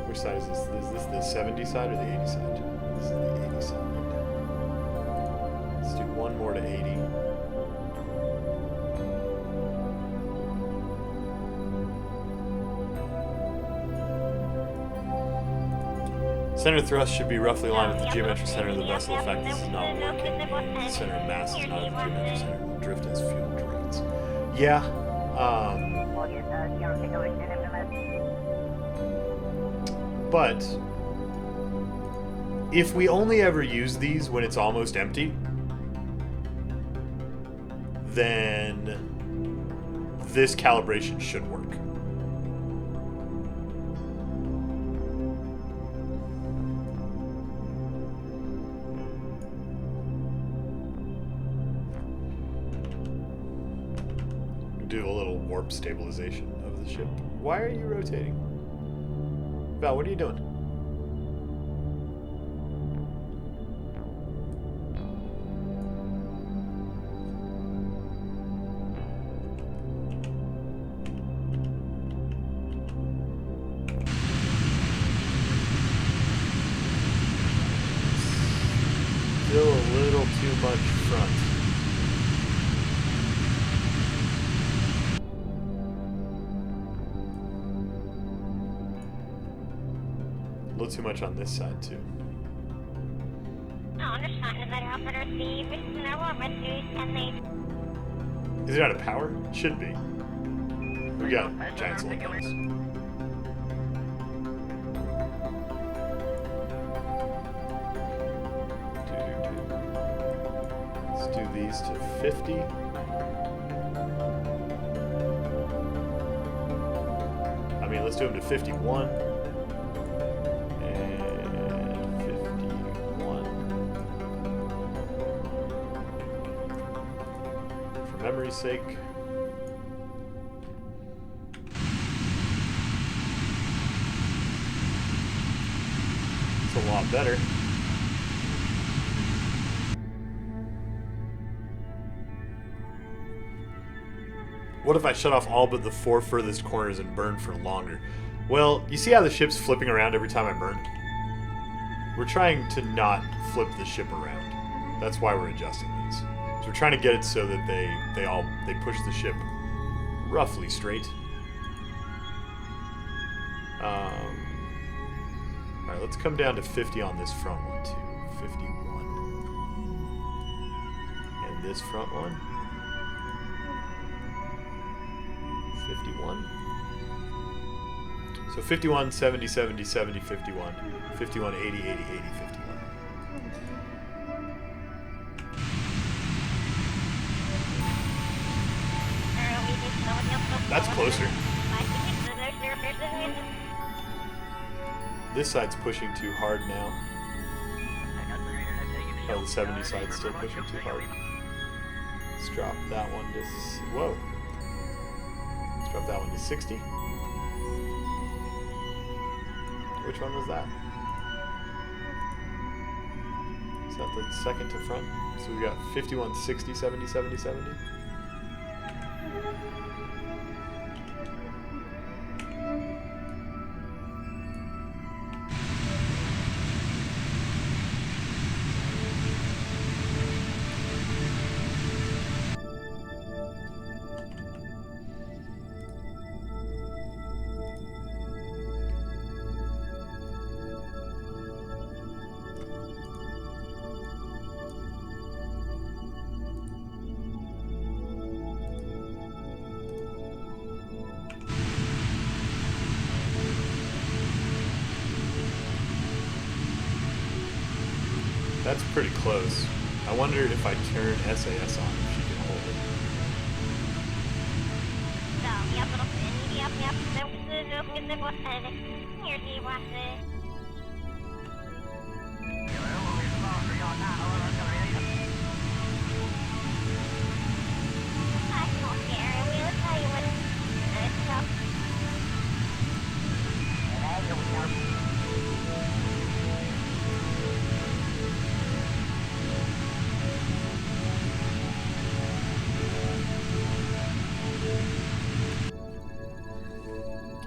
Which side is this? Is this the 70 side or the 80 side? This is the 80 side. Let's do one more to 80. Center thrust should be roughly aligned with the geometric center of the vessel. In fact, this is not working. The center of mass is not at the geometric center. The drift as fuel drains. Yeah. But if we only ever use these when it's almost empty, then this calibration should work. Do a little warp stabilization of the ship. Why are you rotating? Val, what are you doing? Still a little too much front. A little too much on this side, too. Understand that operator receive no overseas and they Is it out of power? It should be. We got giant solar panels. Let's do these to 50. I mean, let's do them to 51. And 51. For memory's sake. It's a lot better. What if I shut off all but the 4 furthest corners and burn for longer? Well, you see how the ship's flipping around every time I burn? We're trying to not flip the ship around. That's why we're adjusting these. So we're trying to get it so that they push the ship roughly straight. Alright, let's come down to 50 on this front one too. 51. And this front one. 51. So 51, 70, 70, 70, 51. 51, 80, 80, 80, 51. That's closer. This side's pushing too hard now. Oh, the 70 side's still pushing too hard. Let's drop that one to... Whoa. Let's drop that one to 60. Which one was that? Is that the second to front? So we got 51, 60, 70, 70, 70. That's pretty close. I wonder if I turn SAS on, if she can hold it.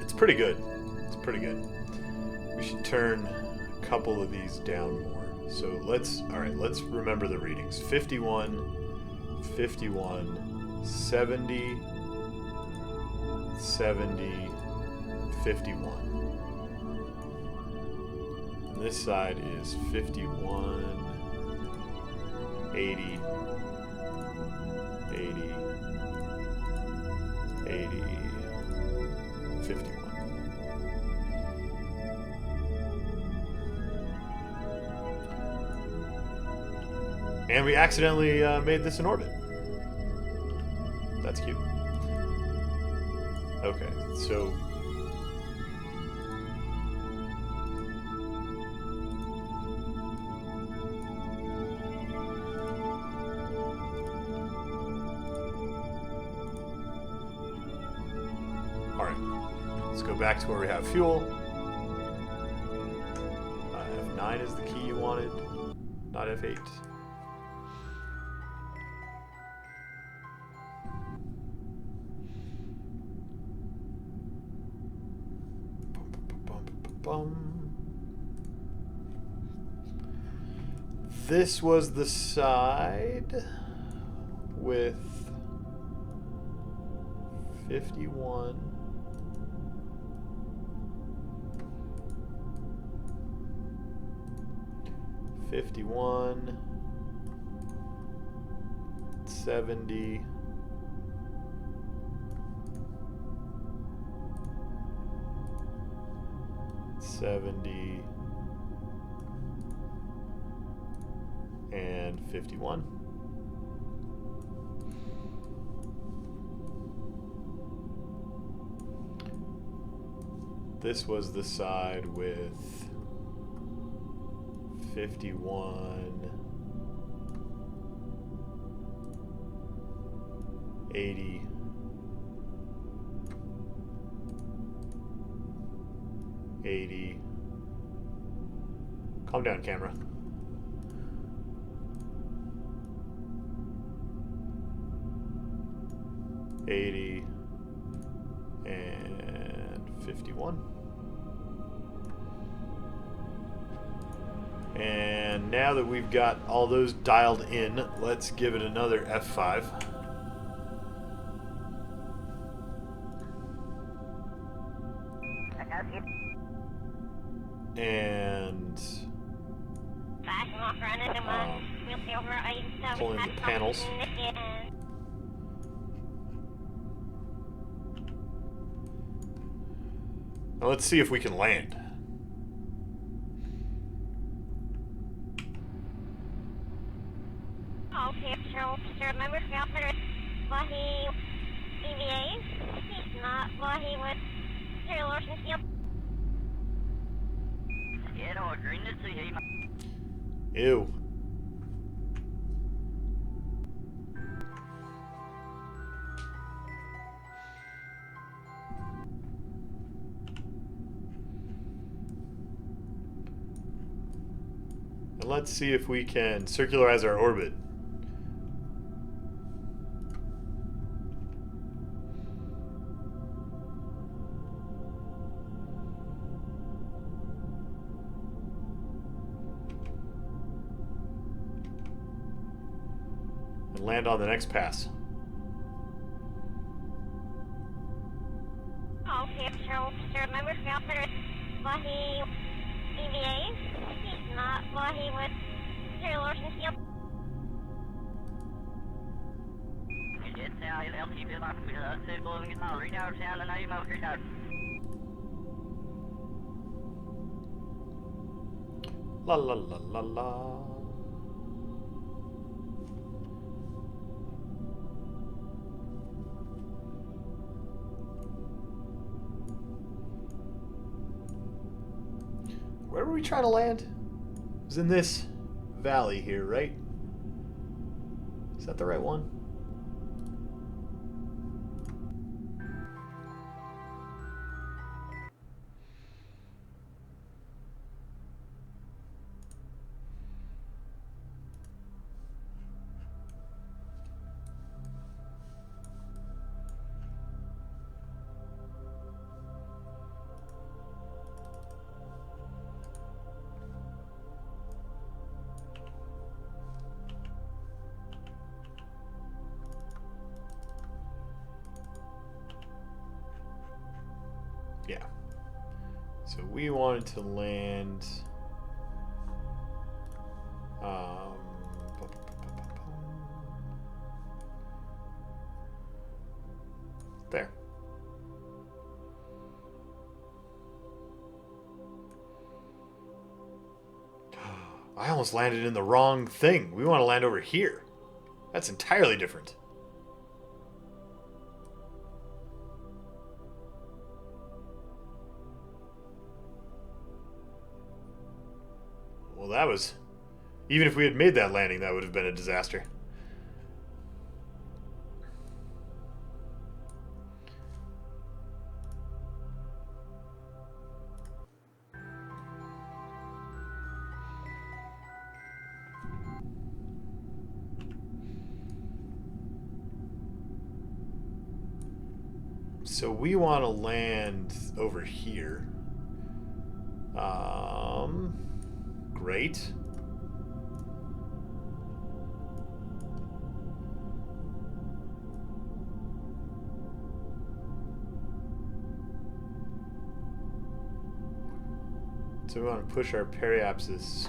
It's pretty good. It's pretty good. We should turn a couple of these down more. So let's remember the readings. 51, 51, 70, 70, 51. And this side is 51, 80, 80, 80, 51. And we accidentally made this an orbit. That's cute. Okay, so... Alright, let's go back to where we have fuel. F9 is the key you wanted, not F8. This was the side with 51. 51, 70, 70, and 51. This was the side with 51, 80, 80. Calm down, camera. $80 and 51. And now that we've got all those dialed in, let's give it another F5. And pulling the panels. Now let's see if we can land. Remember Falconer Wahi EVA? He's not Wahi with Serial Ocean Steel. Ew. And let's see if we can circularize our orbit. And land on the next pass. Okay, so remember Falconer Wahi EVA? He's not Wahi with Serial Ocean Steel. La la la la la. Where were we trying to land? It was in this valley here, right? Is that the right one? Yeah. So we wanted to land there. I almost landed in the wrong thing. We want to land over here. That's entirely different. Well, that was... Even if we had made that landing, that would have been a disaster. So we want to land over here. Great. So we want to push our periapsis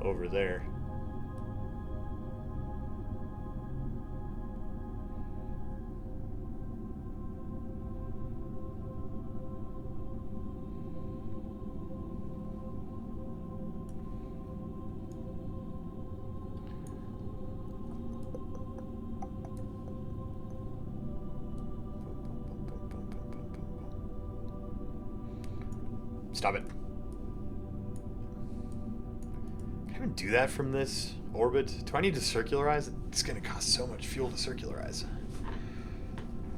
over there. Stop it. Can I even do that from this orbit? Do I need to circularize? It's going to cost so much fuel to circularize.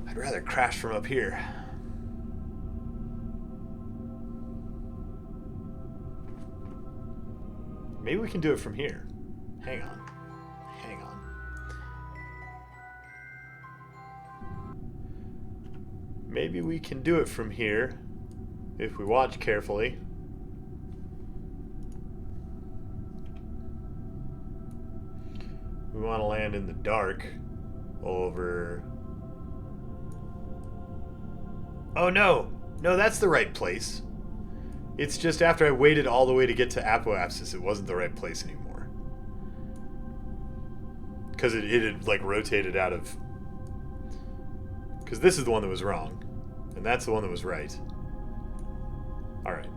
I'd rather crash from up here. Maybe we can do it from here. Hang on. Hang on. Maybe we can do it from here. If we watch carefully. We want to land in the dark over... Oh no! No, that's the right place. It's just after I waited all the way to get to apoapsis, it wasn't the right place anymore. Because it had like rotated out of... Because this is the one that was wrong. And that's the one that was right. Alright.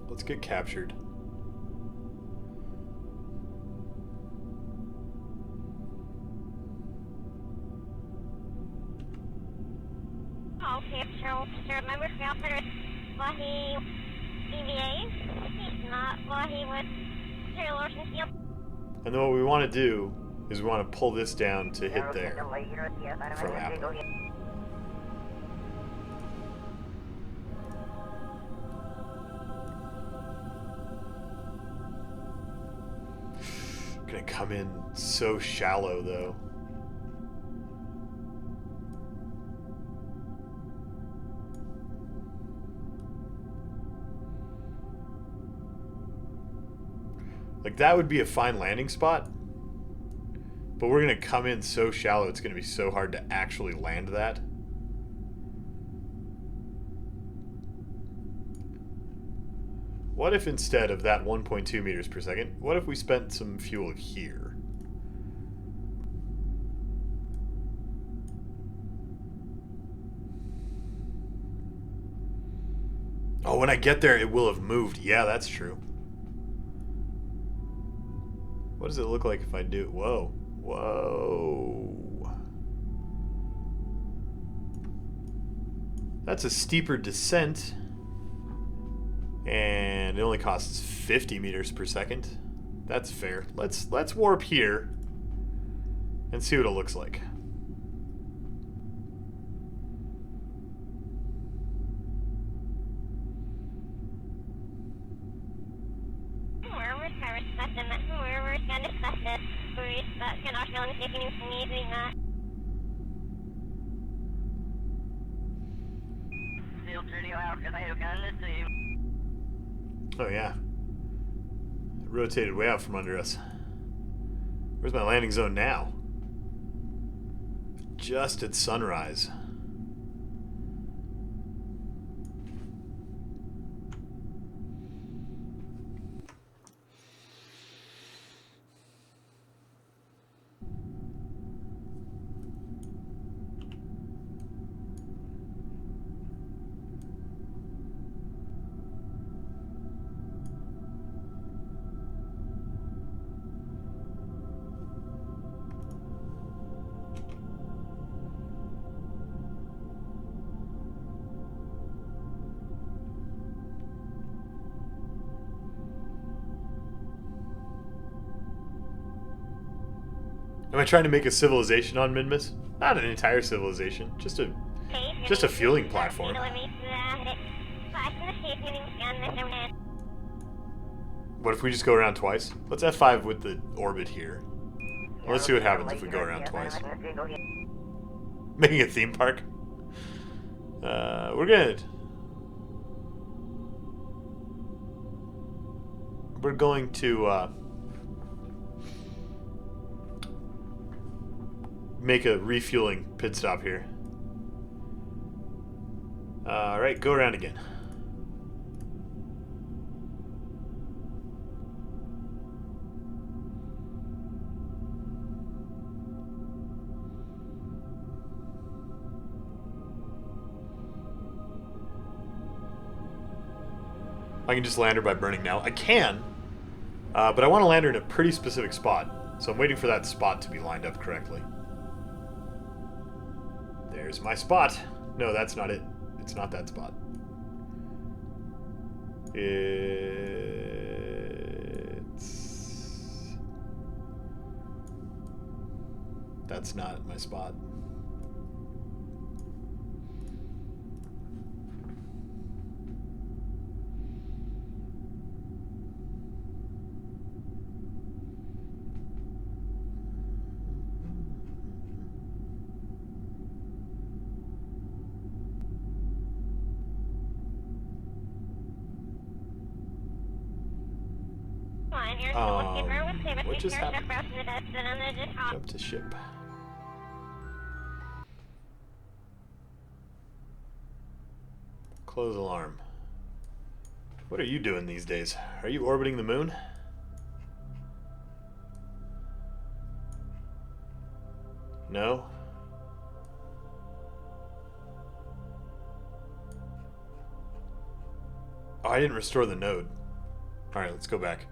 Let's get captured. Okay, so remember Falconer while he EVAs? He's not while he was Sir Lawson's field. And then what we want to do is we want to pull this down to hit there from Apple. Gonna come in so shallow though. Like, that would be a fine landing spot. But we're going to come in so shallow, it's going to be so hard to actually land that. What if instead of that 1.2 meters per second, what if we spent some fuel here? Oh, when I get there, it will have moved. Yeah, that's true. What does it look like if I do... Whoa. Whoa. That's a steeper descent. And it only costs 50 meters per second. That's fair. Let's warp here and see what it looks like. Oh yeah. It rotated way out from under us. Where's my landing zone now? Just at sunrise. Am I trying to make a civilization on Minmus? Not an entire civilization, just a fueling platform. What if we just go around twice? Let's F5 with the orbit here. Let's see what happens if we go around twice. Making a theme park? We're going to make a refueling pit stop here. Alright, go around again. I can just land her by burning now. I can, but I want to land her in a pretty specific spot. So I'm waiting for that spot to be lined up correctly. There's my spot. No, that's not it. It's not that spot. That's not my spot. What just happened? Jump to ship. Close alarm. What are you doing these days? Are you orbiting the moon? No? Oh, I didn't restore the node. Alright, let's go back.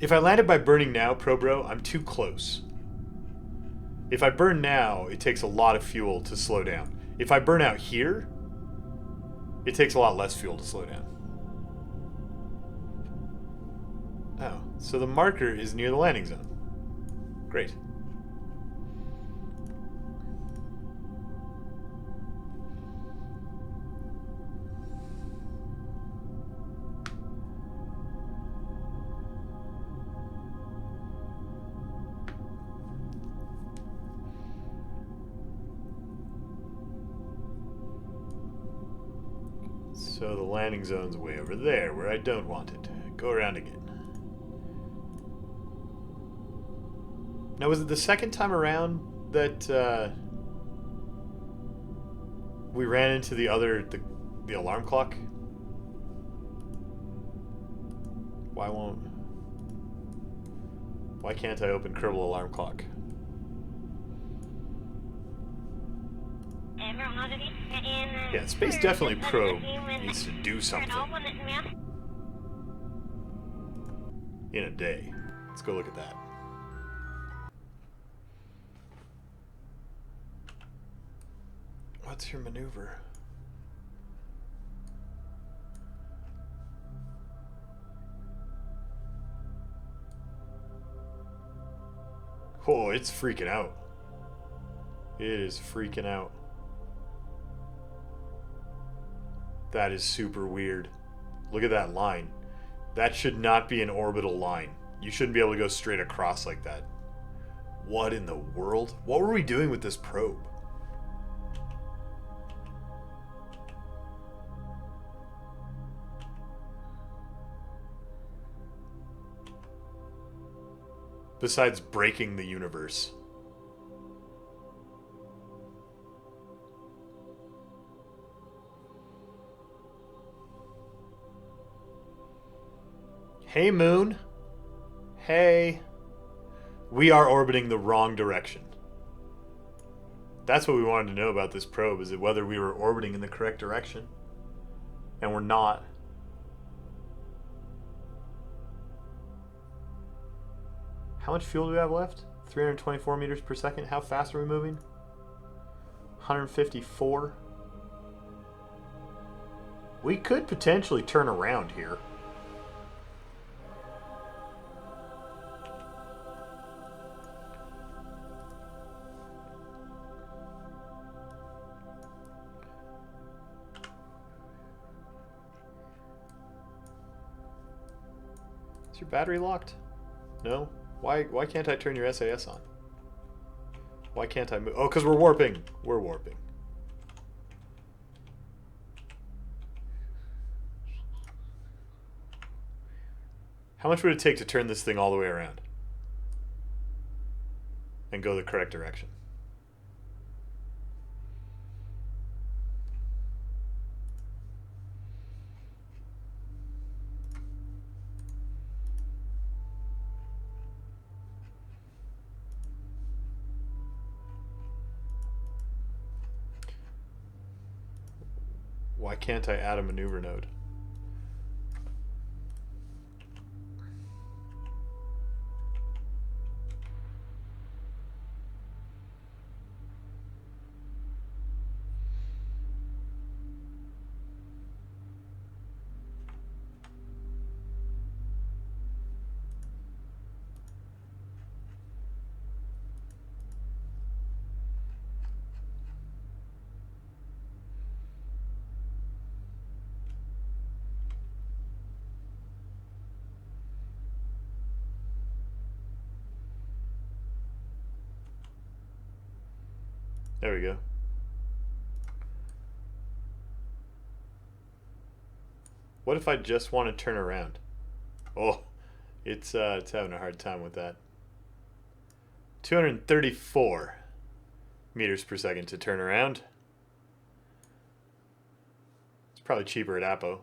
If I landed by burning now, Probro, I'm too close. If I burn now, it takes a lot of fuel to slow down. If I burn out here, it takes a lot less fuel to slow down. Oh, so the marker is near the landing zone. Great. So the landing zone's way over there, where I don't want it. Go around again. Now, was it the second time around that we ran into the alarm clock? Why can't I open Kerbal alarm clock? Yeah, Space Definitely Probe needs to do something. In a day. Let's go look at that. What's your maneuver? Oh, it's freaking out. It is freaking out. That is super weird. Look at that line. That should not be an orbital line. You shouldn't be able to go straight across like that. What in the world? What were we doing with this probe? besides breaking the universe. Hey, Moon. Hey. We are orbiting the wrong direction. That's what we wanted to know about this probe, is it whether we were orbiting in the correct direction. And we're not. How much fuel do we have left? 324 meters per second. How fast are we moving? 154. We could potentially turn around here. Is your battery locked? No? Why can't I turn your SAS on? Why can't I move? Oh, because we're warping. We're warping. How much would it take to turn this thing all the way around? And go the correct direction? Why can't I add a maneuver node? There we go. What if I just want to turn around? Oh, it's having a hard time with that. 234 meters per second to turn around. It's probably cheaper at Apo.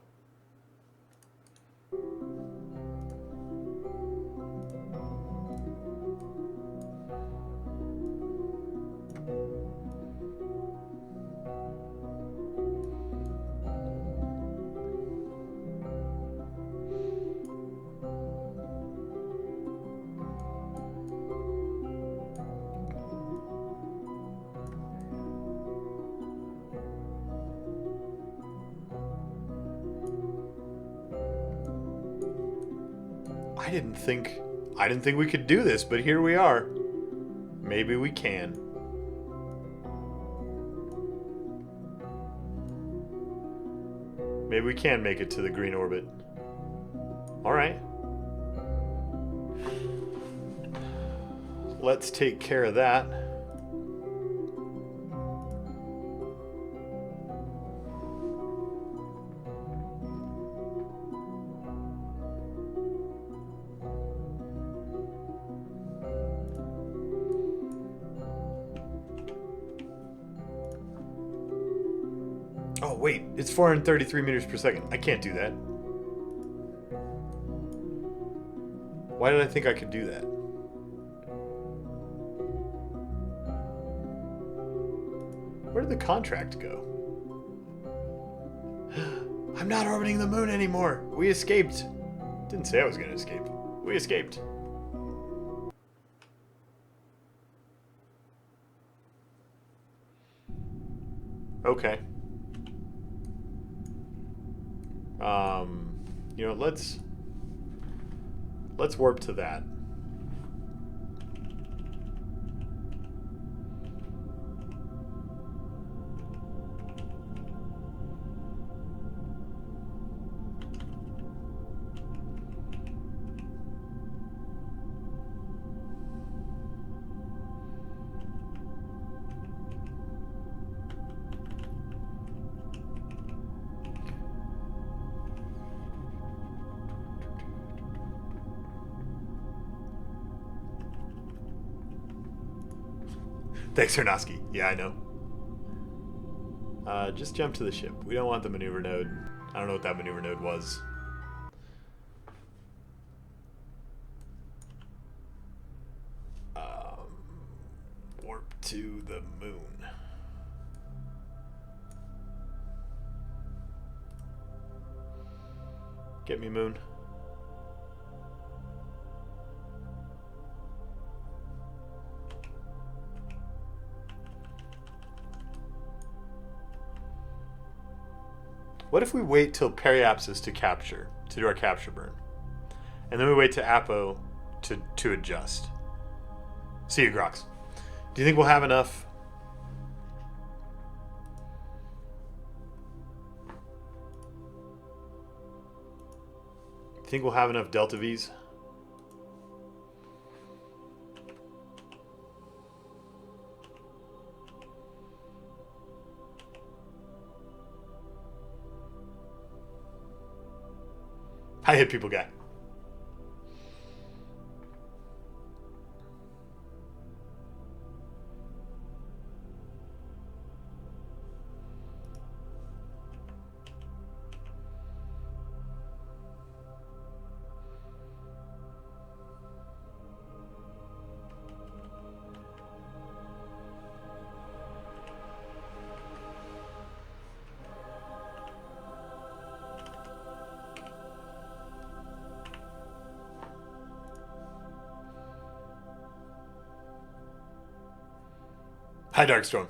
I didn't think we could do this, but here we are. Maybe we can. Maybe we can make it to the green orbit. All right. Let's take care of that. Oh, wait, it's 433 meters per second. I can't do that. Why did I think I could do that? Where did the contract go? I'm not orbiting the moon anymore. We escaped. Didn't say I was going to escape. We escaped. Okay. You know, let's warp to that. Thanks, Hernosky. Yeah, I know. Just jump to the ship. We don't want the maneuver node. I don't know what that maneuver node was. Warp to the moon. Get me, moon. What if we wait till periapsis to capture, to do our capture burn? And then we wait to Apo to adjust. See you, Grox. Do you think we'll have enough? Do you think we'll have enough Delta Vs? I hit people, guy. Hi, Darkstorm.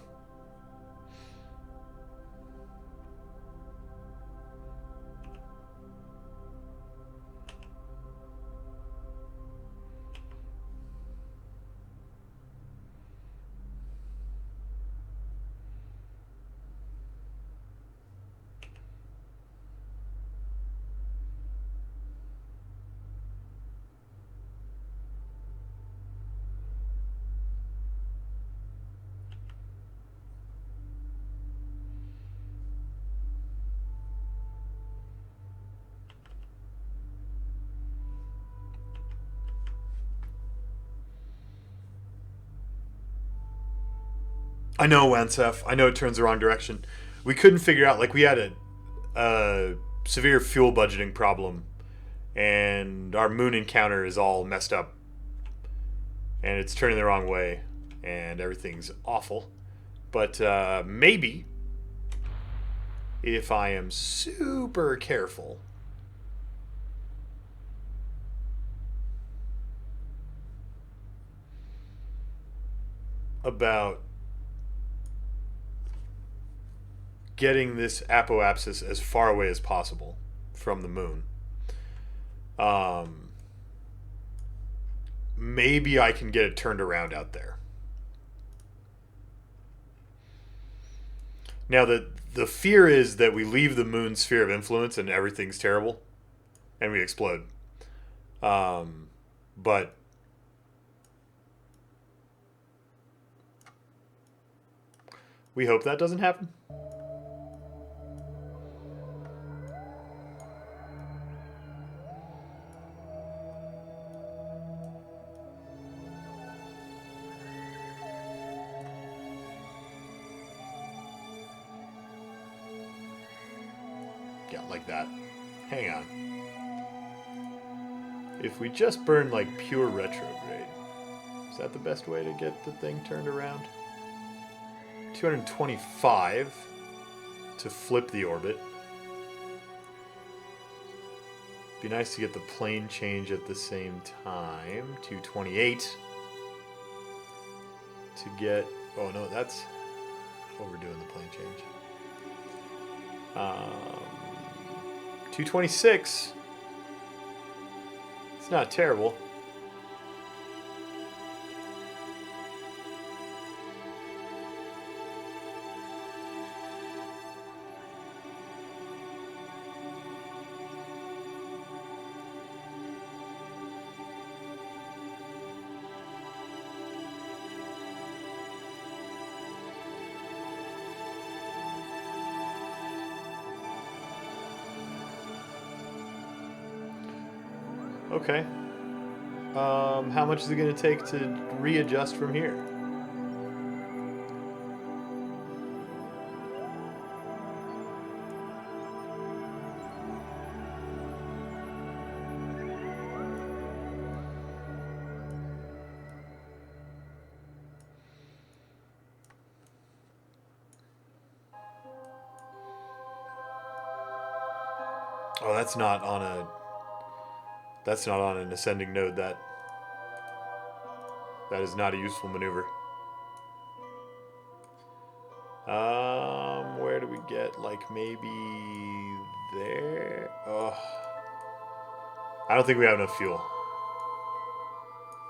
I know, Wansef. I know it turns the wrong direction. We couldn't figure out, like, we had a severe fuel budgeting problem, and our moon encounter is all messed up, and it's turning the wrong way, and everything's awful. But maybe, if I am super careful, about getting this apoapsis as far away as possible from the moon, maybe I can get it turned around out there. Now, the fear is that we leave the moon's sphere of influence and everything's terrible, and we explode. But we hope that doesn't happen. Yeah, like that. Hang on. If we just burn like pure retrograde, is that the best way to get the thing turned around? 225 to flip the orbit. Be nice to get the plane change at the same time. 228 to get... Oh no, that's overdoing the plane change. 226. It's not terrible. Okay. How much is it going to take to readjust from here? Oh, that's not on a. That's not on an ascending node. That is not a useful maneuver. Where do we get, like, maybe there? Oh, I don't think we have enough fuel.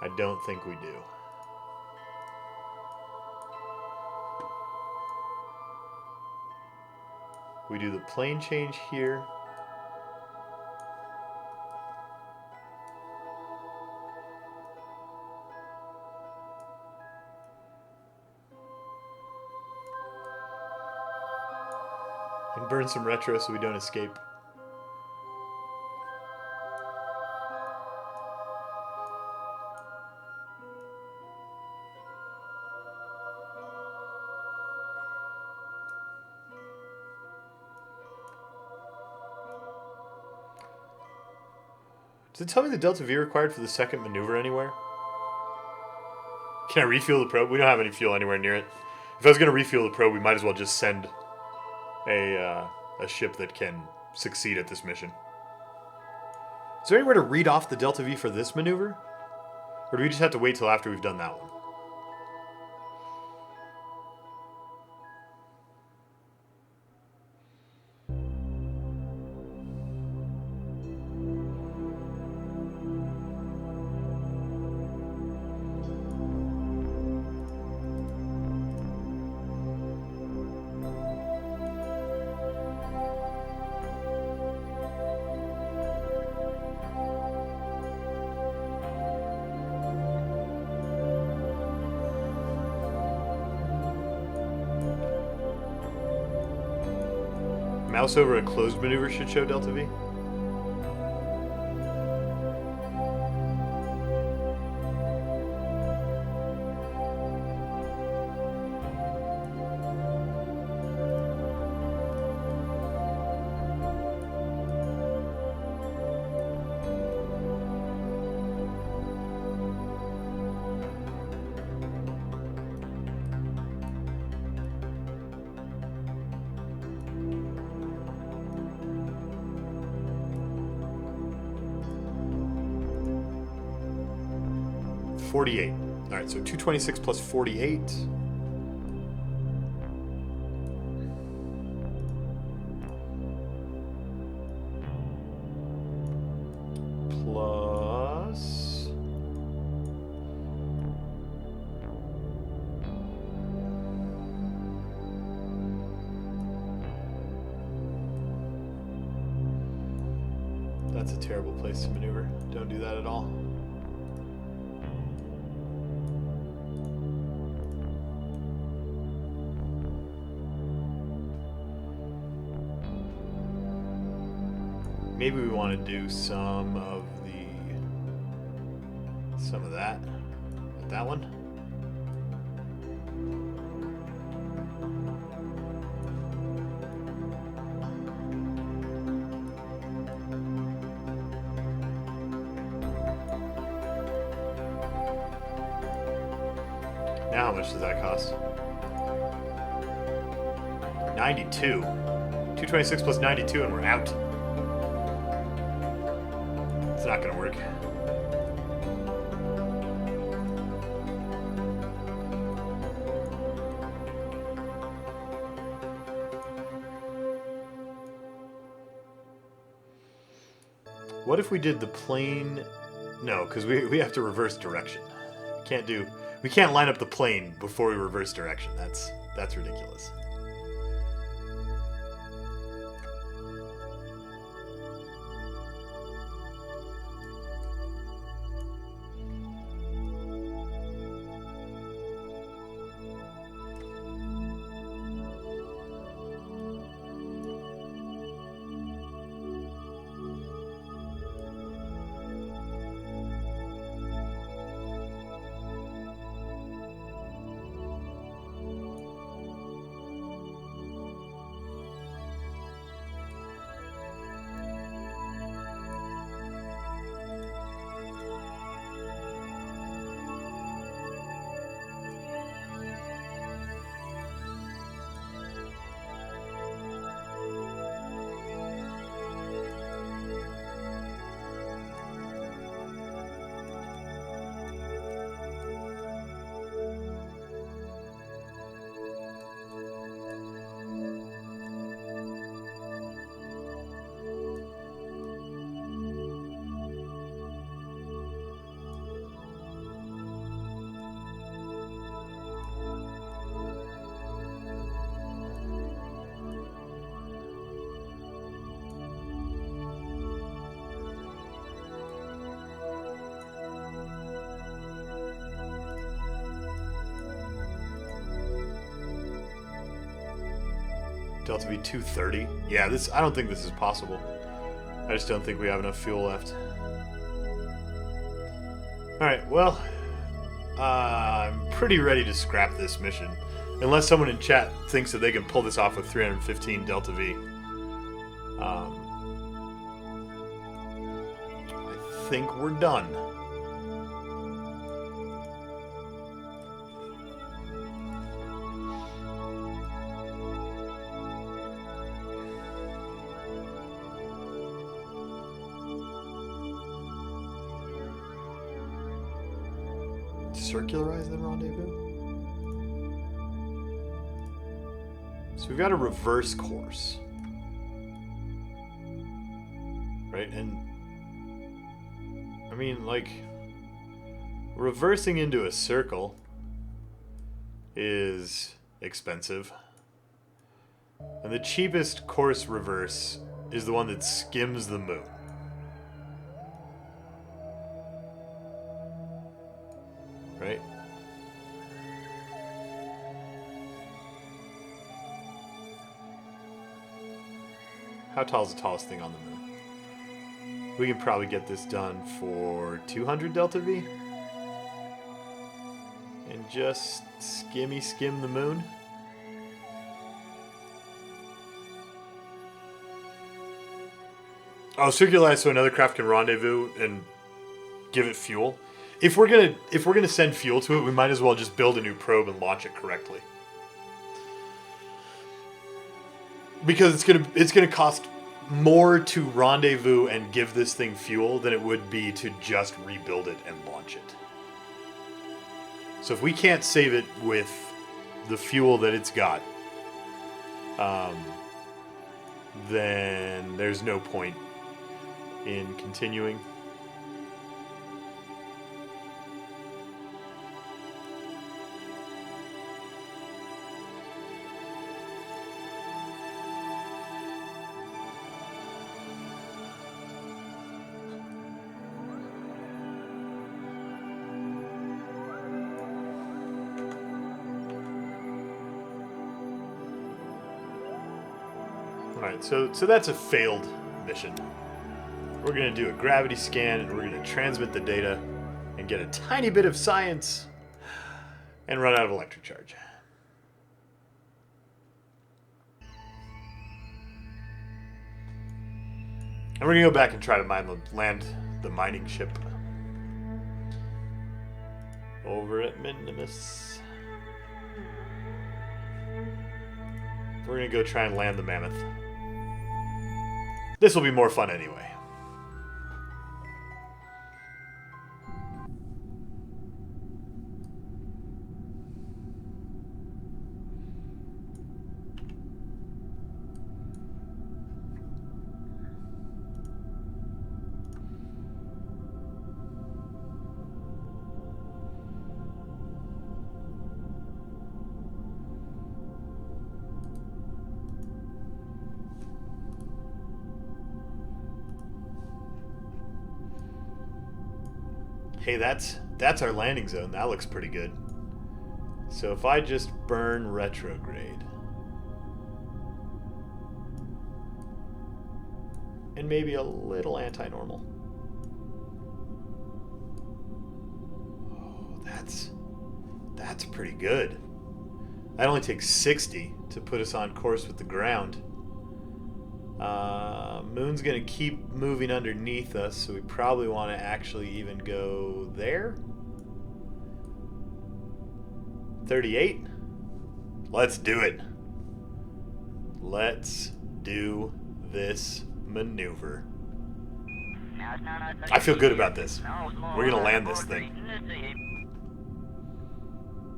I don't think we do. We do the plane change here. And burn some retro so we don't escape. Does it tell me the Delta V required for the second maneuver anywhere? Can I refuel the probe? We don't have any fuel anywhere near it. If I was going to refuel the probe, we might as well just send a ship that can succeed at this mission. Is there anywhere to read off the Delta V for this maneuver? Or do we just have to wait till after we've done that one? Mouse over a closed maneuver should show Delta V. $48. All right, so 226 plus 48. Plus. That's a terrible place to maneuver. Don't do that at all. Maybe we want to do some of that. That one. Now how much does that cost? 92. 226 plus 92 and we're out. It's not gonna work. What if we did the plane? No, because we have to reverse direction. We can't line up the plane before we reverse direction. That's ridiculous. Delta V 230. Yeah, this. I don't think this is possible. I just don't think we have enough fuel left. Alright, well, I'm pretty ready to scrap this mission. Unless someone in chat thinks that they can pull this off with 315 Delta V. I think we're done. Circularize the rendezvous? So we've got a reverse course. Right? And I mean, like, reversing into a circle is expensive. And the cheapest course reverse is the one that skims the moon. Right? How tall is the tallest thing on the moon? We can probably get this done for 200 Delta V. And just skim the moon. Oh, circularize so another craft can rendezvous and give it fuel. If we're gonna send fuel to it, we might as well just build a new probe and launch it correctly. Because it's gonna cost more to rendezvous and give this thing fuel than it would be to just rebuild it and launch it. So if we can't save it with the fuel that it's got, then there's no point in continuing. Alright, so that's a failed mission. We're going to do a gravity scan, and we're going to transmit the data and get a tiny bit of science and run out of electric charge. And we're going to go back and try to land the mining ship over at Minmus. We're going to go try and land the mammoth. This will be more fun anyway. Hey, that's our landing zone. That looks pretty good. So if I just burn retrograde. And maybe a little anti-normal. Oh, that's pretty good. That only takes 60 to put us on course with the ground. Moon's gonna keep moving underneath us, so we probably want to actually even go there. 38. Let's do it. Let's do this maneuver. I feel good about this. We're gonna land this thing.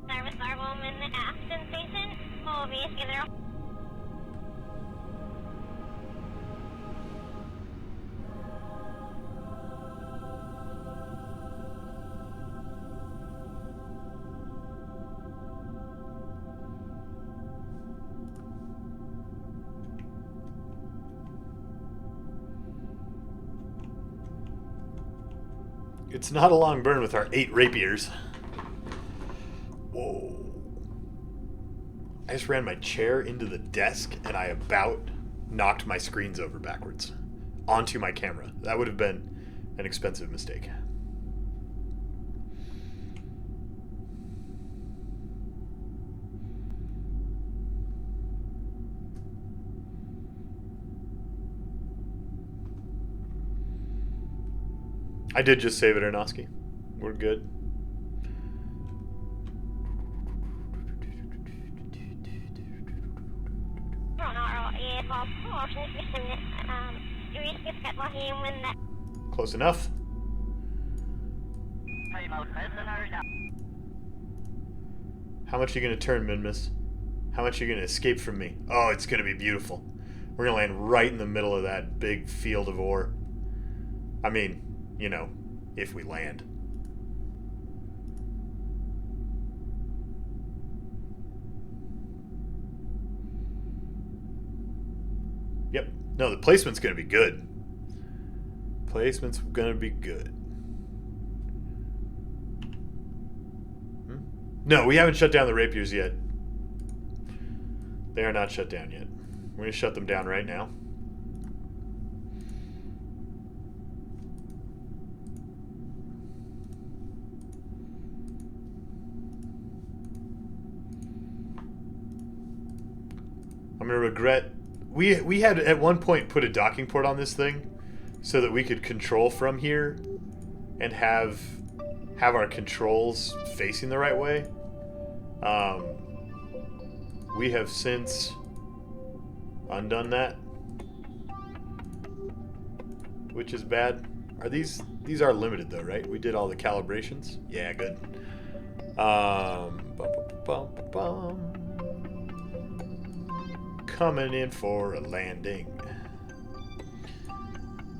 Service Arbom in the Aston Station. Obvious, either. It's not a long burn with our 8 rapiers. Whoa. I just ran my chair into the desk and I about knocked my screens over backwards onto my camera. That would have been an expensive mistake. I did just save it, Arnosky. We're good. Close enough. How much are you going to turn, Minmus? How much are you going to escape from me? Oh, it's going to be beautiful. We're going to land right in the middle of that big field of ore. I mean, you know, if we land. Yep. No, the placement's going to be good. Placement's going to be good. No, we haven't shut down the rapiers yet. They are not shut down yet. We're going to shut them down right now. I'm going to regret... We had at one point put a docking port on this thing so that we could control from here and have our controls facing the right way. We have since undone that, which is bad. Are these are limited though, right? We did all the calibrations. Yeah, good. Coming in for a landing.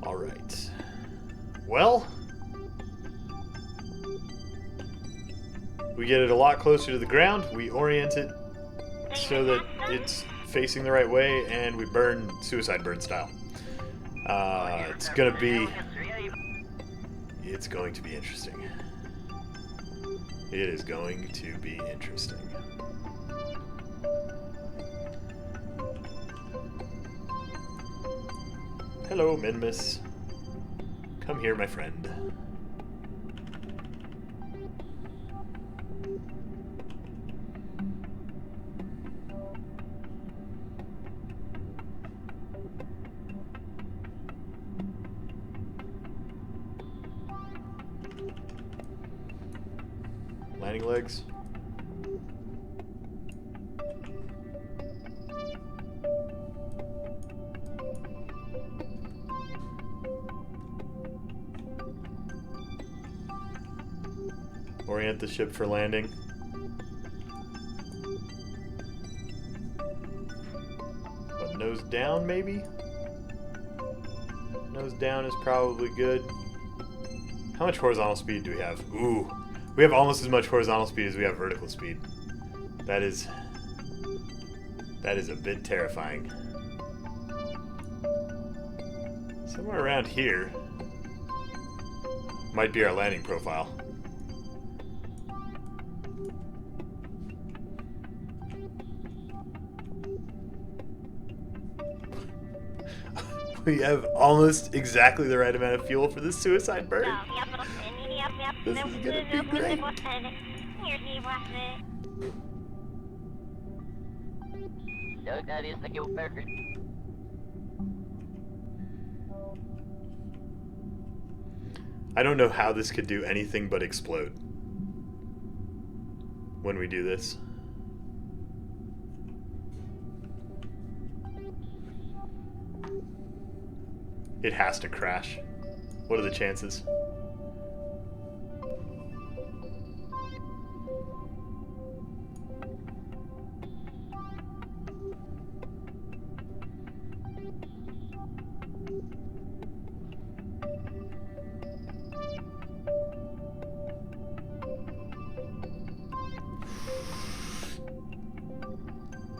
All right. Well, we get it a lot closer to the ground. We orient it so that it's facing the right way, and we burn suicide bird style. It's going to be interesting. It is going to be interesting. Hello, Minmus. Come here, my friend. Landing legs. Orient the ship for landing. What, nose down, maybe? Nose down is probably good. How much horizontal speed do we have? Ooh. We have almost as much horizontal speed as we have vertical speed. That is a bit terrifying. Somewhere around here might be our landing profile. We have almost exactly the right amount of fuel for this suicide bird. This is gonna be great. I don't know how this could do anything but explode when we do this. It has to crash. What are the chances?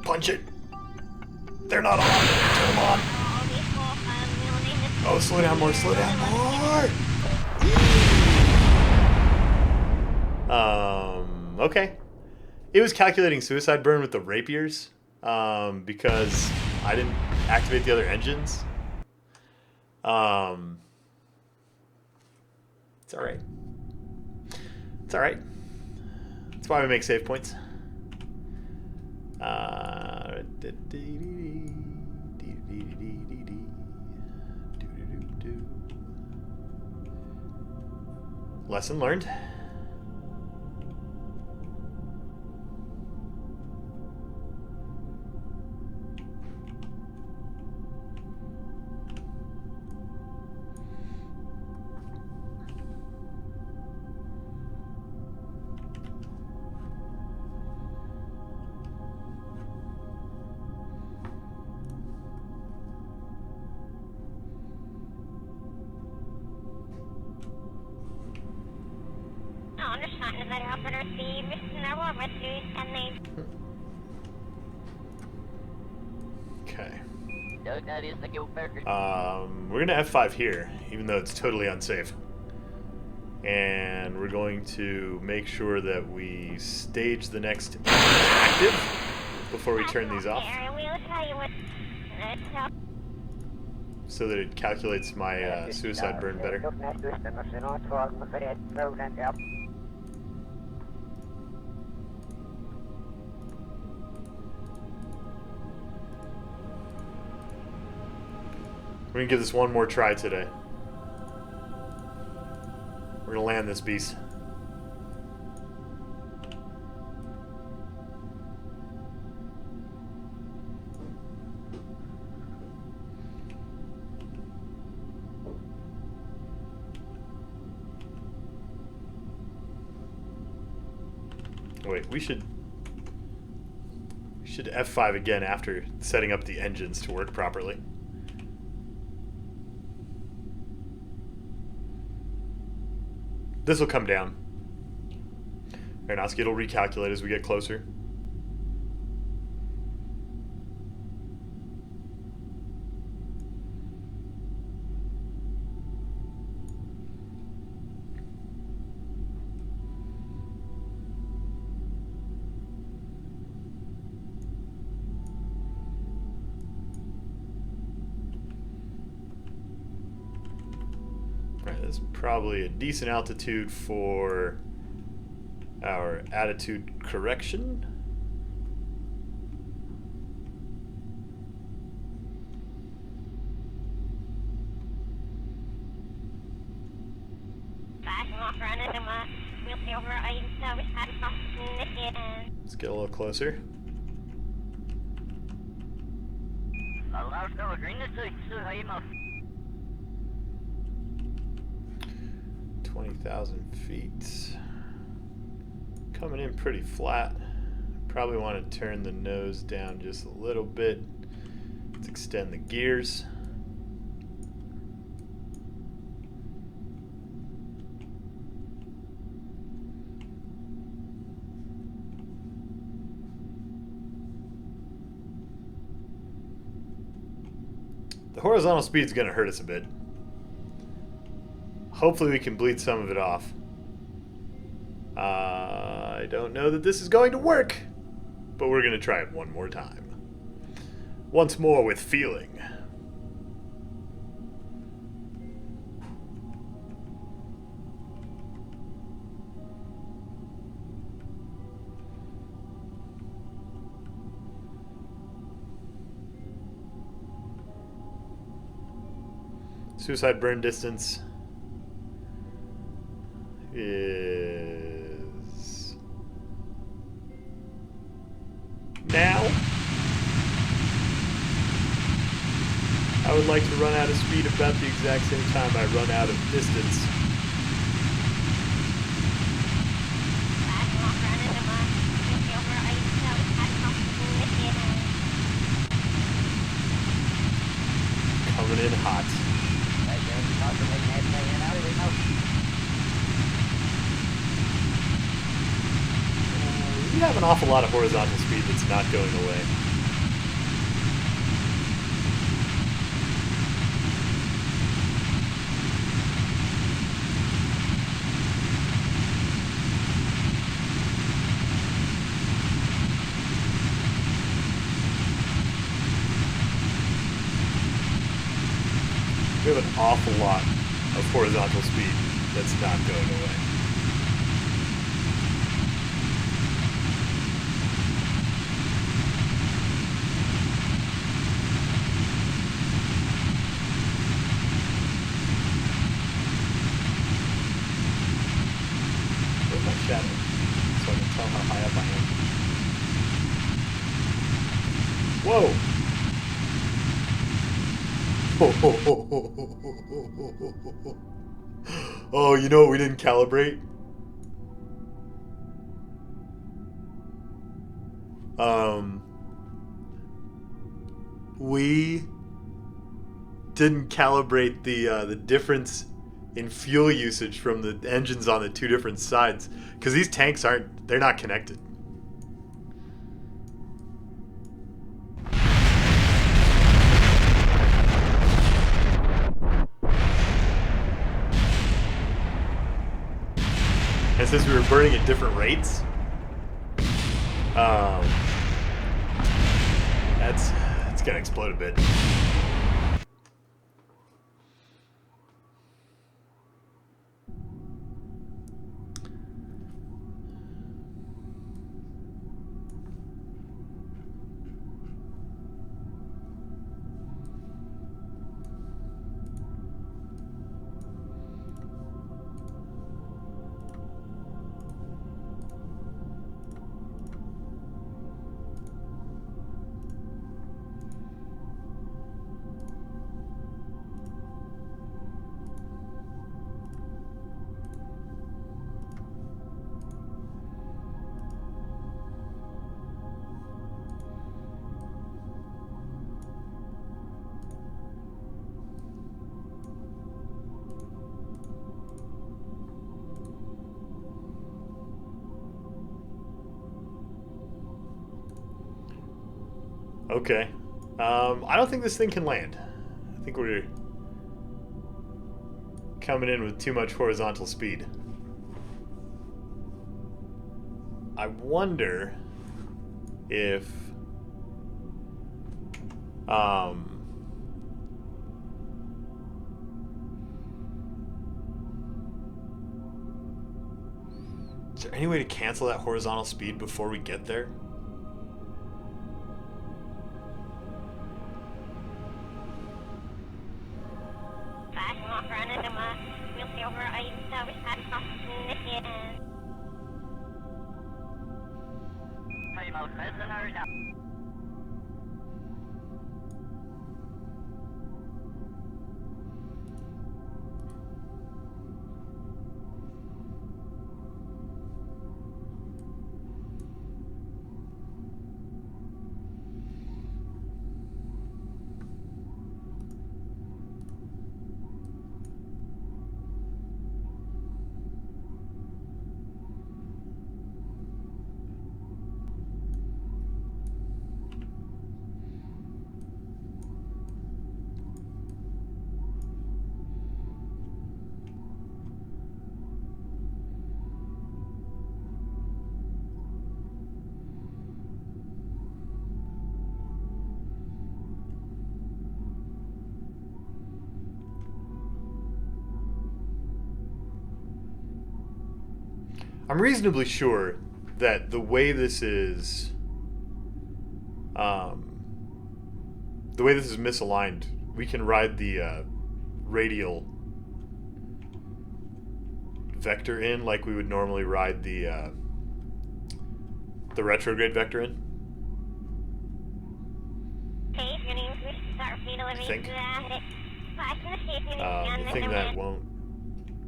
Punch it! They're not on! Turn them on! Oh, slow down more, slow down more! Okay. It was calculating suicide burn with the rapiers because I didn't activate the other engines. It's all right. It's all right. That's why we make save points. Lesson learned. Understanden är operativ när orbit and they Okay. We're gonna F5 here, even though it's totally unsafe. And we're going to make sure that we stage the next active before we turn these off, so that it calculates my suicide burn better. We're gonna give this one more try today. We're gonna land this beast. Wait, we should F5 again after setting up the engines to work properly. This will come down. Aeronautica will recalculate as we get closer. That's probably a decent altitude for our attitude correction. Let's get a little closer. 20,000 feet. Coming in pretty flat. Probably want to turn the nose down just a little bit. Let's extend the gears. The horizontal speed is going to hurt us a bit. Hopefully we can bleed some of it off. I don't know that this is going to work, but we're going to try it one more time. Once more with feeling. Suicide burn distance is now. I would like to run out of speed about the exact same time I run out of distance. Coming in hot. We have an awful lot of horizontal speed that's not going away. awful lot of horizontal speed that's not going away. Where's my shadow? So I can tell how high up I am. Whoa! Oh, you know what we didn't calibrate? We didn't calibrate the difference in fuel usage from the engines on the two different sides, because these tanks they're not connected. And since we were burning at different rates, it's gonna explode a bit. Okay. I don't think this thing can land. I think we're coming in with too much horizontal speed. I wonder if is there any way to cancel that horizontal speed before we get there? I'm reasonably sure that the way this is misaligned, we can ride the radial vector in like we would normally ride the retrograde vector in. I think. The thing that won't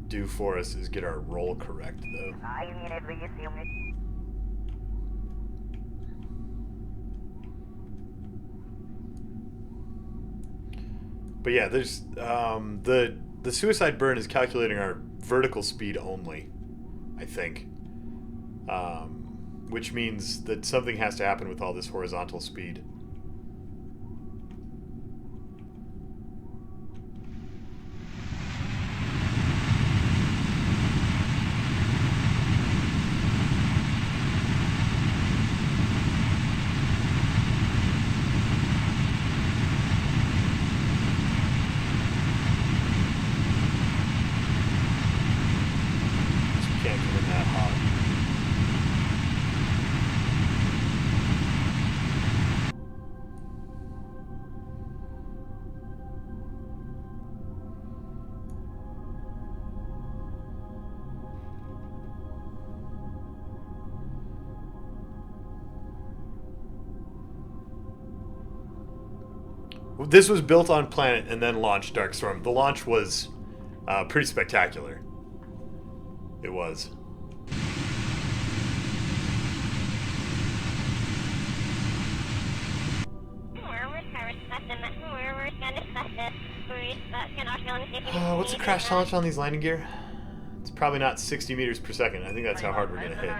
do for us is get our roll correct, though. But yeah, there's the suicide burn is calculating our vertical speed only, I think, which means that something has to happen with all this horizontal speed. that hot. This was built on planet and then launched Darkstorm. The launch was pretty spectacular. It was. What's the crash tolerance on these landing gear? It's probably not 60 meters per second. I think that's how hard we're going to hit.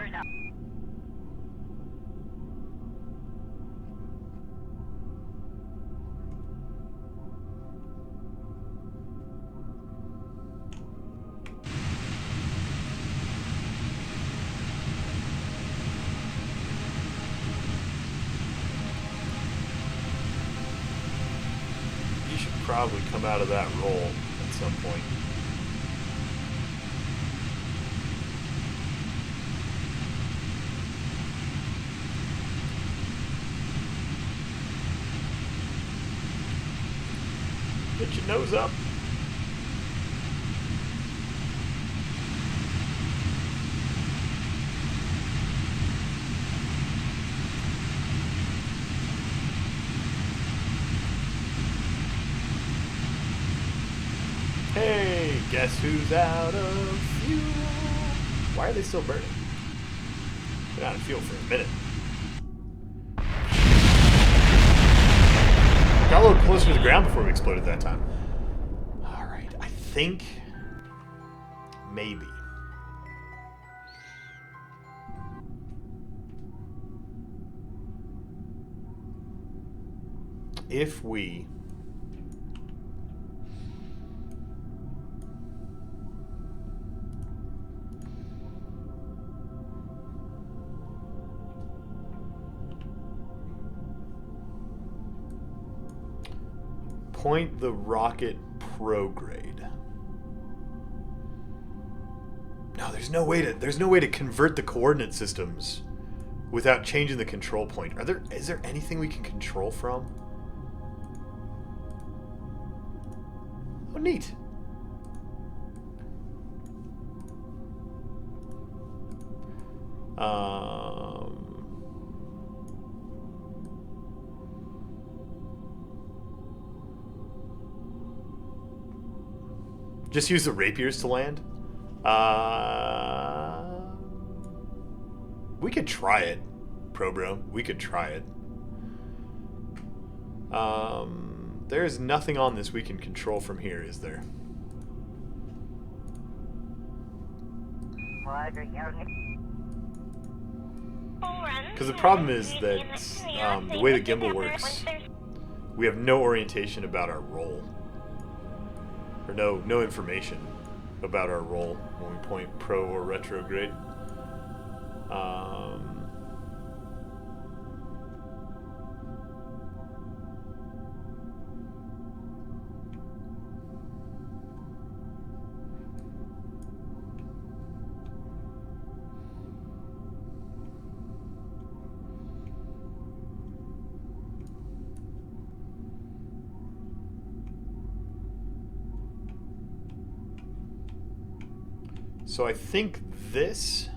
You should probably come out of that roll at some point. Get your nose up. Hey, guess who's out of fuel? Why are they still burning? Been out of fuel for a minute. Got a little closer to the ground before we exploded that time. Alright, I think maybe. If we point the rocket prograde. No, there's no way to convert the coordinate systems without changing the control point. Is there anything we can control from? Oh, neat. Just use the rapiers to land? We could try it, Probro. We could try it. There's nothing on this we can control from here, is there? Because the problem is that the way the gimbal works, we have no orientation about our roll. Or no information about our roll when we point pro or retrograde. So I think this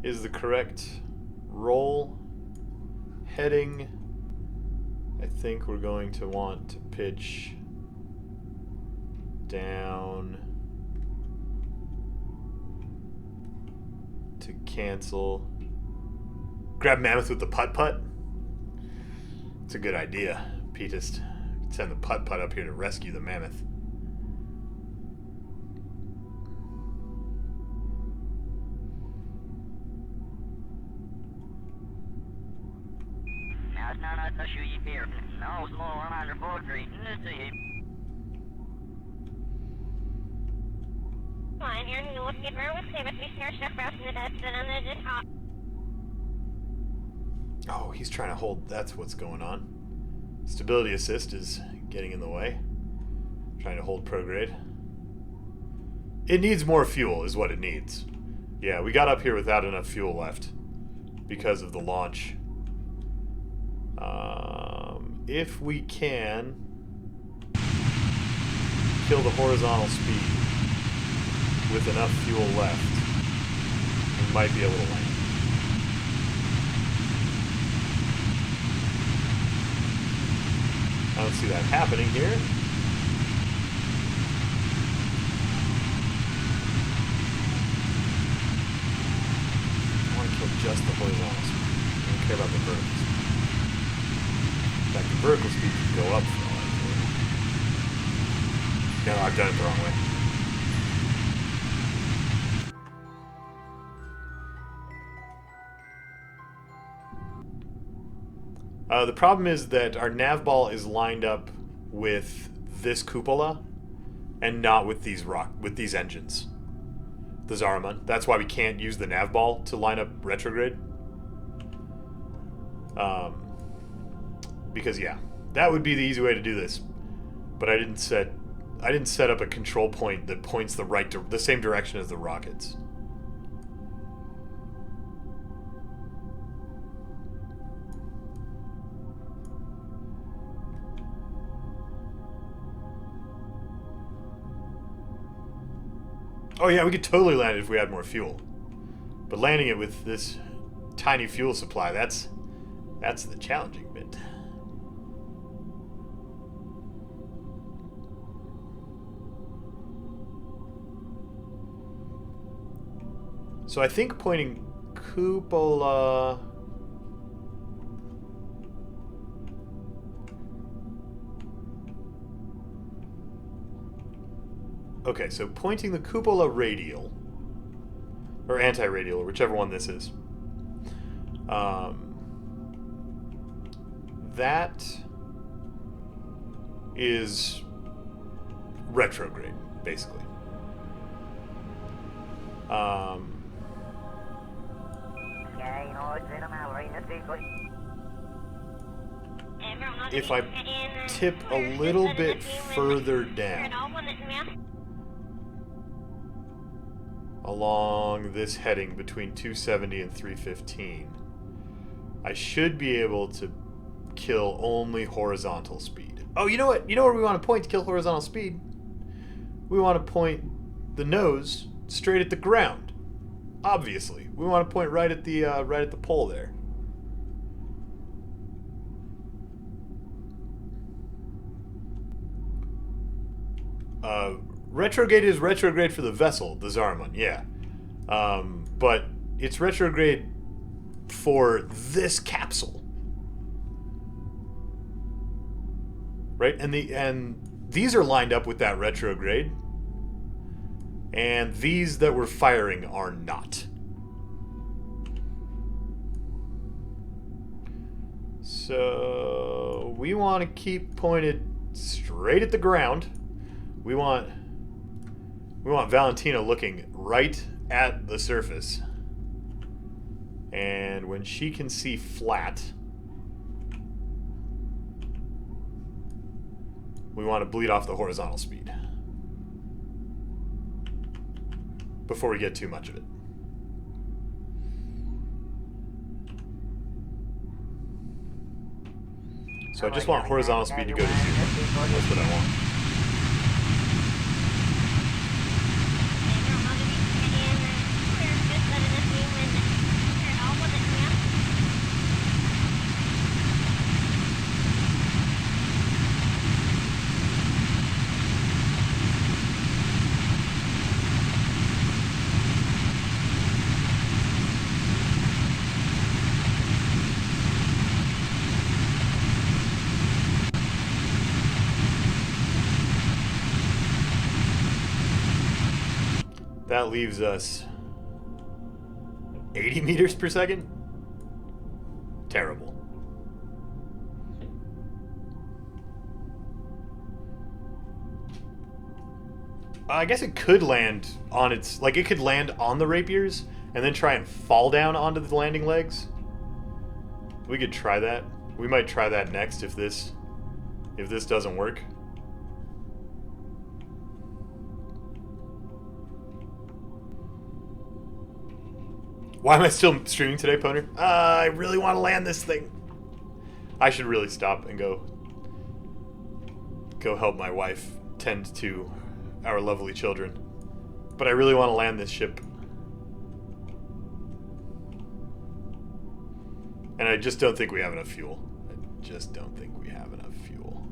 is the correct roll heading. I think we're going to want to pitch down to cancel. Grab Mammoth with the putt-putt. It's a good idea, Petist. Send the putt-putt up here to rescue the Mammoth. Oh, he's trying to hold. That's what's going on. Stability assist is getting in the way. Trying to hold prograde. It needs more fuel, is what it needs. Yeah, we got up here without enough fuel left because of the launch. If we can kill the horizontal speed with enough fuel left, we might be able to land. I don't see that happening here. I want to kill just the horizontal speed. I don't care about the vertical speed. In fact, the vertical speed can go up for all I care. No, I've done it the wrong way. The problem is that our nav ball is lined up with this cupola and not with these engines. The Zariman. That's why we can't use the nav ball to line up retrograde. Because yeah, that would be the easy way to do this. But I didn't set up a control point that points the same direction as the rockets. Oh yeah, we could totally land it if we had more fuel. But landing it with this tiny fuel supply, that's the challenging bit. So I think pointing cupola... Okay, so pointing the cupola radial, or anti-radial, or whichever one this is, that is retrograde, basically. If I tip a little bit further down along this heading between 270 and 315, I should be able to kill only horizontal speed. Oh, you know what? You know where we want to point to kill horizontal speed? We want to point the nose straight at the ground. Obviously, we want to point right at the pole there. Retrograde is retrograde for the vessel, the Zariman, yeah. But it's retrograde for this capsule. Right? And these are lined up with that retrograde. And these that we're firing are not. So we want to keep pointed straight at the ground. We want Valentina looking right at the surface. And when she can see flat, we want to bleed off the horizontal speed before we get too much of it. So I just want horizontal speed to go to 0. That's what I want. That leaves us 80 meters per second? Terrible. I guess it could land on its... Like, it could land on the rapiers and then try and fall down onto the landing legs. We could try that. We might try that next if this doesn't work. Why am I still streaming today, Poner? I really want to land this thing. I should really stop and go help my wife tend to our lovely children. But I really want to land this ship. And I just don't think we have enough fuel. I just don't think we have enough fuel.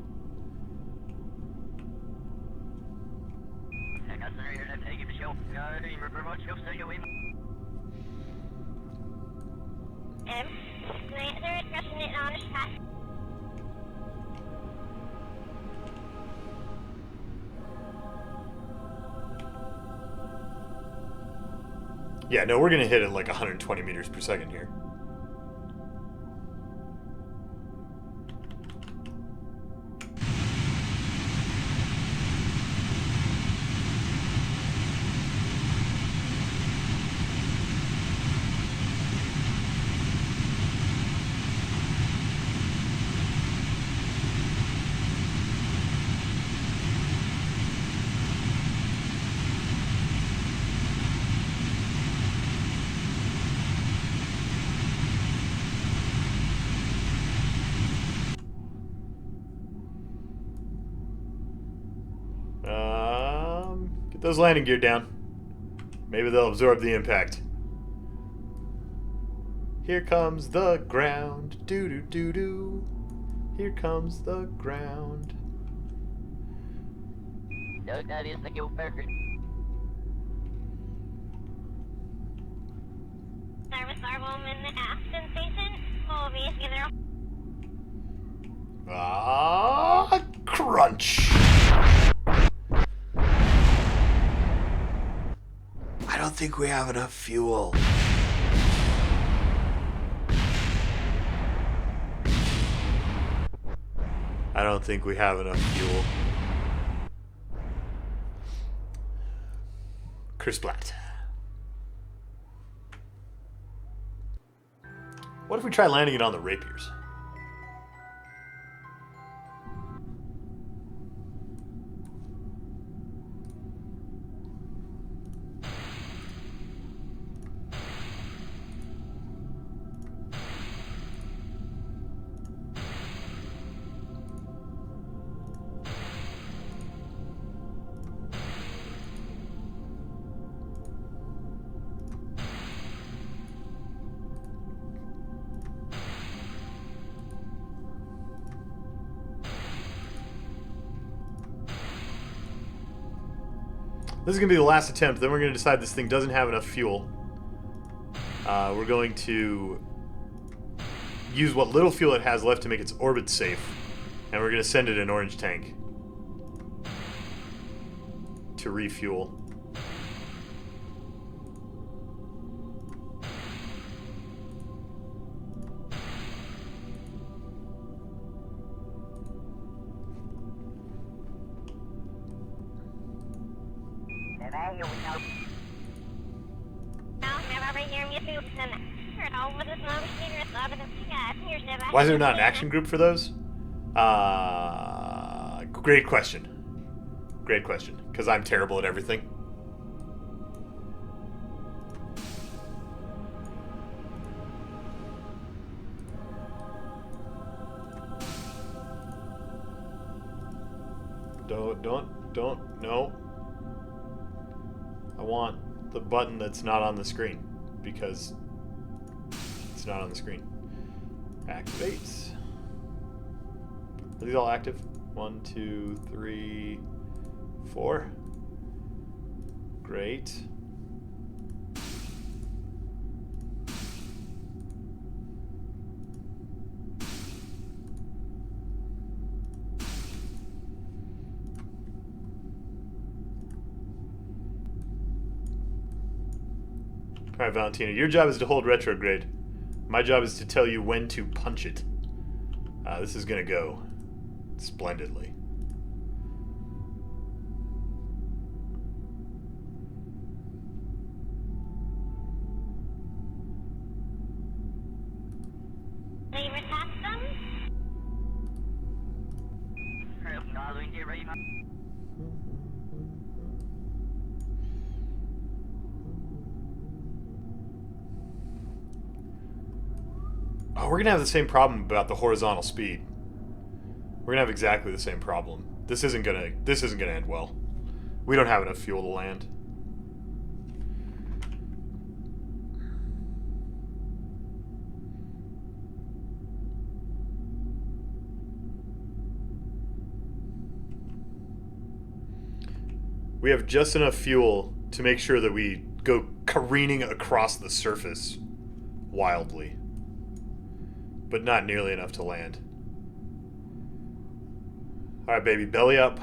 Yeah, no, we're gonna hit it like 120 meters per second here. Get those landing gear down. Maybe they'll absorb the impact. Here comes the ground. Doo doo doo doo. Here comes the ground. No, that is the Gil Burger. Service our woman in the Aston station. Obviously, they're Ah, crunch. I don't think we have enough fuel. I don't think we have enough fuel. Chris Blatt. What if we try landing it on the rapiers? This is going to be the last attempt. Then we're going to decide this thing doesn't have enough fuel. We're going to use what little fuel it has left to make its orbit safe. And we're going to send it an orange tank to refuel. Why is there not an action group for those? Great question. Great question. Because I'm terrible at everything. Don't, no. I want the button that's not on the screen. Because it's not on the screen. Activates. Are these all active? 1, 2, 3, 4. Great. Alright, Valentina, your job is to hold retrograde. My job is to tell you when to punch it. This is gonna go splendidly. Oh, we're gonna have the same problem about the horizontal speed. We're gonna have exactly the same problem. This isn't gonna end well. We don't have enough fuel to land. We have just enough fuel to make sure that we go careening across the surface wildly, but not nearly enough to land. Alright, baby, belly up.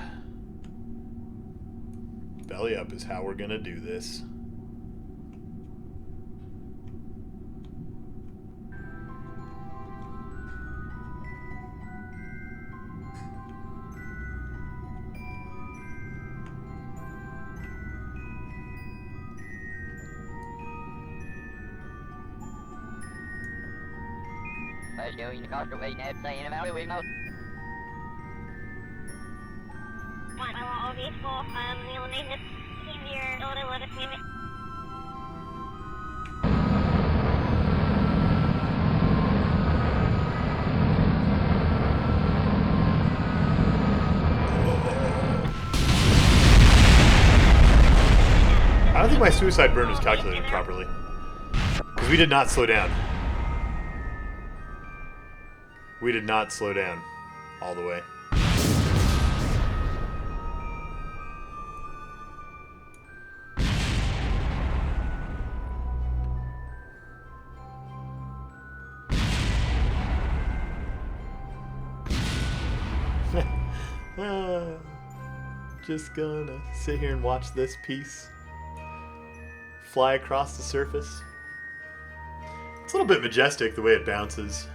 Belly up is how we're gonna do this. Let's go in the car away now, saying about it, we know. Right, I want OB4, we'll need to keep your order with us, maybe. I don't think my suicide burn was calculated properly. Because we did not slow down. We did not slow down all the way. Just gonna sit here and watch this piece fly across the surface. It's a little bit majestic the way it bounces.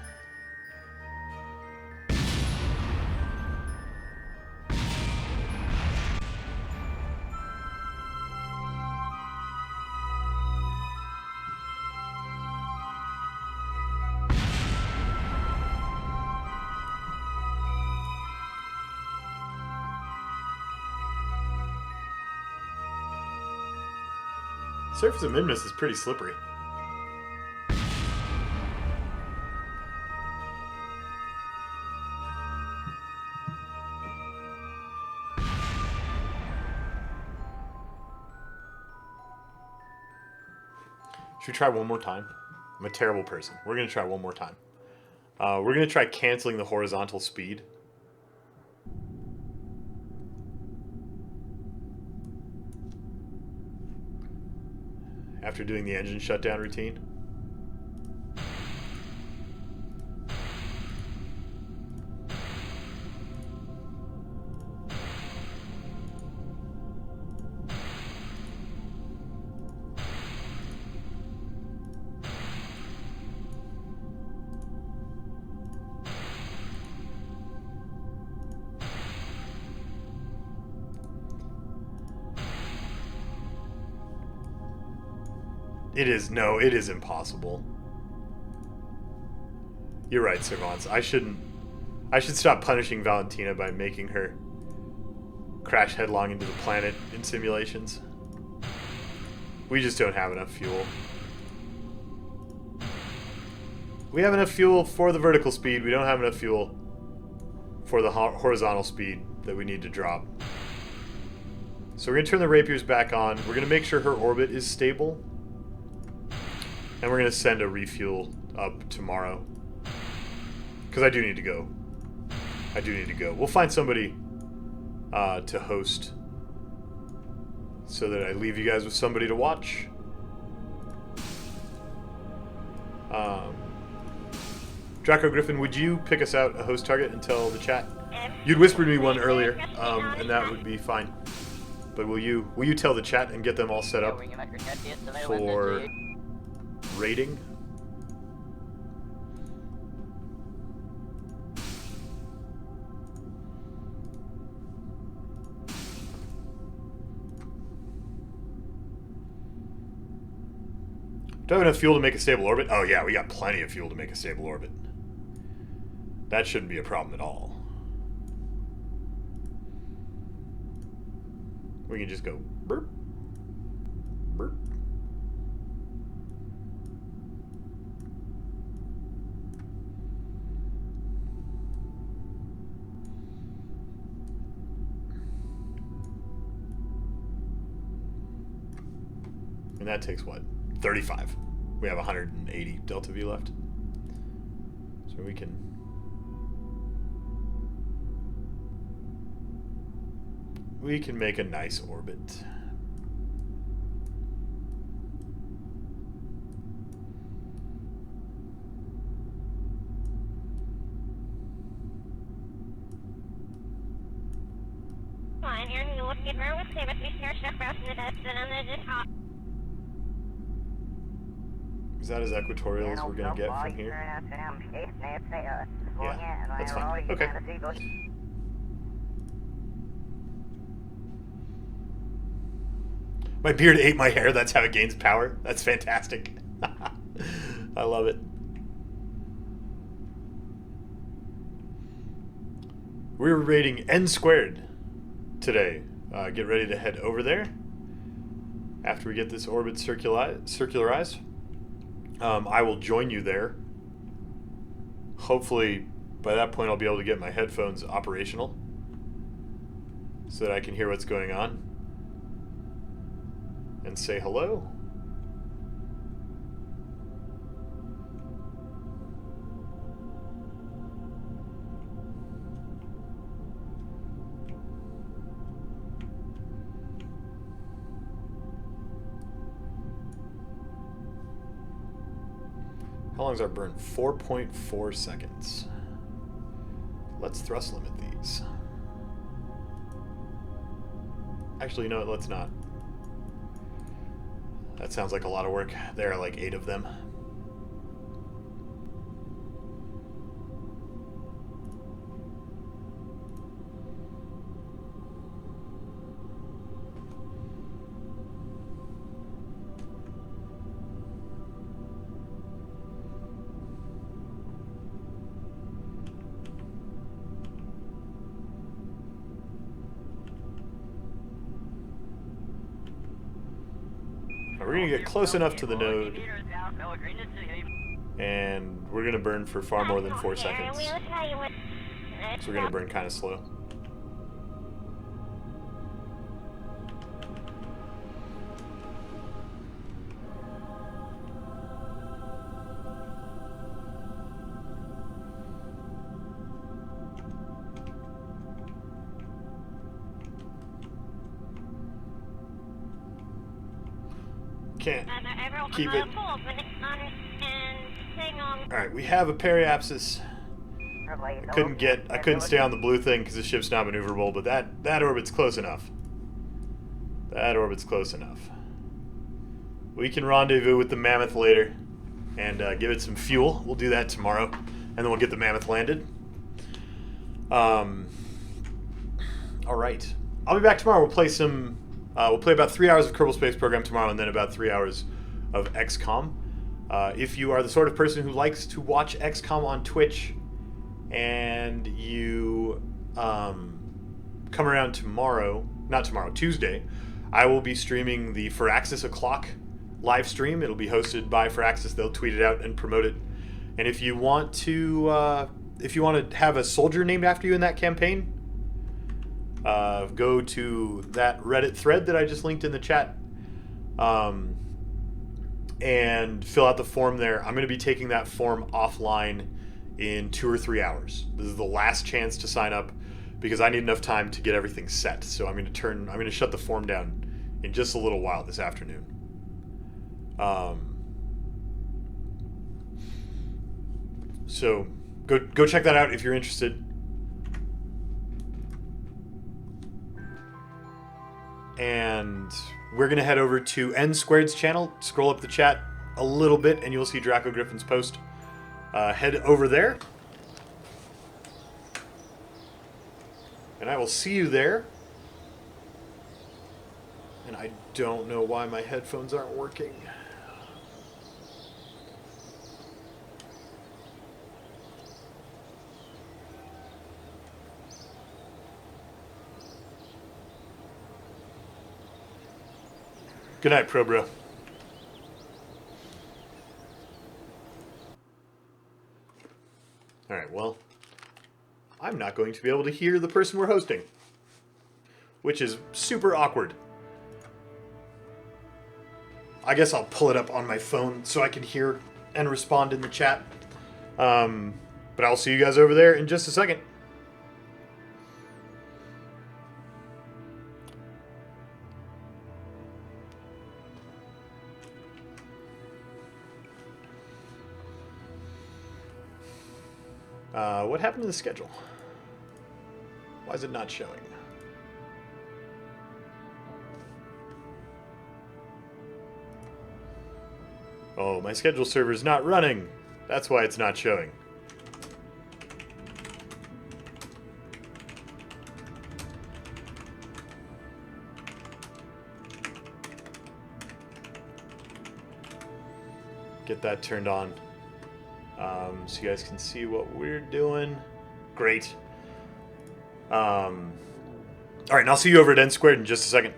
Surface of Minmus is pretty slippery. Should we try one more time? I'm a terrible person. We're going to try one more time. We're going to try canceling the horizontal speed. After doing the engine shutdown routine. It is impossible. You're right, Servance. I should stop punishing Valentina by making her crash headlong into the planet in simulations. We just don't have enough fuel. We have enough fuel for the vertical speed. We don't have enough fuel for the horizontal speed that we need to drop. So we're going to turn the rapiers back on. We're going to make sure her orbit is stable. And we're going to send a refuel up tomorrow. Because I do need to go. We'll find somebody to host. So that I leave you guys with somebody to watch. Draco Griffin, would you pick us out a host target and tell the chat? You'd whispered me one earlier, and that would be fine. But will you tell the chat and get them all set up for rating? Do I have enough fuel to make a stable orbit? Oh yeah, we got plenty of fuel to make a stable orbit. That shouldn't be a problem at all. We can just go burp, burp. And that takes what? 35. We have 180 delta V left. So we can... we can make a nice orbit. Fine, here, you look at where we say, but we start stuff out in the dust, and then just hop. Is that as equatorial as we're going to get from here? Yeah, that's fine. Okay. My beard ate my hair. That's how it gains power. That's fantastic. I love it. We're rating n squared today. Get ready to head over there after we get this orbit circularized. I will join you there. Hopefully, by that point, I'll be able to get my headphones operational so that I can hear what's going on and say hello. How long is our burn? 4.4 seconds. Let's thrust limit these. Actually, you know what? Let's not. That sounds like a lot of work. There are like 8 of them. We're going to get close enough to the node, and we're going to burn for far more than 4 seconds. So we're going to burn kind of slow. Can't keep it. Alright, we have a periapsis. I couldn't stay on the blue thing because the ship's not maneuverable, but that orbit's close enough. That orbit's close enough. We can rendezvous with the Mammoth later and give it some fuel. We'll do that tomorrow, and then we'll get the Mammoth landed. Alright. I'll be back tomorrow. We'll play some... we'll play about 3 hours of Kerbal Space Program tomorrow, and then about 3 hours of XCOM. If you are the sort of person who likes to watch XCOM on Twitch, and you come around tomorrow, not tomorrow, Tuesday, I will be streaming the Firaxis O'Clock live stream. It'll be hosted by Firaxis. They'll tweet it out and promote it. And if you want to have a soldier named after you in that campaign, go to that Reddit thread that I just linked in the chat and fill out the form there. I'm going to be taking that form offline in 2 or 3 hours. This is the last chance to sign up because I need enough time to get everything set. So I'm going to shut the form down in just a little while this afternoon. So go check that out if you're interested. And we're going to head over to N Squared's channel. Scroll up the chat a little bit, and you'll see Draco Griffin's post. Head over there. And I will see you there. And I don't know why my headphones aren't working. Good night, Probro. Alright, well, I'm not going to be able to hear the person we're hosting, which is super awkward. I guess I'll pull it up on my phone so I can hear and respond in the chat. But I'll see you guys over there in just a second. What happened to the schedule? Why is it not showing? Oh, my schedule server's not running. That's why it's not showing. Get that turned on. So you guys can see what we're doing. Great. Alright, and I'll see you over at N Squared in just a second.